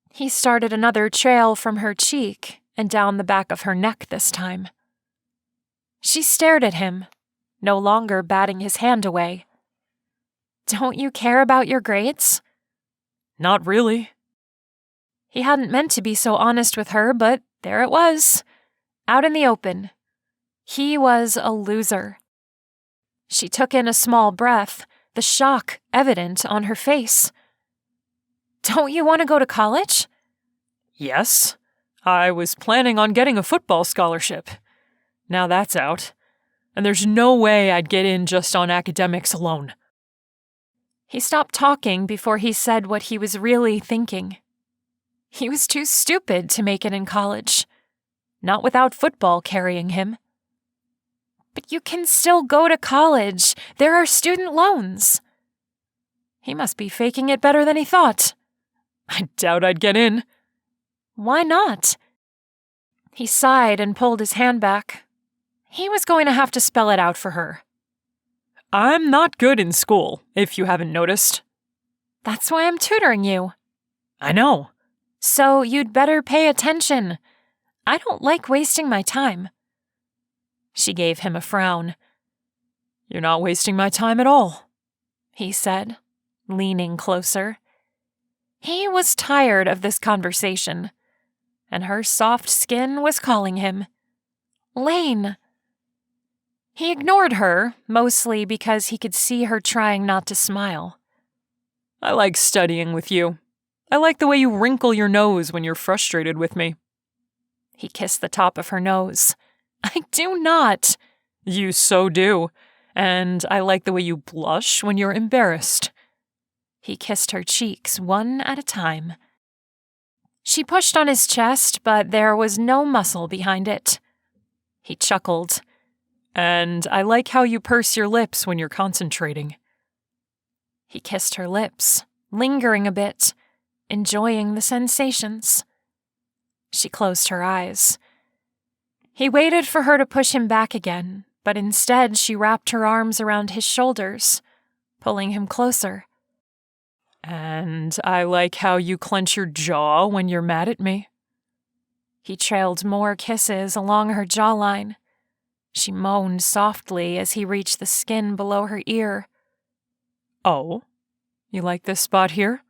He started another trail from her cheek and down the back of her neck this time. She stared at him, no longer batting his hand away. Don't you care about your grades? Not really. He hadn't meant to be so honest with her, but there it was, out in the open. He was a loser. She took in a small breath, the shock evident on her face. Don't you want to go to college? Yes. I was planning on getting a football scholarship. Now that's out. And there's no way I'd get in just on academics alone. He stopped talking before he said what he was really thinking. He was too stupid to make it in college. Not without football carrying him. But you can still go to college. There are student loans. He must be faking it better than he thought. I doubt I'd get in. Why not? He sighed and pulled his hand back. He was going to have to spell it out for her. I'm not good in school, if you haven't noticed. That's why I'm tutoring you. I know. So you'd better pay attention. I don't like wasting my time. She gave him a frown. You're not wasting my time at all, he said, leaning closer. He was tired of this conversation, and her soft skin was calling him. Lane. He ignored her, mostly because he could see her trying not to smile. I like studying with you. I like the way you wrinkle your nose when you're frustrated with me. He kissed the top of her nose. I do not. You so do. And I like the way you blush when you're embarrassed. He kissed her cheeks one at a time. She pushed on his chest, but there was no muscle behind it. He chuckled. And I like how you purse your lips when you're concentrating. He kissed her lips, lingering a bit, enjoying the sensations. She closed her eyes. He waited for her to push him back again, but instead she wrapped her arms around his shoulders, pulling him closer. And I like how you clench your jaw when you're mad at me. He trailed more kisses along her jawline. She moaned softly as he reached the skin below her ear. Oh, you like this spot here?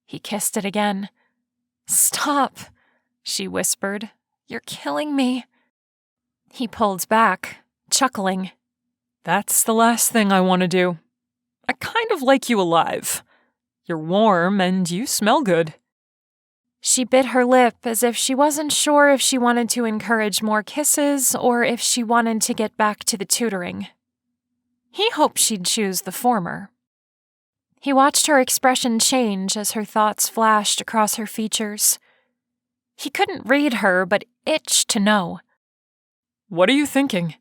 He kissed it again. Stop, she whispered. You're killing me. He pulled back, chuckling. That's the last thing I want to do. I kind of like you alive. You're warm and you smell good. She bit her lip as if she wasn't sure if she wanted to encourage more kisses or if she wanted to get back to the tutoring. He hoped she'd choose the former. He watched her expression change as her thoughts flashed across her features. He couldn't read her, but itched to know. What are you thinking?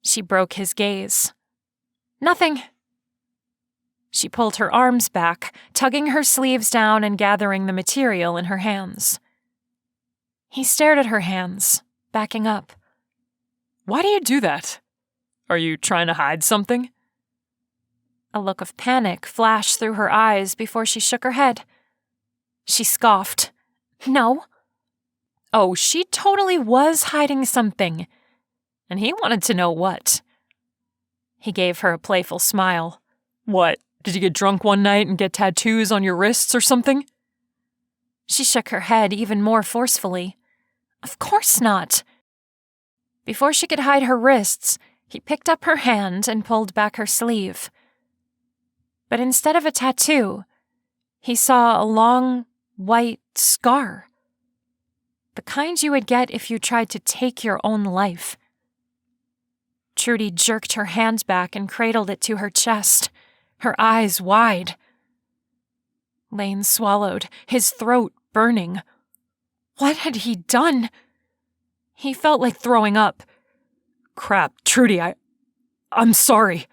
She broke his gaze. Nothing. She pulled her arms back, tugging her sleeves down and gathering the material in her hands. He stared at her hands, backing up. Why do you do that? Are you trying to hide something? A look of panic flashed through her eyes before she shook her head. She scoffed. No. Oh, she totally was hiding something. And he wanted to know what. He gave her a playful smile. What? Did you get drunk one night and get tattoos on your wrists or something? She shook her head even more forcefully. Of course not. Before she could hide her wrists, he picked up her hand and pulled back her sleeve. But instead of a tattoo, he saw a long, white scar. The kind you would get if you tried to take your own life. Trudy jerked her hand back and cradled it to her chest, her eyes wide. Lane swallowed, his throat burning. What had he done? He felt like throwing up. Crap, Trudy, I'm sorry.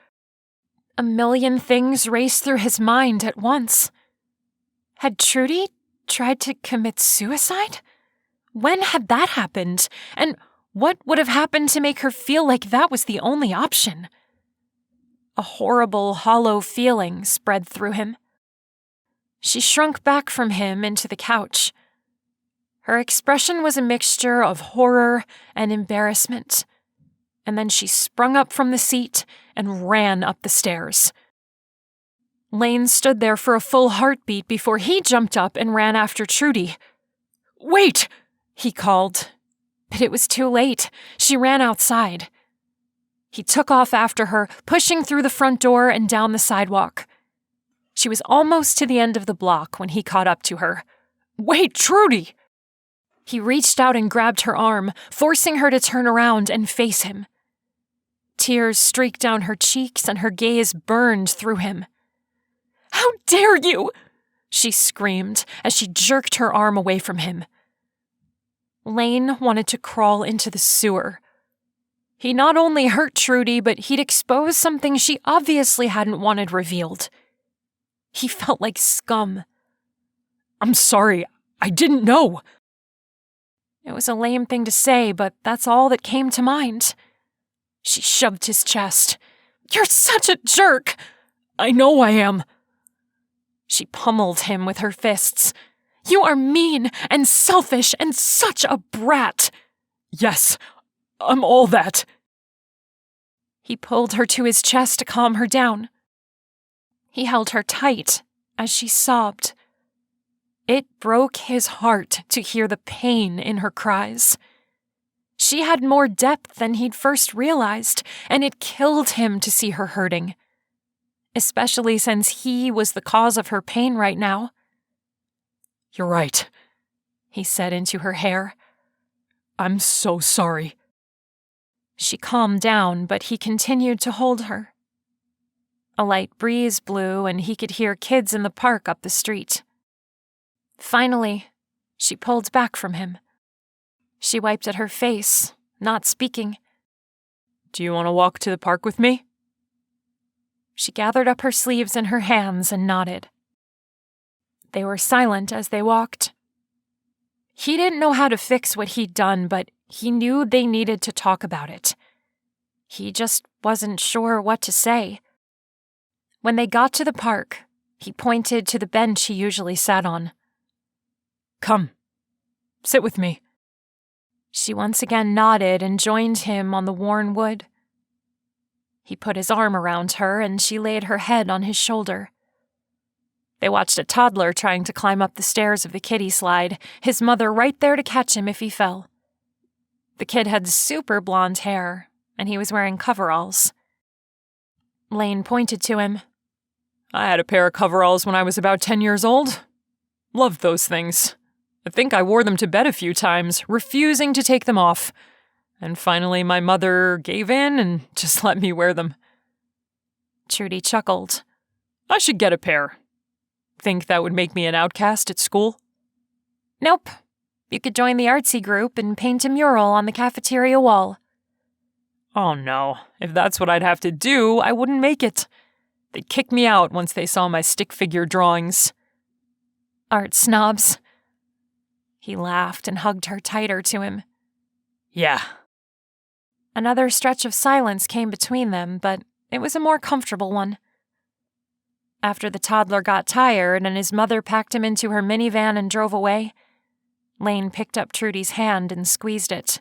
A million things raced through his mind at once. Had Trudy tried to commit suicide? When had that happened? And what would have happened to make her feel like that was the only option? A horrible, hollow feeling spread through him. She shrunk back from him into the couch. Her expression was a mixture of horror and embarrassment. And then she sprung up from the seat and ran up the stairs. Lane stood there for a full heartbeat before he jumped up and ran after Trudy. Wait! He called. But it was too late. She ran outside. He took off after her, pushing through the front door and down the sidewalk. She was almost to the end of the block when he caught up to her. Wait, Trudy! He reached out and grabbed her arm, forcing her to turn around and face him. Tears streaked down her cheeks and her gaze burned through him. How dare you! She screamed as she jerked her arm away from him. Lane wanted to crawl into the sewer. He not only hurt Trudy, but he'd exposed something she obviously hadn't wanted revealed. He felt like scum. I'm sorry, I didn't know. It was a lame thing to say, but that's all that came to mind. She shoved his chest. You're such a jerk! I know I am. She pummeled him with her fists. You are mean and selfish and such a brat. Yes, I'm all that. He pulled her to his chest to calm her down. He held her tight as she sobbed. It broke his heart to hear the pain in her cries. She had more depth than he'd first realized, and it killed him to see her hurting. Especially since he was the cause of her pain right now. You're right, he said into her hair. I'm so sorry. She calmed down, but he continued to hold her. A light breeze blew, and he could hear kids in the park up the street. Finally, she pulled back from him. She wiped at her face, not speaking. Do you want to walk to the park with me? She gathered up her sleeves in her hands and nodded. They were silent as they walked. He didn't know how to fix what he'd done, but he knew they needed to talk about it. He just wasn't sure what to say. When they got to the park, he pointed to the bench he usually sat on. Come, sit with me. She once again nodded and joined him on the worn wood. He put his arm around her, and she laid her head on his shoulder. They watched a toddler trying to climb up the stairs of the kiddie slide, his mother right there to catch him if he fell. The kid had super blonde hair, and he was wearing coveralls. Lane pointed to him. I had a pair of coveralls when I was about 10 years old. Loved those things. I think I wore them to bed a few times, refusing to take them off. And finally my mother gave in and just let me wear them. Trudy chuckled. I should get a pair. Think that would make me an outcast at school? Nope. You could join the artsy group and paint a mural on the cafeteria wall. Oh no, if that's what I'd have to do, I wouldn't make it. They'd kick me out once they saw my stick figure drawings. Art snobs. He laughed and hugged her tighter to him. Yeah. Another stretch of silence came between them, but it was a more comfortable one. After the toddler got tired and his mother packed him into her minivan and drove away, Lane picked up Trudy's hand and squeezed it.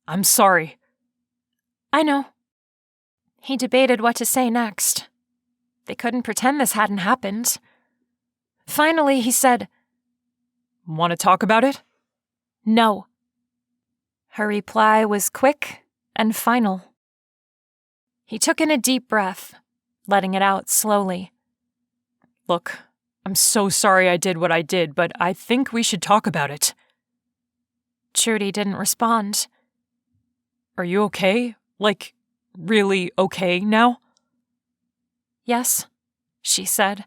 I'm sorry. I know. He debated what to say next. They couldn't pretend this hadn't happened. Finally, he said, Want to talk about it? No. Her reply was quick and final. He took in a deep breath, letting it out slowly. Look, I'm so sorry I did what I did, but I think we should talk about it. Trudy didn't respond. Are you okay? Like, really okay now? Yes, she said,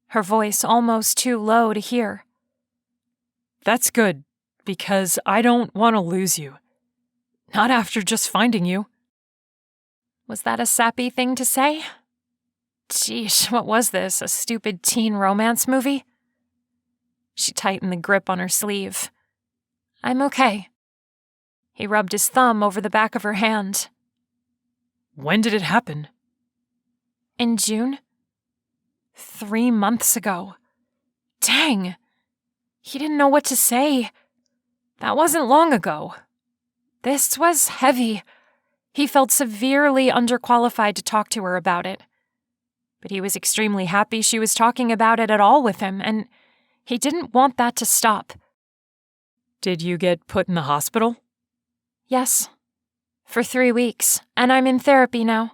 her voice almost too low to hear. That's good, because I don't want to lose you. Not after just finding you. Was that a sappy thing to say? Geesh, what was this, a stupid teen romance movie? She tightened the grip on her sleeve. I'm okay. He rubbed his thumb over the back of her hand. When did it happen? In June? 3 months ago. Dang! He didn't know what to say. That wasn't long ago. This was heavy. He felt severely underqualified to talk to her about it. But he was extremely happy she was talking about it at all with him, and he didn't want that to stop. Did you get put in the hospital? Yes. For 3 weeks, and I'm in therapy now.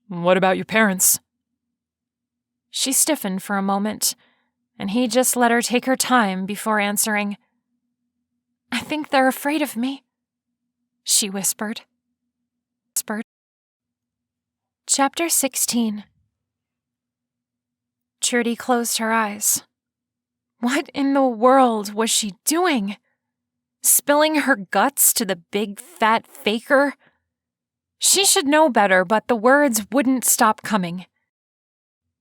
What about your parents? She stiffened for a moment, and he just let her take her time before answering. I think they're afraid of me, she whispered. Chapter 16. Trudy closed her eyes. What in the world was she doing? Spilling her guts to the big fat faker? She should know better, but the words wouldn't stop coming.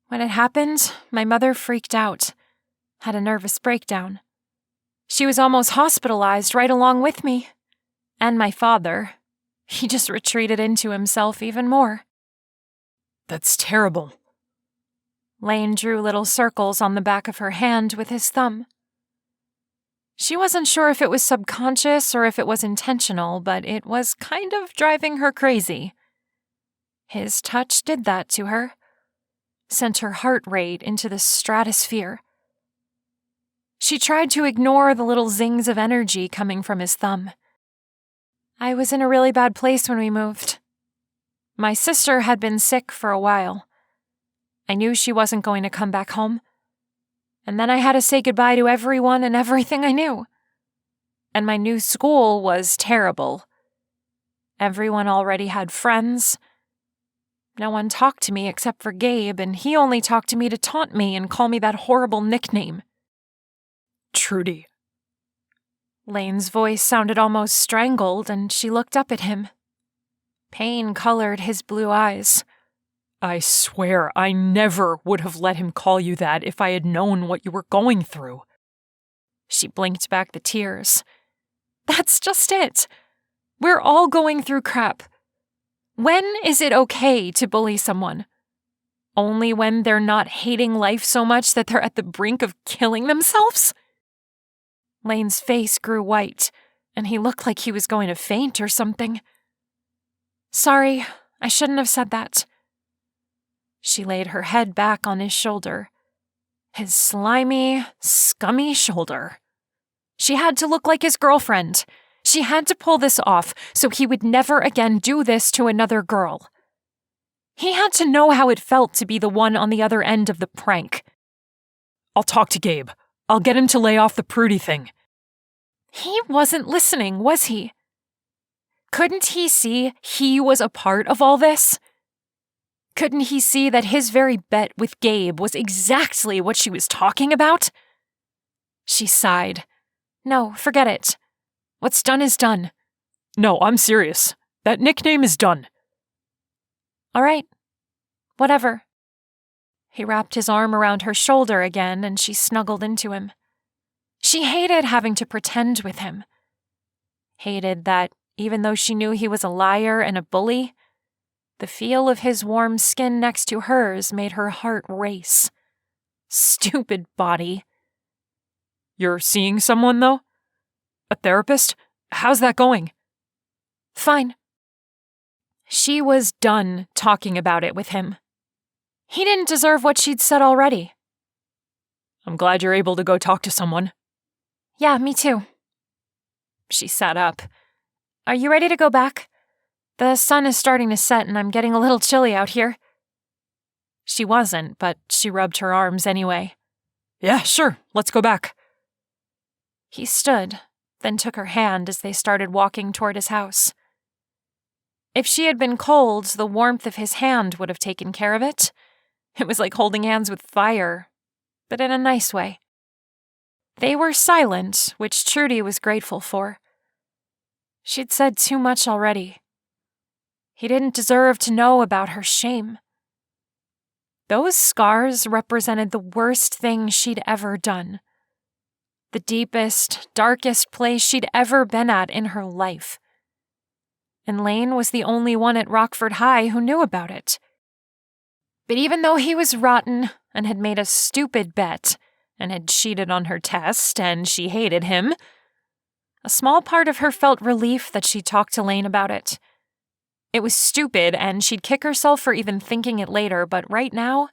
When it happened, my mother freaked out, had a nervous breakdown. She was almost hospitalized right along with me. And my father. He just retreated into himself even more. That's terrible. Lane drew little circles on the back of her hand with his thumb. She wasn't sure if it was subconscious or if it was intentional, but it was kind of driving her crazy. His touch did that to her, sent her heart rate into the stratosphere. She tried to ignore the little zings of energy coming from his thumb. I was in a really bad place when we moved. My sister had been sick for a while. I knew she wasn't going to come back home. And then I had to say goodbye to everyone and everything I knew. And my new school was terrible. Everyone already had friends. No one talked to me except for Gabe, and he only talked to me to taunt me and call me that horrible nickname. Trudy. Lane's voice sounded almost strangled, and she looked up at him. Pain colored his blue eyes. I swear I never would have let him call you that if I had known what you were going through. She blinked back the tears. That's just it. We're all going through crap. When is it okay to bully someone? Only when they're not hating life so much that they're at the brink of killing themselves? Lane's face grew white, and he looked like he was going to faint or something. Sorry, I shouldn't have said that. She laid her head back on his shoulder. His slimy, scummy shoulder. She had to look like his girlfriend. She had to pull this off so he would never again do this to another girl. He had to know how it felt to be the one on the other end of the prank. I'll talk to Gabe. I'll get him to lay off the prudy thing. He wasn't listening, was he? Couldn't he see he was a part of all this? Couldn't he see that his very bet with Gabe was exactly what she was talking about? She sighed. No, forget it. What's done is done. No, I'm serious. That nickname is done. All right. Whatever. He wrapped his arm around her shoulder again, and she snuggled into him. She hated having to pretend with him. Hated that, even though she knew he was a liar and a bully, the feel of his warm skin next to hers made her heart race. Stupid body. You're seeing someone, though? A therapist? How's that going? Fine. She was done talking about it with him. He didn't deserve what she'd said already. I'm glad you're able to go talk to someone. Yeah, me too. She sat up. Are you ready to go back? The sun is starting to set and I'm getting a little chilly out here. She wasn't, but she rubbed her arms anyway. Yeah, sure, let's go back. He stood, then took her hand as they started walking toward his house. If she had been cold, the warmth of his hand would have taken care of it. It was like holding hands with fire, but in a nice way. They were silent, which Trudy was grateful for. She'd said too much already. He didn't deserve to know about her shame. Those scars represented the worst thing she'd ever done. The deepest, darkest place she'd ever been at in her life. And Lane was the only one at Rockford High who knew about it. But even though he was rotten and had made a stupid bet and had cheated on her test and she hated him, a small part of her felt relief that she talked to Lane about it. It was stupid and she'd kick herself for even thinking it later, but right now,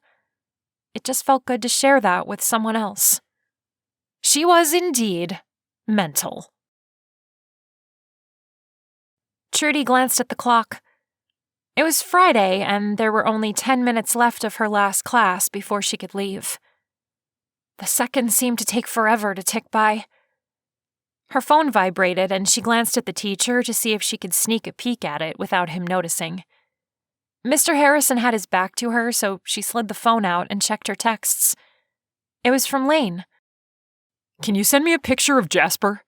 it just felt good to share that with someone else. She was indeed mental. Trudy glanced at the clock. It was Friday, and there were only 10 minutes left of her last class before she could leave. The seconds seemed to take forever to tick by. Her phone vibrated, and she glanced at the teacher to see if she could sneak a peek at it without him noticing. Mr. Harrison had his back to her, so she slid the phone out and checked her texts. It was from Lane. Can you send me a picture of Jasper?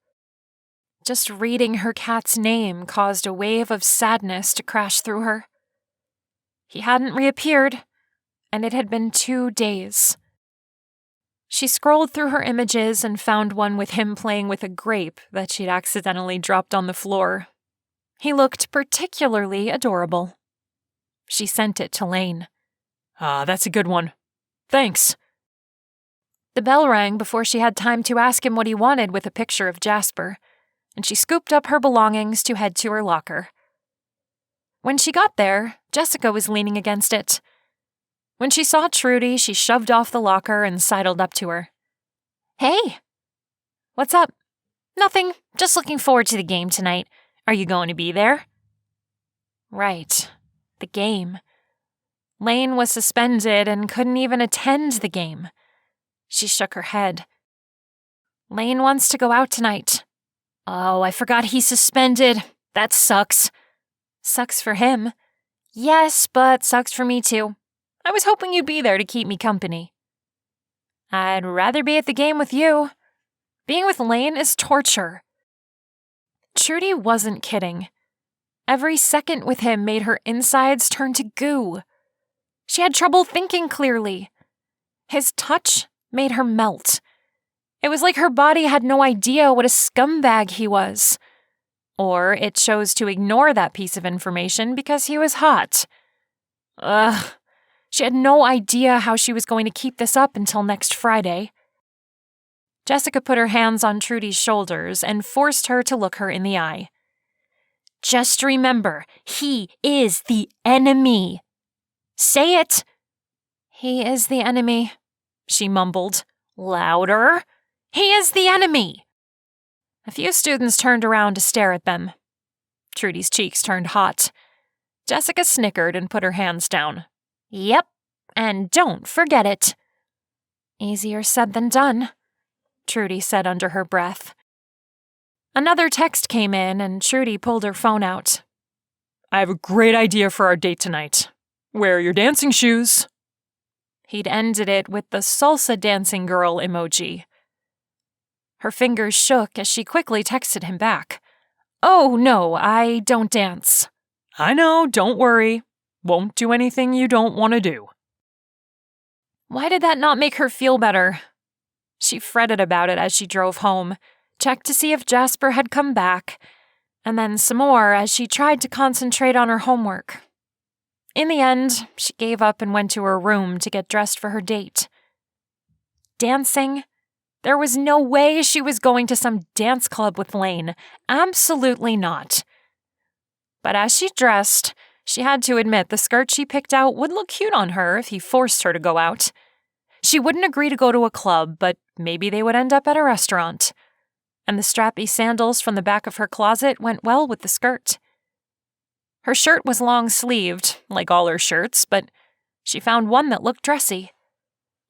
Just reading her cat's name caused a wave of sadness to crash through her. He hadn't reappeared, and it had been 2 days. She scrolled through her images and found one with him playing with a grape that she'd accidentally dropped on the floor. He looked particularly adorable. She sent it to Lane. That's a good one. Thanks. The bell rang before she had time to ask him what he wanted with a picture of Jasper, and she scooped up her belongings to head to her locker. When she got there, Jessica was leaning against it. When she saw Trudy, she shoved off the locker and sidled up to her. Hey! What's up? Nothing. Just looking forward to the game tonight. Are you going to be there? Right. The game. Lane was suspended and couldn't even attend the game. She shook her head. Lane wants to go out tonight. Oh, I forgot he's suspended. That sucks. Sucks for him. Yes, but sucks for me too. I was hoping you'd be there to keep me company. I'd rather be at the game with you. Being with Lane is torture. Trudy wasn't kidding. Every second with him made her insides turn to goo. She had trouble thinking clearly. His touch made her melt. It was like her body had no idea what a scumbag he was. Or it chose to ignore that piece of information because he was hot. Ugh. She had no idea how she was going to keep this up until next Friday. Jessica put her hands on Trudy's shoulders and forced her to look her in the eye. Just remember, he is the enemy. Say it. He is the enemy, she mumbled. Louder. He is the enemy. A few students turned around to stare at them. Trudy's cheeks turned hot. Jessica snickered and put her hands down. Yep, and don't forget it. Easier said than done, Trudy said under her breath. Another text came in and Trudy pulled her phone out. I have a great idea for our date tonight. Wear your dancing shoes. He'd ended it with the salsa dancing girl emoji. Her fingers shook as she quickly texted him back. Oh, no, I don't dance. I know, don't worry. Won't do anything you don't want to do. Why did that not make her feel better? She fretted about it as she drove home, checked to see if Jasper had come back, and then some more as she tried to concentrate on her homework. In the end, she gave up and went to her room to get dressed for her date. Dancing? There was no way she was going to some dance club with Lane. Absolutely not. But as she dressed, she had to admit the skirt she picked out would look cute on her if he forced her to go out. She wouldn't agree to go to a club, but maybe they would end up at a restaurant. And the strappy sandals from the back of her closet went well with the skirt. Her shirt was long-sleeved, like all her shirts, but She found one that looked dressy.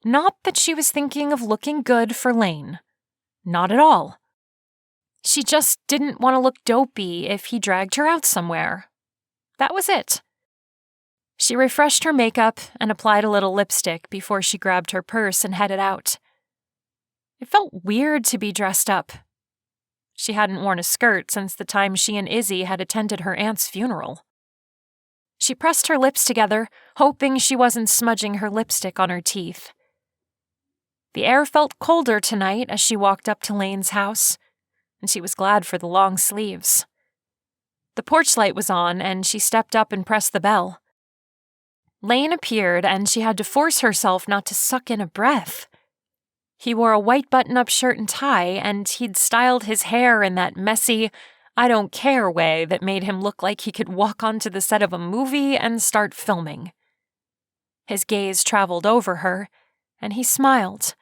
Not that she was thinking of looking good for Lane. Not at all. She just didn't want to look dopey if he dragged her out somewhere. That was it. She refreshed her makeup and applied a little lipstick before she grabbed her purse and headed out. It felt weird to be dressed up. She hadn't worn a skirt since the time she and Izzy had attended her aunt's funeral. She pressed her lips together, hoping she wasn't smudging her lipstick on her teeth. The air felt colder tonight as she walked up to Lane's house, and she was glad for the long sleeves. The porch light was on, and she stepped up and pressed the bell. Lane appeared, and she had to force herself not to suck in a breath. He wore a white button-up shirt and tie, and he'd styled his hair in that messy, I don't care way that made him look like he could walk onto the set of a movie and start filming. His gaze traveled over her, and he smiled.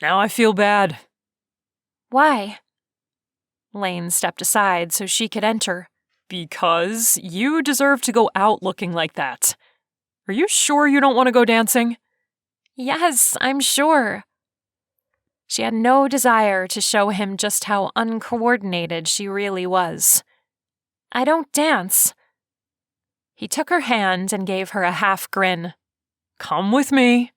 Now I feel bad. Why? Lane stepped aside so she could enter. Because you deserve to go out looking like that. Are you sure you don't want to go dancing? Yes, I'm sure. She had no desire to show him just how uncoordinated she really was. I don't dance. He took her hand and gave her a half grin. Come with me.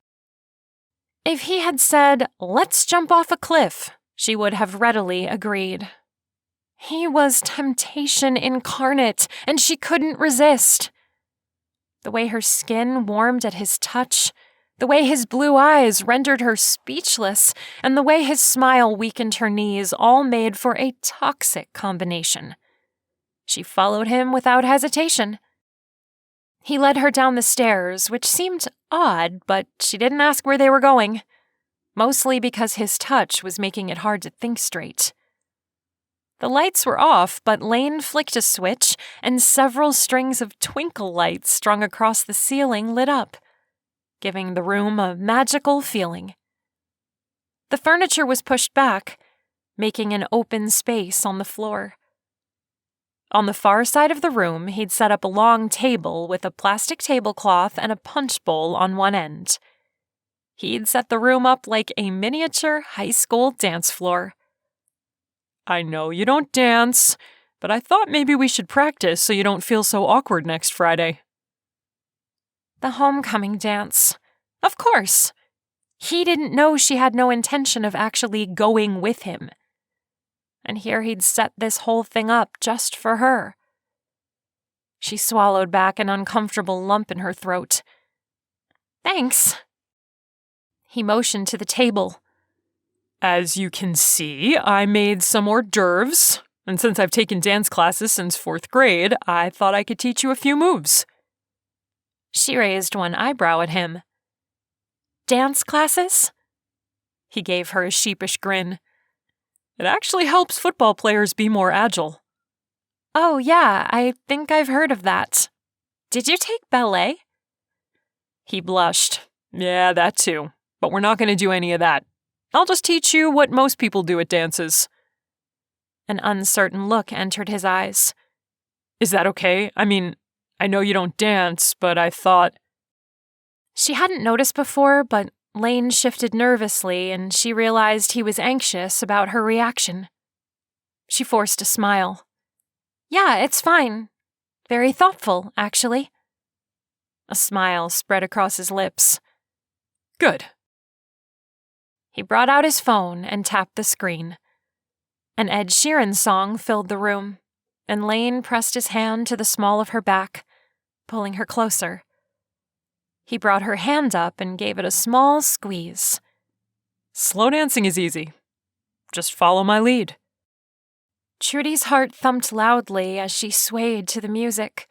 If he had said, let's jump off a cliff, she would have readily agreed. He was temptation incarnate, and she couldn't resist. The way her skin warmed at his touch, the way his blue eyes rendered her speechless, and the way his smile weakened her knees all made for a toxic combination. She followed him without hesitation. He led her down the stairs, which seemed odd, but she didn't ask where they were going, mostly because his touch was making it hard to think straight. The lights were off, but Lane flicked a switch, and several strings of twinkle lights strung across the ceiling lit up, giving the room a magical feeling. The furniture was pushed back, making an open space on the floor. On the far side of the room, he'd set up a long table with a plastic tablecloth and a punch bowl on one end. He'd set the room up like a miniature high school dance floor. I know you don't dance, but I thought maybe we should practice so you don't feel so awkward next Friday. The homecoming dance. Of course. He didn't know she had no intention of actually going with him. And here he'd set this whole thing up just for her. She swallowed back an uncomfortable lump in her throat. Thanks. He motioned to the table. As you can see, I made some hors d'oeuvres, and since I've taken dance classes since 4th grade, I thought I could teach you a few moves. She raised one eyebrow at him. Dance classes? He gave her a sheepish grin. It actually helps football players be more agile. Oh, yeah, I think I've heard of that. Did you take ballet? He blushed. Yeah, that too. But we're not going to do any of that. I'll just teach you what most people do at dances. An uncertain look entered his eyes. Is that okay? I mean, I know you don't dance, but I thought... She hadn't noticed before, but Lane shifted nervously, and she realized he was anxious about her reaction. She forced a smile. Yeah, it's fine. Very thoughtful, actually. A smile spread across his lips. Good. He brought out his phone and tapped the screen. An Ed Sheeran song filled the room, and Lane pressed his hand to the small of her back, pulling her closer. He brought her hand up and gave it a small squeeze. Slow dancing is easy. Just follow my lead. Trudy's heart thumped loudly as she swayed to the music,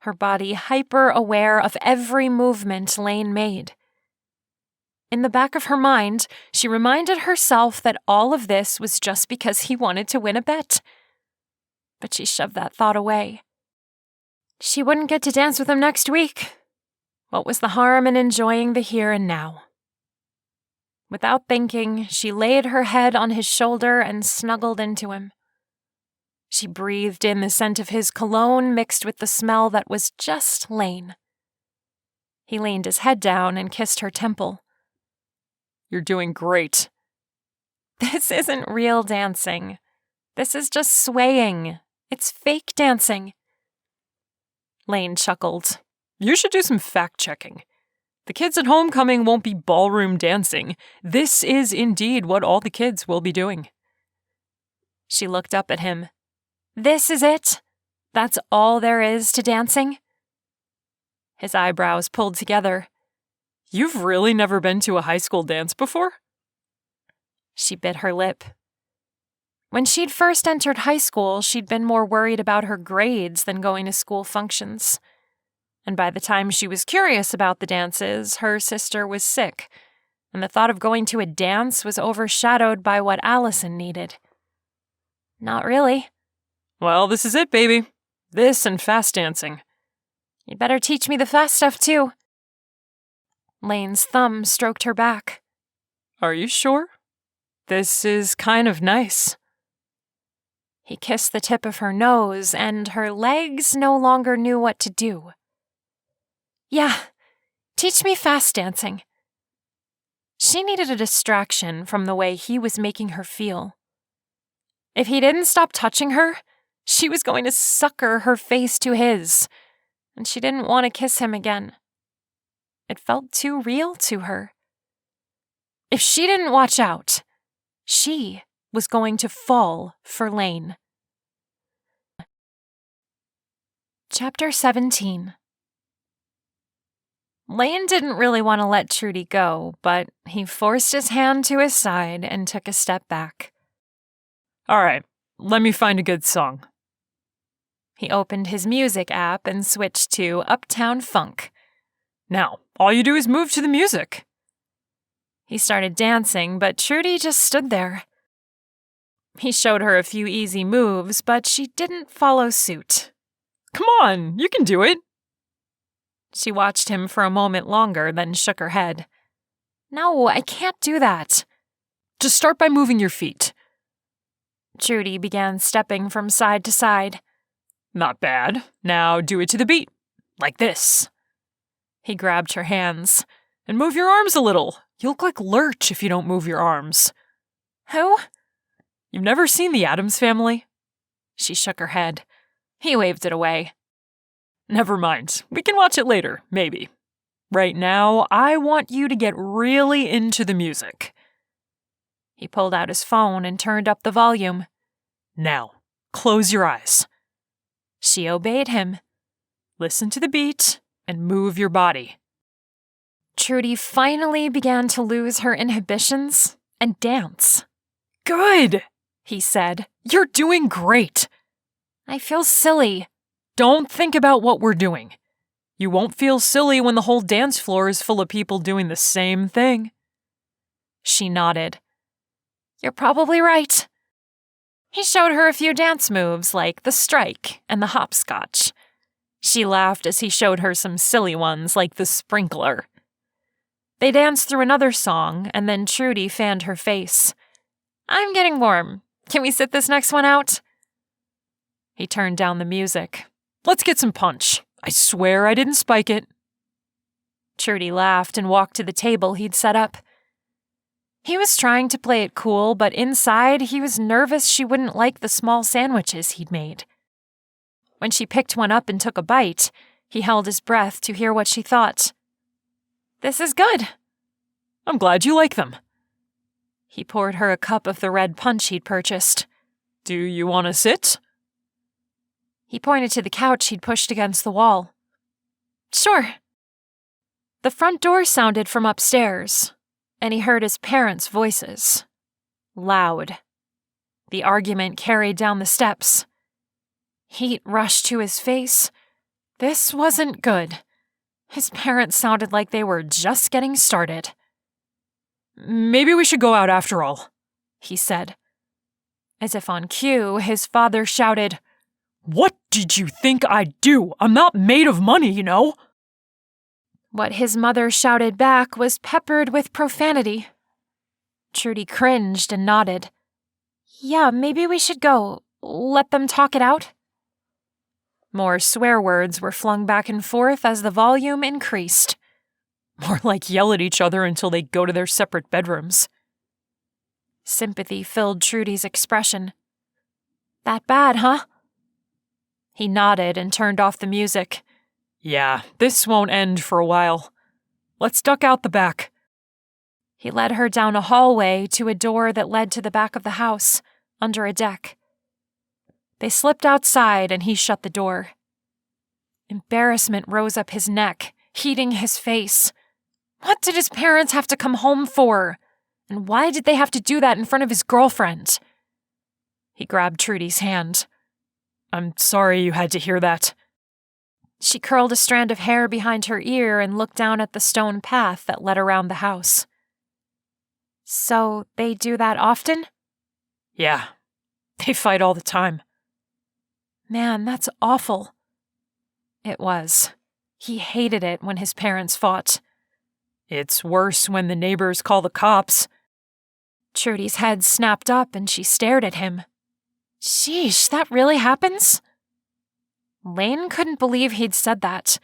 her body hyper-aware of every movement Lane made. In the back of her mind, she reminded herself that all of this was just because he wanted to win a bet. But she shoved that thought away. She wouldn't get to dance with him next week. What was the harm in enjoying the here and now? Without thinking, she laid her head on his shoulder and snuggled into him. She breathed in the scent of his cologne mixed with the smell that was just Lane. He leaned his head down and kissed her temple. You're doing great. This isn't real dancing. This is just swaying. It's fake dancing. Lane chuckled. You should do some fact-checking. The kids at homecoming won't be ballroom dancing. This is indeed what all the kids will be doing. She looked up at him. This is it? That's all there is to dancing? His eyebrows pulled together. You've really never been to a high school dance before? She bit her lip. When she'd first entered high school, she'd been more worried about her grades than going to school functions. And by the time she was curious about the dances, her sister was sick, and the thought of going to a dance was overshadowed by what Alison needed. Not really. Well, this is it, baby. This and fast dancing. You'd better teach me the fast stuff, too. Lane's thumb stroked her back. Are you sure? This is kind of nice. He kissed the tip of her nose, and her legs no longer knew what to do. Yeah, teach me fast dancing. She needed a distraction from the way he was making her feel. If he didn't stop touching her, she was going to sucker her face to his, and she didn't want to kiss him again. It felt too real to her. If she didn't watch out, she was going to fall for Lane. Chapter 17. Lane didn't really want to let Trudy go, but he forced his hand to his side and took a step back. All right, let me find a good song. He opened his music app and switched to Uptown Funk. Now, all you do is move to the music. He started dancing, but Trudy just stood there. He showed her a few easy moves, but she didn't follow suit. Come on, you can do it. She watched him for a moment longer, then shook her head. No, I can't do that. Just start by moving your feet. Trudy began stepping from side to side. Not bad. Now do it to the beat. Like this. He grabbed her hands. And move your arms a little. You look like Lurch if you don't move your arms. Who? You've never seen the Addams Family? She shook her head. He waved it away. Never mind. We can watch it later, maybe. Right now, I want you to get really into the music. He pulled out his phone and turned up the volume. Now, close your eyes. She obeyed him. Listen to the beat and move your body. Trudy finally began to lose her inhibitions and dance. Good, he said. You're doing great. I feel silly. Don't think about what we're doing. You won't feel silly when the whole dance floor is full of people doing the same thing. She nodded. You're probably right. He showed her a few dance moves like the strike and the hopscotch. She laughed as he showed her some silly ones like the sprinkler. They danced through another song, and then Trudy fanned her face. I'm getting warm. Can we sit this next one out? He turned down the music. Let's get some punch. I swear I didn't spike it. Trudy laughed and walked to the table he'd set up. He was trying to play it cool, but inside he was nervous she wouldn't like the small sandwiches he'd made. When she picked one up and took a bite, he held his breath to hear what she thought. This is good. I'm glad you like them. He poured her a cup of the red punch he'd purchased. Do you want to sit? He pointed to the couch he'd pushed against the wall. Sure. The front door sounded from upstairs, and he heard his parents' voices. Loud. The argument carried down the steps. Heat rushed to his face. This wasn't good. His parents sounded like they were just getting started. Maybe we should go out after all, he said. As if on cue, his father shouted, What did you think I'd do? I'm not made of money, you know. What his mother shouted back was peppered with profanity. Trudy cringed and nodded. Yeah, maybe we should go. Let them talk it out. More swear words were flung back and forth as the volume increased. More like yell at each other until they go to their separate bedrooms. Sympathy filled Trudy's expression. That bad, huh? He nodded and turned off the music. Yeah, this won't end for a while. Let's duck out the back. He led her down a hallway to a door that led to the back of the house, under a deck. They slipped outside and he shut the door. Embarrassment rose up his neck, heating his face. What did his parents have to come home for? And why did they have to do that in front of his girlfriend? He grabbed Trudy's hand. I'm sorry you had to hear that. She curled a strand of hair behind her ear and looked down at the stone path that led around the house. So they do that often? Yeah, they fight all the time. Man, that's awful. It was. He hated it when his parents fought. It's worse when the neighbors call the cops. Trudy's head snapped up and she stared at him. Sheesh, that really happens? Lane couldn't believe he'd said that,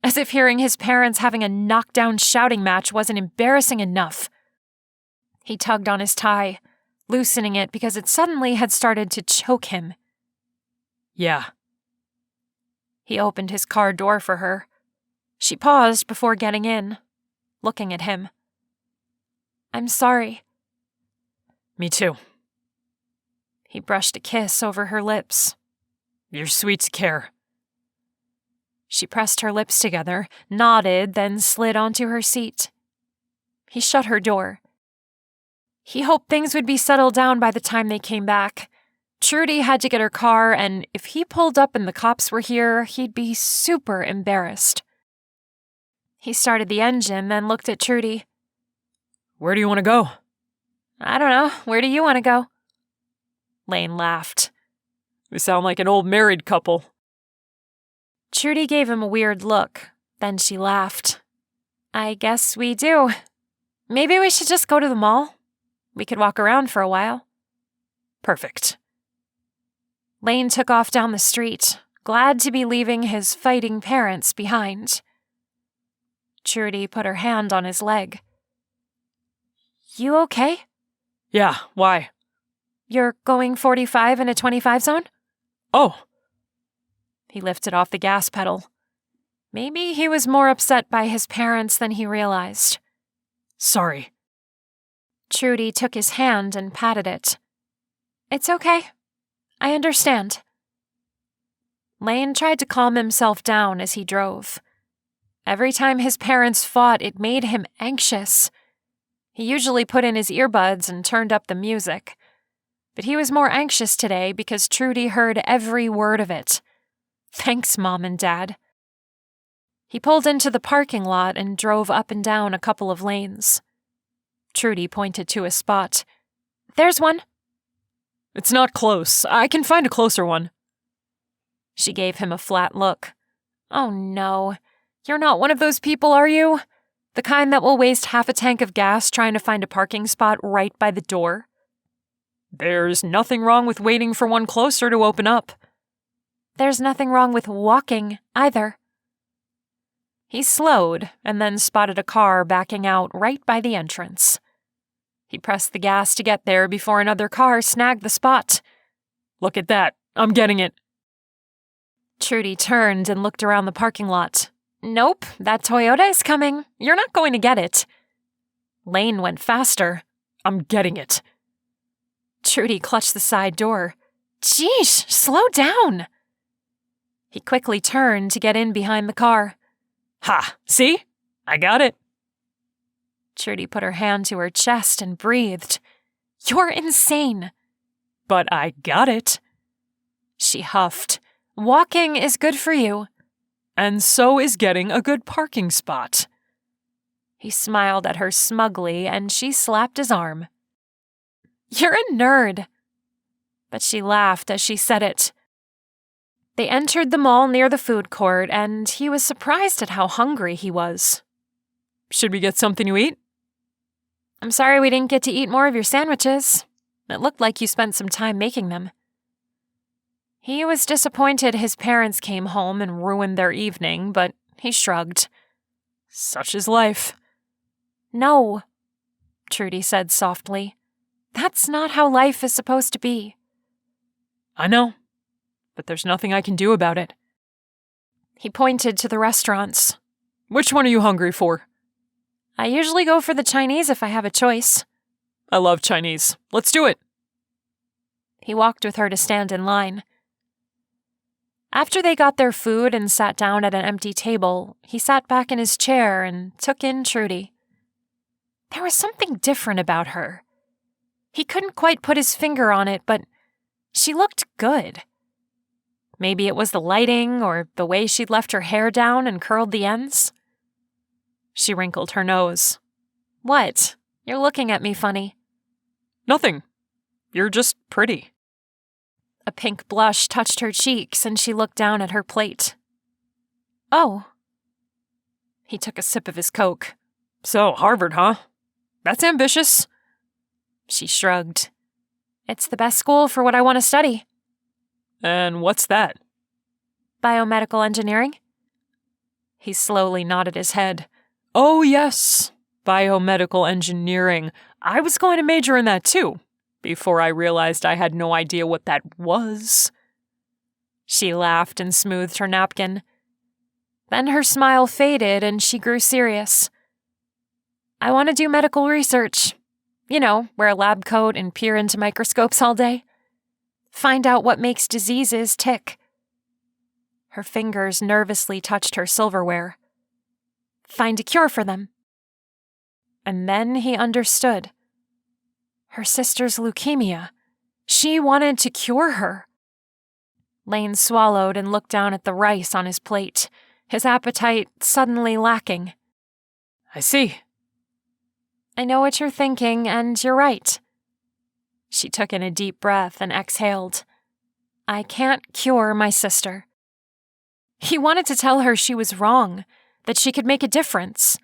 as if hearing his parents having a knockdown shouting match wasn't embarrassing enough. He tugged on his tie, loosening it because it suddenly had started to choke him. Yeah. He opened his car door for her. She paused before getting in, looking at him. I'm sorry. Me too. He brushed a kiss over her lips. You're sweet to care. She pressed her lips together, nodded, then slid onto her seat. He shut her door. He hoped things would be settled down by the time they came back. Trudy had to get her car, and if he pulled up and the cops were here, he'd be super embarrassed. He started the engine, then looked at Trudy. Where do you want to go? I don't know. Where do you want to go? Lane laughed. We sound like an old married couple. Trudy gave him a weird look. Then she laughed. I guess we do. Maybe we should just go to the mall. We could walk around for a while. Perfect. Lane took off down the street, glad to be leaving his fighting parents behind. Trudy put her hand on his leg. You okay? Yeah, why? You're going 45 in a 25 zone? Oh. He lifted off the gas pedal. Maybe he was more upset by his parents than he realized. Sorry. Trudy took his hand and patted it. It's okay. I understand. Lane tried to calm himself down as he drove. Every time his parents fought, it made him anxious. He usually put in his earbuds and turned up the music. But he was more anxious today because Trudy heard every word of it. Thanks, Mom and Dad. He pulled into the parking lot and drove up and down a couple of lanes. Trudy pointed to a spot. There's one. It's not close. I can find a closer one. She gave him a flat look. Oh no. You're not one of those people, are you? The kind that will waste half a tank of gas trying to find a parking spot right by the door? There's nothing wrong with waiting for one closer to open up. There's nothing wrong with walking, either. He slowed and then spotted a car backing out right by the entrance. He pressed the gas to get there before another car snagged the spot. Look at that. I'm getting it. Trudy turned and looked around the parking lot. Nope, that Toyota is coming. You're not going to get it. Lane went faster. I'm getting it. Trudy clutched the side door. Jeesh, slow down. He quickly turned to get in behind the car. Ha! See? I got it. Trudy put her hand to her chest and breathed. You're insane. But I got it. She huffed. Walking is good for you. And so is getting a good parking spot. He smiled at her smugly, and she slapped his arm. You're a nerd. But she laughed as she said it. They entered the mall near the food court, and he was surprised at how hungry he was. Should we get something to eat? I'm sorry we didn't get to eat more of your sandwiches. It looked like you spent some time making them. He was disappointed his parents came home and ruined their evening, but he shrugged. Such is life. No, Trudy said softly. That's not how life is supposed to be. I know, but there's nothing I can do about it. He pointed to the restaurants. Which one are you hungry for? I usually go for the Chinese if I have a choice. I love Chinese. Let's do it. He walked with her to stand in line. After they got their food and sat down at an empty table, he sat back in his chair and took in Trudy. There was something different about her. He couldn't quite put his finger on it, but she looked good. Maybe it was the lighting or the way she'd left her hair down and curled the ends. She wrinkled her nose. What? You're looking at me funny. Nothing. You're just pretty. A pink blush touched her cheeks and she looked down at her plate. Oh. He took a sip of his Coke. So, Harvard, huh? That's ambitious. She shrugged. It's the best school for what I want to study. And what's that? Biomedical engineering. He slowly nodded his head. Oh, yes. Biomedical engineering. I was going to major in that too, before I realized I had no idea what that was. She laughed and smoothed her napkin. Then her smile faded and she grew serious. I want to do medical research. You know, wear a lab coat and peer into microscopes all day. Find out what makes diseases tick. Her fingers nervously touched her silverware. Find a cure for them. And then he understood. Her sister's leukemia. She wanted to cure her. Lane swallowed and looked down at the rice on his plate, his appetite suddenly lacking. I see. I know what you're thinking, and you're right. She took in a deep breath and exhaled. I can't cure my sister. He wanted to tell her she was wrong, that she could make a difference.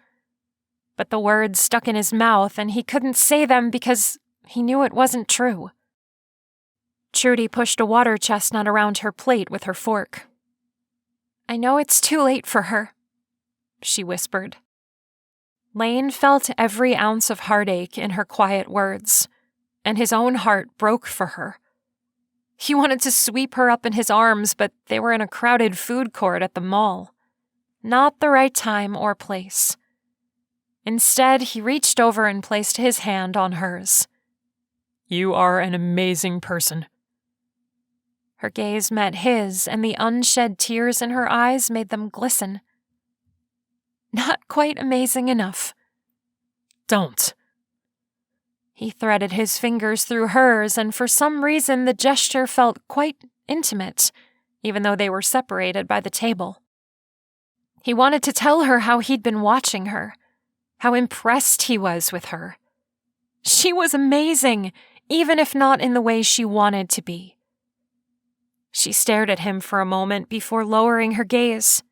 But the words stuck in his mouth and he couldn't say them because he knew it wasn't true. Trudy pushed a water chestnut around her plate with her fork. I know it's too late for her, she whispered. Lane felt every ounce of heartache in her quiet words, and his own heart broke for her. He wanted to sweep her up in his arms, but they were in a crowded food court at the mall. Not the right time or place. Instead, he reached over and placed his hand on hers. You are an amazing person. Her gaze met his, and the unshed tears in her eyes made them glisten. Not quite amazing enough. Don't. He threaded his fingers through hers, and for some reason the gesture felt quite intimate, even though they were separated by the table. He wanted to tell her how he'd been watching her, how impressed he was with her. She was amazing, even if not in the way she wanted to be. She stared at him for a moment before lowering her gaze.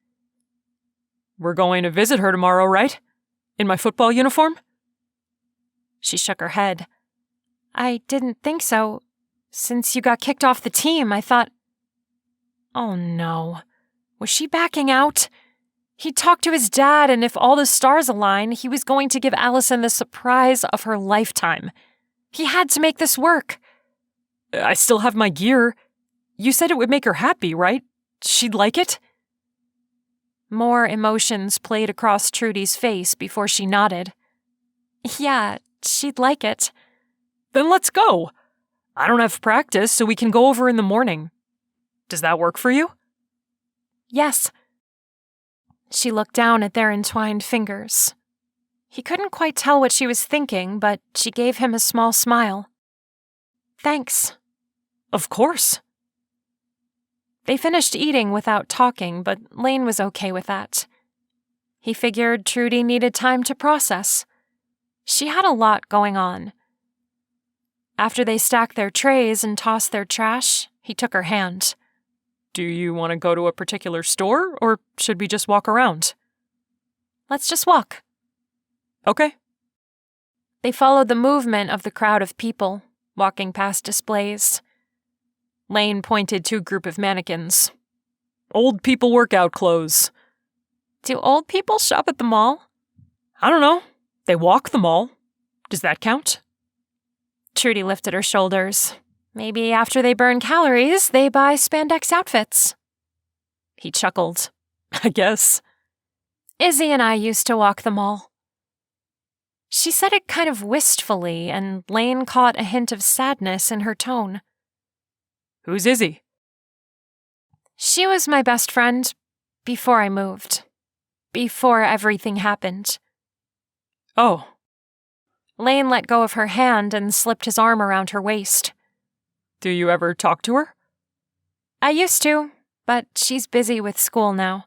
We're going to visit her tomorrow, right? In my football uniform? She shook her head. I didn't think so. Since you got kicked off the team, I thought... Oh no. Was she backing out? He talked to his dad, and if all the stars align, he was going to give Alison the surprise of her lifetime. He had to make this work. I still have my gear. You said it would make her happy, right? She'd like it? More emotions played across Trudy's face before she nodded. Yeah, she'd like it. Then let's go. I don't have practice, so we can go over in the morning. Does that work for you? Yes. She looked down at their entwined fingers. He couldn't quite tell what she was thinking, but she gave him a small smile. Thanks. Of course. They finished eating without talking, but Lane was okay with that. He figured Trudy needed time to process. She had a lot going on. After they stacked their trays and tossed their trash, he took her hand. Do you want to go to a particular store, or should we just walk around? Let's just walk. Okay. They followed the movement of the crowd of people, walking past displays. Lane pointed to a group of mannequins. Old people workout clothes. Do old people shop at the mall? I don't know. They walk the mall. Does that count? Trudy lifted her shoulders. Maybe after they burn calories, they buy spandex outfits. He chuckled. I guess. Izzy and I used to walk the mall. She said it kind of wistfully, and Lane caught a hint of sadness in her tone. Who's Izzy? She was my best friend before I moved. Before everything happened. Oh. Lane let go of her hand and slipped his arm around her waist. Do you ever talk to her? I used to, but she's busy with school now.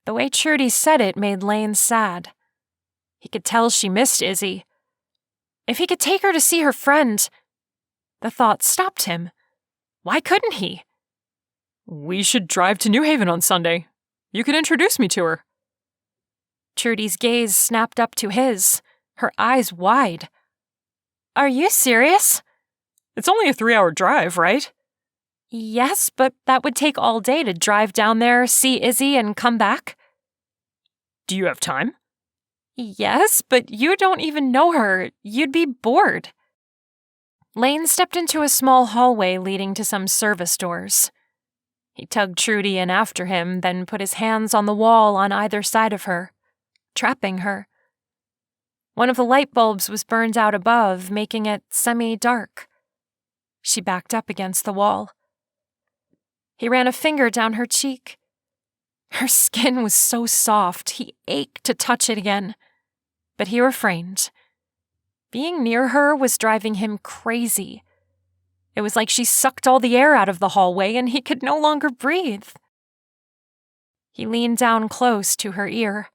The way Trudy said it made Lane sad. He could tell she missed Izzy. If he could take her to see her friend... The thought stopped him. Why couldn't he? We should drive to New Haven on Sunday. You could introduce me to her. Trudy's gaze snapped up to his, her eyes wide. Are you serious? It's only a 3-hour drive, right? Yes, but that would take all day to drive down there, see Izzy, and come back. Do you have time? Yes, but you don't even know her. You'd be bored. Lane stepped into a small hallway leading to some service doors. He tugged Trudy in after him, then put his hands on the wall on either side of her, trapping her. One of the light bulbs was burned out above, making it semi-dark. She backed up against the wall. He ran a finger down her cheek. Her skin was so soft, he ached to touch it again. But he refrained. Being near her was driving him crazy. It was like she sucked all the air out of the hallway and he could no longer breathe. He leaned down close to her ear.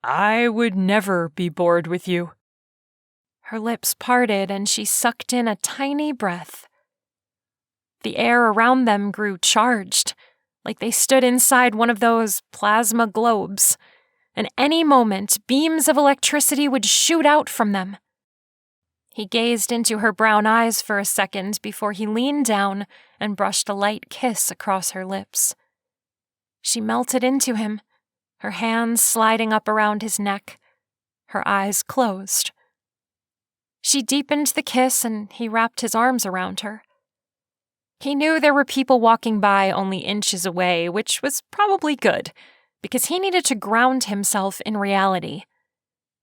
I would never be bored with you. Her lips parted and she sucked in a tiny breath. The air around them grew charged, like they stood inside one of those plasma globes, and any moment beams of electricity would shoot out from them. He gazed into her brown eyes for a second before he leaned down and brushed a light kiss across her lips. She melted into him, her hands sliding up around his neck, her eyes closed. She deepened the kiss and he wrapped his arms around her. He knew there were people walking by only inches away, which was probably good, because he needed to ground himself in reality.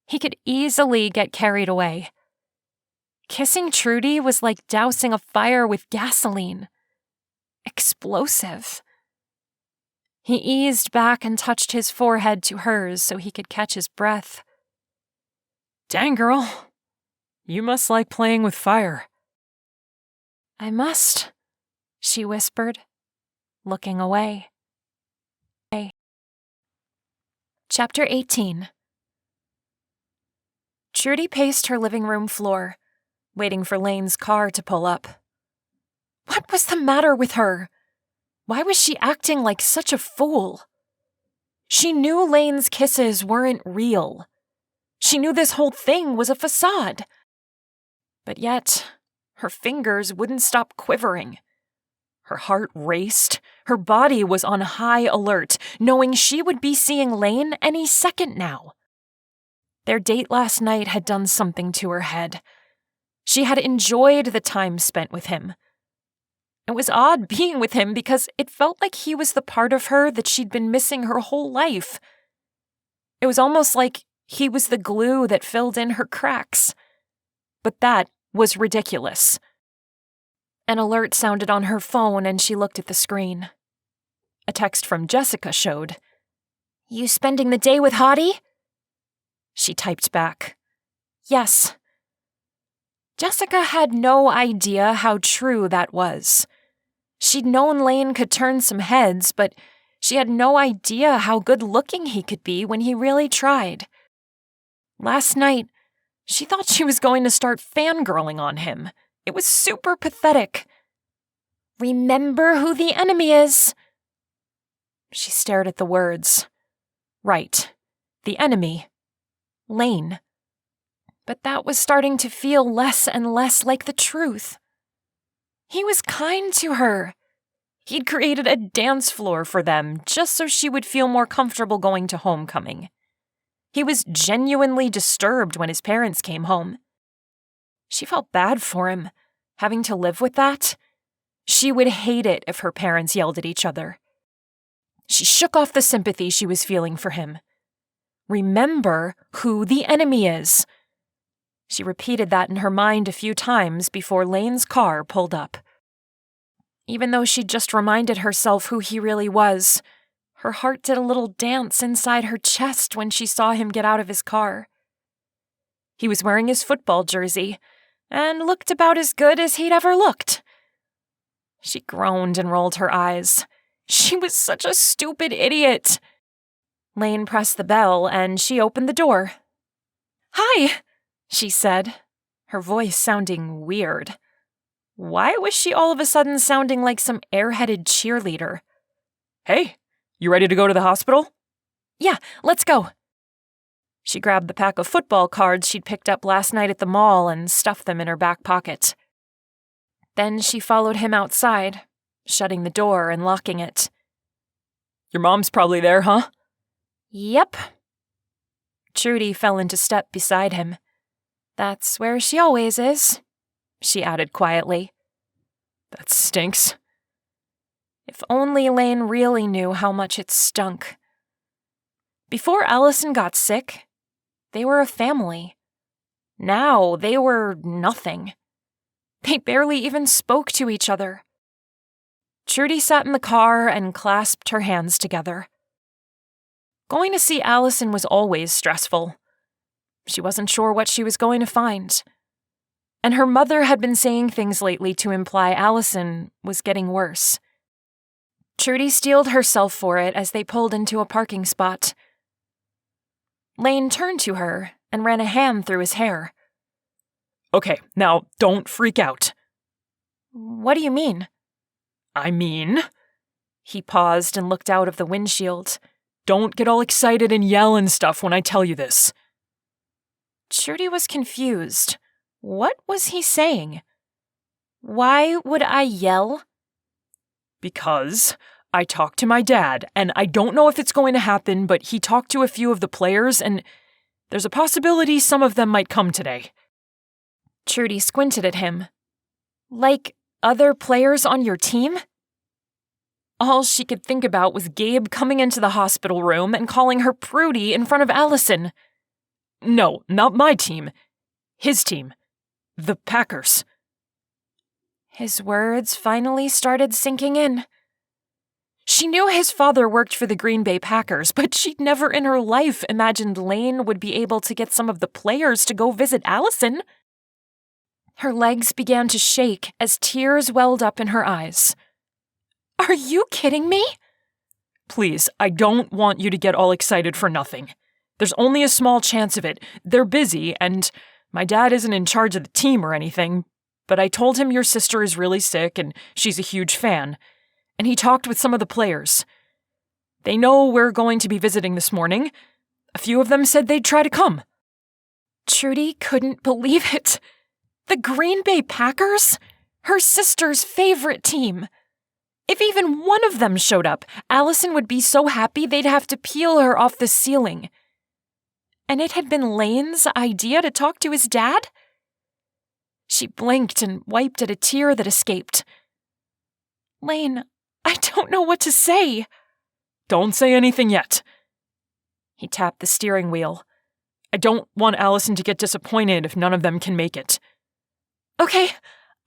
He could easily get carried away. Kissing Trudy was like dousing a fire with gasoline. Explosive. He eased back and touched his forehead to hers so he could catch his breath. Dang, girl. You must like playing with fire. I must, she whispered, looking away. Chapter 18. Trudy paced her living room floor, waiting for Lane's car to pull up. What was the matter with her? Why was she acting like such a fool? She knew Lane's kisses weren't real. She knew this whole thing was a facade. But yet, her fingers wouldn't stop quivering. Her heart raced. Her body was on high alert, knowing she would be seeing Lane any second now. Their date last night had done something to her head. She had enjoyed the time spent with him. It was odd being with him because it felt like he was the part of her that she'd been missing her whole life. It was almost like he was the glue that filled in her cracks. But that was ridiculous. An alert sounded on her phone and she looked at the screen. A text from Jessica showed. You spending the day with Hottie? She typed back. Yes. Jessica had no idea how true that was. She'd known Lane could turn some heads, but she had no idea how good-looking he could be when he really tried. Last night, she thought she was going to start fangirling on him. It was super pathetic. Remember who the enemy is. She stared at the words. Right. The enemy. Lane. But that was starting to feel less and less like the truth. He was kind to her. He'd created a dance floor for them just so she would feel more comfortable going to homecoming. He was genuinely disturbed when his parents came home. She felt bad for him, having to live with that. She would hate it if her parents yelled at each other. She shook off the sympathy she was feeling for him. Remember who the enemy is. She repeated that in her mind a few times before Lane's car pulled up. Even though she'd just reminded herself who he really was, her heart did a little dance inside her chest when she saw him get out of his car. He was wearing his football jersey and looked about as good as he'd ever looked. She groaned and rolled her eyes. She was such a stupid idiot. Lane pressed the bell and she opened the door. "Hi," she said, her voice sounding weird. Why was she all of a sudden sounding like some airheaded cheerleader? Hey, you ready to go to the hospital? Yeah, let's go. She grabbed the pack of football cards she'd picked up last night at the mall and stuffed them in her back pocket. Then she followed him outside, shutting the door and locking it. Your mom's probably there, huh? Yep. Trudy fell into step beside him. That's where she always is, she added quietly. That stinks. If only Lane really knew how much it stunk. Before Alison got sick, they were a family. Now they were nothing. They barely even spoke to each other. Trudy sat in the car and clasped her hands together. Going to see Alison was always stressful. She wasn't sure what she was going to find. And her mother had been saying things lately to imply Alison was getting worse. Trudy steeled herself for it as they pulled into a parking spot. Lane turned to her and ran a hand through his hair. Okay, now don't freak out. What do you mean? I mean... He paused and looked out of the windshield. Don't get all excited and yell and stuff when I tell you this. Trudy was confused. What was he saying? Why would I yell? Because I talked to my dad, and I don't know if it's going to happen, but he talked to a few of the players, and there's a possibility some of them might come today. Trudy squinted at him. Like other players on your team? All she could think about was Gabe coming into the hospital room and calling her Prudy in front of Alison. No, not my team. His team. The Packers. His words finally started sinking in. She knew his father worked for the Green Bay Packers, but she'd never in her life imagined Lane would be able to get some of the players to go visit Alison. Her legs began to shake as tears welled up in her eyes. Are you kidding me? Please, I don't want you to get all excited for nothing. There's only a small chance of it. They're busy, and my dad isn't in charge of the team or anything, but I told him your sister is really sick and she's a huge fan, and he talked with some of the players. They know we're going to be visiting this morning. A few of them said they'd try to come. Trudy couldn't believe it. The Green Bay Packers? Her sister's favorite team. If even one of them showed up, Alison would be so happy they'd have to peel her off the ceiling. And it had been Lane's idea to talk to his dad? She blinked and wiped at a tear that escaped. Lane, I don't know what to say. Don't say anything yet. He tapped the steering wheel. I don't want Alison to get disappointed if none of them can make it. Okay,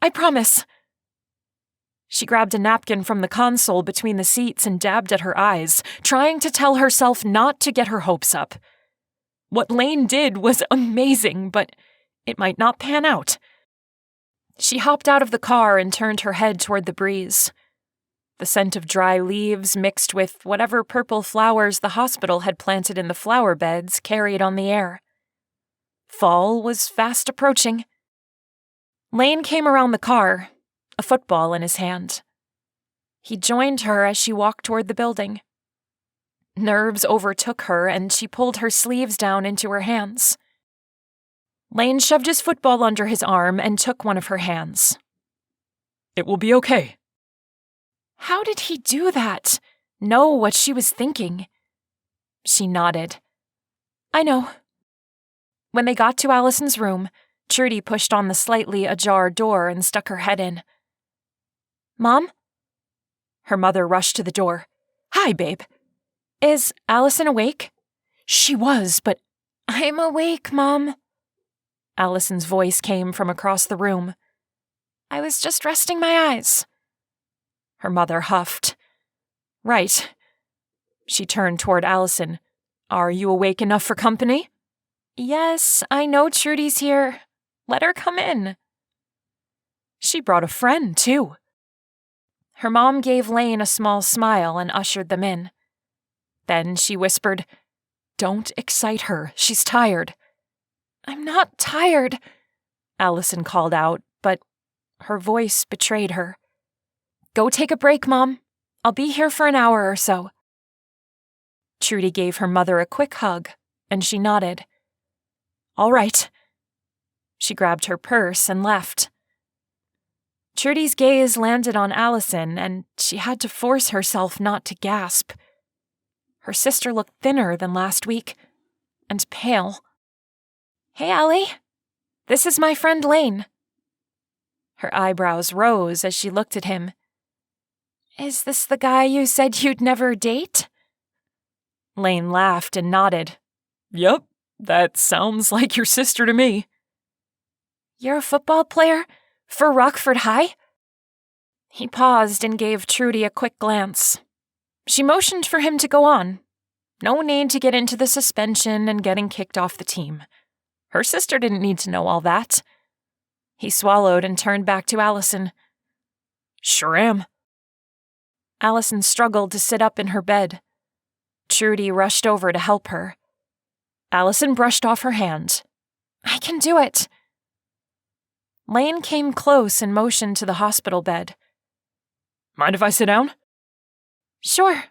I promise. She grabbed a napkin from the console between the seats and dabbed at her eyes, trying to tell herself not to get her hopes up. What Lane did was amazing, but it might not pan out. She hopped out of the car and turned her head toward the breeze. The scent of dry leaves mixed with whatever purple flowers the hospital had planted in the flower beds carried on the air. Fall was fast approaching. Lane came around the car, a football in his hand. He joined her as she walked toward the building. Nerves overtook her, and she pulled her sleeves down into her hands. Lane shoved his football under his arm and took one of her hands. It will be okay. How did he do that? Know what she was thinking? She nodded. I know. When they got to Alison's room, Trudy pushed on the slightly ajar door and stuck her head in. Mom? Her mother rushed to the door. Hi, babe. Is Alison awake? She was, but I'm awake, Mom. Alison's voice came from across the room. I was just resting my eyes. Her mother huffed. Right. She turned toward Alison. Are you awake enough for company? Yes, I know Trudy's here. Let her come in. She brought a friend, too. Her mom gave Lane a small smile and ushered them in. Then she whispered, Don't excite her. She's tired. I'm not tired, Alison called out, but her voice betrayed her. Go take a break, Mom. I'll be here for an hour or so. Trudy gave her mother a quick hug, and she nodded. All right. She grabbed her purse and left. Trudy's gaze landed on Alison, and she had to force herself not to gasp. Her sister looked thinner than last week, and pale. Hey, Allie. This is my friend Lane. Her eyebrows rose as she looked at him. Is this the guy you said you'd never date? Lane laughed and nodded. Yep, that sounds like your sister to me. You're a football player? For Rockford High? He paused and gave Trudy a quick glance. She motioned for him to go on. No need to get into the suspension and getting kicked off the team. Her sister didn't need to know all that. He swallowed and turned back to Alison. Sure am. Alison struggled to sit up in her bed. Trudy rushed over to help her. Alison brushed off her hand. I can do it. Lane came close and motioned to the hospital bed. Mind if I sit down? Sure,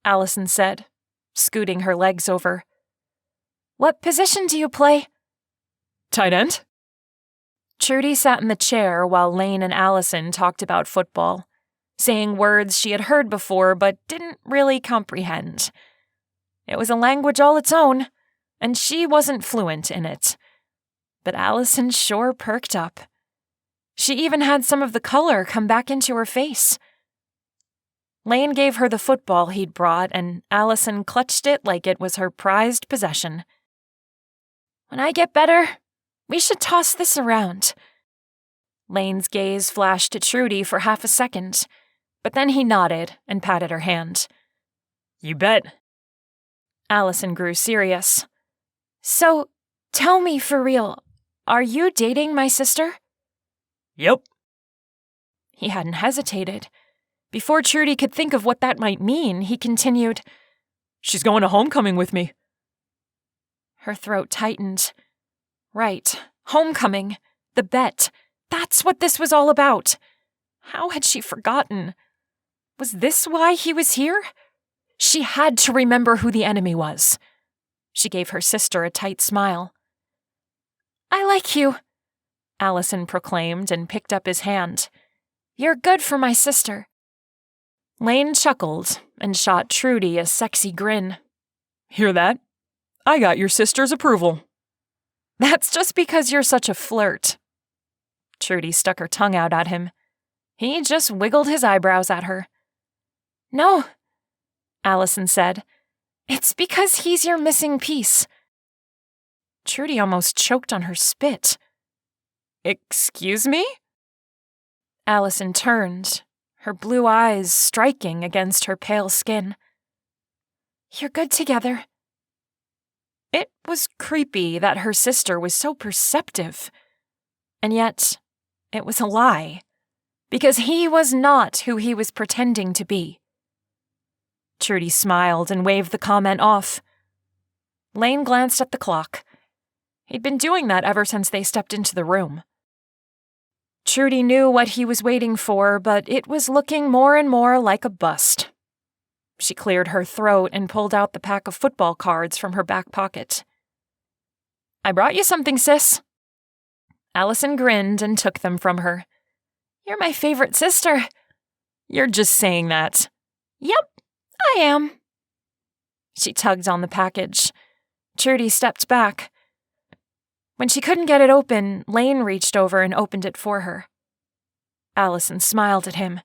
Alison said, scooting her legs over. What position do you play? Tight end? Trudy sat in the chair while Lane and Alison talked about football, saying words she had heard before but didn't really comprehend. It was a language all its own, and she wasn't fluent in it. But Alison sure perked up. She even had some of the color come back into her face. Lane gave her the football he'd brought, and Alison clutched it like it was her prized possession. When I get better, we should toss this around. Lane's gaze flashed at Trudy for half a second, but then he nodded and patted her hand. You bet. Alison grew serious. So, tell me for real, are you dating my sister? Yep. He hadn't hesitated. Before Trudy could think of what that might mean, he continued, She's going to homecoming with me. Her throat tightened. Right, homecoming, the bet. That's what this was all about. How had she forgotten? Was this why he was here? She had to remember who the enemy was. She gave her sister a tight smile. I like you, Alison proclaimed and picked up his hand. You're good for my sister. Lane chuckled and shot Trudy a sexy grin. Hear that? I got your sister's approval. That's just because you're such a flirt. Trudy stuck her tongue out at him. He just wiggled his eyebrows at her. No, Alison said. It's because he's your missing piece. Trudy almost choked on her spit. Excuse me? Alison turned, her blue eyes striking against her pale skin. You're good together. It was creepy that her sister was so perceptive. And yet, it was a lie, because he was not who he was pretending to be. Trudy smiled and waved the comment off. Lane glanced at the clock. He'd been doing that ever since they stepped into the room. Trudy knew what he was waiting for, but it was looking more and more like a bust. She cleared her throat and pulled out the pack of football cards from her back pocket. I brought you something, sis. Alison grinned and took them from her. You're my favorite sister. You're just saying that. Yep, I am. She tugged on the package. Trudy stepped back. When she couldn't get it open, Lane reached over and opened it for her. Alison smiled at him.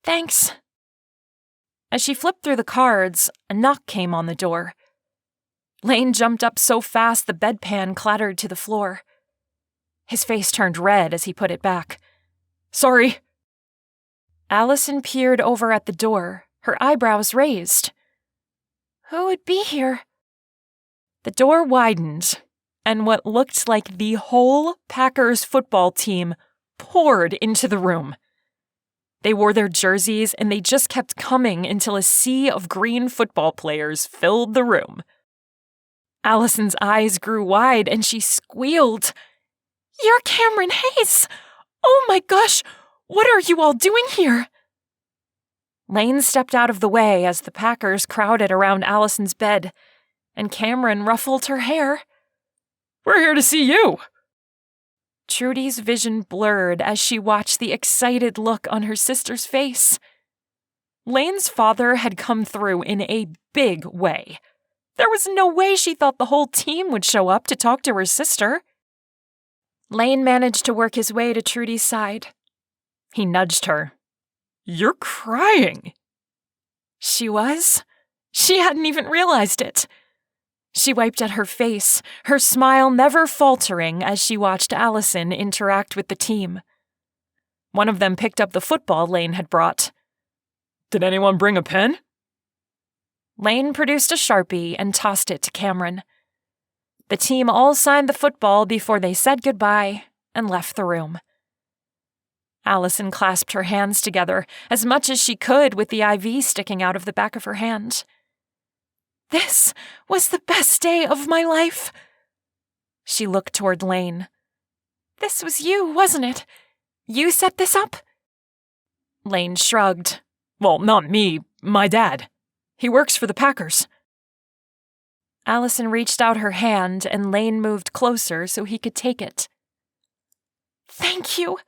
"Thanks." As she flipped through the cards, a knock came on the door. Lane jumped up so fast the bedpan clattered to the floor. His face turned red as he put it back. "Sorry." Alison peered over at the door, her eyebrows raised. "Who would be here?" The door widened, and what looked like the whole Packers football team poured into the room. They wore their jerseys, and they just kept coming until a sea of green football players filled the room. Alison's eyes grew wide, and she squealed, "You're Cameron Hayes! Oh my gosh, what are you all doing here?" Lane stepped out of the way as the Packers crowded around Alison's bed, and Cameron ruffled her hair. "We're here to see you." Trudy's vision blurred as she watched the excited look on her sister's face. Lane's father had come through in a big way. There was no way she thought the whole team would show up to talk to her sister. Lane managed to work his way to Trudy's side. He nudged her. "You're crying." She was? She hadn't even realized it. She wiped at her face, her smile never faltering as she watched Alison interact with the team. One of them picked up the football Lane had brought. "Did anyone bring a pen?" Lane produced a Sharpie and tossed it to Cameron. The team all signed the football before they said goodbye and left the room. Alison clasped her hands together as much as she could with the IV sticking out of the back of her hand. "This was the best day of my life." She looked toward Lane. "This was you, wasn't it? You set this up?" Lane shrugged. "Well, not me, my dad. He works for the Packers." Alison reached out her hand and Lane moved closer so he could take it. "Thank you."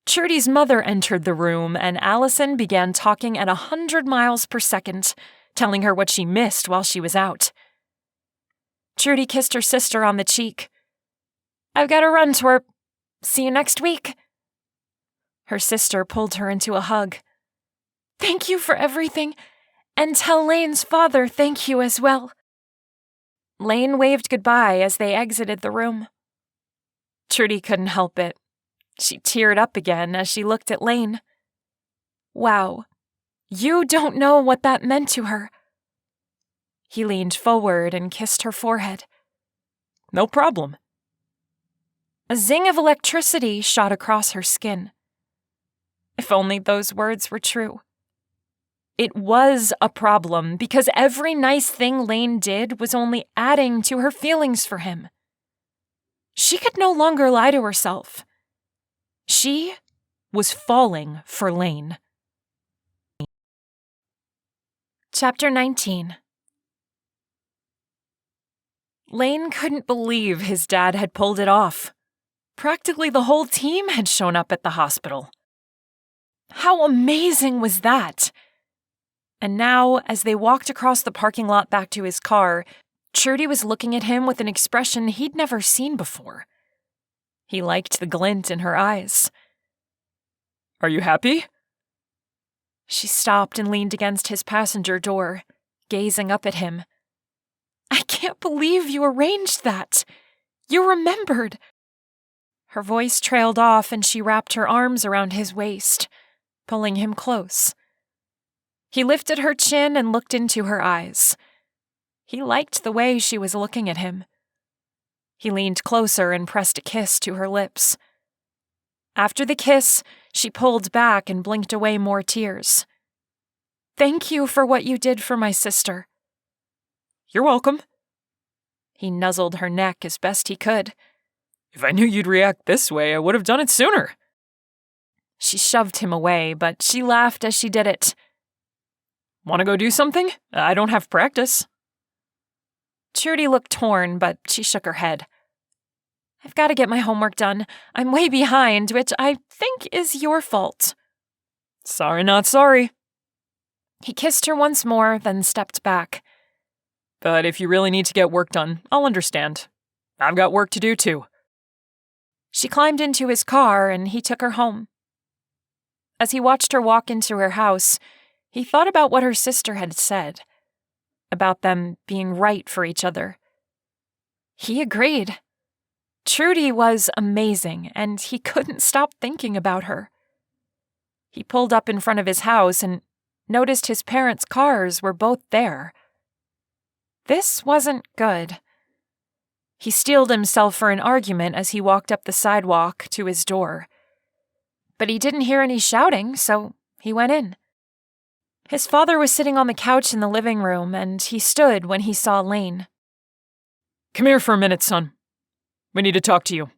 Trudy's mother entered the room and Alison began talking at 100 miles per second, telling her what she missed while she was out. Trudy kissed her sister on the cheek. "I've got to run, twerp. See you next week." Her sister pulled her into a hug. "Thank you for everything, and tell Lane's father thank you as well." Lane waved goodbye as they exited the room. Trudy couldn't help it. She teared up again as she looked at Lane. Wow, you don't know what that meant to her. He leaned forward and kissed her forehead. "No problem." A zing of electricity shot across her skin. If only those words were true. It was a problem because every nice thing Lane did was only adding to her feelings for him. She could no longer lie to herself. She was falling for Lane. Chapter 19. Lane couldn't believe his dad had pulled it off. Practically the whole team had shown up at the hospital. How amazing was that? And now, as they walked across the parking lot back to his car, Trudy was looking at him with an expression he'd never seen before. He liked the glint in her eyes. "Are you happy?" She stopped and leaned against his passenger door, gazing up at him. "I can't believe you arranged that. You remembered." Her voice trailed off and she wrapped her arms around his waist, pulling him close. He lifted her chin and looked into her eyes. He liked the way she was looking at him. He leaned closer and pressed a kiss to her lips. After the kiss, she pulled back and blinked away more tears. "Thank you for what you did for my sister." "You're welcome." He nuzzled her neck as best he could. "If I knew you'd react this way, I would have done it sooner." She shoved him away, but she laughed as she did it. "Want to go do something? I don't have practice." Trudy looked torn, but she shook her head. "I've got to get my homework done. I'm way behind, which I think is your fault." "Sorry, not sorry." He kissed her once more, then stepped back. But if you really need to get work done, I'll understand. I've got work to do too. She climbed into his car and he took her home. As he watched her walk into her house, he thought about what her sister had said, about them being right for each other. He agreed. Trudy was amazing, and he couldn't stop thinking about her. He pulled up in front of his house and noticed his parents' cars were both there. This wasn't good. He steeled himself for an argument as he walked up the sidewalk to his door. But he didn't hear any shouting, so he went in. His father was sitting on the couch in the living room, and he stood when he saw Lane. Come here for a minute, son. We need to talk to you.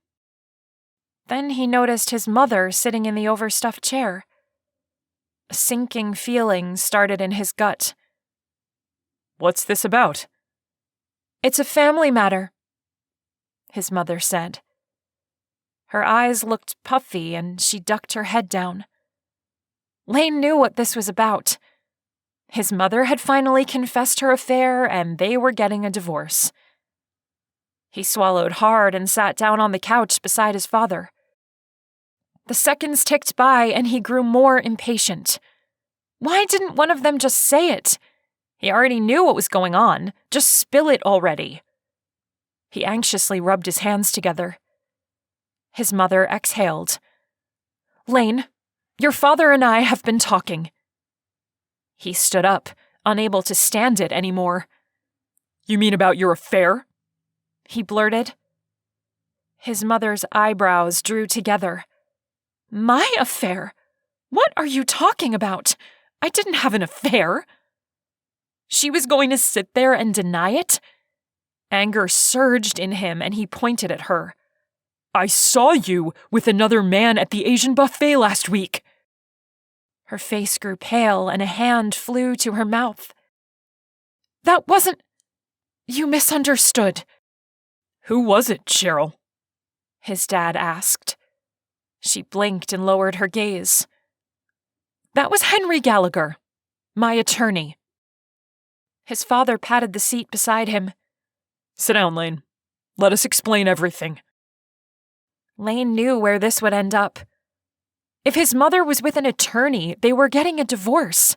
Then he noticed his mother sitting in the overstuffed chair. A sinking feeling started in his gut. What's this about? It's a family matter, his mother said. Her eyes looked puffy and she ducked her head down. Lane knew what this was about. His mother had finally confessed her affair and they were getting a divorce. He swallowed hard and sat down on the couch beside his father. The seconds ticked by and he grew more impatient. Why didn't one of them just say it? He already knew what was going on. Just spill it already. He anxiously rubbed his hands together. His mother exhaled. Lane, your father and I have been talking. He stood up, unable to stand it anymore. You mean about your affair? He blurted. His mother's eyebrows drew together. My affair? What are you talking about? I didn't have an affair. She was going to sit there and deny it? Anger surged in him and he pointed at her. I saw you with another man at the Asian buffet last week. Her face grew pale and a hand flew to her mouth. That wasn't... You misunderstood. Who was it, Cheryl? His dad asked. She blinked and lowered her gaze. That was Henry Gallagher, my attorney. His father patted the seat beside him. Sit down, Lane. Let us explain everything. Lane knew where this would end up. If his mother was with an attorney, they were getting a divorce.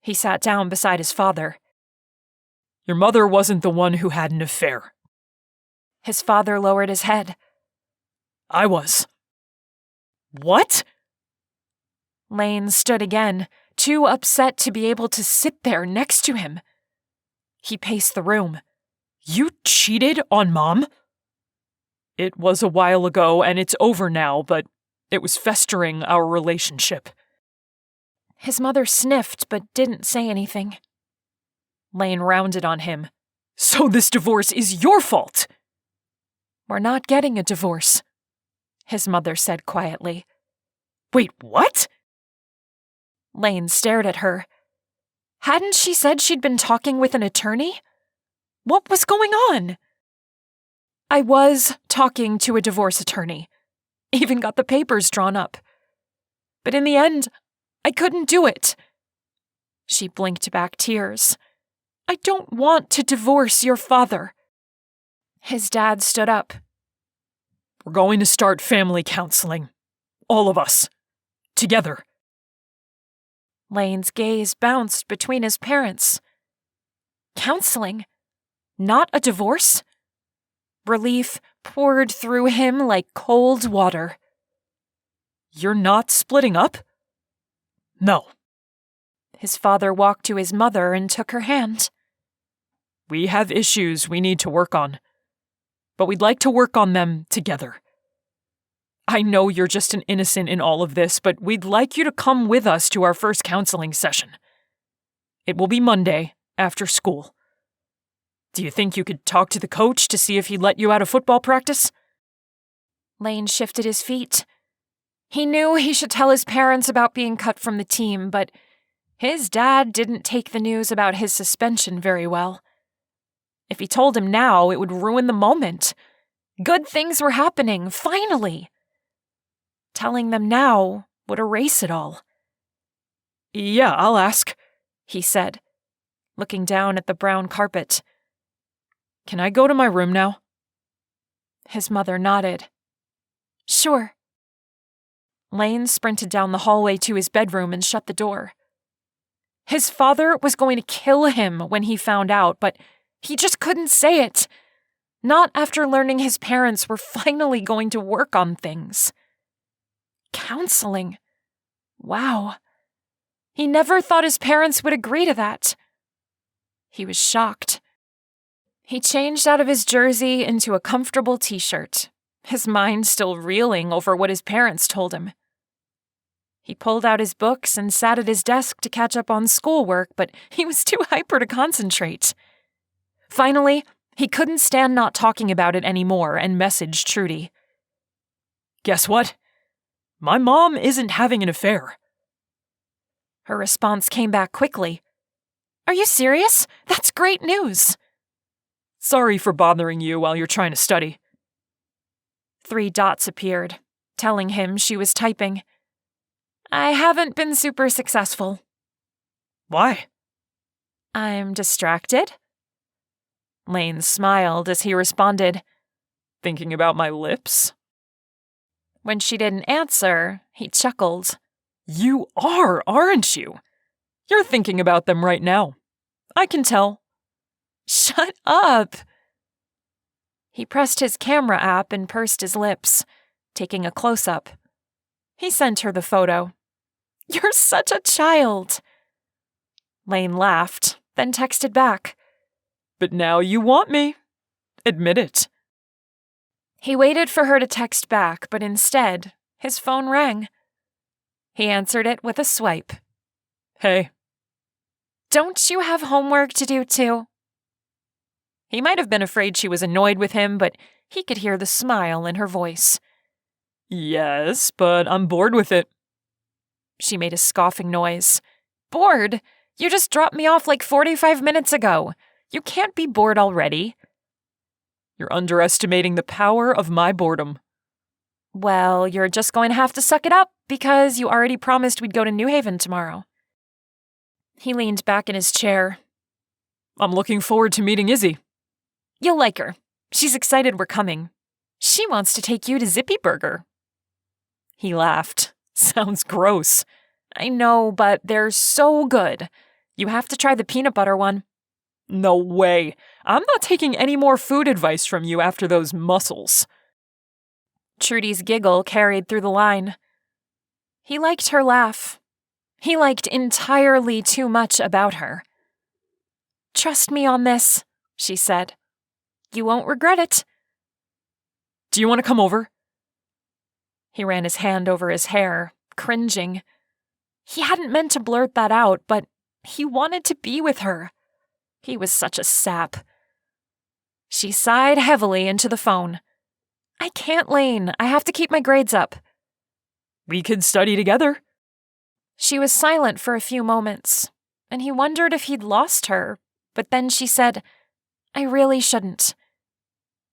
He sat down beside his father. Your mother wasn't the one who had an affair. His father lowered his head. I was. What? Lane stood again, too upset to be able to sit there next to him. He paced the room. You cheated on Mom? It was a while ago and it's over now, but it was festering our relationship. His mother sniffed but didn't say anything. Lane rounded on him. So this divorce is your fault? We're not getting a divorce, his mother said quietly. Wait, what? Lane stared at her. Hadn't she said she'd been talking with an attorney? What was going on? I was talking to a divorce attorney. Even got the papers drawn up. But in the end, I couldn't do it. She blinked back tears. I don't want to divorce your father. His dad stood up. We're going to start family counseling. All of us. Together. Lane's gaze bounced between his parents. Counseling? Not a divorce? Relief poured through him like cold water. You're not splitting up? No. His father walked to his mother and took her hand. We have issues we need to work on, but we'd like to work on them together. I know you're just an innocent in all of this, but we'd like you to come with us to our first counseling session. It will be Monday, after school. Do you think you could talk to the coach to see if he'd let you out of football practice? Lane shifted his feet. He knew he should tell his parents about being cut from the team, but his dad didn't take the news about his suspension very well. If he told him now, it would ruin the moment. Good things were happening, finally. Telling them now would erase it all. Yeah, I'll ask, he said. looking down at the brown carpet. Can I go to my room now? His mother nodded. Sure. Lane sprinted down the hallway to his bedroom and shut the door. His father was going to kill him when he found out, but he just couldn't say it. Not after learning his parents were finally going to work on things. Counseling. Wow. He never thought his parents would agree to that. He was shocked. He changed out of his jersey into a comfortable t-shirt, his mind still reeling over what his parents told him. He pulled out his books and sat at his desk to catch up on schoolwork, but he was too hyper to concentrate. Finally, he couldn't stand not talking about it anymore and messaged Trudy. Guess what? My mom isn't having an affair. Her response came back quickly. Are you serious? That's great news. Sorry for bothering you while you're trying to study. 3 dots appeared, telling him she was typing. I haven't been super successful. Why? I'm distracted. Lane smiled as he responded. Thinking about my lips? When she didn't answer, he chuckled. You are, aren't you? You're thinking about them right now. I can tell. Shut up! He pressed his camera app and pursed his lips, taking a close-up. He sent her the photo. You're such a child! Lane laughed, then texted back. But now you want me. Admit it. He waited for her to text back, but instead, his phone rang. He answered it with a swipe. Hey. Don't you have homework to do too? He might have been afraid she was annoyed with him, but he could hear the smile in her voice. Yes, but I'm bored with it. She made a scoffing noise. Bored? You just dropped me off like 45 minutes ago. You can't be bored already. You're underestimating the power of my boredom. Well, you're just going to have to suck it up because you already promised we'd go to New Haven tomorrow. He leaned back in his chair. I'm looking forward to meeting Izzy. You'll like her. She's excited we're coming. She wants to take you to Zippy Burger. He laughed. Sounds gross. I know, but they're so good. You have to try the peanut butter one. No way. I'm not taking any more food advice from you after those mussels. Trudy's giggle carried through the line. He liked her laugh. He liked entirely too much about her. Trust me on this, she said. You won't regret it. Do you want to come over? He ran his hand over his hair, cringing. He hadn't meant to blurt that out, but he wanted to be with her. He was such a sap. She sighed heavily into the phone. I can't, Lane. I have to keep my grades up. We could study together. She was silent for a few moments, and he wondered if he'd lost her, but then she said, I really shouldn't.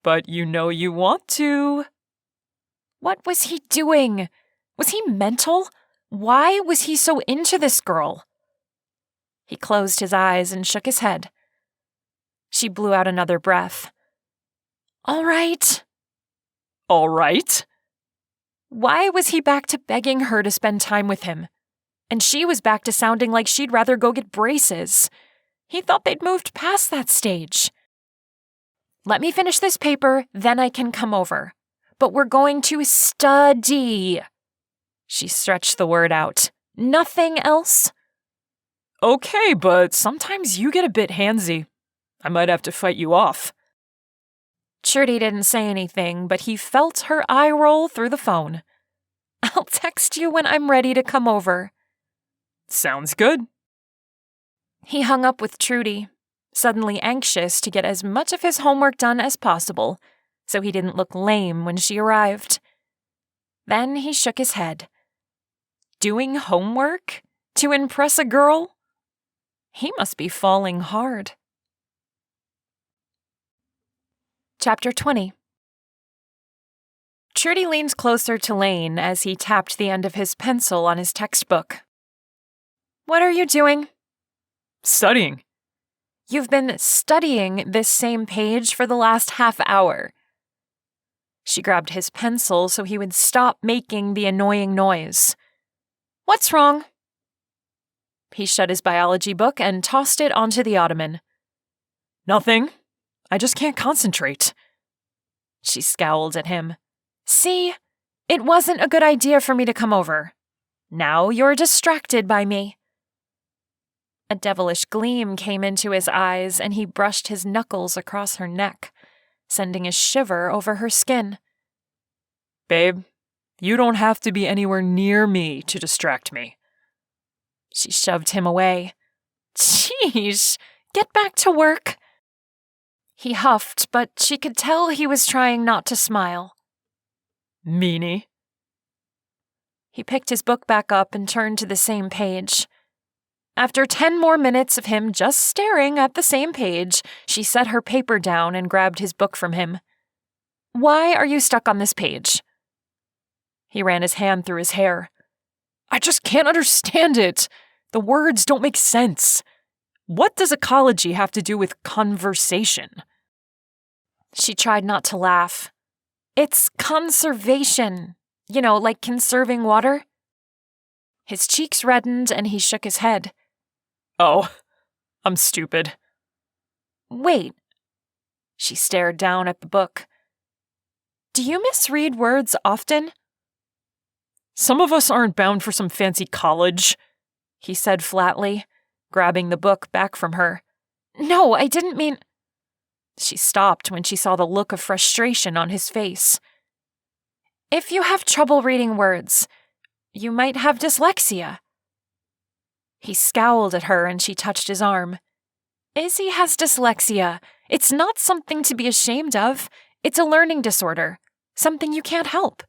But you know you want to. What was he doing? Was he mental? Why was he so into this girl? He closed his eyes and shook his head. She blew out another breath. All right. All right? Why was he back to begging her to spend time with him? And she was back to sounding like she'd rather go get braces. He thought they'd moved past that stage. Let me finish this paper, then I can come over. But we're going to study. She stretched the word out. Nothing else? Okay, but sometimes you get a bit handsy. I might have to fight you off. Trudy didn't say anything, but he felt her eye roll through the phone. I'll text you when I'm ready to come over. Sounds good. He hung up with Trudy, suddenly anxious to get as much of his homework done as possible, so he didn't look lame when she arrived. Then he shook his head. Doing homework? To impress a girl? He must be falling hard. Chapter 20. Trudy leaned closer to Lane as he tapped the end of his pencil on his textbook. What are you doing? Studying. You've been studying this same page for the last half hour. She grabbed his pencil so he would stop making the annoying noise. What's wrong? He shut his biology book and tossed it onto the ottoman. Nothing. I just can't concentrate. She scowled at him. See, it wasn't a good idea for me to come over. Now you're distracted by me. A devilish gleam came into his eyes, and he brushed his knuckles across her neck, sending a shiver over her skin. Babe, you don't have to be anywhere near me to distract me. She shoved him away. Jeez, get back to work. He huffed, but she could tell he was trying not to smile. Meanie. He picked his book back up and turned to the same page. After 10 more minutes of him just staring at the same page, she set her paper down and grabbed his book from him. Why are you stuck on this page? He ran his hand through his hair. I just can't understand it. The words don't make sense. What does ecology have to do with conversation? She tried not to laugh. It's conservation. You know, like conserving water. His cheeks reddened and he shook his head. Oh, I'm stupid. Wait. She stared down at the book. Do you misread words often? Some of us aren't bound for some fancy college, he said flatly, grabbing the book back from her. No, I didn't mean... She stopped when she saw the look of frustration on his face. If you have trouble reading words, you might have dyslexia. He scowled at her and she touched his arm. Izzy has dyslexia. It's not something to be ashamed of. It's a learning disorder, something you can't help.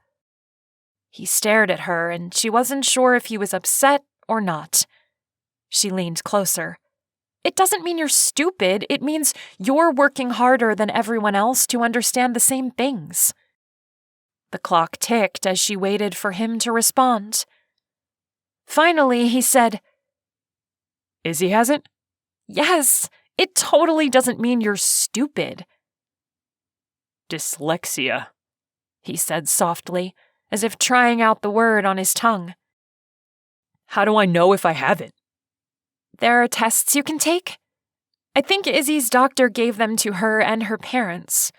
He stared at her and she wasn't sure if he was upset or not. She leaned closer. It doesn't mean you're stupid. It means you're working harder than everyone else to understand the same things. The clock ticked as she waited for him to respond. Finally, he said, Izzy has it? Yes, it totally doesn't mean you're stupid. Dyslexia, he said softly, as if trying out the word on his tongue. How do I know if I have it? There are tests you can take. I think Izzy's doctor gave them to her and her parents.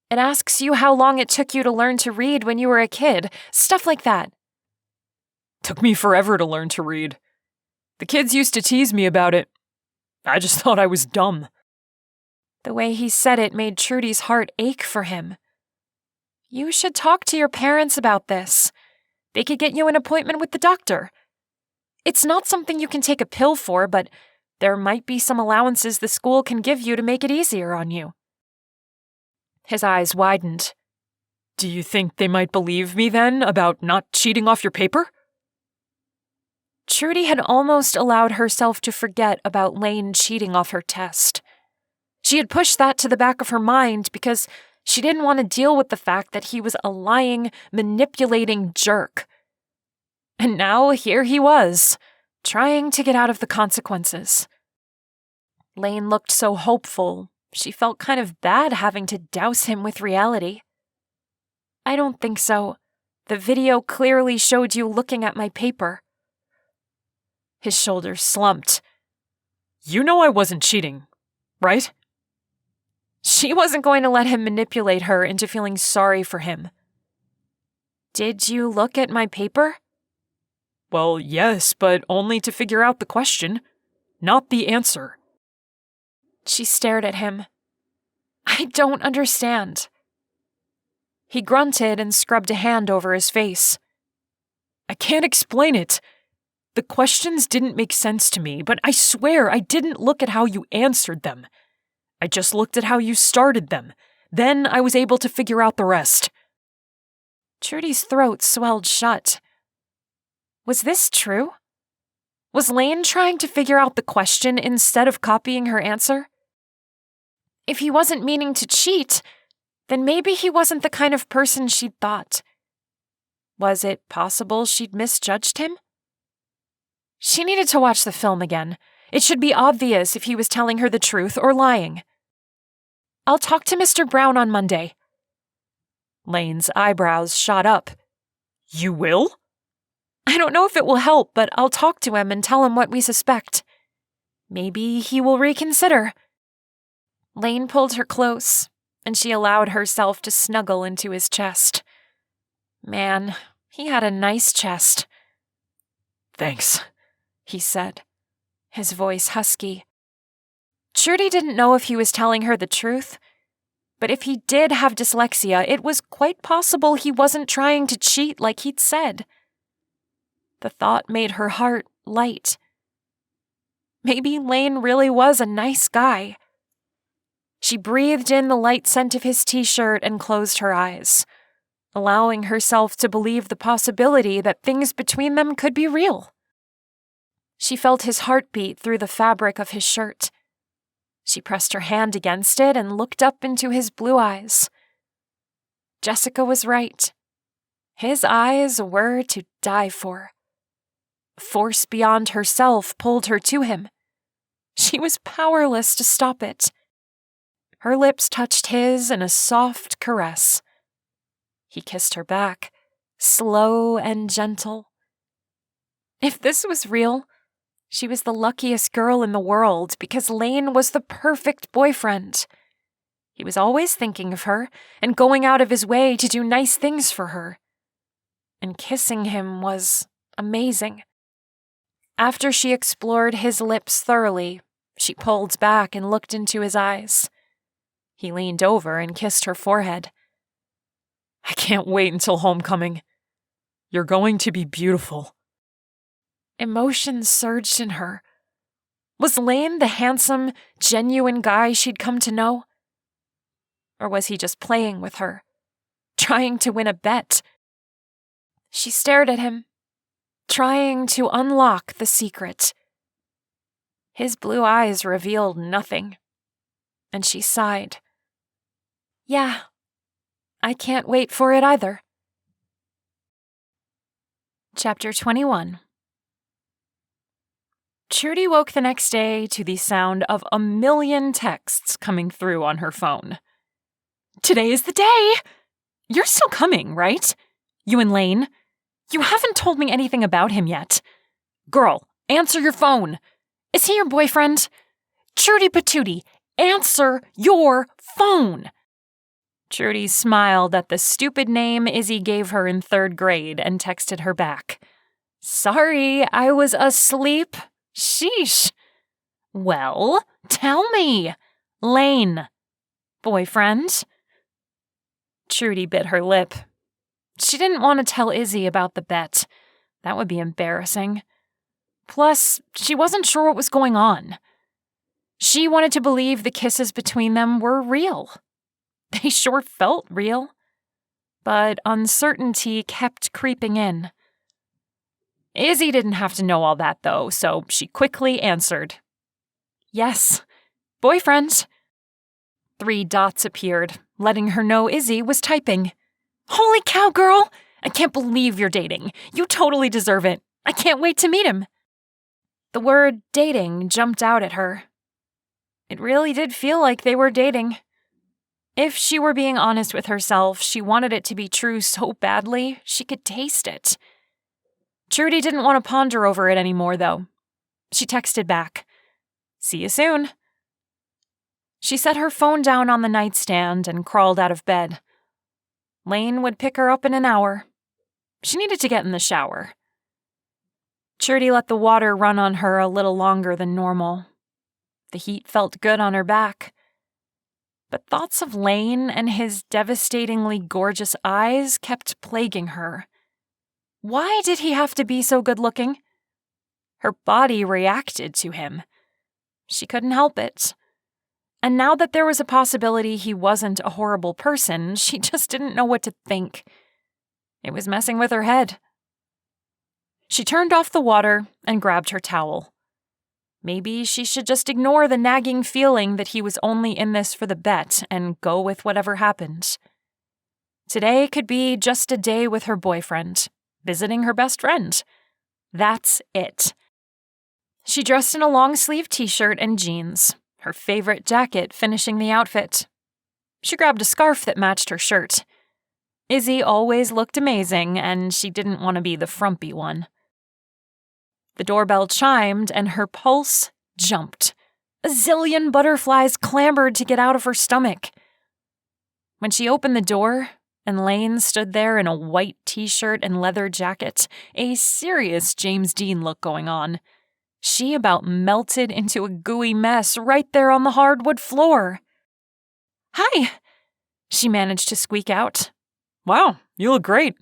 It asks you how long it took you to learn to read when you were a kid, stuff like that. Took me forever to learn to read. The kids used to tease me about it. I just thought I was dumb. The way he said it made Trudy's heart ache for him. You should talk to your parents about this. They could get you an appointment with the doctor. It's not something you can take a pill for, but there might be some allowances the school can give you to make it easier on you. His eyes widened. Do you think they might believe me then about not cheating off your paper? Trudy had almost allowed herself to forget about Lane cheating off her test. She had pushed that to the back of her mind because she didn't want to deal with the fact that he was a lying, manipulating jerk. And now here he was, trying to get out of the consequences. Lane looked so hopeful, she felt kind of bad having to douse him with reality. I don't think so. The video clearly showed you looking at my paper. His shoulders slumped. You know I wasn't cheating, right? She wasn't going to let him manipulate her into feeling sorry for him. Did you look at my paper? Well, yes, but only to figure out the question, not the answer. She stared at him. I don't understand. He grunted and scrubbed a hand over his face. I can't explain it. The questions didn't make sense to me, but I swear I didn't look at how you answered them. I just looked at how you started them. Then I was able to figure out the rest. Trudy's throat swelled shut. Was this true? Was Lane trying to figure out the question instead of copying her answer? If he wasn't meaning to cheat, then maybe he wasn't the kind of person she'd thought. Was it possible she'd misjudged him? She needed to watch the film again. It should be obvious if he was telling her the truth or lying. I'll talk to Mr. Brown on Monday. Lane's eyebrows shot up. You will? I don't know if it will help, but I'll talk to him and tell him what we suspect. Maybe he will reconsider. Lane pulled her close, and she allowed herself to snuggle into his chest. Man, he had a nice chest. Thanks, he said, his voice husky. Trudy didn't know if he was telling her the truth, but if he did have dyslexia, it was quite possible he wasn't trying to cheat like he'd said. The thought made her heart light. Maybe Lane really was a nice guy. She breathed in the light scent of his t-shirt and closed her eyes, allowing herself to believe the possibility that things between them could be real. She felt his heartbeat through the fabric of his shirt. She pressed her hand against it and looked up into his blue eyes. Jessica was right. His eyes were to die for. A force beyond herself pulled her to him. She was powerless to stop it. Her lips touched his in a soft caress. He kissed her back, slow and gentle. If this was real, she was the luckiest girl in the world because Lane was the perfect boyfriend. He was always thinking of her and going out of his way to do nice things for her. And kissing him was amazing. After she explored his lips thoroughly, she pulled back and looked into his eyes. He leaned over and kissed her forehead. I can't wait until homecoming. You're going to be beautiful. Emotion surged in her. Was Lane the handsome, genuine guy she'd come to know? Or was he just playing with her, trying to win a bet? She stared at him, trying to unlock the secret. His blue eyes revealed nothing, and she sighed. Yeah, I can't wait for it either. Chapter 21. Trudy woke the next day to the sound of a million texts coming through on her phone. Today is the day! You're still coming, right? You and Lane? You haven't told me anything about him yet. Girl, answer your phone. Is he your boyfriend? Trudy Patootie, answer your phone! Trudy smiled at the stupid name Izzy gave her in 3rd grade and texted her back. Sorry, I was asleep. Sheesh. Well, tell me. Lane. Boyfriend? Trudy bit her lip. She didn't want to tell Izzy about the bet. That would be embarrassing. Plus, she wasn't sure what was going on. She wanted to believe the kisses between them were real. They sure felt real. But uncertainty kept creeping in. Izzy didn't have to know all that, though, so she quickly answered. Yes, boyfriend. 3 dots appeared, letting her know Izzy was typing. Holy cow, girl! I can't believe you're dating. You totally deserve it. I can't wait to meet him. The word dating jumped out at her. It really did feel like they were dating. If she were being honest with herself, she wanted it to be true so badly she could taste it. Trudy didn't want to ponder over it anymore, though. She texted back. See you soon. She set her phone down on the nightstand and crawled out of bed. Lane would pick her up in an hour. She needed to get in the shower. Trudy let the water run on her a little longer than normal. The heat felt good on her back. But thoughts of Lane and his devastatingly gorgeous eyes kept plaguing her. Why did he have to be so good-looking? Her body reacted to him. She couldn't help it. And now that there was a possibility he wasn't a horrible person, she just didn't know what to think. It was messing with her head. She turned off the water and grabbed her towel. Maybe she should just ignore the nagging feeling that he was only in this for the bet and go with whatever happened. Today could be just a day with her boyfriend, visiting her best friend. That's it. She dressed in a long-sleeve t-shirt and jeans, her favorite jacket finishing the outfit. She grabbed a scarf that matched her shirt. Izzy always looked amazing, and she didn't want to be the frumpy one. The doorbell chimed, and her pulse jumped. A zillion butterflies clambered to get out of her stomach. When she opened the door, and Lane stood there in a white t-shirt and leather jacket, a serious James Dean look going on, she about melted into a gooey mess right there on the hardwood floor. "Hi," she managed to squeak out. Wow, you look great.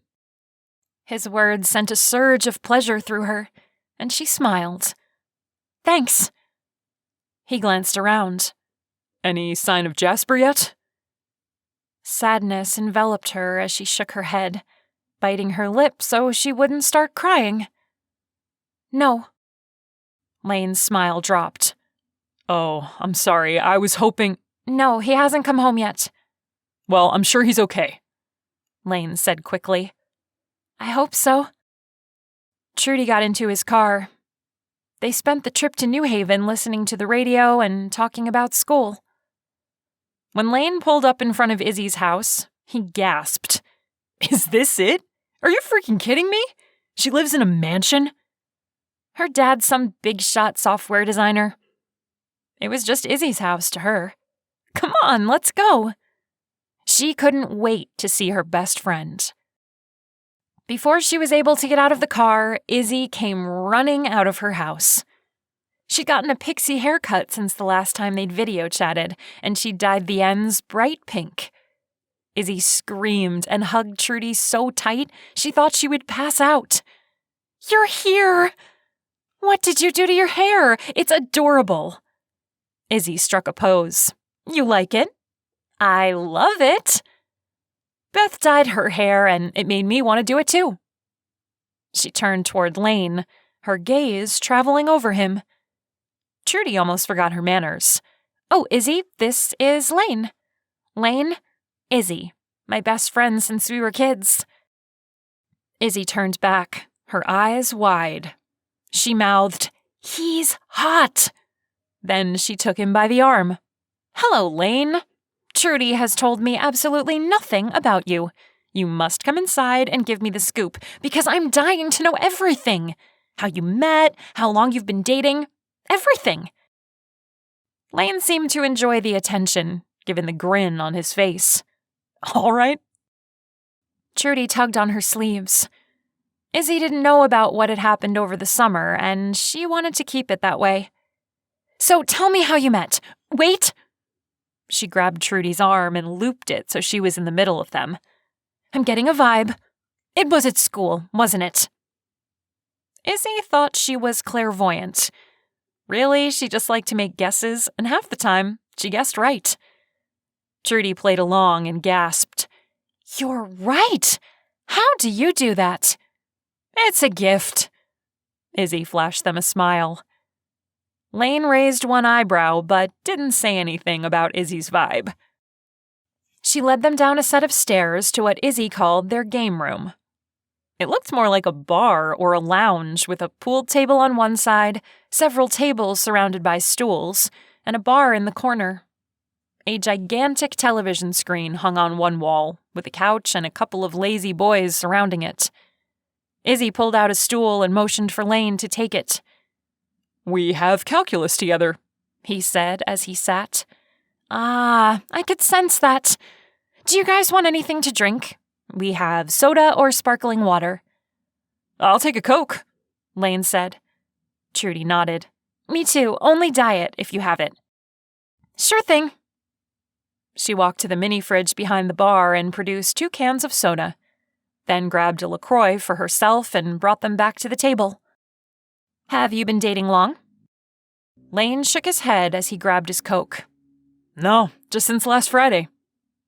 His words sent a surge of pleasure through her, and she smiled. "Thanks." He glanced around. Any sign of Jasper yet? Sadness enveloped her as she shook her head, biting her lip so she wouldn't start crying. "No." Lane's smile dropped. Oh, I'm sorry. I was hoping... "No, he hasn't come home yet." Well, I'm sure he's okay. Lane said quickly. "I hope so." Trudy got into his car. They spent the trip to New Haven listening to the radio and talking about school. When Lane pulled up in front of Izzy's house, he gasped. Is this it? Are you freaking kidding me? She lives in a mansion? Her dad's some big-shot software designer. It was just Izzy's house to her. Come on, let's go. She couldn't wait to see her best friend. Before she was able to get out of the car, Izzy came running out of her house. She'd gotten a pixie haircut since the last time they'd video chatted, and she dyed the ends bright pink. Izzy screamed and hugged Trudy so tight she thought she would pass out. "You're here! What did you do to your hair? It's adorable." Izzy struck a pose. "You like it?" "I love it." Beth dyed her hair, and it made me want to do it too. She turned toward Lane, her gaze traveling over him. Trudy almost forgot her manners. "Oh, Izzy, this is Lane. Lane, Izzy, my best friend since we were kids." Izzy turned back, her eyes wide. She mouthed, "He's hot." Then she took him by the arm. "Hello, Lane. Trudy has told me absolutely nothing about you. You must come inside and give me the scoop, because I'm dying to know everything. How you met, how long you've been dating, everything." Lane seemed to enjoy the attention, given the grin on his face. All right. Trudy tugged on her sleeves. Izzy didn't know about what had happened over the summer, and she wanted to keep it that way. "So tell me how you met. Wait!" She grabbed Trudy's arm and looped it so she was in the middle of them. "I'm getting a vibe. It was at school, wasn't it?" Izzy thought she was clairvoyant. Really, she just liked to make guesses, and half the time, she guessed right. Trudy played along and gasped. "You're right! How do you do that?" "It's a gift." Izzy flashed them a smile. Lane raised one eyebrow, but didn't say anything about Izzy's vibe. She led them down a set of stairs to what Izzy called their game room. It looked more like a bar or a lounge with a pool table on one side, several tables surrounded by stools, and a bar in the corner. A gigantic television screen hung on one wall, with a couch and a couple of lazy boys surrounding it. Izzy pulled out a stool and motioned for Lane to take it. "We have calculus together," he said as he sat. "Ah, I could sense that. Do you guys want anything to drink? We have soda or sparkling water." "I'll take a Coke," Lane said. Trudy nodded. "Me too, only diet if you have it." "Sure thing." She walked to the mini fridge behind the bar and produced 2 cans of soda, then grabbed a LaCroix for herself and brought them back to the table. "Have you been dating long?" Lane shook his head as he grabbed his Coke. "No, just since last Friday.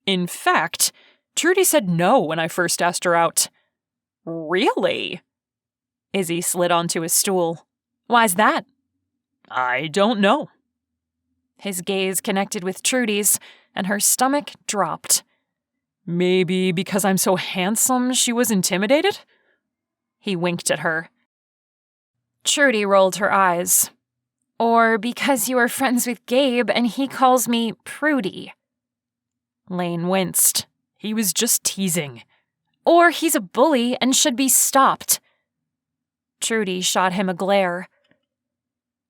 In fact, Trudy said no when I first asked her out." "Really?" Izzy slid onto his stool. "Why's that?" "I don't know." His gaze connected with Trudy's, and her stomach dropped. "Maybe because I'm so handsome she was intimidated?" He winked at her. Trudy rolled her eyes. Or because you are friends with Gabe and he calls me Prudy. Lane winced. He was just teasing. Or he's a bully and should be stopped. Trudy shot him a glare.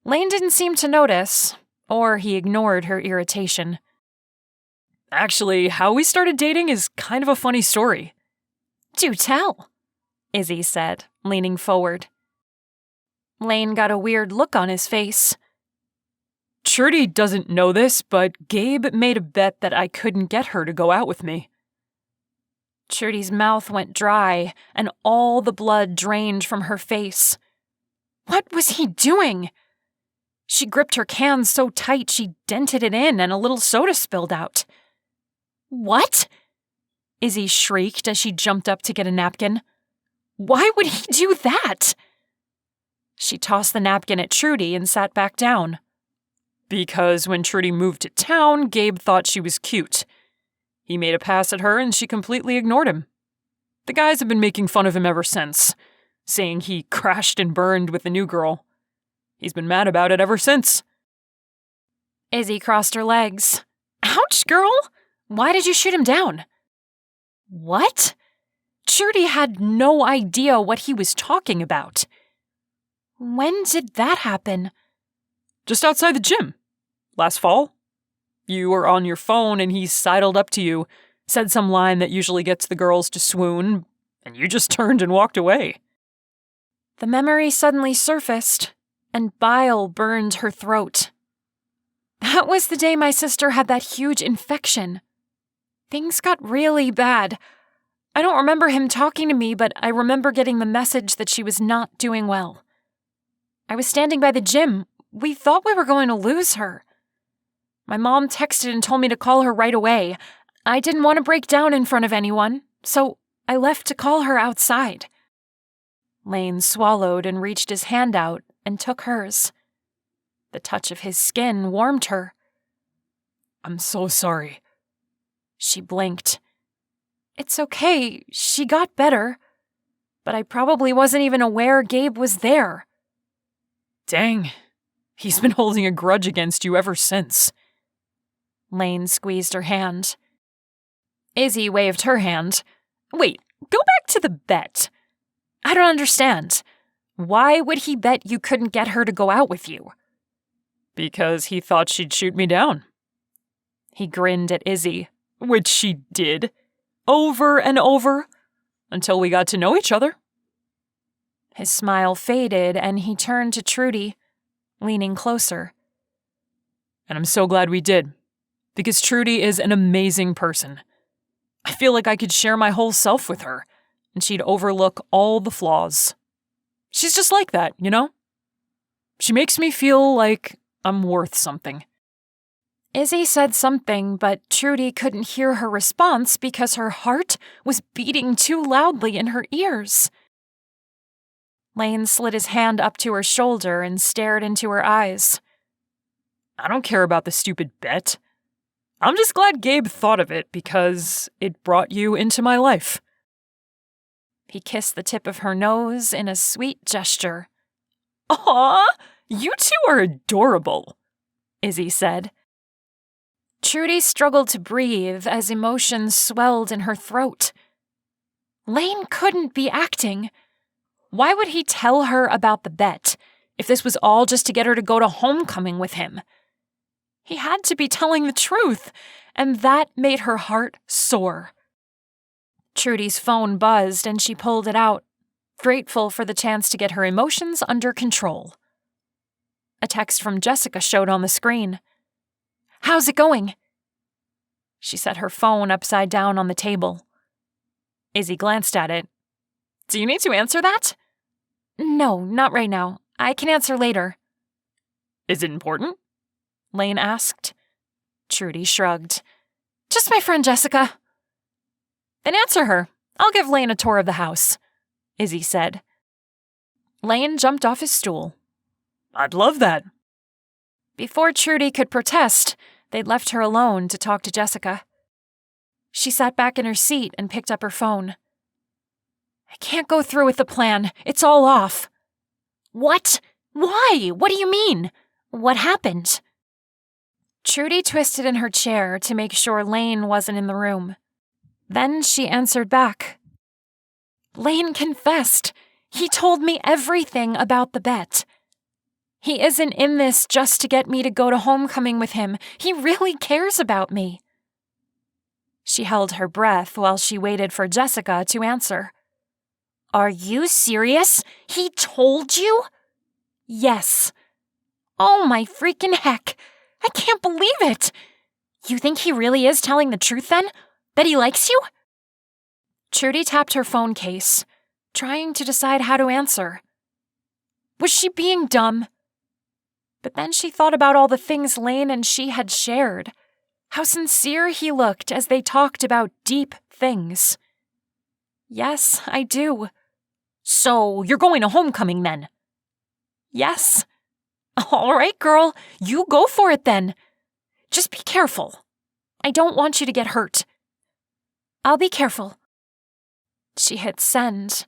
Lane didn't seem to notice, or he ignored her irritation. Actually, how we started dating is kind of a funny story. Do tell, Izzy said, leaning forward. Lane got a weird look on his face. Trudy doesn't know this, but Gabe made a bet that I couldn't get her to go out with me. Trudy's mouth went dry, and all the blood drained from her face. What was he doing? She gripped her can so tight she dented it in and a little soda spilled out. What? Izzy shrieked as she jumped up to get a napkin. Why would he do that? She tossed the napkin at Trudy and sat back down. Because when Trudy moved to town, Gabe thought she was cute. He made a pass at her and she completely ignored him. The guys have been making fun of him ever since, saying he crashed and burned with the new girl. He's been mad about it ever since. Izzy crossed her legs. Ouch, girl! Why did you shoot him down? What? Trudy had no idea what he was talking about. When did that happen? Just outside the gym. Last fall. You were on your phone and he sidled up to you, said some line that usually gets the girls to swoon, and you just turned and walked away. The memory suddenly surfaced, and bile burned her throat. That was the day my sister had that huge infection. Things got really bad. I don't remember him talking to me, but I remember getting the message that she was not doing well. I was standing by the gym. We thought we were going to lose her. My mom texted and told me to call her right away. I didn't want to break down in front of anyone, so I left to call her outside. Lane swallowed and reached his hand out and took hers. The touch of his skin warmed her. I'm so sorry. She blinked. It's okay, she got better. But I probably wasn't even aware Gabe was there. Dang, he's been holding a grudge against you ever since. Lane squeezed her hand. Izzy waved her hand. Wait, go back to the bet. I don't understand. Why would he bet you couldn't get her to go out with you? Because he thought she'd shoot me down. He grinned at Izzy. Which she did. Over and over. Until we got to know each other. His smile faded and he turned to Trudy, leaning closer. And I'm so glad we did. Because Trudy is an amazing person. I feel like I could share my whole self with her, and she'd overlook all the flaws. She's just like that, you know? She makes me feel like I'm worth something. Izzy said something, but Trudy couldn't hear her response because her heart was beating too loudly in her ears. Lane slid his hand up to her shoulder and stared into her eyes. I don't care about the stupid bet. I'm just glad Gabe thought of it because it brought you into my life. He kissed the tip of her nose in a sweet gesture. Aw, you two are adorable, Izzy said. Trudy struggled to breathe as emotions swelled in her throat. Lane couldn't be acting. Why would he tell her about the bet, if this was all just to get her to go to homecoming with him? He had to be telling the truth, and that made her heart sore. Trudy's phone buzzed and she pulled it out, grateful for the chance to get her emotions under control. A text from Jessica showed on the screen. How's it going? She set her phone upside down on the table. Izzy glanced at it. Do you need to answer that? No, not right now. I can answer later. Is it important? Lane asked. Trudy shrugged. Just my friend Jessica. Then answer her. I'll give Lane a tour of the house, Izzy said. Lane jumped off his stool. I'd love that. Before Trudy could protest, they'd left her alone to talk to Jessica. She sat back in her seat and picked up her phone. I can't go through with the plan. It's all off. What? Why? What do you mean? What happened? Trudy twisted in her chair to make sure Lane wasn't in the room. Then she answered back. Lane confessed. He told me everything about the bet. He isn't in this just to get me to go to homecoming with him. He really cares about me. She held her breath while she waited for Jessica to answer. Are you serious? He told you? Yes. Oh my freaking heck. I can't believe it. You think he really is telling the truth then? That he likes you? Trudy tapped her phone case, trying to decide how to answer. Was she being dumb? But then she thought about all the things Lane and she had shared. How sincere he looked as they talked about deep things. Yes, I do. So, you're going to homecoming then? Yes. All right, girl, you go for it then. Just be careful. I don't want you to get hurt. I'll be careful. She hit send,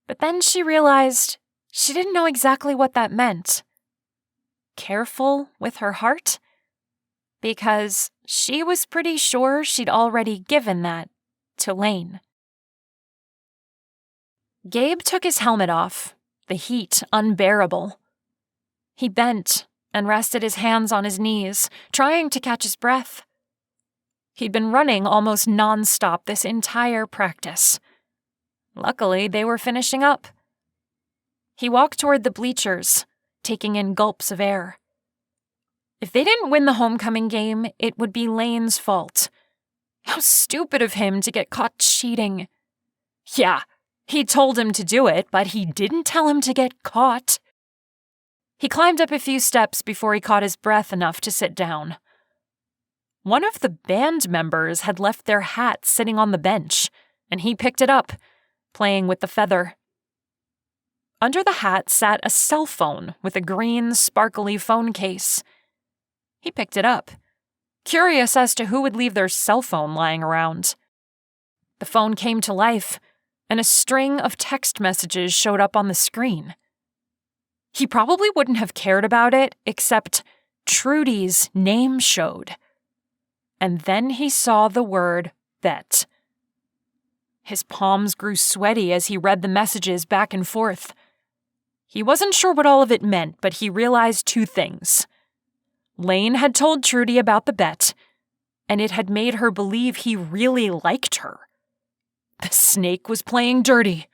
but then she realized she didn't know exactly what that meant. Careful with her heart? Because she was pretty sure she'd already given that to Lane. Gabe took his helmet off, the heat unbearable. He bent and rested his hands on his knees, trying to catch his breath. He'd been running almost non-stop this entire practice. Luckily, they were finishing up. He walked toward the bleachers, taking in gulps of air. If they didn't win the homecoming game, it would be Lane's fault. How stupid of him to get caught cheating. Yeah, he told him to do it, but he didn't tell him to get caught. He climbed up a few steps before he caught his breath enough to sit down. One of the band members had left their hat sitting on the bench, and he picked it up, playing with the feather. Under the hat sat a cell phone with a green, sparkly phone case. He picked it up, curious as to who would leave their cell phone lying around. The phone came to life, and a string of text messages showed up on the screen. He probably wouldn't have cared about it, except Trudy's name showed. And then he saw the word bet. His palms grew sweaty as he read the messages back and forth. He wasn't sure what all of it meant, but he realized two things. Lane had told Trudy about the bet, and it had made her believe he really liked her. The snake was playing dirty.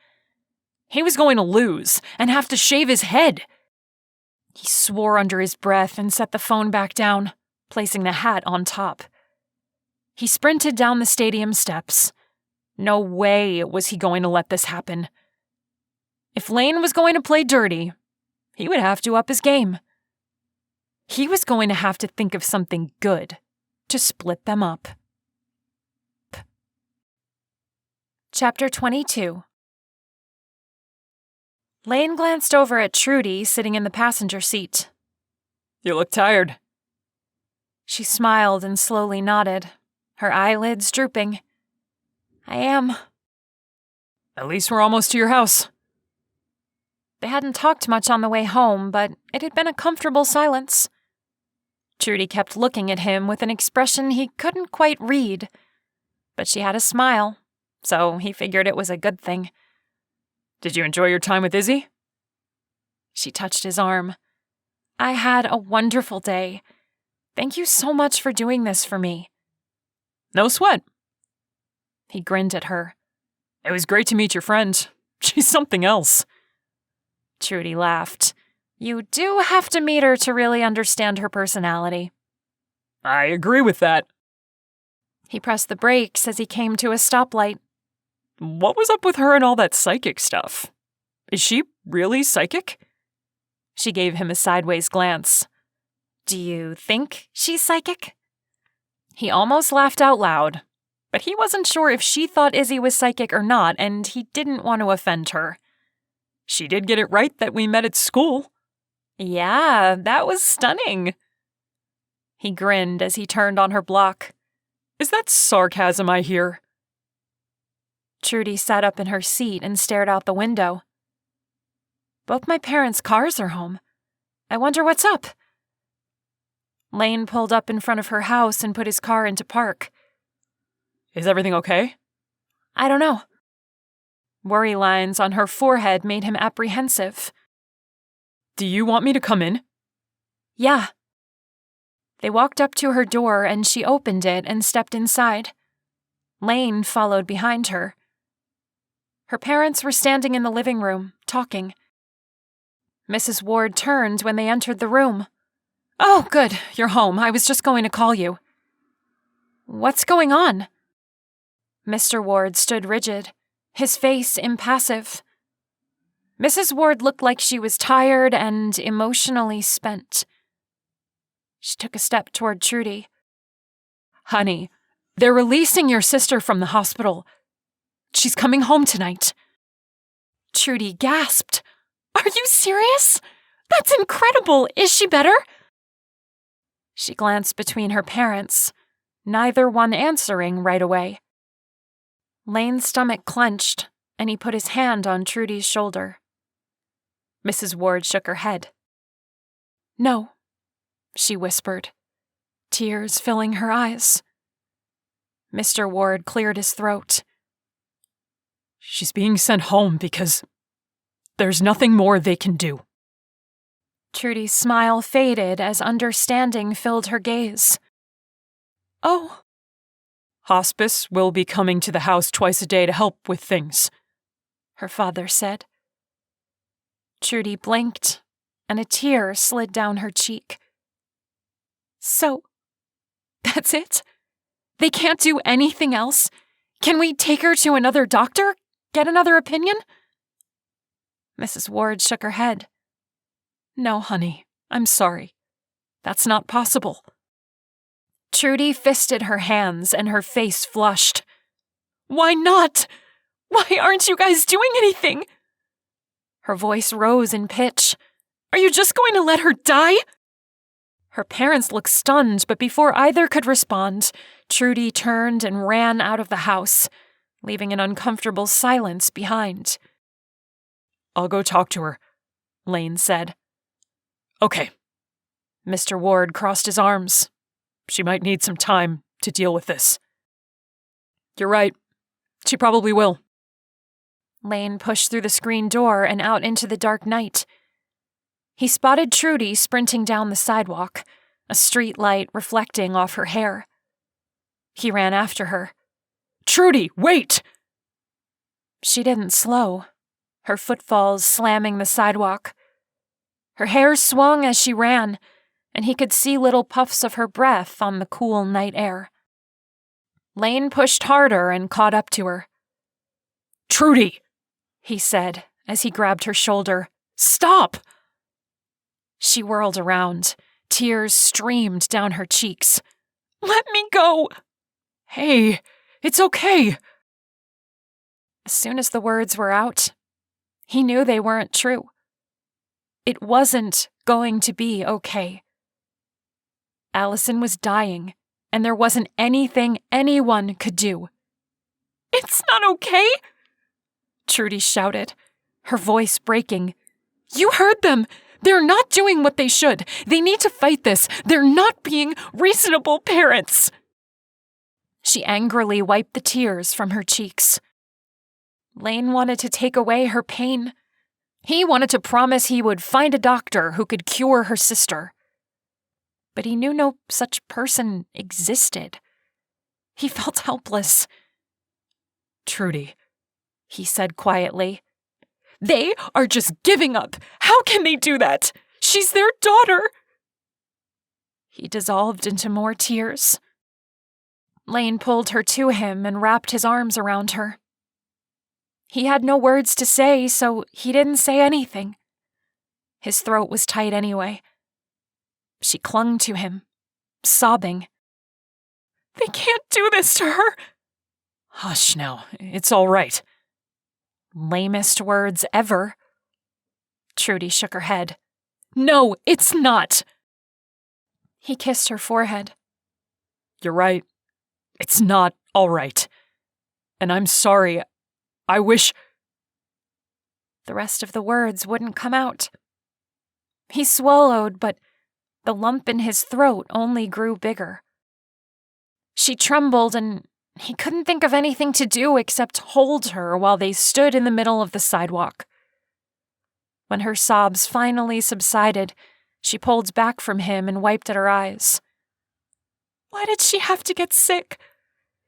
He was going to lose and have to shave his head. He swore under his breath and set the phone back down, placing the hat on top. He sprinted down the stadium steps. No way was he going to let this happen. If Lane was going to play dirty, he would have to up his game. He was going to have to think of something good to split them up. Chapter 22. Lane glanced over at Trudy sitting in the passenger seat. You look tired. She smiled and slowly nodded, her eyelids drooping. I am. At least we're almost to your house. They hadn't talked much on the way home, but it had been a comfortable silence. Trudy kept looking at him with an expression he couldn't quite read, but she had a smile, so he figured it was a good thing. Did you enjoy your time with Izzy? She touched his arm. I had a wonderful day. Thank you so much for doing this for me. No sweat. He grinned at her. It was great to meet your friend. She's something else. Trudy laughed. You do have to meet her to really understand her personality. I agree with that. He pressed the brakes as he came to a stoplight. What was up with her and all that psychic stuff? Is she really psychic? She gave him a sideways glance. Do you think she's psychic? He almost laughed out loud, but he wasn't sure if she thought Izzy was psychic or not, and he didn't want to offend her. She did get it right that we met at school. Yeah, that was stunning. He grinned as he turned on her block. Is that sarcasm I hear? Trudy sat up in her seat and stared out the window. Both my parents' cars are home. I wonder what's up. Lane pulled up in front of her house and put his car into park. Is everything okay? I don't know. Worry lines on her forehead made him apprehensive. Do you want me to come in? Yeah. They walked up to her door and she opened it and stepped inside. Lane followed behind her. Her parents were standing in the living room, talking. Mrs. Ward turned when they entered the room. Oh, good, you're home. I was just going to call you. What's going on? Mr. Ward stood rigid, his face impassive. Mrs. Ward looked like she was tired and emotionally spent. She took a step toward Trudy. Honey, they're releasing your sister from the hospital. She's coming home tonight. Trudy gasped. Are you serious? That's incredible. Is she better? She glanced between her parents, neither one answering right away. Lane's stomach clenched, and he put his hand on Trudy's shoulder. Mrs. Ward shook her head. No, she whispered, tears filling her eyes. Mr. Ward cleared his throat. She's being sent home because there's nothing more they can do. Trudy's smile faded as understanding filled her gaze. Oh. Hospice will be coming to the house twice a day to help with things, her father said. Trudy blinked, and a tear slid down her cheek. So, that's it? They can't do anything else? Can we take her to another doctor? Get another opinion? Mrs. Ward shook her head. No, honey, I'm sorry. That's not possible. Trudy fisted her hands and her face flushed. Why not? Why aren't you guys doing anything? Her voice rose in pitch. Are you just going to let her die? Her parents looked stunned, but before either could respond, Trudy turned and ran out of the house, leaving an uncomfortable silence behind. I'll go talk to her, Lane said. Okay. Mr. Ward crossed his arms. She might need some time to deal with this. You're right. She probably will. Lane pushed through the screen door and out into the dark night. He spotted Trudy sprinting down the sidewalk, a street light reflecting off her hair. He ran after her. Trudy, wait! She didn't slow, her footfalls slamming the sidewalk. Her hair swung as she ran, and he could see little puffs of her breath on the cool night air. Lane pushed harder and caught up to her. Trudy, he said as he grabbed her shoulder. Stop! She whirled around. Tears streamed down her cheeks. Let me go! Hey, it's okay. As soon as the words were out, he knew they weren't true. It wasn't going to be okay. Alison was dying, and there wasn't anything anyone could do. It's not okay! Trudy shouted, her voice breaking. You heard them! They're not doing what they should. They need to fight this. They're not being reasonable parents. She angrily wiped the tears from her cheeks. Lane wanted to take away her pain. He wanted to promise he would find a doctor who could cure her sister. But he knew no such person existed. He felt helpless. Trudy, he said quietly. They are just giving up. How can they do that? She's their daughter. He dissolved into more tears. Lane pulled her to him and wrapped his arms around her. He had no words to say, so he didn't say anything. His throat was tight anyway. She clung to him, sobbing. They can't do this to her. Hush now, it's all right. Lamest words ever. Trudy shook her head. No, it's not. He kissed her forehead. You're right. It's not all right. And I'm sorry. I wish... The rest of the words wouldn't come out. He swallowed, but The lump in his throat only grew bigger. She trembled, and he couldn't think of anything to do except hold her while they stood in the middle of the sidewalk. When her sobs finally subsided, she pulled back from him and wiped at her eyes. Why did she have to get sick?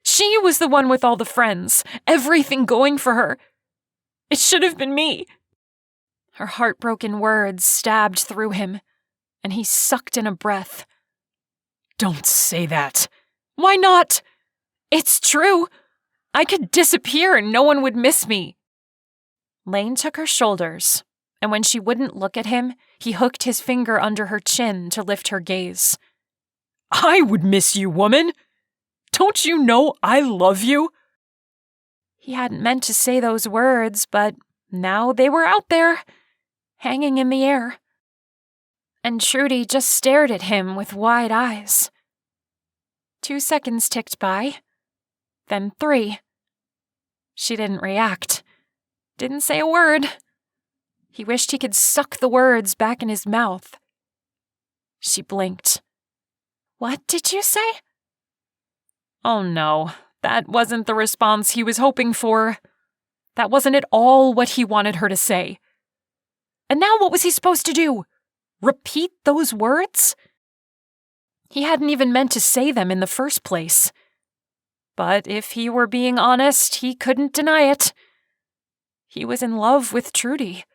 She was the one with all the friends, everything going for her. It should have been me. Her heartbroken words stabbed through him, and he sucked in a breath. Don't say that. Why not? It's true. I could disappear and no one would miss me. Lane took her shoulders, and when she wouldn't look at him, he hooked his finger under her chin to lift her gaze. I would miss you, woman. Don't you know I love you? He hadn't meant to say those words, but now they were out there, hanging in the air. And Trudy just stared at him with wide eyes. 2 seconds ticked by, then 3. She didn't react, didn't say a word. He wished he could suck the words back in his mouth. She blinked. What did you say? Oh no, that wasn't the response he was hoping for. That wasn't at all what he wanted her to say. And now what was he supposed to do? Repeat those words? He hadn't even meant to say them in the first place. But if he were being honest, he couldn't deny it. He was in love with Trudy.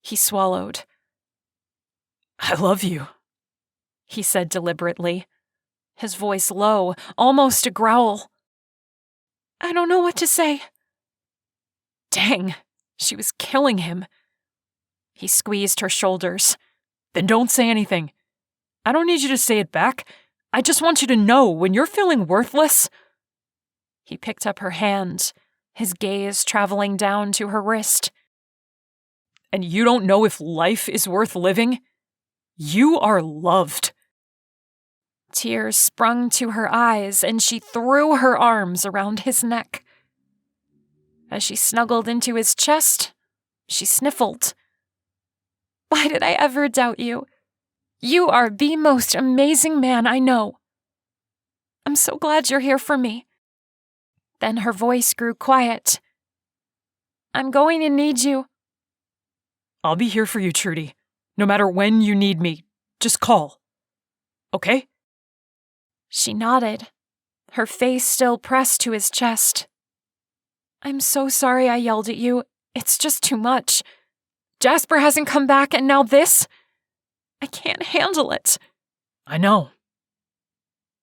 He swallowed. I love you, he said deliberately, his voice low, almost a growl. I don't know what to say. Dang, she was killing him. He squeezed her shoulders. Then don't say anything. I don't need you to say it back. I just want you to know when you're feeling worthless. He picked up her hand, his gaze traveling down to her wrist. And you don't know if life is worth living? You are loved. Tears sprung to her eyes, and she threw her arms around his neck. As she snuggled into his chest, she sniffled. Why did I ever doubt you? You are the most amazing man I know. I'm so glad you're here for me. Then her voice grew quiet. I'm going to need you. I'll be here for you, Trudy. No matter when you need me, just call. Okay? She nodded, her face still pressed to his chest. I'm so sorry I yelled at you. It's just too much. Jasper hasn't come back, and now this? I can't handle it. I know.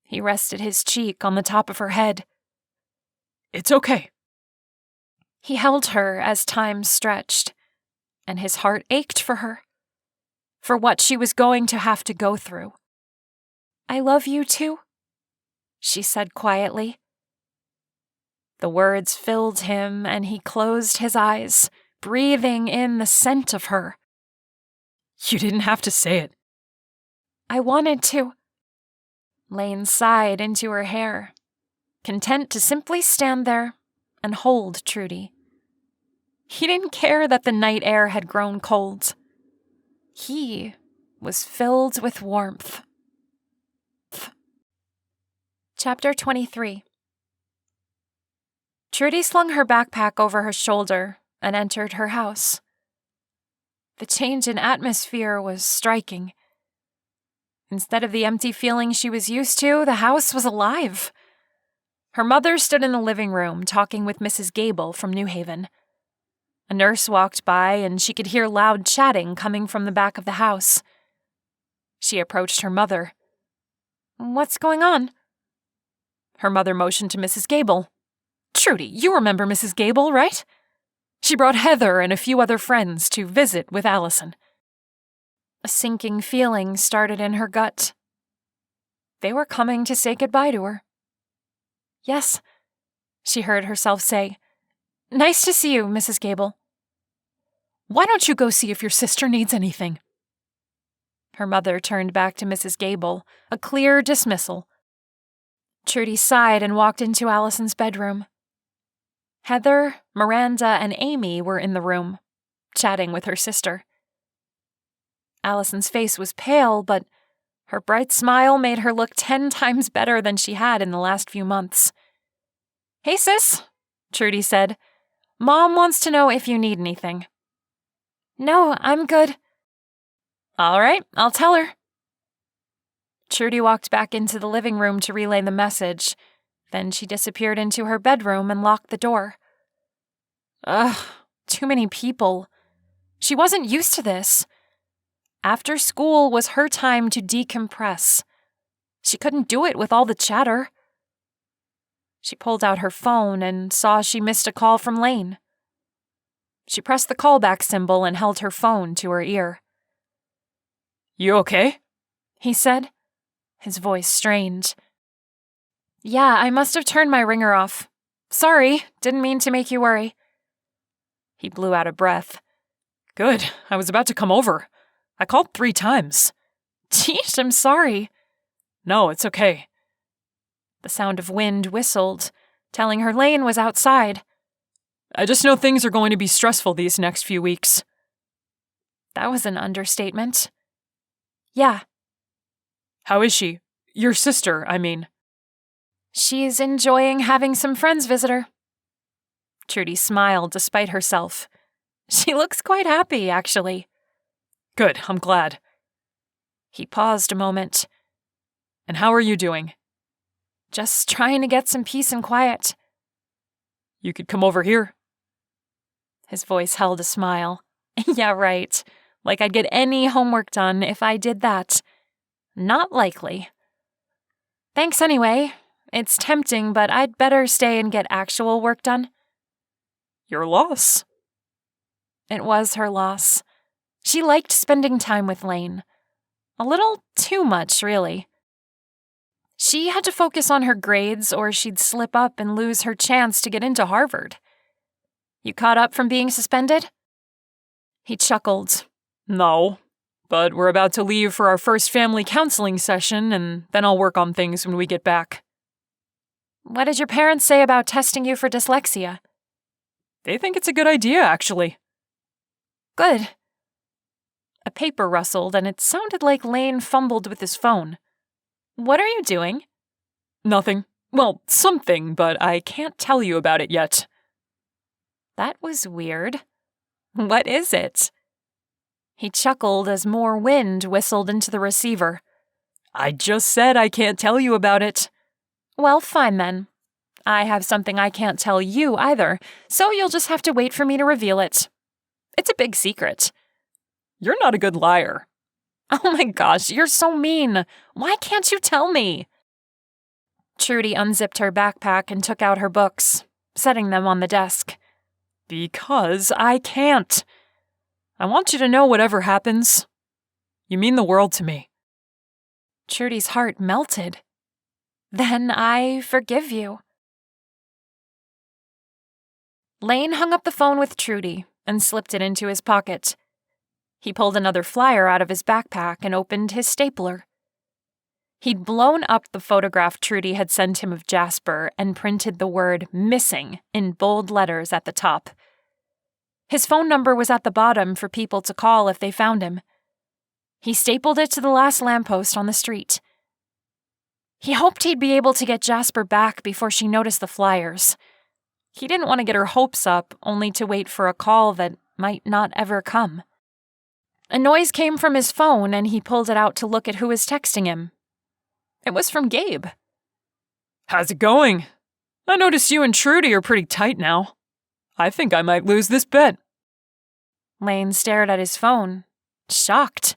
He rested his cheek on the top of her head. It's okay. He held her as time stretched, and his heart ached for her, for what she was going to have to go through. I love you too, she said quietly. The words filled him, and he closed his eyes, breathing in the scent of her. You didn't have to say it. I wanted to. Lane sighed into her hair, content to simply stand there and hold Trudy. He didn't care that the night air had grown cold. He was filled with warmth. Chapter 23. Trudy slung her backpack over her shoulder and entered her house. The change in atmosphere was striking. Instead of the empty feeling she was used to, the house was alive. Her mother stood in the living room talking with Mrs. Gable from New Haven. A nurse walked by, and she could hear loud chatting coming from the back of the house. She approached her mother. What's going on? Her mother motioned to Mrs. Gable. Trudy, you remember Mrs. Gable, right? She brought Heather and a few other friends to visit with Alison. A sinking feeling started in her gut. They were coming to say goodbye to her. Yes, she heard herself say. Nice to see you, Mrs. Gable. Why don't you go see if your sister needs anything? Her mother turned back to Mrs. Gable, a clear dismissal. Trudy sighed and walked into Alison's bedroom. Heather, Miranda, and Amy were in the room, chatting with her sister. Alison's face was pale, but Her bright smile made her look 10 times better than she had in the last few months. "Hey, sis," Trudy said. "Mom wants to know if you need anything." "No, I'm good." "All right, I'll tell her." Trudy walked back into the living room to relay the message. Then she disappeared into her bedroom and locked the door. Ugh, too many people. She wasn't used to this. After school was her time to decompress. She couldn't do it with all the chatter. She pulled out her phone and saw she missed a call from Lane. She pressed the callback symbol and held her phone to her ear. "You okay?" he said, his voice strained. "Yeah, I must have turned my ringer off. Sorry, didn't mean to make you worry." He blew out a breath. "Good, I was about to come over. I called 3 times. Jeez, I'm sorry." No, it's okay." The sound of wind whistled, telling her Lane was outside. "I just know things are going to be stressful these next few weeks." That was an understatement. "Yeah." "How is she? Your sister, I mean." "She's enjoying having some friends visit her." Trudy smiled despite herself. She looks quite happy, actually. "Good, I'm glad." He paused a moment. "And how are you doing?" "Just trying to get some peace and quiet." "You could come over here." His voice held a smile. "Yeah, right. Like I'd get any homework done if I did that. Not likely." "Thanks anyway. It's tempting, but I'd better stay and get actual work done." "Your loss." It was her loss. She liked spending time with Lane. A little too much, really. She had to focus on her grades or she'd slip up and lose her chance to get into Harvard. "You caught up from being suspended?" He chuckled. "No, but we're about to leave for our first family counseling session, and then I'll work on things when we get back." "What did your parents say about testing you for dyslexia?" "They think it's a good idea, actually." "Good." A paper rustled, and it sounded like Lane fumbled with his phone. "What are you doing?" "Nothing. Well, something, but I can't tell you about it yet." That was weird. "What is it?" He chuckled as more wind whistled into the receiver. "I just said I can't tell you about it." "Well, fine then. I have something I can't tell you either, so you'll just have to wait for me to reveal it. It's a big secret." "You're not a good liar." "Oh my gosh, you're so mean. Why can't you tell me?" Trudy unzipped her backpack and took out her books, setting them on the desk. "Because I can't. I want you to know whatever happens. You mean the world to me." Trudy's heart melted. "Then I forgive you." Lane hung up the phone with Trudy and slipped it into his pocket. He pulled another flyer out of his backpack and opened his stapler. He'd blown up the photograph Trudy had sent him of Jasper and printed the word "missing" in bold letters at the top. His phone number was at the bottom for people to call if they found him. He stapled it to the last lamppost on the street. He hoped he'd be able to get Jasper back before she noticed the flyers. He didn't want to get her hopes up, only to wait for a call that might not ever come. A noise came from his phone, and he pulled it out to look at who was texting him. It was from Gabe. "How's it going? I notice you and Trudy are pretty tight now. I think I might lose this bet." Lane stared at his phone, shocked.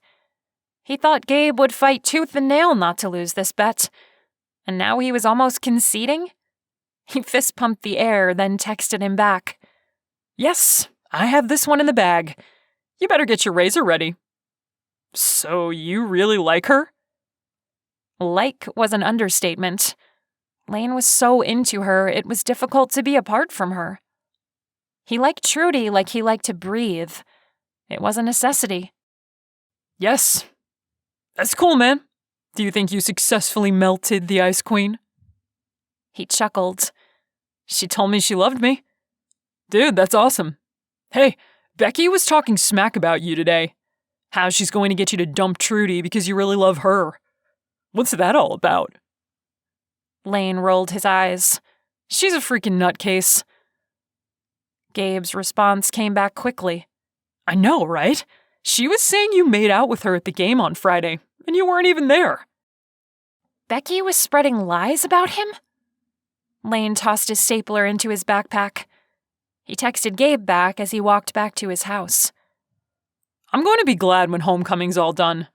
He thought Gabe would fight tooth and nail not to lose this bet, and now he was almost conceding? He fist-pumped the air, then texted him back. "Yes, I have this one in the bag. You better get your razor ready." "So you really like her?" Like was an understatement. Lane was so into her, it was difficult to be apart from her. He liked Trudy like he liked to breathe. It was a necessity. "Yes. That's cool, man. Do you think you successfully melted the Ice Queen?" He chuckled. "She told me she loved me." "Dude, that's awesome. Hey, Becky was talking smack about you today. How she's going to get you to dump Trudy because you really love her. What's that all about? Lane rolled his eyes. She's a freaking nutcase. Gabe's response came back quickly. I know, right? She was saying you made out with her at the game on Friday, and you weren't even there. Becky was spreading lies about him? Lane tossed his stapler into his backpack. He texted Gabe back as he walked back to his house. I'm going to be glad when homecoming's all done.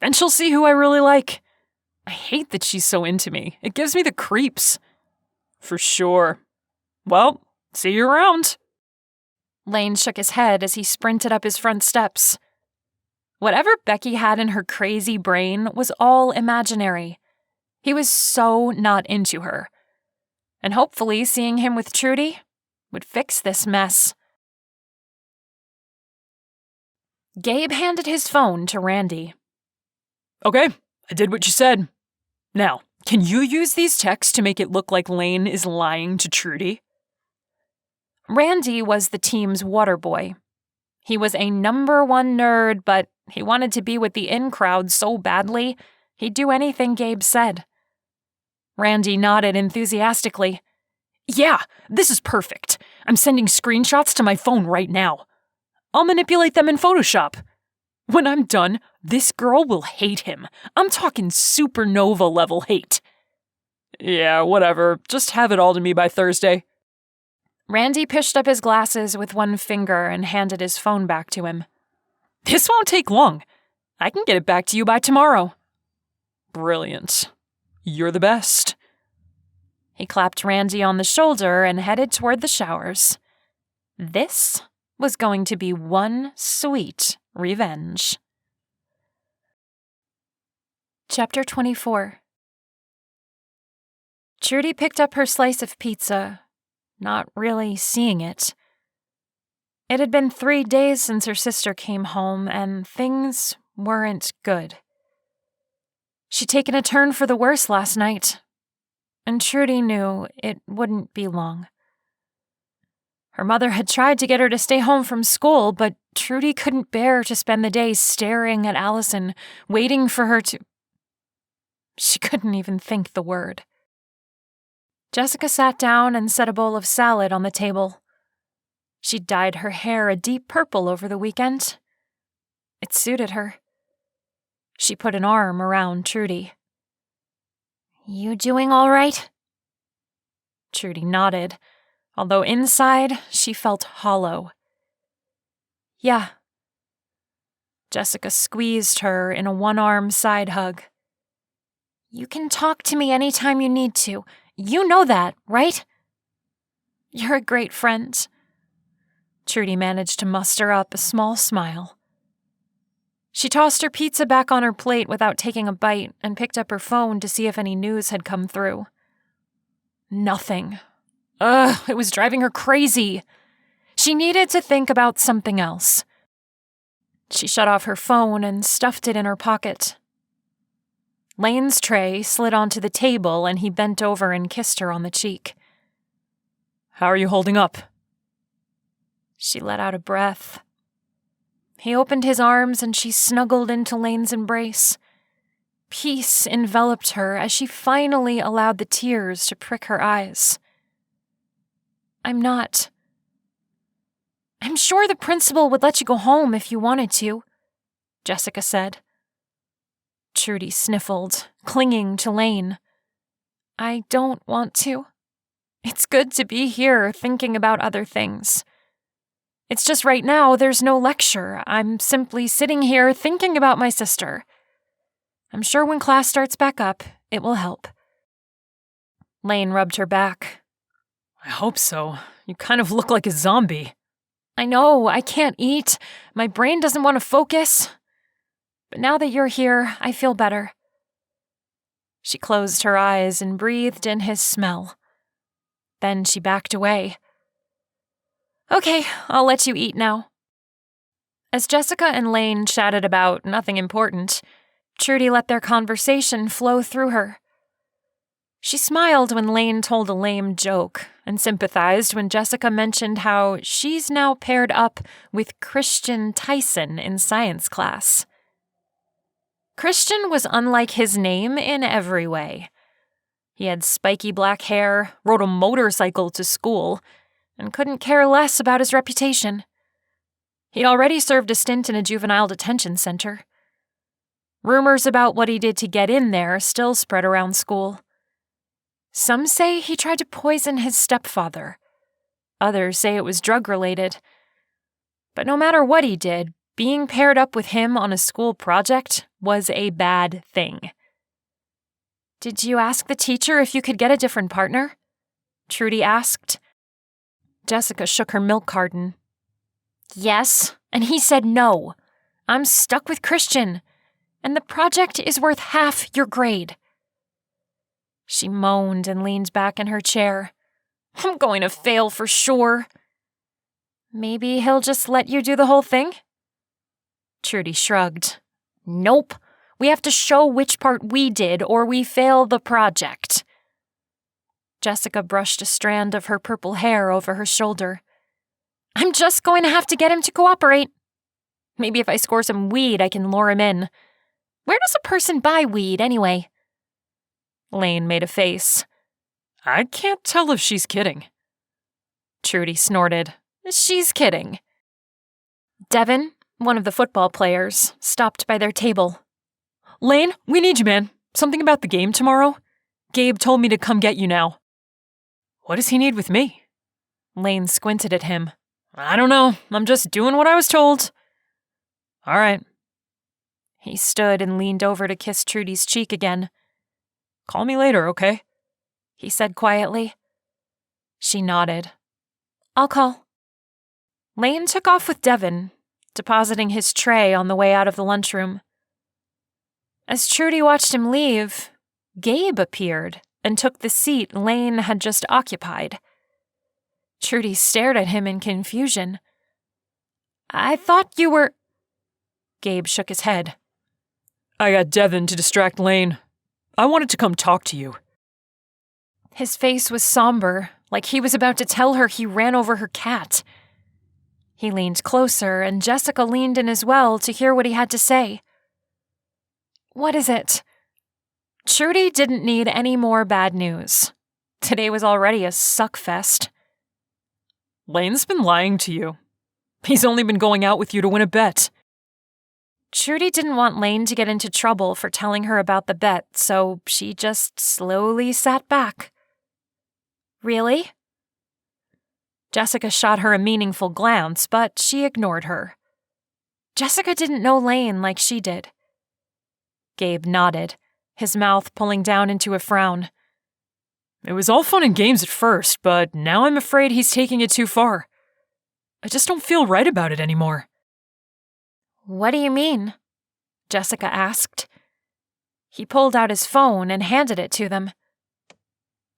Then she'll see who I really like. I hate that she's so into me. It gives me the creeps. For sure. Well, see you around. Lane shook his head as he sprinted up his front steps. Whatever Becky had in her crazy brain was all imaginary. He was so not into her. And hopefully seeing him with Trudy would fix this mess. Gabe handed his phone to Randy. Okay, I did what you said. Now, can you use these texts to make it look like Lane is lying to Trudy? Randy was the team's water boy. He was a #1 nerd, but he wanted to be with the in crowd so badly, he'd do anything Gabe said. Randy nodded enthusiastically. Yeah, this is perfect. I'm sending screenshots to my phone right now. I'll manipulate them in Photoshop. When I'm done, this girl will hate him. I'm talking supernova level hate. Yeah, whatever. Just have it all to me by Thursday. Randy pushed up his glasses with one finger and handed his phone back to him. This won't take long. I can get it back to you by tomorrow. Brilliant. You're the best. He clapped Randy on the shoulder and headed toward the showers. This was going to be one sweet revenge. Chapter 24. Trudy picked up her slice of pizza, not really seeing it. It had been 3 days since her sister came home, and things weren't good. She'd taken a turn for the worse last night, and Trudy knew it wouldn't be long. Her mother had tried to get her to stay home from school, but Trudy couldn't bear to spend the day staring at Alison, waiting for her to... She couldn't even think the word. Jessica sat down and set a bowl of salad on the table. She'd dyed her hair a deep purple over the weekend. It suited her. She put an arm around Trudy. "You doing all right?" Trudy nodded, although inside she felt hollow. "Yeah." Jessica squeezed her in a one-arm side hug. "You can talk to me anytime you need to. You know that, right?" "You're a great friend." Trudy managed to muster up a small smile. She tossed her pizza back on her plate without taking a bite and picked up her phone to see if any news had come through. Nothing. It was driving her crazy. She needed to think about something else. She shut off her phone and stuffed it in her pocket. Lane's tray slid onto the table and he bent over and kissed her on the cheek. How are you holding up? She let out a breath. He opened his arms and she snuggled into Lane's embrace. Peace enveloped her as she finally allowed the tears to prick her eyes. I'm sure the principal would let you go home if you wanted to, Jessica said. Trudy sniffled, clinging to Lane. I don't want to. It's good to be here thinking about other things. It's just right now there's no lecture. I'm simply sitting here thinking about my sister. I'm sure when class starts back up, it will help. Lane rubbed her back. I hope so. You kind of look like a zombie. I know, I can't eat. My brain doesn't want to focus. But now that you're here, I feel better. She closed her eyes and breathed in his smell. Then she backed away. Okay, I'll let you eat now. As Jessica and Lane chatted about nothing important, Trudy let their conversation flow through her. She smiled when Lane told a lame joke and sympathized when Jessica mentioned how she's now paired up with Christian Tyson in science class. Christian was unlike his name in every way. He had spiky black hair, rode a motorcycle to school, and couldn't care less about his reputation. He'd already served a stint in a juvenile detention center. Rumors about what he did to get in there still spread around school. Some say he tried to poison his stepfather. Others say it was drug-related. But no matter what he did, being paired up with him on a school project was a bad thing. "Did you ask the teacher if you could get a different partner?" Trudy asked. Jessica shook her milk carton. "Yes, and he said no. I'm stuck with Christian, and the project is worth half your grade." She moaned and leaned back in her chair. "I'm going to fail for sure." "Maybe he'll just let you do the whole thing?" Trudy shrugged. "Nope. We have to show which part we did or we fail the project." Jessica brushed a strand of her purple hair over her shoulder. "I'm just going to have to get him to cooperate. Maybe if I score some weed, I can lure him in. Where does a person buy weed, anyway?" Lane made a face. I can't tell if she's kidding. Trudy snorted. "She's kidding." Devin, one of the football players, stopped by their table. Lane, we need you, man. Something about the game tomorrow? Gabe told me to come get you now. What does he need with me? Lane squinted at him. I don't know. I'm just doing what I was told. All right. He stood and leaned over to kiss Trudy's cheek again. Call me later, okay? He said quietly. She nodded. "I'll call." Lane took off with Devin, depositing his tray on the way out of the lunchroom. As Trudy watched him leave, Gabe appeared and took the seat Lane had just occupied. Trudy stared at him in confusion. "I thought you were—" Gabe shook his head. I got Devin to distract Lane. I wanted to come talk to you. His face was somber, like he was about to tell her he ran over her cat. He leaned closer, and Jessica leaned in as well to hear what he had to say. "What is it?" Trudy didn't need any more bad news. Today was already a suckfest. Lane's been lying to you. He's only been going out with you to win a bet. Trudy didn't want Lane to get into trouble for telling her about the bet, so she just slowly sat back. "Really?" Jessica shot her a meaningful glance, but she ignored her. Jessica didn't know Lane like she did. Gabe nodded, his mouth pulling down into a frown. It was all fun and games at first, but now I'm afraid he's taking it too far. I just don't feel right about it anymore. "What do you mean?" Jessica asked. He pulled out his phone and handed it to them.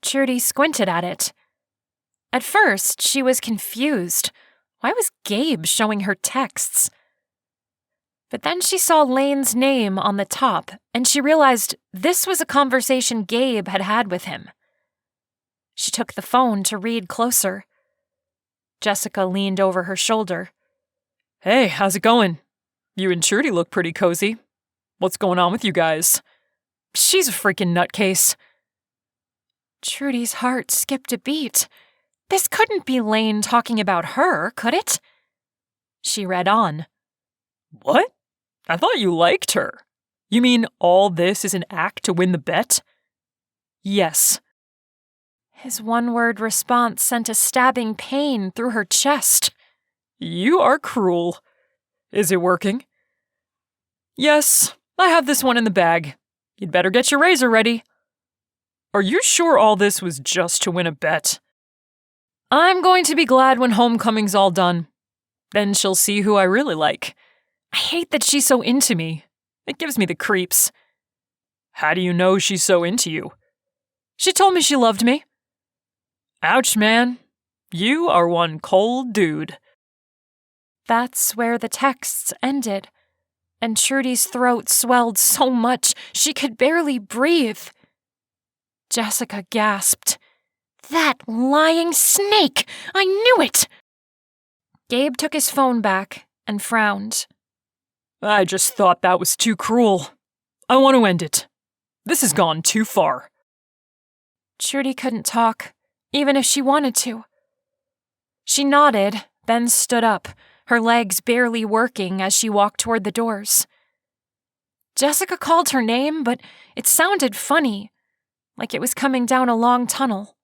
Trudy squinted at it. At first, she was confused. Why was Gabe showing her texts? But then she saw Lane's name on the top, and she realized this was a conversation Gabe had had with him. She took the phone to read closer. Jessica leaned over her shoulder. Hey, how's it going? You and Trudy look pretty cozy. What's going on with you guys? She's a freaking nutcase. Trudy's heart skipped a beat. This couldn't be Lane talking about her, could it? She read on. What? I thought you liked her. You mean all this is an act to win the bet? Yes. His one-word response sent a stabbing pain through her chest. You are cruel. Is it working? Yes, I have this one in the bag. You'd better get your razor ready. Are you sure all this was just to win a bet? I'm going to be glad when homecoming's all done. Then she'll see who I really like. I hate that she's so into me. It gives me the creeps. How do you know she's so into you? She told me she loved me. Ouch, man. You are one cold dude. That's where the texts ended, and Trudy's throat swelled so much she could barely breathe. Jessica gasped. That lying snake! I knew it! Gabe took his phone back and frowned. I just thought that was too cruel. I want to end it. This has gone too far. Trudy couldn't talk, even if she wanted to. She nodded, then stood up, her legs barely working as she walked toward the doors. Jessica called her name, but it sounded funny, like it was coming down a long tunnel.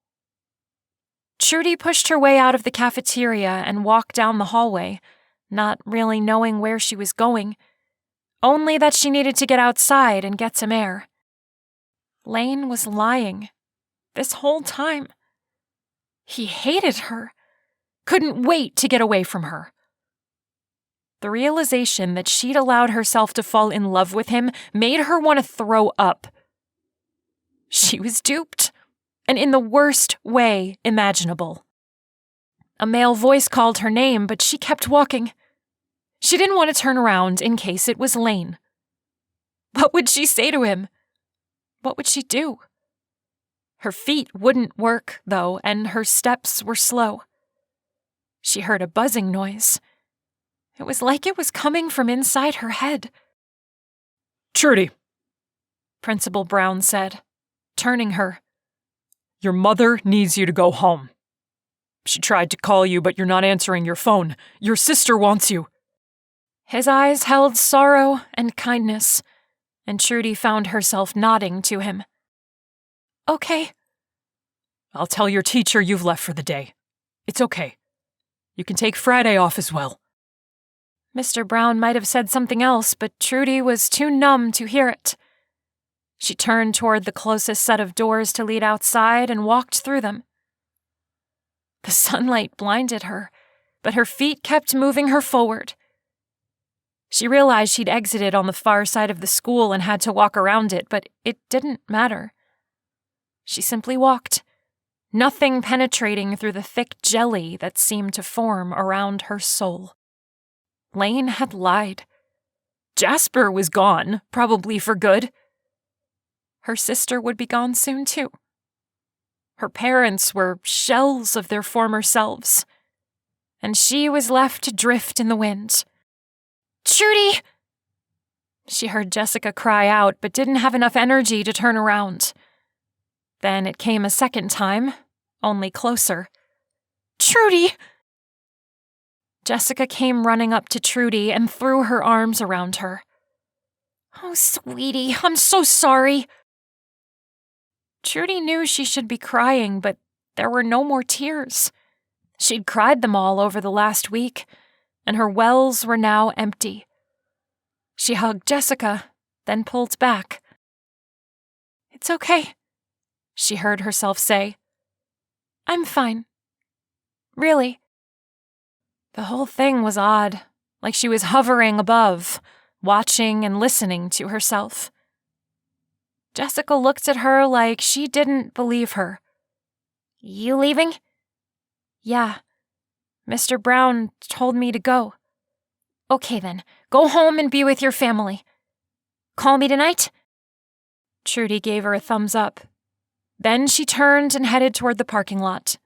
Trudy pushed her way out of the cafeteria and walked down the hallway, not really knowing where she was going, only that she needed to get outside and get some air. Lane was lying. This whole time. He hated her. Couldn't wait to get away from her. The realization that she'd allowed herself to fall in love with him made her want to throw up. She was duped, and in the worst way imaginable. A male voice called her name, but she kept walking. She didn't want to turn around in case it was Lane. What would she say to him? What would she do? Her feet wouldn't work, though, and her steps were slow. She heard a buzzing noise. It was like it was coming from inside her head. Trudy, Principal Brown said, turning her. your mother needs you to go home. She tried to call you, but you're not answering your phone. Your sister wants you. His eyes held sorrow and kindness, and Trudy found herself nodding to him. Okay. I'll tell your teacher you've left for the day. It's okay. You can take Friday off as well. Mr. Brown might have said something else, but Trudy was too numb to hear it. She turned toward the closest set of doors to lead outside and walked through them. The sunlight blinded her, but her feet kept moving her forward. She realized she'd exited on the far side of the school and had to walk around it, but it didn't matter. She simply walked, nothing penetrating through the thick jelly that seemed to form around her soul. Lane had lied. Jasper was gone, probably for good. Her sister would be gone soon, too. Her parents were shells of their former selves, and she was left to drift in the wind. Trudy! She heard Jessica cry out, but didn't have enough energy to turn around. Then it came a second time, only closer. Trudy! Jessica came running up to Trudy and threw her arms around her. Oh, sweetie, I'm so sorry. Trudy knew she should be crying, but there were no more tears. She'd cried them all over the last week, and her wells were now empty. She hugged Jessica, then pulled back. It's okay, she heard herself say. I'm fine. Really. The whole thing was odd, like she was hovering above, watching and listening to herself. Jessica looked at her like she didn't believe her. You leaving? Yeah. Mr. Brown told me to go. Okay then, go home and be with your family. Call me tonight? Trudy gave her a thumbs up. Then she turned and headed toward the parking lot.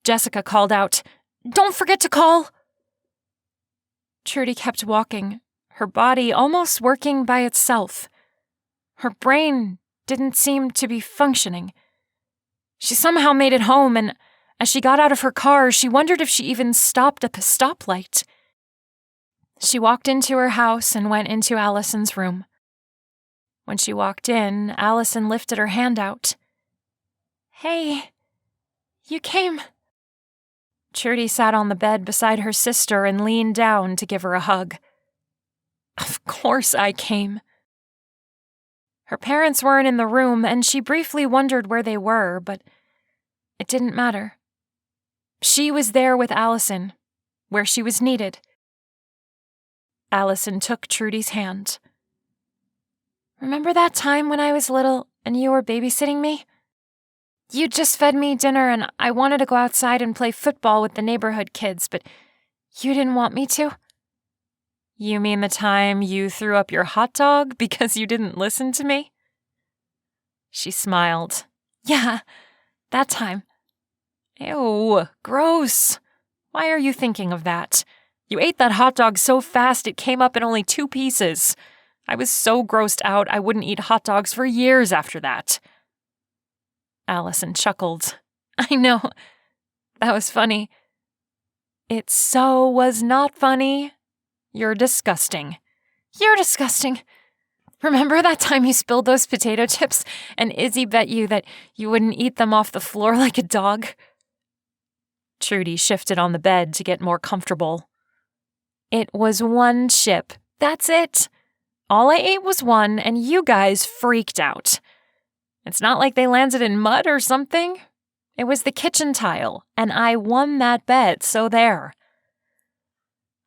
Jessica called out, Don't forget to call! Trudy kept walking, her body almost working by itself. Her brain didn't seem to be functioning. She somehow made it home, and as she got out of her car, she wondered if she even stopped at the stoplight. She walked into her house and went into Alison's room. When she walked in, Alison lifted her hand out. Hey, you came. Trudy sat on the bed beside her sister and leaned down to give her a hug. Of course I came. Her parents weren't in the room, and she briefly wondered where they were, but it didn't matter. She was there with Alison, where she was needed. Alison took Trudy's hand. Remember that time when I was little and you were babysitting me? You just fed me dinner and I wanted to go outside and play football with the neighborhood kids, but you didn't want me to? You mean the time you threw up your hot dog because you didn't listen to me? She smiled. Yeah, that time. Ew, gross. Why are you thinking of that? You ate that hot dog so fast it came up in only 2 pieces. I was so grossed out I wouldn't eat hot dogs for years after that." Alison chuckled. "I know. That was funny." "It so was not funny. You're disgusting." "You're disgusting. Remember that time you spilled those potato chips and Izzy bet you that you wouldn't eat them off the floor like a dog?" Trudy shifted on the bed to get more comfortable. "It was one chip. That's it. All I ate was one, and you guys freaked out. It's not like they landed in mud or something. It was the kitchen tile, and I won that bet, so there."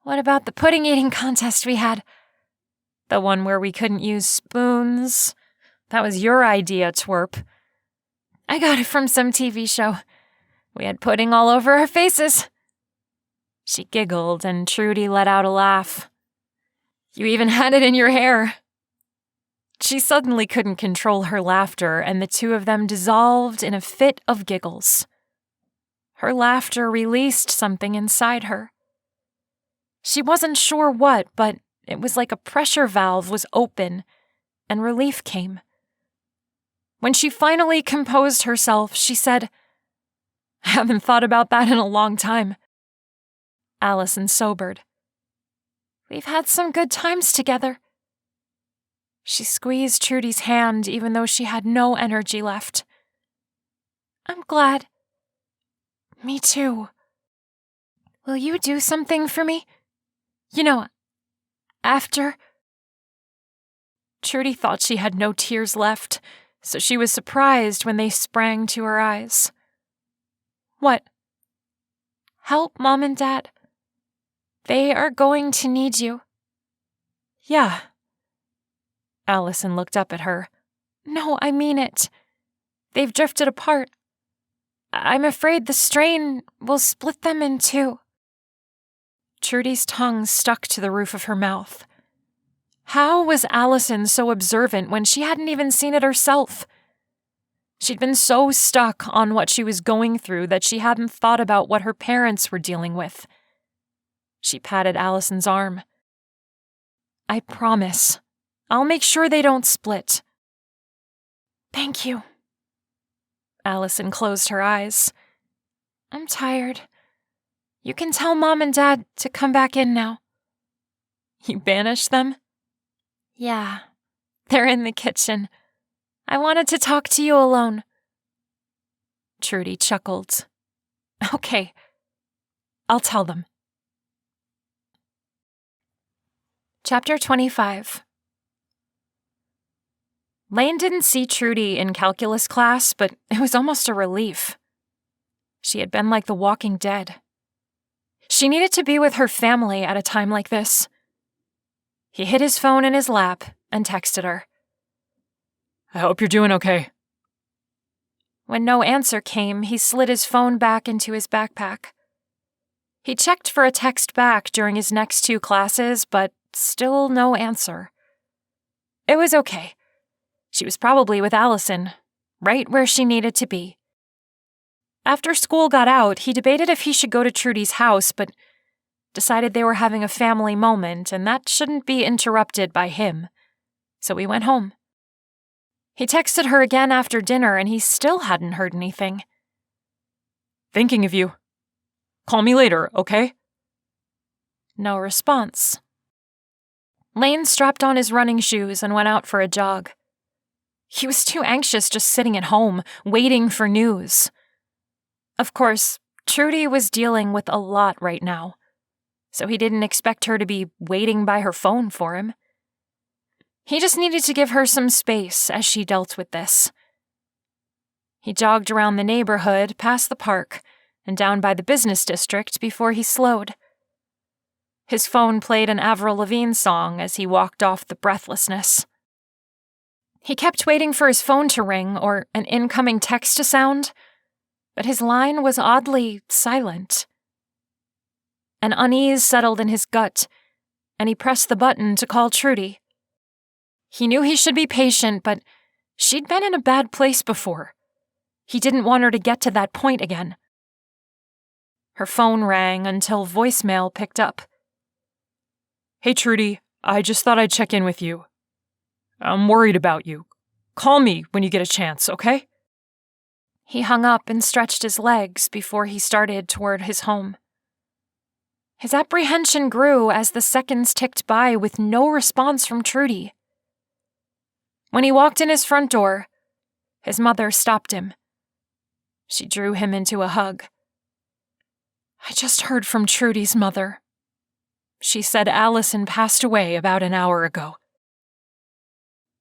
"What about the pudding eating contest we had?" "The one where we couldn't use spoons? That was your idea, twerp." "I got it from some TV show. We had pudding all over our faces." She giggled, and Trudy let out a laugh. "You even had it in your hair." She suddenly couldn't control her laughter, and the two of them dissolved in a fit of giggles. Her laughter released something inside her. She wasn't sure what, but it was like a pressure valve was open, and relief came. When she finally composed herself, she said, "I haven't thought about that in a long time." Alison sobered. "We've had some good times together." She squeezed Trudy's hand even though she had no energy left. "I'm glad." "Me too." "Will you do something for me? You know, after?" Trudy thought she had no tears left, so she was surprised when they sprang to her eyes. "What?" "Help Mom and Dad. They are going to need you." "Yeah." Alison looked up at her. "No, I mean it. They've drifted apart. I'm afraid the strain will split them in two." Trudy's tongue stuck to the roof of her mouth. How was Alison so observant when she hadn't even seen it herself? She'd been so stuck on what she was going through that she hadn't thought about what her parents were dealing with. She patted Alison's arm. "I promise. I'll make sure they don't split." "Thank you." Alison closed her eyes. "I'm tired. You can tell Mom and Dad to come back in now." "You banished them?" "Yeah. They're in the kitchen. I wanted to talk to you alone." Trudy chuckled. "Okay. I'll tell them." Chapter 25. Lane didn't see Trudy in calculus class, but it was almost a relief. She had been like the walking dead. She needed to be with her family at a time like this. He hid his phone in his lap and texted her. "I hope you're doing okay." When no answer came, he slid his phone back into his backpack. He checked for a text back during his next 2 classes, but still no answer. It was okay. She was probably with Alison, right where she needed to be. After school got out, he debated if he should go to Trudy's house, but decided they were having a family moment and that shouldn't be interrupted by him. So he went home. He texted her again after dinner and he still hadn't heard anything. "Thinking of you. Call me later, okay?" No response. Lane strapped on his running shoes and went out for a jog. He was too anxious just sitting at home, waiting for news. Of course, Trudy was dealing with a lot right now, so he didn't expect her to be waiting by her phone for him. He just needed to give her some space as she dealt with this. He jogged around the neighborhood, past the park, and down by the business district before he slowed. His phone played an Avril Lavigne song as he walked off the breathlessness. He kept waiting for his phone to ring or an incoming text to sound, but his line was oddly silent. An unease settled in his gut, and he pressed the button to call Trudy. He knew he should be patient, but she'd been in a bad place before. He didn't want her to get to that point again. Her phone rang until voicemail picked up. "Hey, Trudy, I just thought I'd check in with you. I'm worried about you. Call me when you get a chance, okay? He hung up and stretched his legs before he started toward his home. His apprehension grew as the seconds ticked by with no response from Trudy. When he walked in his front door, his mother stopped him. She drew him into a hug. "I just heard from Trudy's mother. She said Alison passed away about an hour ago."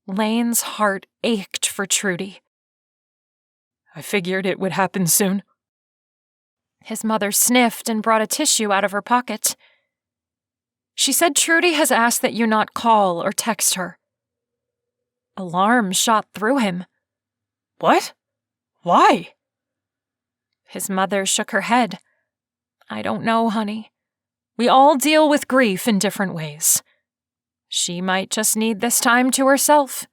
Lane's heart ached for Trudy. I figured it would happen soon. His mother sniffed and brought a tissue out of her pocket. "She said Trudy has asked that you not call or text her." Alarm shot through him. What? Why? His mother shook her head. "I don't know, honey. We all deal with grief in different ways. She might just need this time to herself."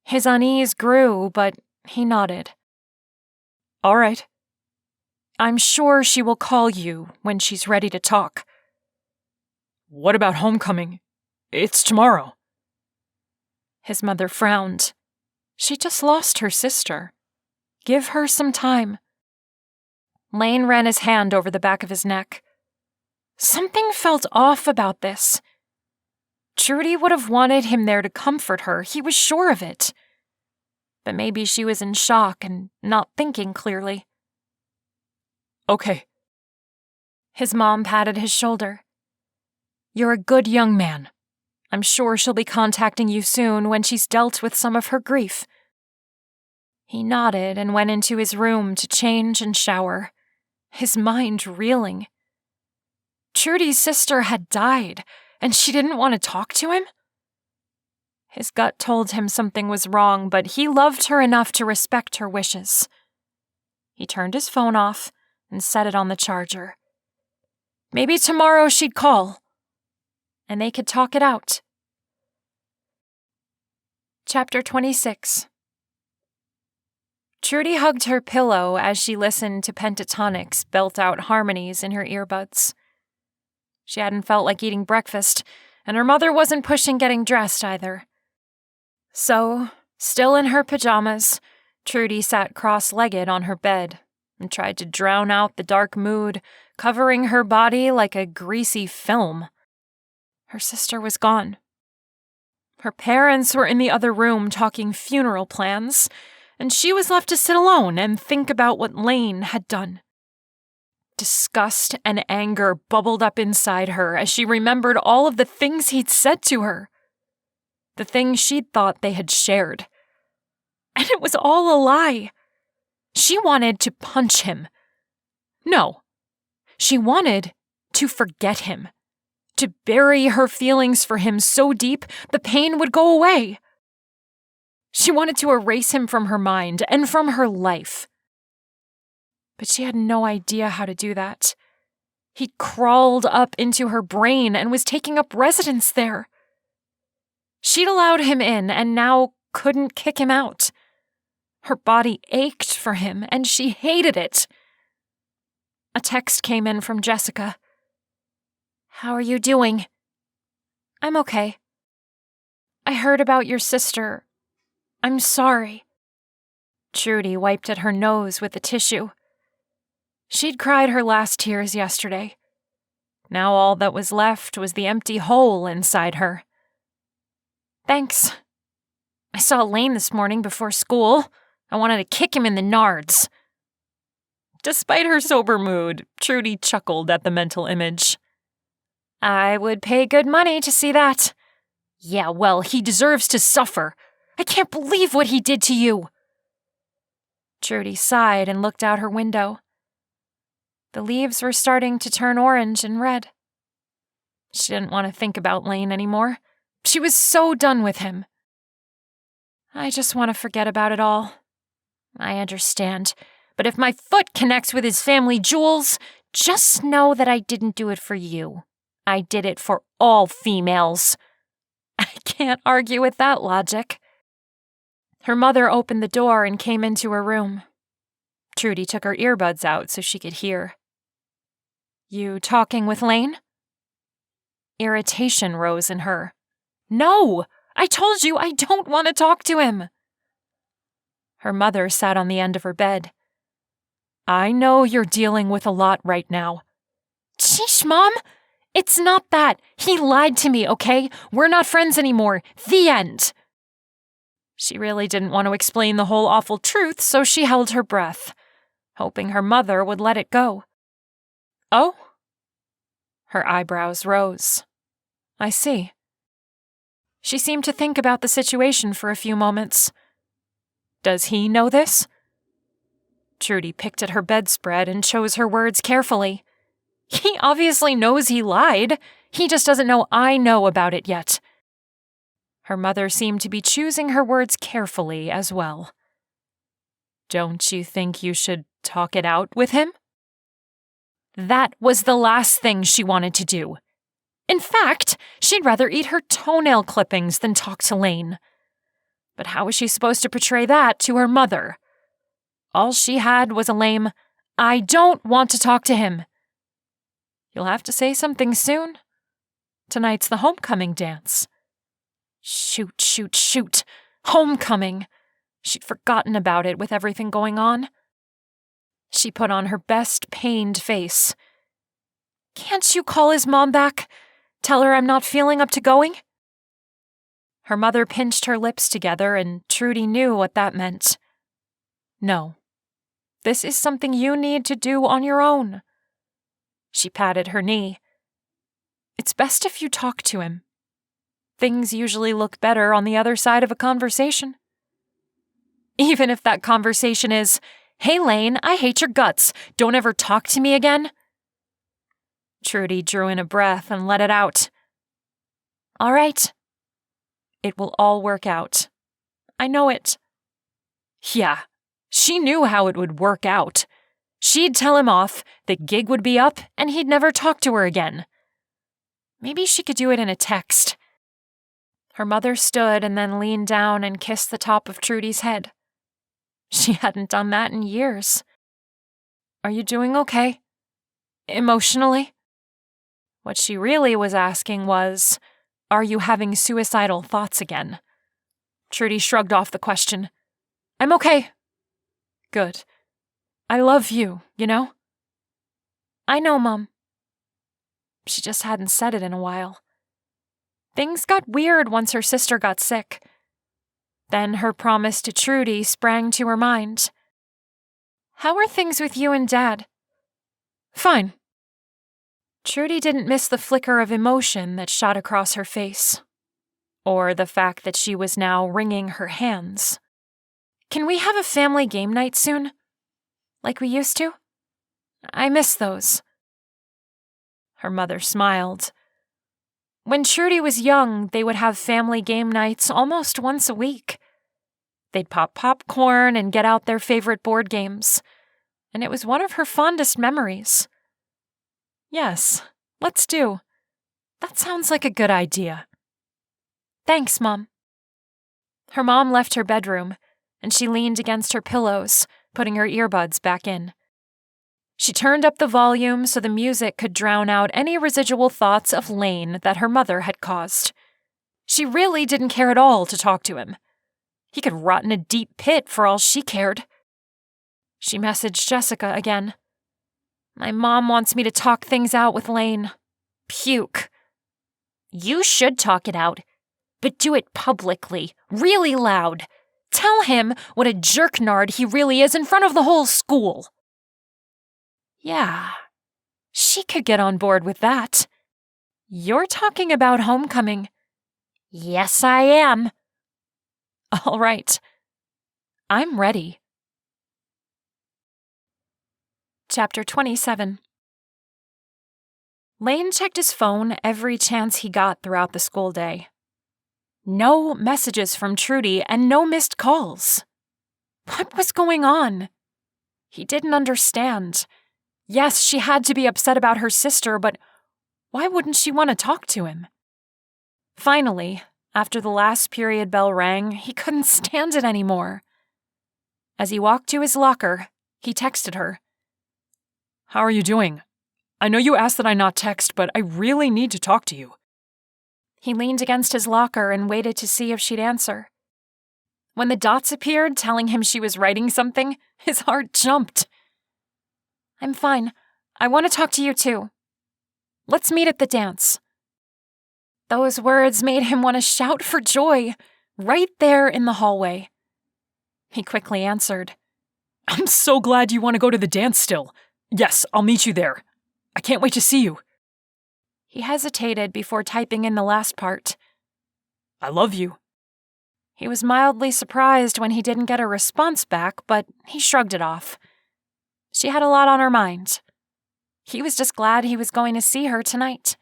His unease grew, but he nodded. All right. "I'm sure she will call you when she's ready to talk." What about homecoming? It's tomorrow. His mother frowned. She just lost her sister. Give her some time. Lane ran his hand over the back of his neck. Something felt off about this. Trudy would have wanted him there to comfort her, he was sure of it. But maybe she was in shock and not thinking clearly. Okay. His mom patted his shoulder. "You're a good young man. I'm sure she'll be contacting you soon when she's dealt with some of her grief." He nodded and went into his room to change and shower, his mind reeling. Trudy's sister had died, and she didn't want to talk to him? His gut told him something was wrong, but he loved her enough to respect her wishes. He turned his phone off and set it on the charger. Maybe tomorrow she'd call, and they could talk it out. Chapter 26. Trudy hugged her pillow as she listened to pentatonics belt out harmonies in her earbuds. She hadn't felt like eating breakfast, and her mother wasn't pushing getting dressed either. So, still in her pajamas, Trudy sat cross-legged on her bed and tried to drown out the dark mood, covering her body like a greasy film. Her sister was gone. Her parents were in the other room talking funeral plans, and she was left to sit alone and think about what Lane had done. Disgust and anger bubbled up inside her as she remembered all of the things he'd said to her. The things she'd thought they had shared. And it was all a lie. She wanted to punch him. No. She wanted to forget him. To bury her feelings for him so deep the pain would go away. She wanted to erase him from her mind and from her life. But she had no idea how to do that. He'd crawled up into her brain and was taking up residence there. She'd allowed him in and now couldn't kick him out. Her body ached for him, and she hated it. A text came in from Jessica. "How are you doing?" "I'm okay." "I heard about your sister. I'm sorry." Trudy wiped at her nose with a tissue. She'd cried her last tears yesterday. Now all that was left was the empty hole inside her. "Thanks. I saw Lane this morning before school. I wanted to kick him in the nards." Despite her sober mood, Trudy chuckled at the mental image. "I would pay good money to see that." "Yeah, well, he deserves to suffer. I can't believe what he did to you." Trudy sighed and looked out her window. The leaves were starting to turn orange and red. She didn't want to think about Lane anymore. She was so done with him. "I just want to forget about it all." "I understand. But if my foot connects with his family jewels, just know that I didn't do it for you. I did it for all females." I can't argue with that logic. Her mother opened the door and came into her room. Trudy took her earbuds out so she could hear. "You talking with Lane?" Irritation rose in her. "No! I told you I don't want to talk to him. Her mother sat on the end of her bed. I know you're dealing with a lot right now. Sheesh, Mom. It's not that. He lied to me, okay? We're not friends anymore. The end. She really didn't want to explain the whole awful truth, so she held her breath, hoping her mother would let it go. Oh? Her eyebrows rose. I see. She seemed to think about the situation for a few moments. Does he know this? Trudy picked at her bedspread and chose her words carefully. He obviously knows he lied. He just doesn't know I know about it yet. Her mother seemed to be choosing her words carefully as well. Don't you think you should talk it out with him? That was the last thing she wanted to do. In fact, she'd rather eat her toenail clippings than talk to Lane. But how was she supposed to portray that to her mother? All she had was a lame, I don't want to talk to him. You'll have to say something soon. Tonight's the homecoming dance. Shoot. Homecoming. She'd forgotten about it with everything going on. She put on her best pained face. Can't you call his mom back? Tell her I'm not feeling up to going? Her mother pinched her lips together, and Trudy knew what that meant. No. This is something you need to do on your own. She patted her knee. It's best if you talk to him. Things usually look better on the other side of a conversation. Even if that conversation is, hey Lane, I hate your guts. Don't ever talk to me again. Trudy drew in a breath and let it out. All right. It will all work out. I know it. Yeah, she knew how it would work out. She'd tell him off, the gig would be up, and he'd never talk to her again. Maybe she could do it in a text. Her mother stood and then leaned down and kissed the top of Trudy's head. She hadn't done that in years. Are you doing okay? Emotionally? What she really was asking was, are you having suicidal thoughts again? Trudy shrugged off the question. I'm okay. Good. I love you, you know? I know, Mom. She just hadn't said it in a while. Things got weird once her sister got sick. Then her promise to Trudy sprang to her mind. How are things with you and Dad? Fine. Trudy didn't miss the flicker of emotion that shot across her face, or the fact that she was now wringing her hands. Can we have a family game night soon? Like we used to? I miss those. Her mother smiled. When Trudy was young, they would have family game nights almost once a week. They'd pop popcorn and get out their favorite board games, and it was one of her fondest memories. Yes, let's do. That sounds like a good idea. Thanks, Mom. Her mom left her bedroom, and she leaned against her pillows, putting her earbuds back in. She turned up the volume so the music could drown out any residual thoughts of Lane that her mother had caused. She really didn't care at all to talk to him. He could rot in a deep pit for all she cared. She messaged Jessica again. My mom wants me to talk things out with Lane. Puke. You should talk it out, but do it publicly, really loud. Tell him what a jerknard he really is in front of the whole school. Yeah, she could get on board with that. You're talking about homecoming. Yes, I am. All right. I'm ready. Chapter 27. Lane checked his phone every chance he got throughout the school day. No messages from Trudy and no missed calls. What was going on? He didn't understand. Yes, she had to be upset about her sister, but why wouldn't she want to talk to him? Finally, after the last period bell rang, he couldn't stand it anymore. As he walked to his locker, he texted her. How are you doing? I know you asked that I not text, but I really need to talk to you. He leaned against his locker and waited to see if she'd answer. When the dots appeared telling him she was writing something, his heart jumped. "I'm fine. I want to talk to you too. Let's meet at the dance." Those words made him want to shout for joy, right there in the hallway. He quickly answered, "I'm so glad you want to go to the dance still. Yes, I'll meet you there. I can't wait to see you." He hesitated before typing in the last part. "I love you." He was mildly surprised when he didn't get a response back, but he shrugged it off. She had a lot on her mind. He was just glad he was going to see her tonight.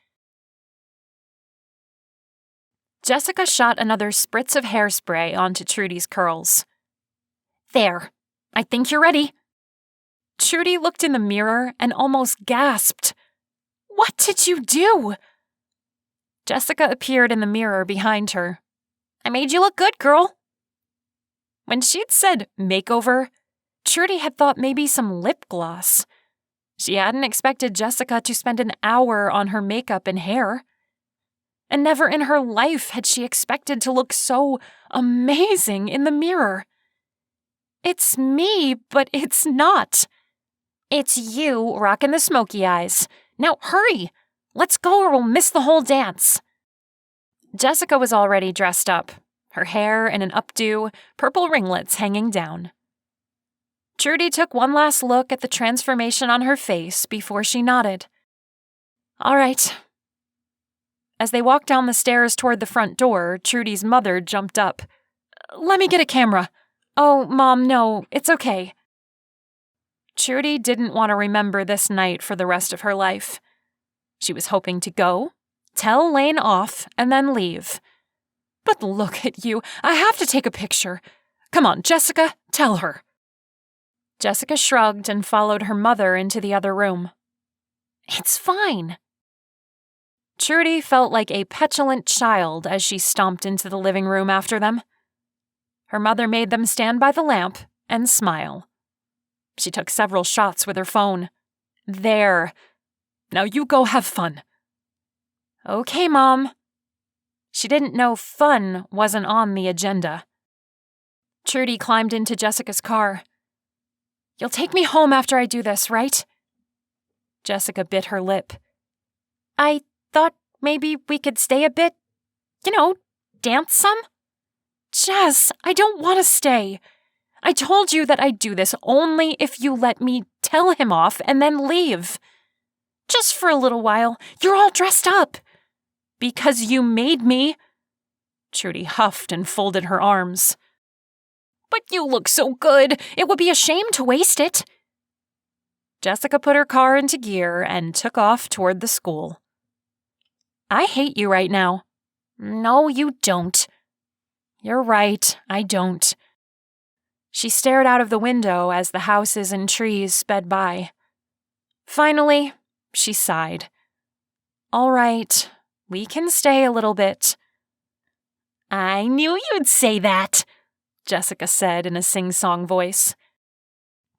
Jessica shot another spritz of hairspray onto Trudy's curls. "There. I think you're ready." Trudy looked in the mirror and almost gasped. "What did you do?" Jessica appeared in the mirror behind her. "I made you look good, girl." When she'd said makeover, Trudy had thought maybe some lip gloss. She hadn't expected Jessica to spend an hour on her makeup and hair. And never in her life had she expected to look so amazing in the mirror. "It's me, but it's not." "It's you rocking the smoky eyes. Now hurry! Let's go or we'll miss the whole dance." Jessica was already dressed up, her hair in an updo, purple ringlets hanging down. Trudy took one last look at the transformation on her face before she nodded. "All right." As they walked down the stairs toward the front door, Trudy's mother jumped up. "Let me get a camera." "Oh, Mom, no, it's okay." Trudy didn't want to remember this night for the rest of her life. She was hoping to go, tell Lane off, and then leave. "But look at you. I have to take a picture. Come on, Jessica, tell her." Jessica shrugged and followed her mother into the other room. "It's fine." Trudy felt like a petulant child as she stomped into the living room after them. Her mother made them stand by the lamp and smile. She took several shots with her phone. "There. Now you go have fun." "Okay, Mom." She didn't know fun wasn't on the agenda. Trudy climbed into Jessica's car. "You'll take me home after I do this, right?" Jessica bit her lip. "I thought maybe we could stay a bit, dance some." "Jess, I don't want to stay. I told you that I'd do this only if you let me tell him off and then leave. Just for a little while. You're all dressed up." "Because you made me." Trudy huffed and folded her arms. "But you look so good. It would be a shame to waste it." Jessica put her car into gear and took off toward the school. "I hate you right now." "No, you don't." "You're right, I don't." She stared out of the window as the houses and trees sped by. Finally, she sighed. "All right, we can stay a little bit." "I knew you'd say that," Jessica said in a sing-song voice.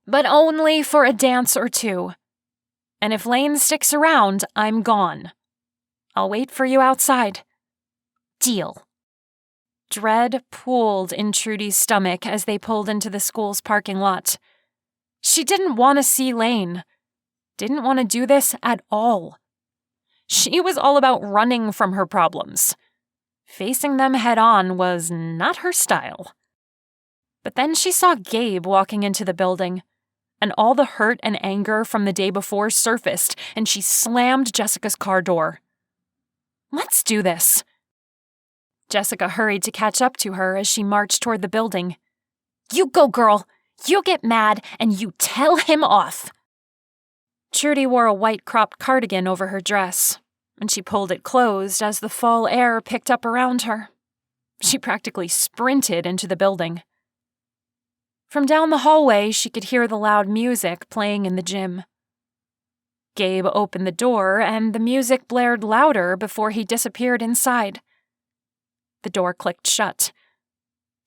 "But only for a dance or two. And if Lane sticks around, I'm gone. I'll wait for you outside." "Deal." Dread pooled in Trudy's stomach as they pulled into the school's parking lot. She didn't want to see Lane. Didn't want to do this at all. She was all about running from her problems. Facing them head-on was not her style. But then she saw Gabe walking into the building, and all the hurt and anger from the day before surfaced, and she slammed Jessica's car door. "Let's do this." Jessica hurried to catch up to her as she marched toward the building. "You go, girl. You get mad, and you tell him off." Trudy wore a white cropped cardigan over her dress, and she pulled it closed as the fall air picked up around her. She practically sprinted into the building. From down the hallway, she could hear the loud music playing in the gym. Gabe opened the door, and the music blared louder before he disappeared inside. The door clicked shut.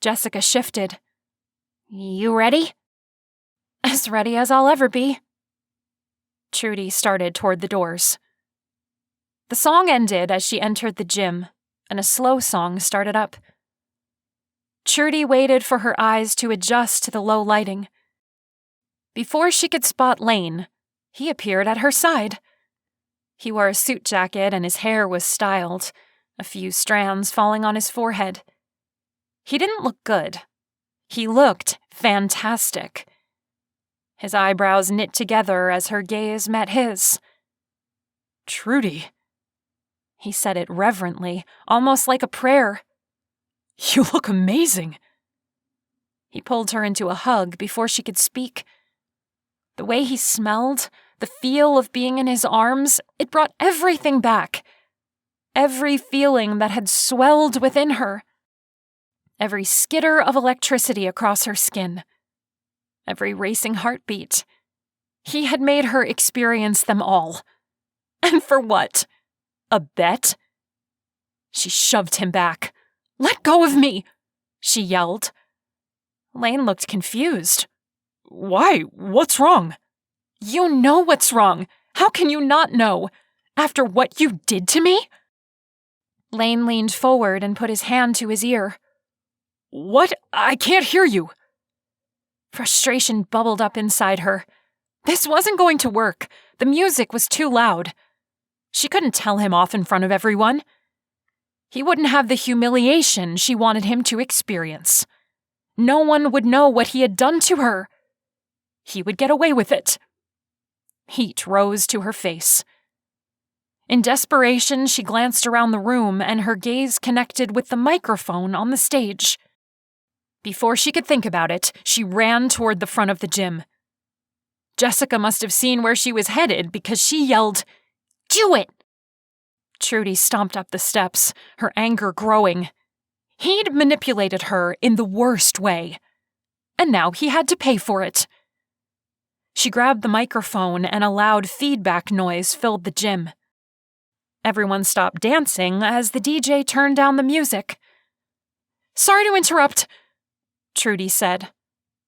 Jessica shifted. "You ready?" "As ready as I'll ever be." Trudy started toward the doors. The song ended as she entered the gym, and a slow song started up. Trudy waited for her eyes to adjust to the low lighting. Before she could spot Lane, he appeared at her side. He wore a suit jacket and his hair was styled, a few strands falling on his forehead. He didn't look good. He looked fantastic. His eyebrows knit together as her gaze met his. Trudy, He said it reverently, almost like a prayer. you look amazing. He pulled her into a hug before she could speak. The way he smelled, the feel of being in his arms, it brought everything back. Every feeling that had swelled within her. Every skitter of electricity across her skin. Every racing heartbeat. He had made her experience them all. And for what? A bet? She shoved him back. "Let go of me!" she yelled. Lane looked confused. Why? What's wrong? "You know what's wrong. How can you not know? After what you did to me?" Lane leaned forward and put his hand to his ear. What? I can't hear you. Frustration bubbled up inside her. This wasn't going to work. The music was too loud. She couldn't tell him off in front of everyone. He wouldn't have the humiliation she wanted him to experience. No one would know what he had done to her. He would get away with it. Heat rose to her face. In desperation, she glanced around the room and her gaze connected with the microphone on the stage. Before she could think about it, she ran toward the front of the gym. Jessica must have seen where she was headed because she yelled, "Do it!" Trudy stomped up the steps, her anger growing. He'd manipulated her in the worst way. And now he had to pay for it. She grabbed the microphone and a loud feedback noise filled the gym. Everyone stopped dancing as the DJ turned down the music. "Sorry to interrupt," Trudy said,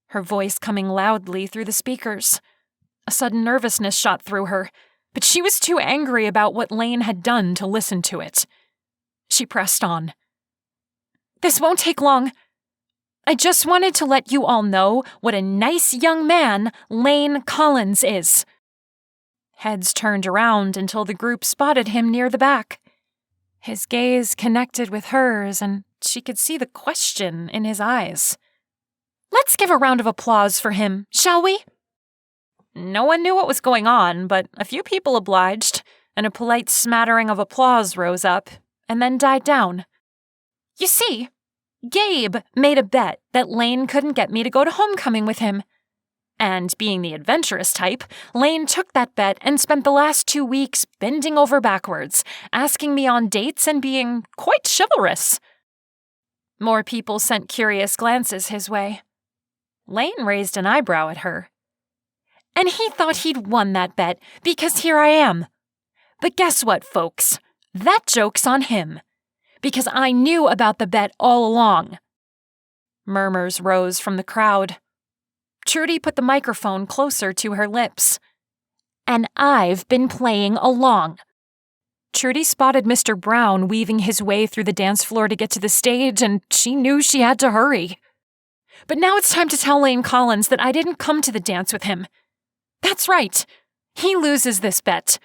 her voice coming loudly through the speakers. A sudden nervousness shot through her, but she was too angry about what Lane had done to listen to it. She pressed on. "This won't take long. I just wanted to let you all know what a nice young man Lane Collins is." Heads turned around until the group spotted him near the back. His gaze connected with hers, and she could see the question in his eyes. "Let's give a round of applause for him, shall we?" No one knew what was going on, but a few people obliged, and a polite smattering of applause rose up, and then died down. "You see, Gabe made a bet that Lane couldn't get me to go to homecoming with him. And being the adventurous type, Lane took that bet and spent the last 2 weeks bending over backwards, asking me on dates and being quite chivalrous." More people sent curious glances his way. Lane raised an eyebrow at her. "And he thought he'd won that bet because here I am. But guess what, folks? That joke's on him. Because I knew about the bet all along." Murmurs rose from the crowd. Trudy put the microphone closer to her lips. "And I've been playing along." Trudy spotted Mr. Brown weaving his way through the dance floor to get to the stage, and she knew she had to hurry. "But now it's time to tell Lane Collins that I didn't come to the dance with him. That's right. He loses this bet.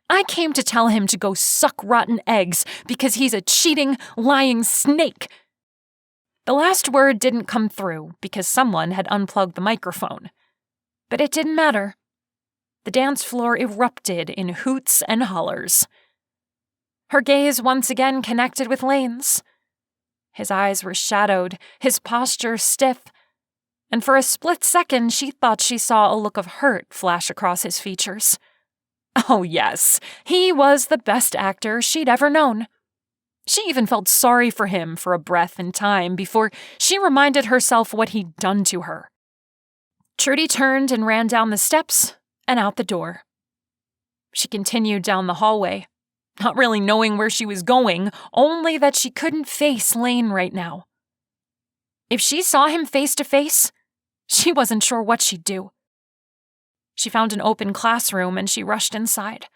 I came to tell him to go suck rotten eggs because he's a cheating, lying snake." The last word didn't come through because someone had unplugged the microphone. But it didn't matter. The dance floor erupted in hoots and hollers. Her gaze once again connected with Lane's. His eyes were shadowed, his posture stiff, and for a split second she thought she saw a look of hurt flash across his features. Oh yes, he was the best actor she'd ever known. She even felt sorry for him for a breath in time before she reminded herself what he'd done to her. Trudy turned and ran down the steps and out the door. She continued down the hallway, not really knowing where she was going, only that she couldn't face Lane right now. If she saw him face to face, she wasn't sure what she'd do. She found an open classroom and she rushed inside.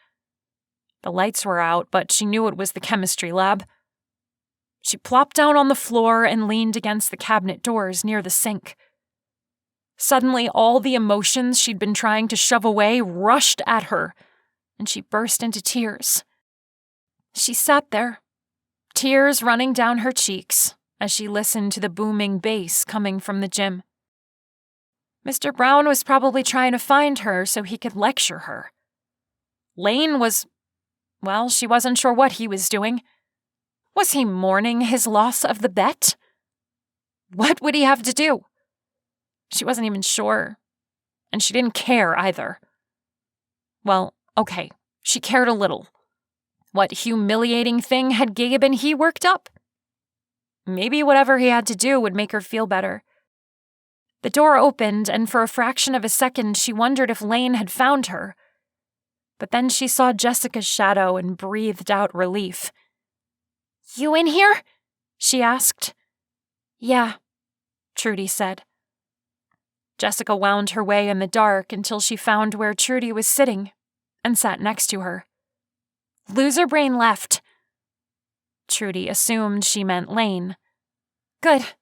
The lights were out, but she knew it was the chemistry lab. She plopped down on the floor and leaned against the cabinet doors near the sink. Suddenly, all the emotions she'd been trying to shove away rushed at her, and she burst into tears. She sat there, tears running down her cheeks as she listened to the booming bass coming from the gym. Mr. Brown was probably trying to find her so he could lecture her. Lane was, well, she wasn't sure what he was doing. Was he mourning his loss of the bet? What would he have to do? She wasn't even sure, and she didn't care either. Well, okay, she cared a little. What humiliating thing had Gabe and he worked up? Maybe whatever he had to do would make her feel better. The door opened, and for a fraction of a second she wondered if Lane had found her. But then she saw Jessica's shadow and breathed out relief. "You in here?" she asked. "Yeah," Trudy said. Jessica wound her way in the dark until she found where Trudy was sitting and sat next to her. "Loser brain left." Trudy assumed she meant Lane. "Good.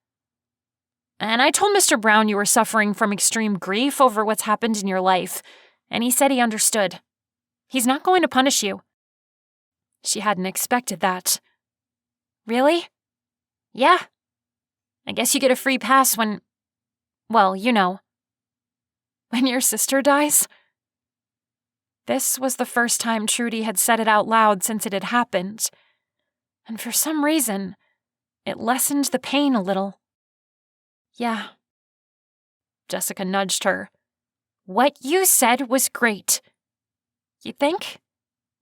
And I told Mr. Brown you were suffering from extreme grief over what's happened in your life, and he said he understood. He's not going to punish you." She hadn't expected that. "Really?" "Yeah. I guess you get a free pass when, well, you know. When your sister dies?" This was the first time Trudy had said it out loud since it had happened, and for some reason, it lessened the pain a little. "Yeah." Jessica nudged her. "What you said was great." "You think?"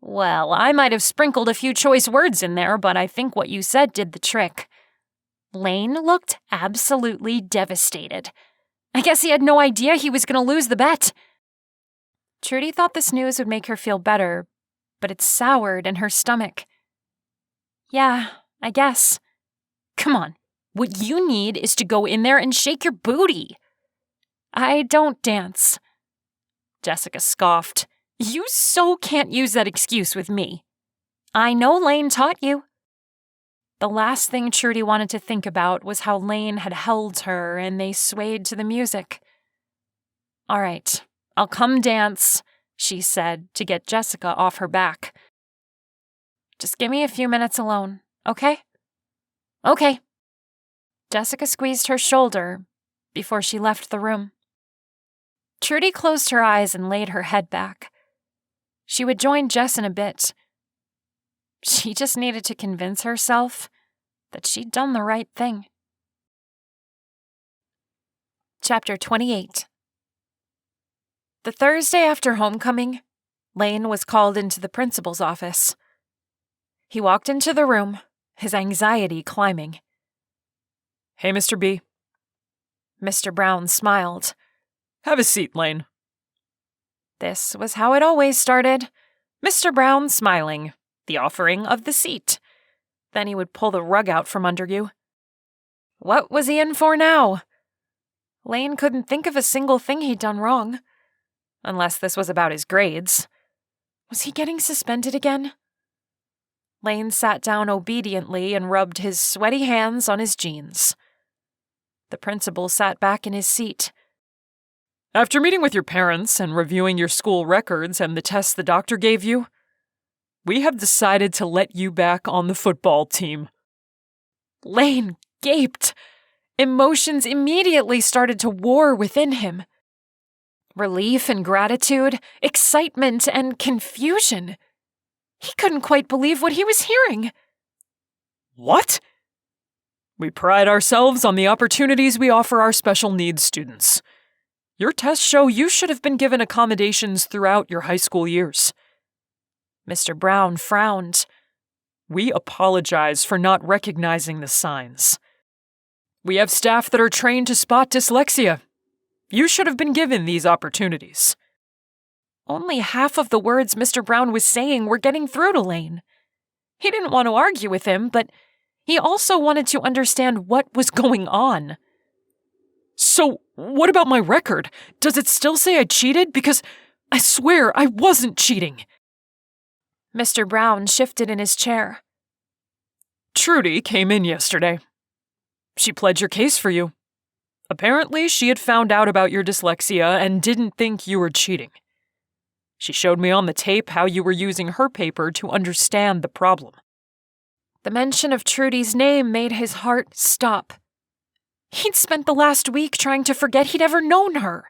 "Well, I might have sprinkled a few choice words in there, but I think what you said did the trick." Lane looked absolutely devastated. I guess he had no idea he was going to lose the bet. Trudy thought this news would make her feel better, but it soured in her stomach. "Yeah, I guess." "Come on, what you need is to go in there and shake your booty." "I don't dance." Jessica scoffed. "You so can't use that excuse with me." "I know Lane taught you." The last thing Trudy wanted to think about was how Lane had held her and they swayed to the music. "All right, I'll come dance," she said to get Jessica off her back. "Just give me a few minutes alone, okay?" "Okay." Jessica squeezed her shoulder before she left the room. Trudy closed her eyes and laid her head back. She would join Jess in a bit. She just needed to convince herself that she'd done the right thing. Chapter 28. The Thursday after homecoming, Lane was called into the principal's office. He walked into the room, his anxiety climbing. "Hey, Mr. B." Mr. Brown smiled. "Have a seat, Lane." This was how it always started. Mr. Brown smiling, the offering of the seat. Then he would pull the rug out from under you. What was he in for now? Lane couldn't think of a single thing he'd done wrong. Unless this was about his grades. Was he getting suspended again? Lane sat down obediently and rubbed his sweaty hands on his jeans. The principal sat back in his seat. "After meeting with your parents and reviewing your school records and the tests the doctor gave you, we have decided to let you back on the football team." Lane gaped. Emotions immediately started to war within him. Relief and gratitude, excitement and confusion. He couldn't quite believe what he was hearing. "What?" "We pride ourselves on the opportunities we offer our special needs students. Your tests show you should have been given accommodations throughout your high school years." Mr. Brown frowned. "We apologize for not recognizing the signs. We have staff that are trained to spot dyslexia. You should have been given these opportunities." Only half of the words Mr. Brown was saying were getting through to Lane. He didn't want to argue with him, but he also wanted to understand what was going on. "So, what about my record? Does it still say I cheated? Because I swear I wasn't cheating." Mr. Brown shifted in his chair. Trudy came in yesterday. She pled your case for you. Apparently, she had found out about your dyslexia and didn't think you were cheating. She showed me on the tape how you were using her paper to understand the problem. The mention of Trudy's name made his heart stop. He'd spent the last week trying to forget he'd ever known her,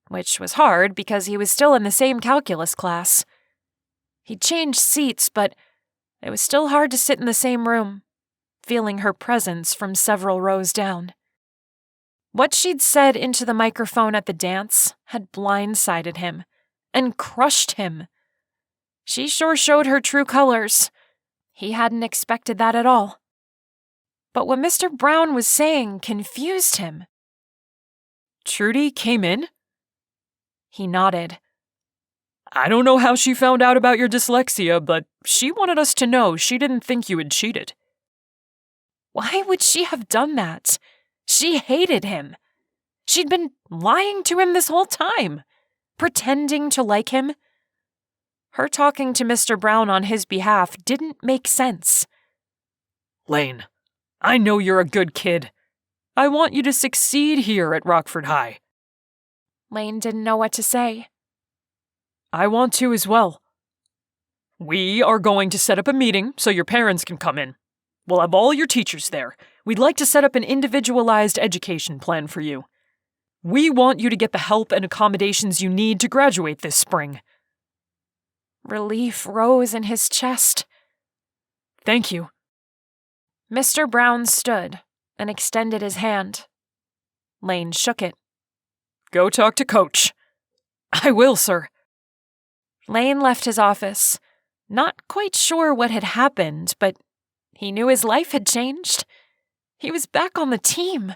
which was hard because he was still in the same calculus class. He'd changed seats, but it was still hard to sit in the same room, feeling her presence from several rows down. What she'd said into the microphone at the dance had blindsided him and crushed him. She sure showed her true colors. He hadn't expected that at all. But what Mr. Brown was saying confused him. Trudy came in? He nodded. I don't know how she found out about your dyslexia, but she wanted us to know she didn't think you had cheated. Why would she have done that? She hated him. She'd been lying to him this whole time, pretending to like him. Her talking to Mr. Brown on his behalf didn't make sense. Lane, I know you're a good kid. I want you to succeed here at Rockford High. Lane didn't know what to say. I want to as well. We are going to set up a meeting so your parents can come in. We'll have all your teachers there. We'd like to set up an individualized education plan for you. We want you to get the help and accommodations you need to graduate this spring. Relief rose in his chest. Thank you. Mr. Brown stood and extended his hand. Lane shook it. Go talk to Coach. I will, sir. Lane left his office, not quite sure what had happened, but he knew his life had changed. He was back on the team.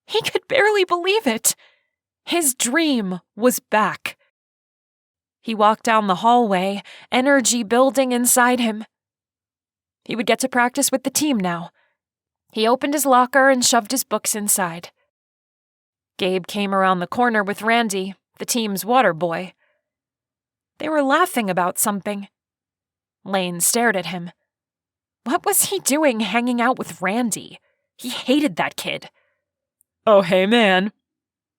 He could barely believe it. His dream was back. He walked down the hallway, energy building inside him. He would get to practice with the team now. He opened his locker and shoved his books inside. Gabe came around the corner with Randy, the team's water boy. They were laughing about something. Lane stared at him. What was he doing hanging out with Randy? He hated that kid. Oh, hey, man,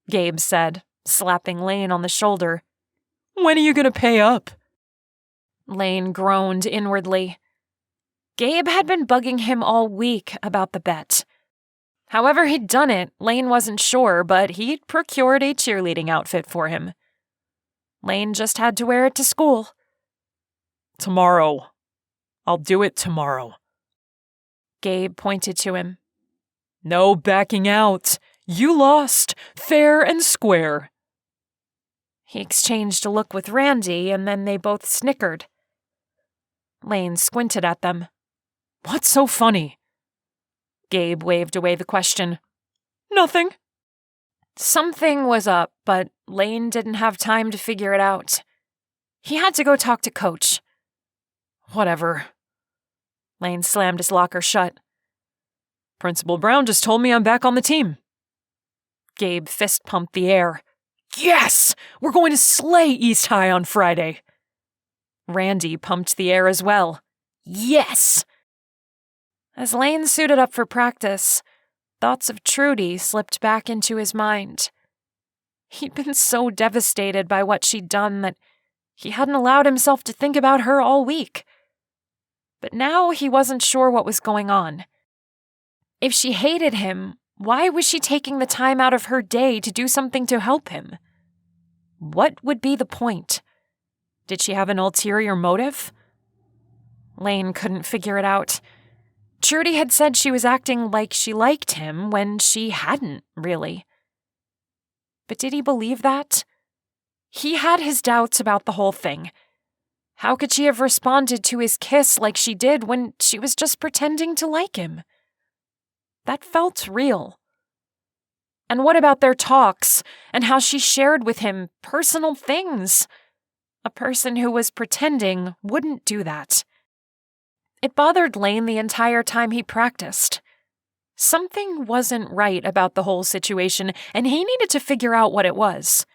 Gabe said, slapping Lane on the shoulder. When are you going to pay up? Lane groaned inwardly. Gabe had been bugging him all week about the bet. However he'd done it, Lane wasn't sure, but he'd procured a cheerleading outfit for him. Lane just had to wear it to school. Tomorrow. I'll do it tomorrow. Gabe pointed to him. No backing out. You lost, fair and square. He exchanged a look with Randy, and then they both snickered. Lane squinted at them. What's so funny? Gabe waved away the question. Nothing. Something was up, but Lane didn't have time to figure it out. He had to go talk to Coach. Whatever. Lane slammed his locker shut. Principal Brown just told me I'm back on the team. Gabe fist-pumped the air. Yes! We're going to slay East High on Friday. Randy pumped the air as well. Yes! As Lane suited up for practice, thoughts of Trudy slipped back into his mind. He'd been so devastated by what she'd done that he hadn't allowed himself to think about her all week. But now he wasn't sure what was going on. If she hated him, why was she taking the time out of her day to do something to help him? What would be the point? Did she have an ulterior motive? Lane couldn't figure it out. Trudy had said she was acting like she liked him when she hadn't, really. But did he believe that? He had his doubts about the whole thing. How could she have responded to his kiss like she did when she was just pretending to like him? That felt real. And what about their talks and how she shared with him personal things? A person who was pretending wouldn't do that. It bothered Lane the entire time he practiced. Something wasn't right about the whole situation, and he needed to figure out what it was.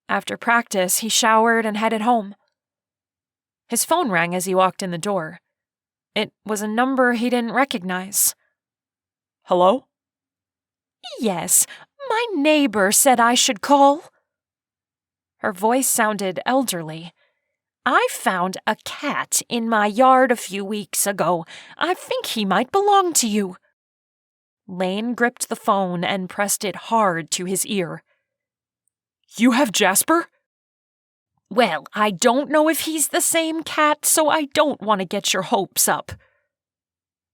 After practice, he showered and headed home. His phone rang as he walked in the door. It was a number he didn't recognize. Hello? Yes, my neighbor said I should call. Her voice sounded elderly. I found a cat in my yard a few weeks ago. I think he might belong to you. Lane gripped the phone and pressed it hard to his ear. You have Jasper? Well, I don't know if he's the same cat, so I don't want to get your hopes up.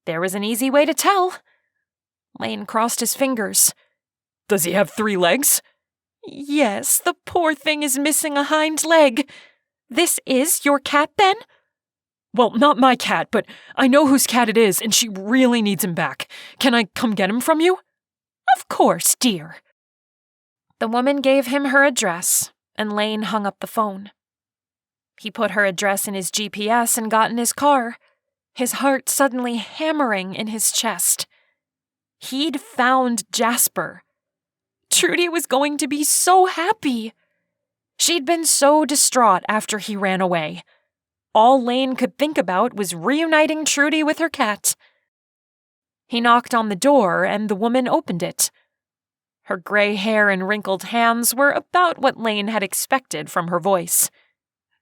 There was an easy way to tell. Lane crossed his fingers. Does he have 3 legs? Yes, the poor thing is missing a hind leg. This is your cat, then? Well, not my cat, but I know whose cat it is, and she really needs him back. Can I come get him from you? Of course, dear. The woman gave him her address, and Lane hung up the phone. He put her address in his GPS and got in his car, his heart suddenly hammering in his chest. He'd found Jasper. Trudy was going to be so happy. She'd been so distraught after he ran away. All Lane could think about was reuniting Trudy with her cat. He knocked on the door, and the woman opened it. Her gray hair and wrinkled hands were about what Lane had expected from her voice.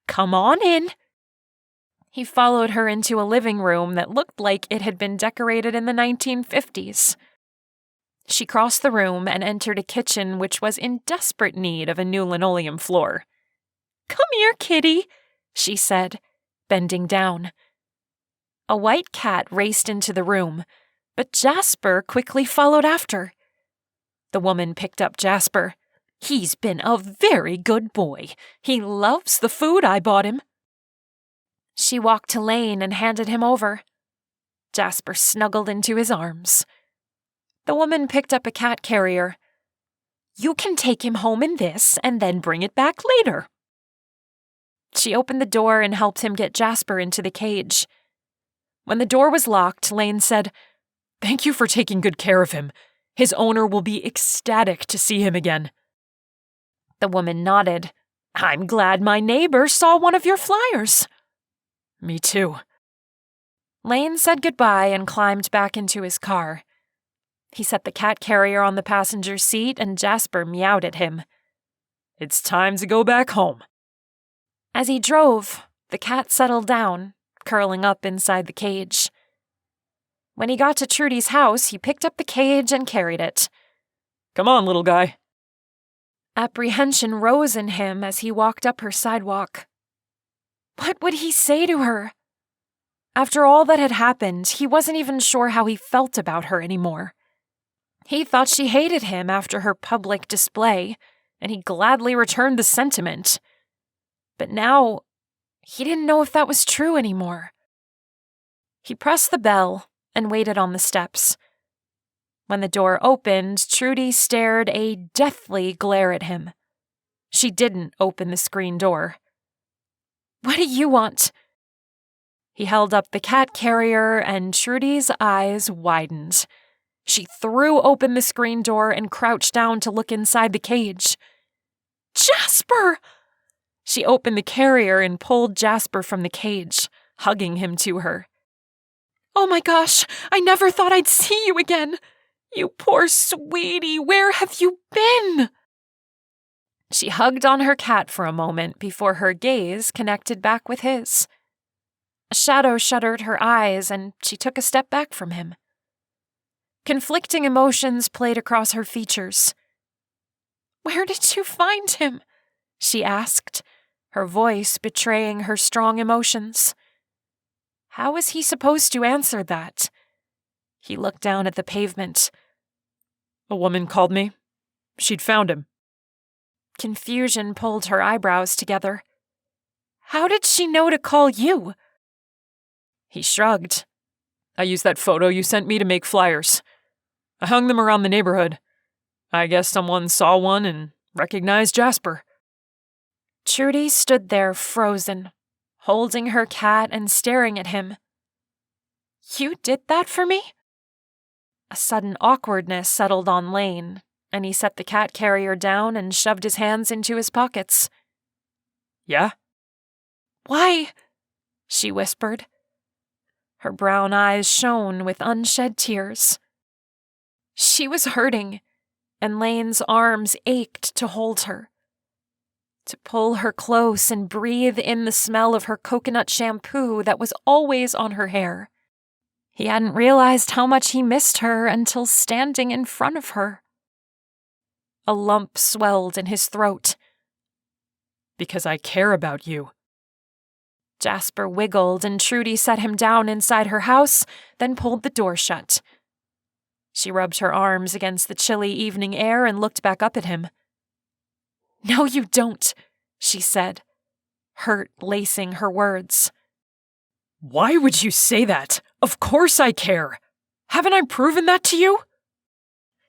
Come on in. He followed her into a living room that looked like it had been decorated in the 1950s. She crossed the room and entered a kitchen which was in desperate need of a new linoleum floor. Come here, kitty, she said, bending down. A white cat raced into the room, but Jasper quickly followed after. The woman picked up Jasper. He's been a very good boy. He loves the food I bought him. She walked to Lane and handed him over. Jasper snuggled into his arms. The woman picked up a cat carrier. You can take him home in this and then bring it back later. She opened the door and helped him get Jasper into the cage. When the door was locked, Lane said, Thank you for taking good care of him. His owner will be ecstatic to see him again. The woman nodded. I'm glad my neighbor saw one of your flyers. Me too. Lane said goodbye and climbed back into his car. He set the cat carrier on the passenger seat and Jasper meowed at him. It's time to go back home. As he drove, the cat settled down, curling up inside the cage. When he got to Trudy's house, he picked up the cage and carried it. Come on, little guy. Apprehension rose in him as he walked up her sidewalk. What would he say to her? After all that had happened, he wasn't even sure how he felt about her anymore. He thought she hated him after her public display, and he gladly returned the sentiment. But now, he didn't know if that was true anymore. He pressed the bell and waited on the steps. When the door opened, Trudy stared a deathly glare at him. She didn't open the screen door. What do you want? He held up the cat carrier, and Trudy's eyes widened. She threw open the screen door and crouched down to look inside the cage. Jasper! She opened the carrier and pulled Jasper from the cage, hugging him to her. Oh my gosh, I never thought I'd see you again. You poor sweetie, where have you been? She hugged on her cat for a moment before her gaze connected back with his. A shadow shuttered her eyes and she took a step back from him. Conflicting emotions played across her features. Where did you find him? She asked, her voice betraying her strong emotions. How was he supposed to answer that? He looked down at the pavement. A woman called me. She'd found him. Confusion pulled her eyebrows together. How did she know to call you? He shrugged. I used that photo you sent me to make flyers. I hung them around the neighborhood. I guess someone saw one and recognized Jasper. Trudy stood there frozen, holding her cat and staring at him. You did that for me? A sudden awkwardness settled on Lane, and he set the cat carrier down and shoved his hands into his pockets. Yeah? Why? She whispered. Her brown eyes shone with unshed tears. She was hurting, and Lane's arms ached to hold her, to pull her close and breathe in the smell of her coconut shampoo that was always on her hair. He hadn't realized how much he missed her until standing in front of her. A lump swelled in his throat. Because I care about you. Jasper wiggled and Trudy set him down inside her house, then pulled the door shut. She rubbed her arms against the chilly evening air and looked back up at him. "No, you don't," she said, hurt lacing her words. Why would you say that? Of course I care. Haven't I proven that to you?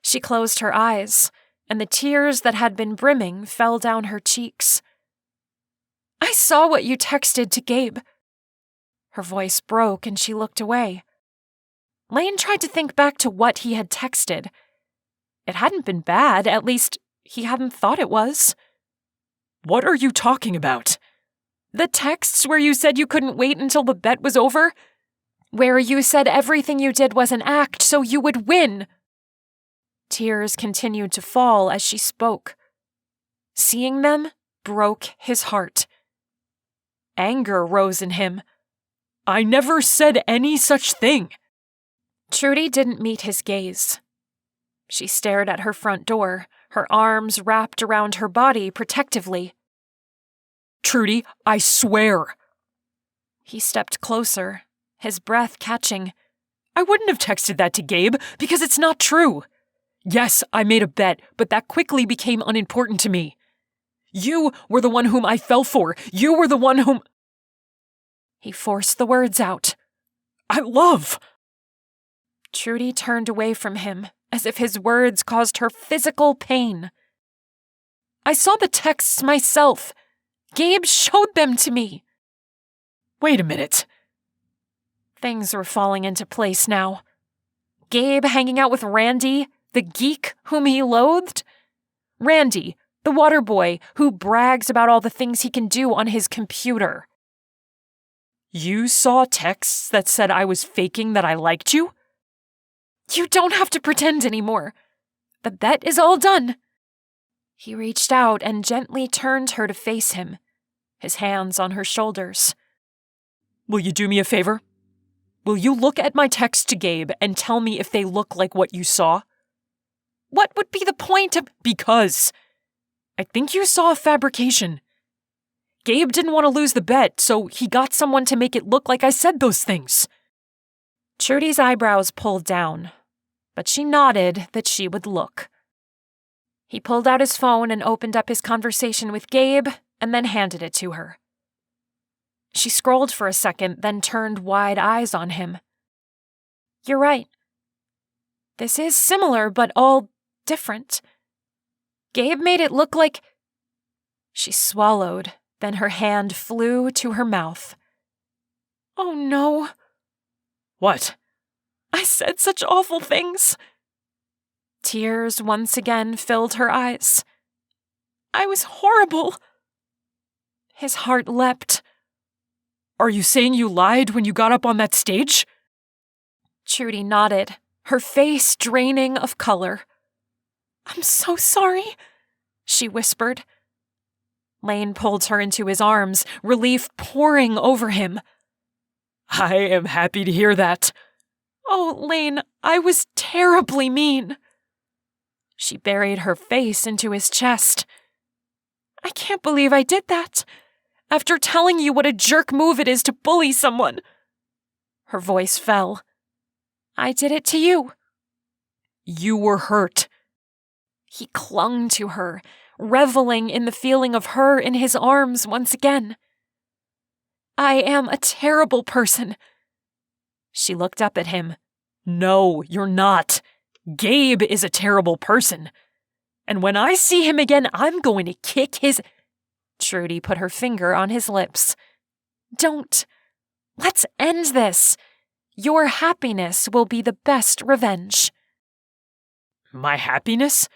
She closed her eyes, and the tears that had been brimming fell down her cheeks. "I saw what you texted to Gabe." Her voice broke and she looked away. Lane tried to think back to what he had texted. It hadn't been bad, at least he hadn't thought it was. What are you talking about? The texts where you said you couldn't wait until the bet was over? Where you said everything you did was an act so you would win? Tears continued to fall as she spoke. Seeing them broke his heart. Anger rose in him. I never said any such thing. Trudy didn't meet his gaze. She stared at her front door, her arms wrapped around her body protectively. Trudy, I swear. He stepped closer, his breath catching. I wouldn't have texted that to Gabe because it's not true. Yes, I made a bet, but that quickly became unimportant to me. You were the one whom I fell for. You were the one whom... He forced the words out. I love. Trudy turned away from him, as if his words caused her physical pain. I saw the texts myself. Gabe showed them to me. Wait a minute. Things were falling into place now. Gabe hanging out with Randy, the geek whom he loathed? Randy, the water boy who brags about all the things he can do on his computer. You saw texts that said I was faking that I liked you? You don't have to pretend anymore. The bet is all done. He reached out and gently turned her to face him, his hands on her shoulders. Will you do me a favor? Will you look at my text to Gabe and tell me if they look like what you saw? What would be the point of... Because I think you saw a fabrication. Gabe didn't want to lose the bet, so he got someone to make it look like I said those things. Trudy's eyebrows pulled down, but she nodded that she would look. He pulled out his phone and opened up his conversation with Gabe and then handed it to her. She scrolled for a second, then turned wide eyes on him. You're right. This is similar, but all different. Gabe made it look like... She swallowed, then her hand flew to her mouth. Oh no. What? I said such awful things. Tears once again filled her eyes. I was horrible. His heart leapt. Are you saying you lied when you got up on that stage? Trudy nodded, her face draining of color. I'm so sorry, she whispered. Lane pulled her into his arms, relief pouring over him. I am happy to hear that. Oh, Lane, I was terribly mean. She buried her face into his chest. I can't believe I did that. After telling you what a jerk move it is to bully someone. Her voice fell. I did it to you. You were hurt. He clung to her, reveling in the feeling of her in his arms once again. I am a terrible person. She looked up at him. No, you're not. Gabe is a terrible person. And when I see him again, I'm going to kick his... Trudy put her finger on his lips. Don't. Let's end this. Your happiness will be the best revenge. My happiness?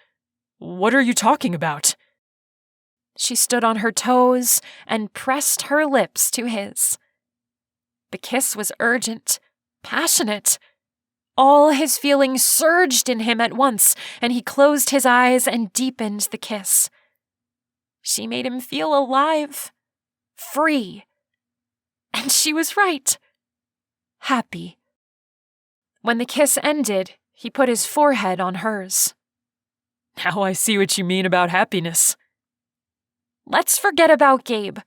What are you talking about? She stood on her toes and pressed her lips to his. The kiss was urgent, passionate. All his feelings surged in him at once, and he closed his eyes and deepened the kiss. She made him feel alive, free. And she was right. Happy. When the kiss ended, he put his forehead on hers. Now I see what you mean about happiness. Let's forget about Gabe.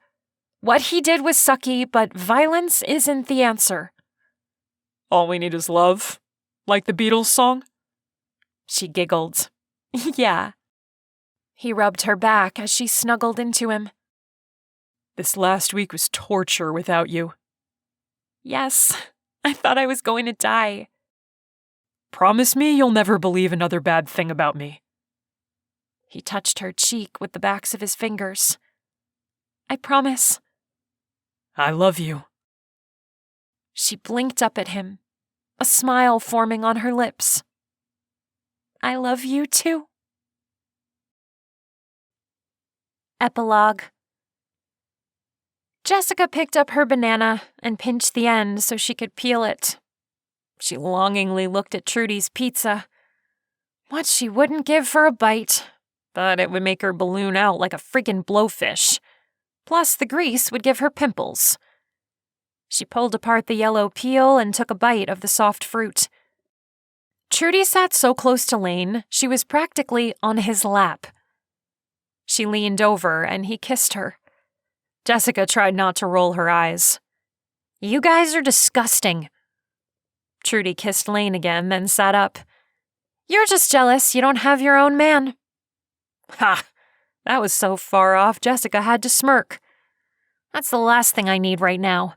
What he did was sucky, but violence isn't the answer. All we need is love, like the Beatles song? She giggled. Yeah. He rubbed her back as she snuggled into him. This last week was torture without you. Yes, I thought I was going to die. Promise me you'll never believe another bad thing about me. He touched her cheek with the backs of his fingers. I promise. I love you. She blinked up at him, a smile forming on her lips. I love you too. Epilogue. Jessica picked up her banana and pinched the end so she could peel it. She longingly looked at Trudy's pizza. What she wouldn't give for a bite, but it would make her balloon out like a friggin' blowfish. Plus, the grease would give her pimples. She pulled apart the yellow peel and took a bite of the soft fruit. Trudy sat so close to Lane, she was practically on his lap. She leaned over and he kissed her. Jessica tried not to roll her eyes. You guys are disgusting. Trudy kissed Lane again, then sat up. You're just jealous you don't have your own man. Ha! That was so far off, Jessica had to smirk. That's the last thing I need right now.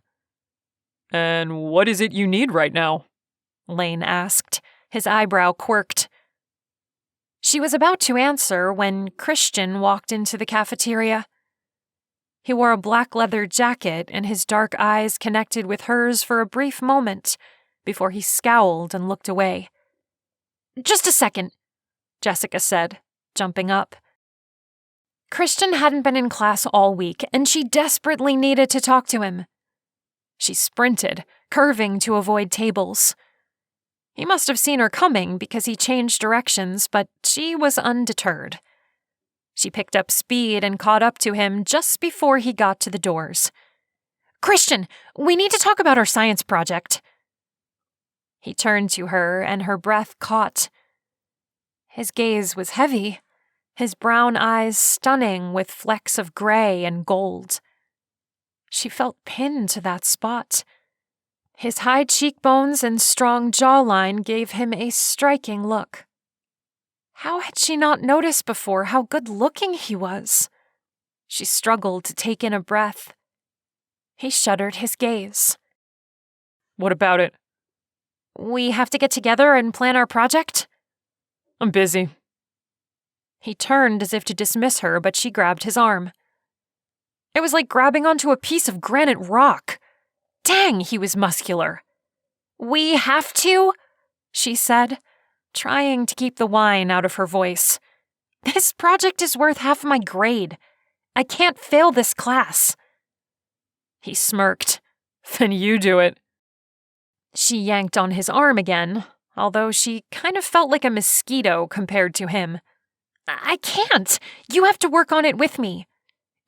And what is it you need right now? Lane asked, his eyebrow quirked. She was about to answer when Christian walked into the cafeteria. He wore a black leather jacket and his dark eyes connected with hers for a brief moment before he scowled and looked away. Just a second, Jessica said, jumping up. Christian hadn't been in class all week, and she desperately needed to talk to him. She sprinted, curving to avoid tables. He must have seen her coming because he changed directions, but she was undeterred. She picked up speed and caught up to him just before he got to the doors. Christian, we need to talk about our science project. He turned to her, and her breath caught. His gaze was heavy, his brown eyes stunning with flecks of gray and gold. She felt pinned to that spot. His high cheekbones and strong jawline gave him a striking look. How had she not noticed before how good-looking he was? She struggled to take in a breath. He shuddered his gaze. What about it? We have to get together and plan our project? I'm busy. He turned as if to dismiss her, but she grabbed his arm. It was like grabbing onto a piece of granite rock. Dang, he was muscular. We have to, she said, trying to keep the whine out of her voice. This project is worth half my grade. I can't fail this class. He smirked. Then you do it. She yanked on his arm again, although she kind of felt like a mosquito compared to him. I can't. You have to work on it with me.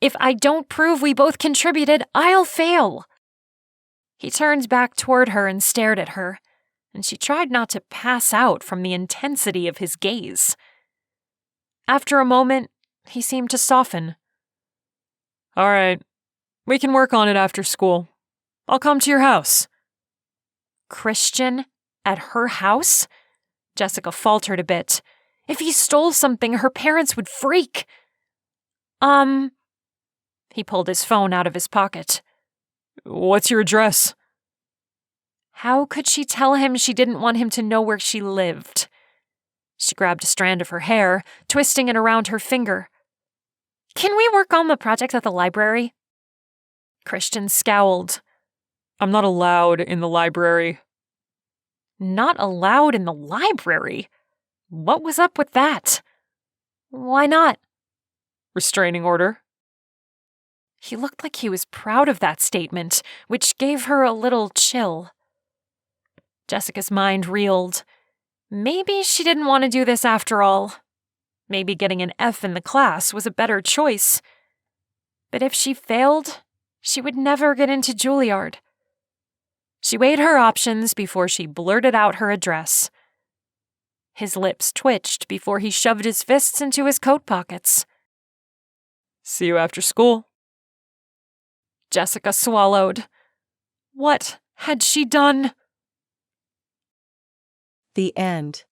If I don't prove we both contributed, I'll fail. He turned back toward her and stared at her, and she tried not to pass out from the intensity of his gaze. After a moment, he seemed to soften. All right. We can work on it after school. I'll come to your house. Christian? At her house? Jessica faltered a bit. If he stole something, her parents would freak. He pulled his phone out of his pocket. What's your address? How could she tell him she didn't want him to know where she lived? She grabbed a strand of her hair, twisting it around her finger. Can we work on the project at the library? Christian scowled. I'm not allowed in the library. Not allowed in the library? What was up with that? Why not? Restraining order. He looked like he was proud of that statement, which gave her a little chill. Jessica's mind reeled. Maybe she didn't want to do this after all. Maybe getting an F in the class was a better choice. But if she failed, she would never get into Juilliard. She weighed her options before she blurted out her address. His lips twitched before he shoved his fists into his coat pockets. See you after school. Jessica swallowed. What had she done? The end.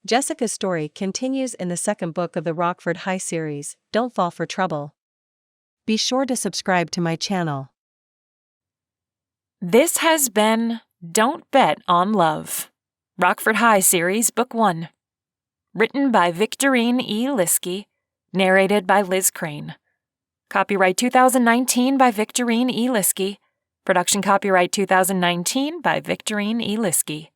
Jessica's story continues in the second book of the Rockford High series, Don't Fall for Trouble. Be sure to subscribe to my channel. This has been Don't Bet on Love, Rockford High Series, Book 1. Written by Victorine E. Liskey, narrated by Liz Crane. Copyright 2019 by Victorine E. Liskey. Production copyright 2019 by Victorine E. Liskey.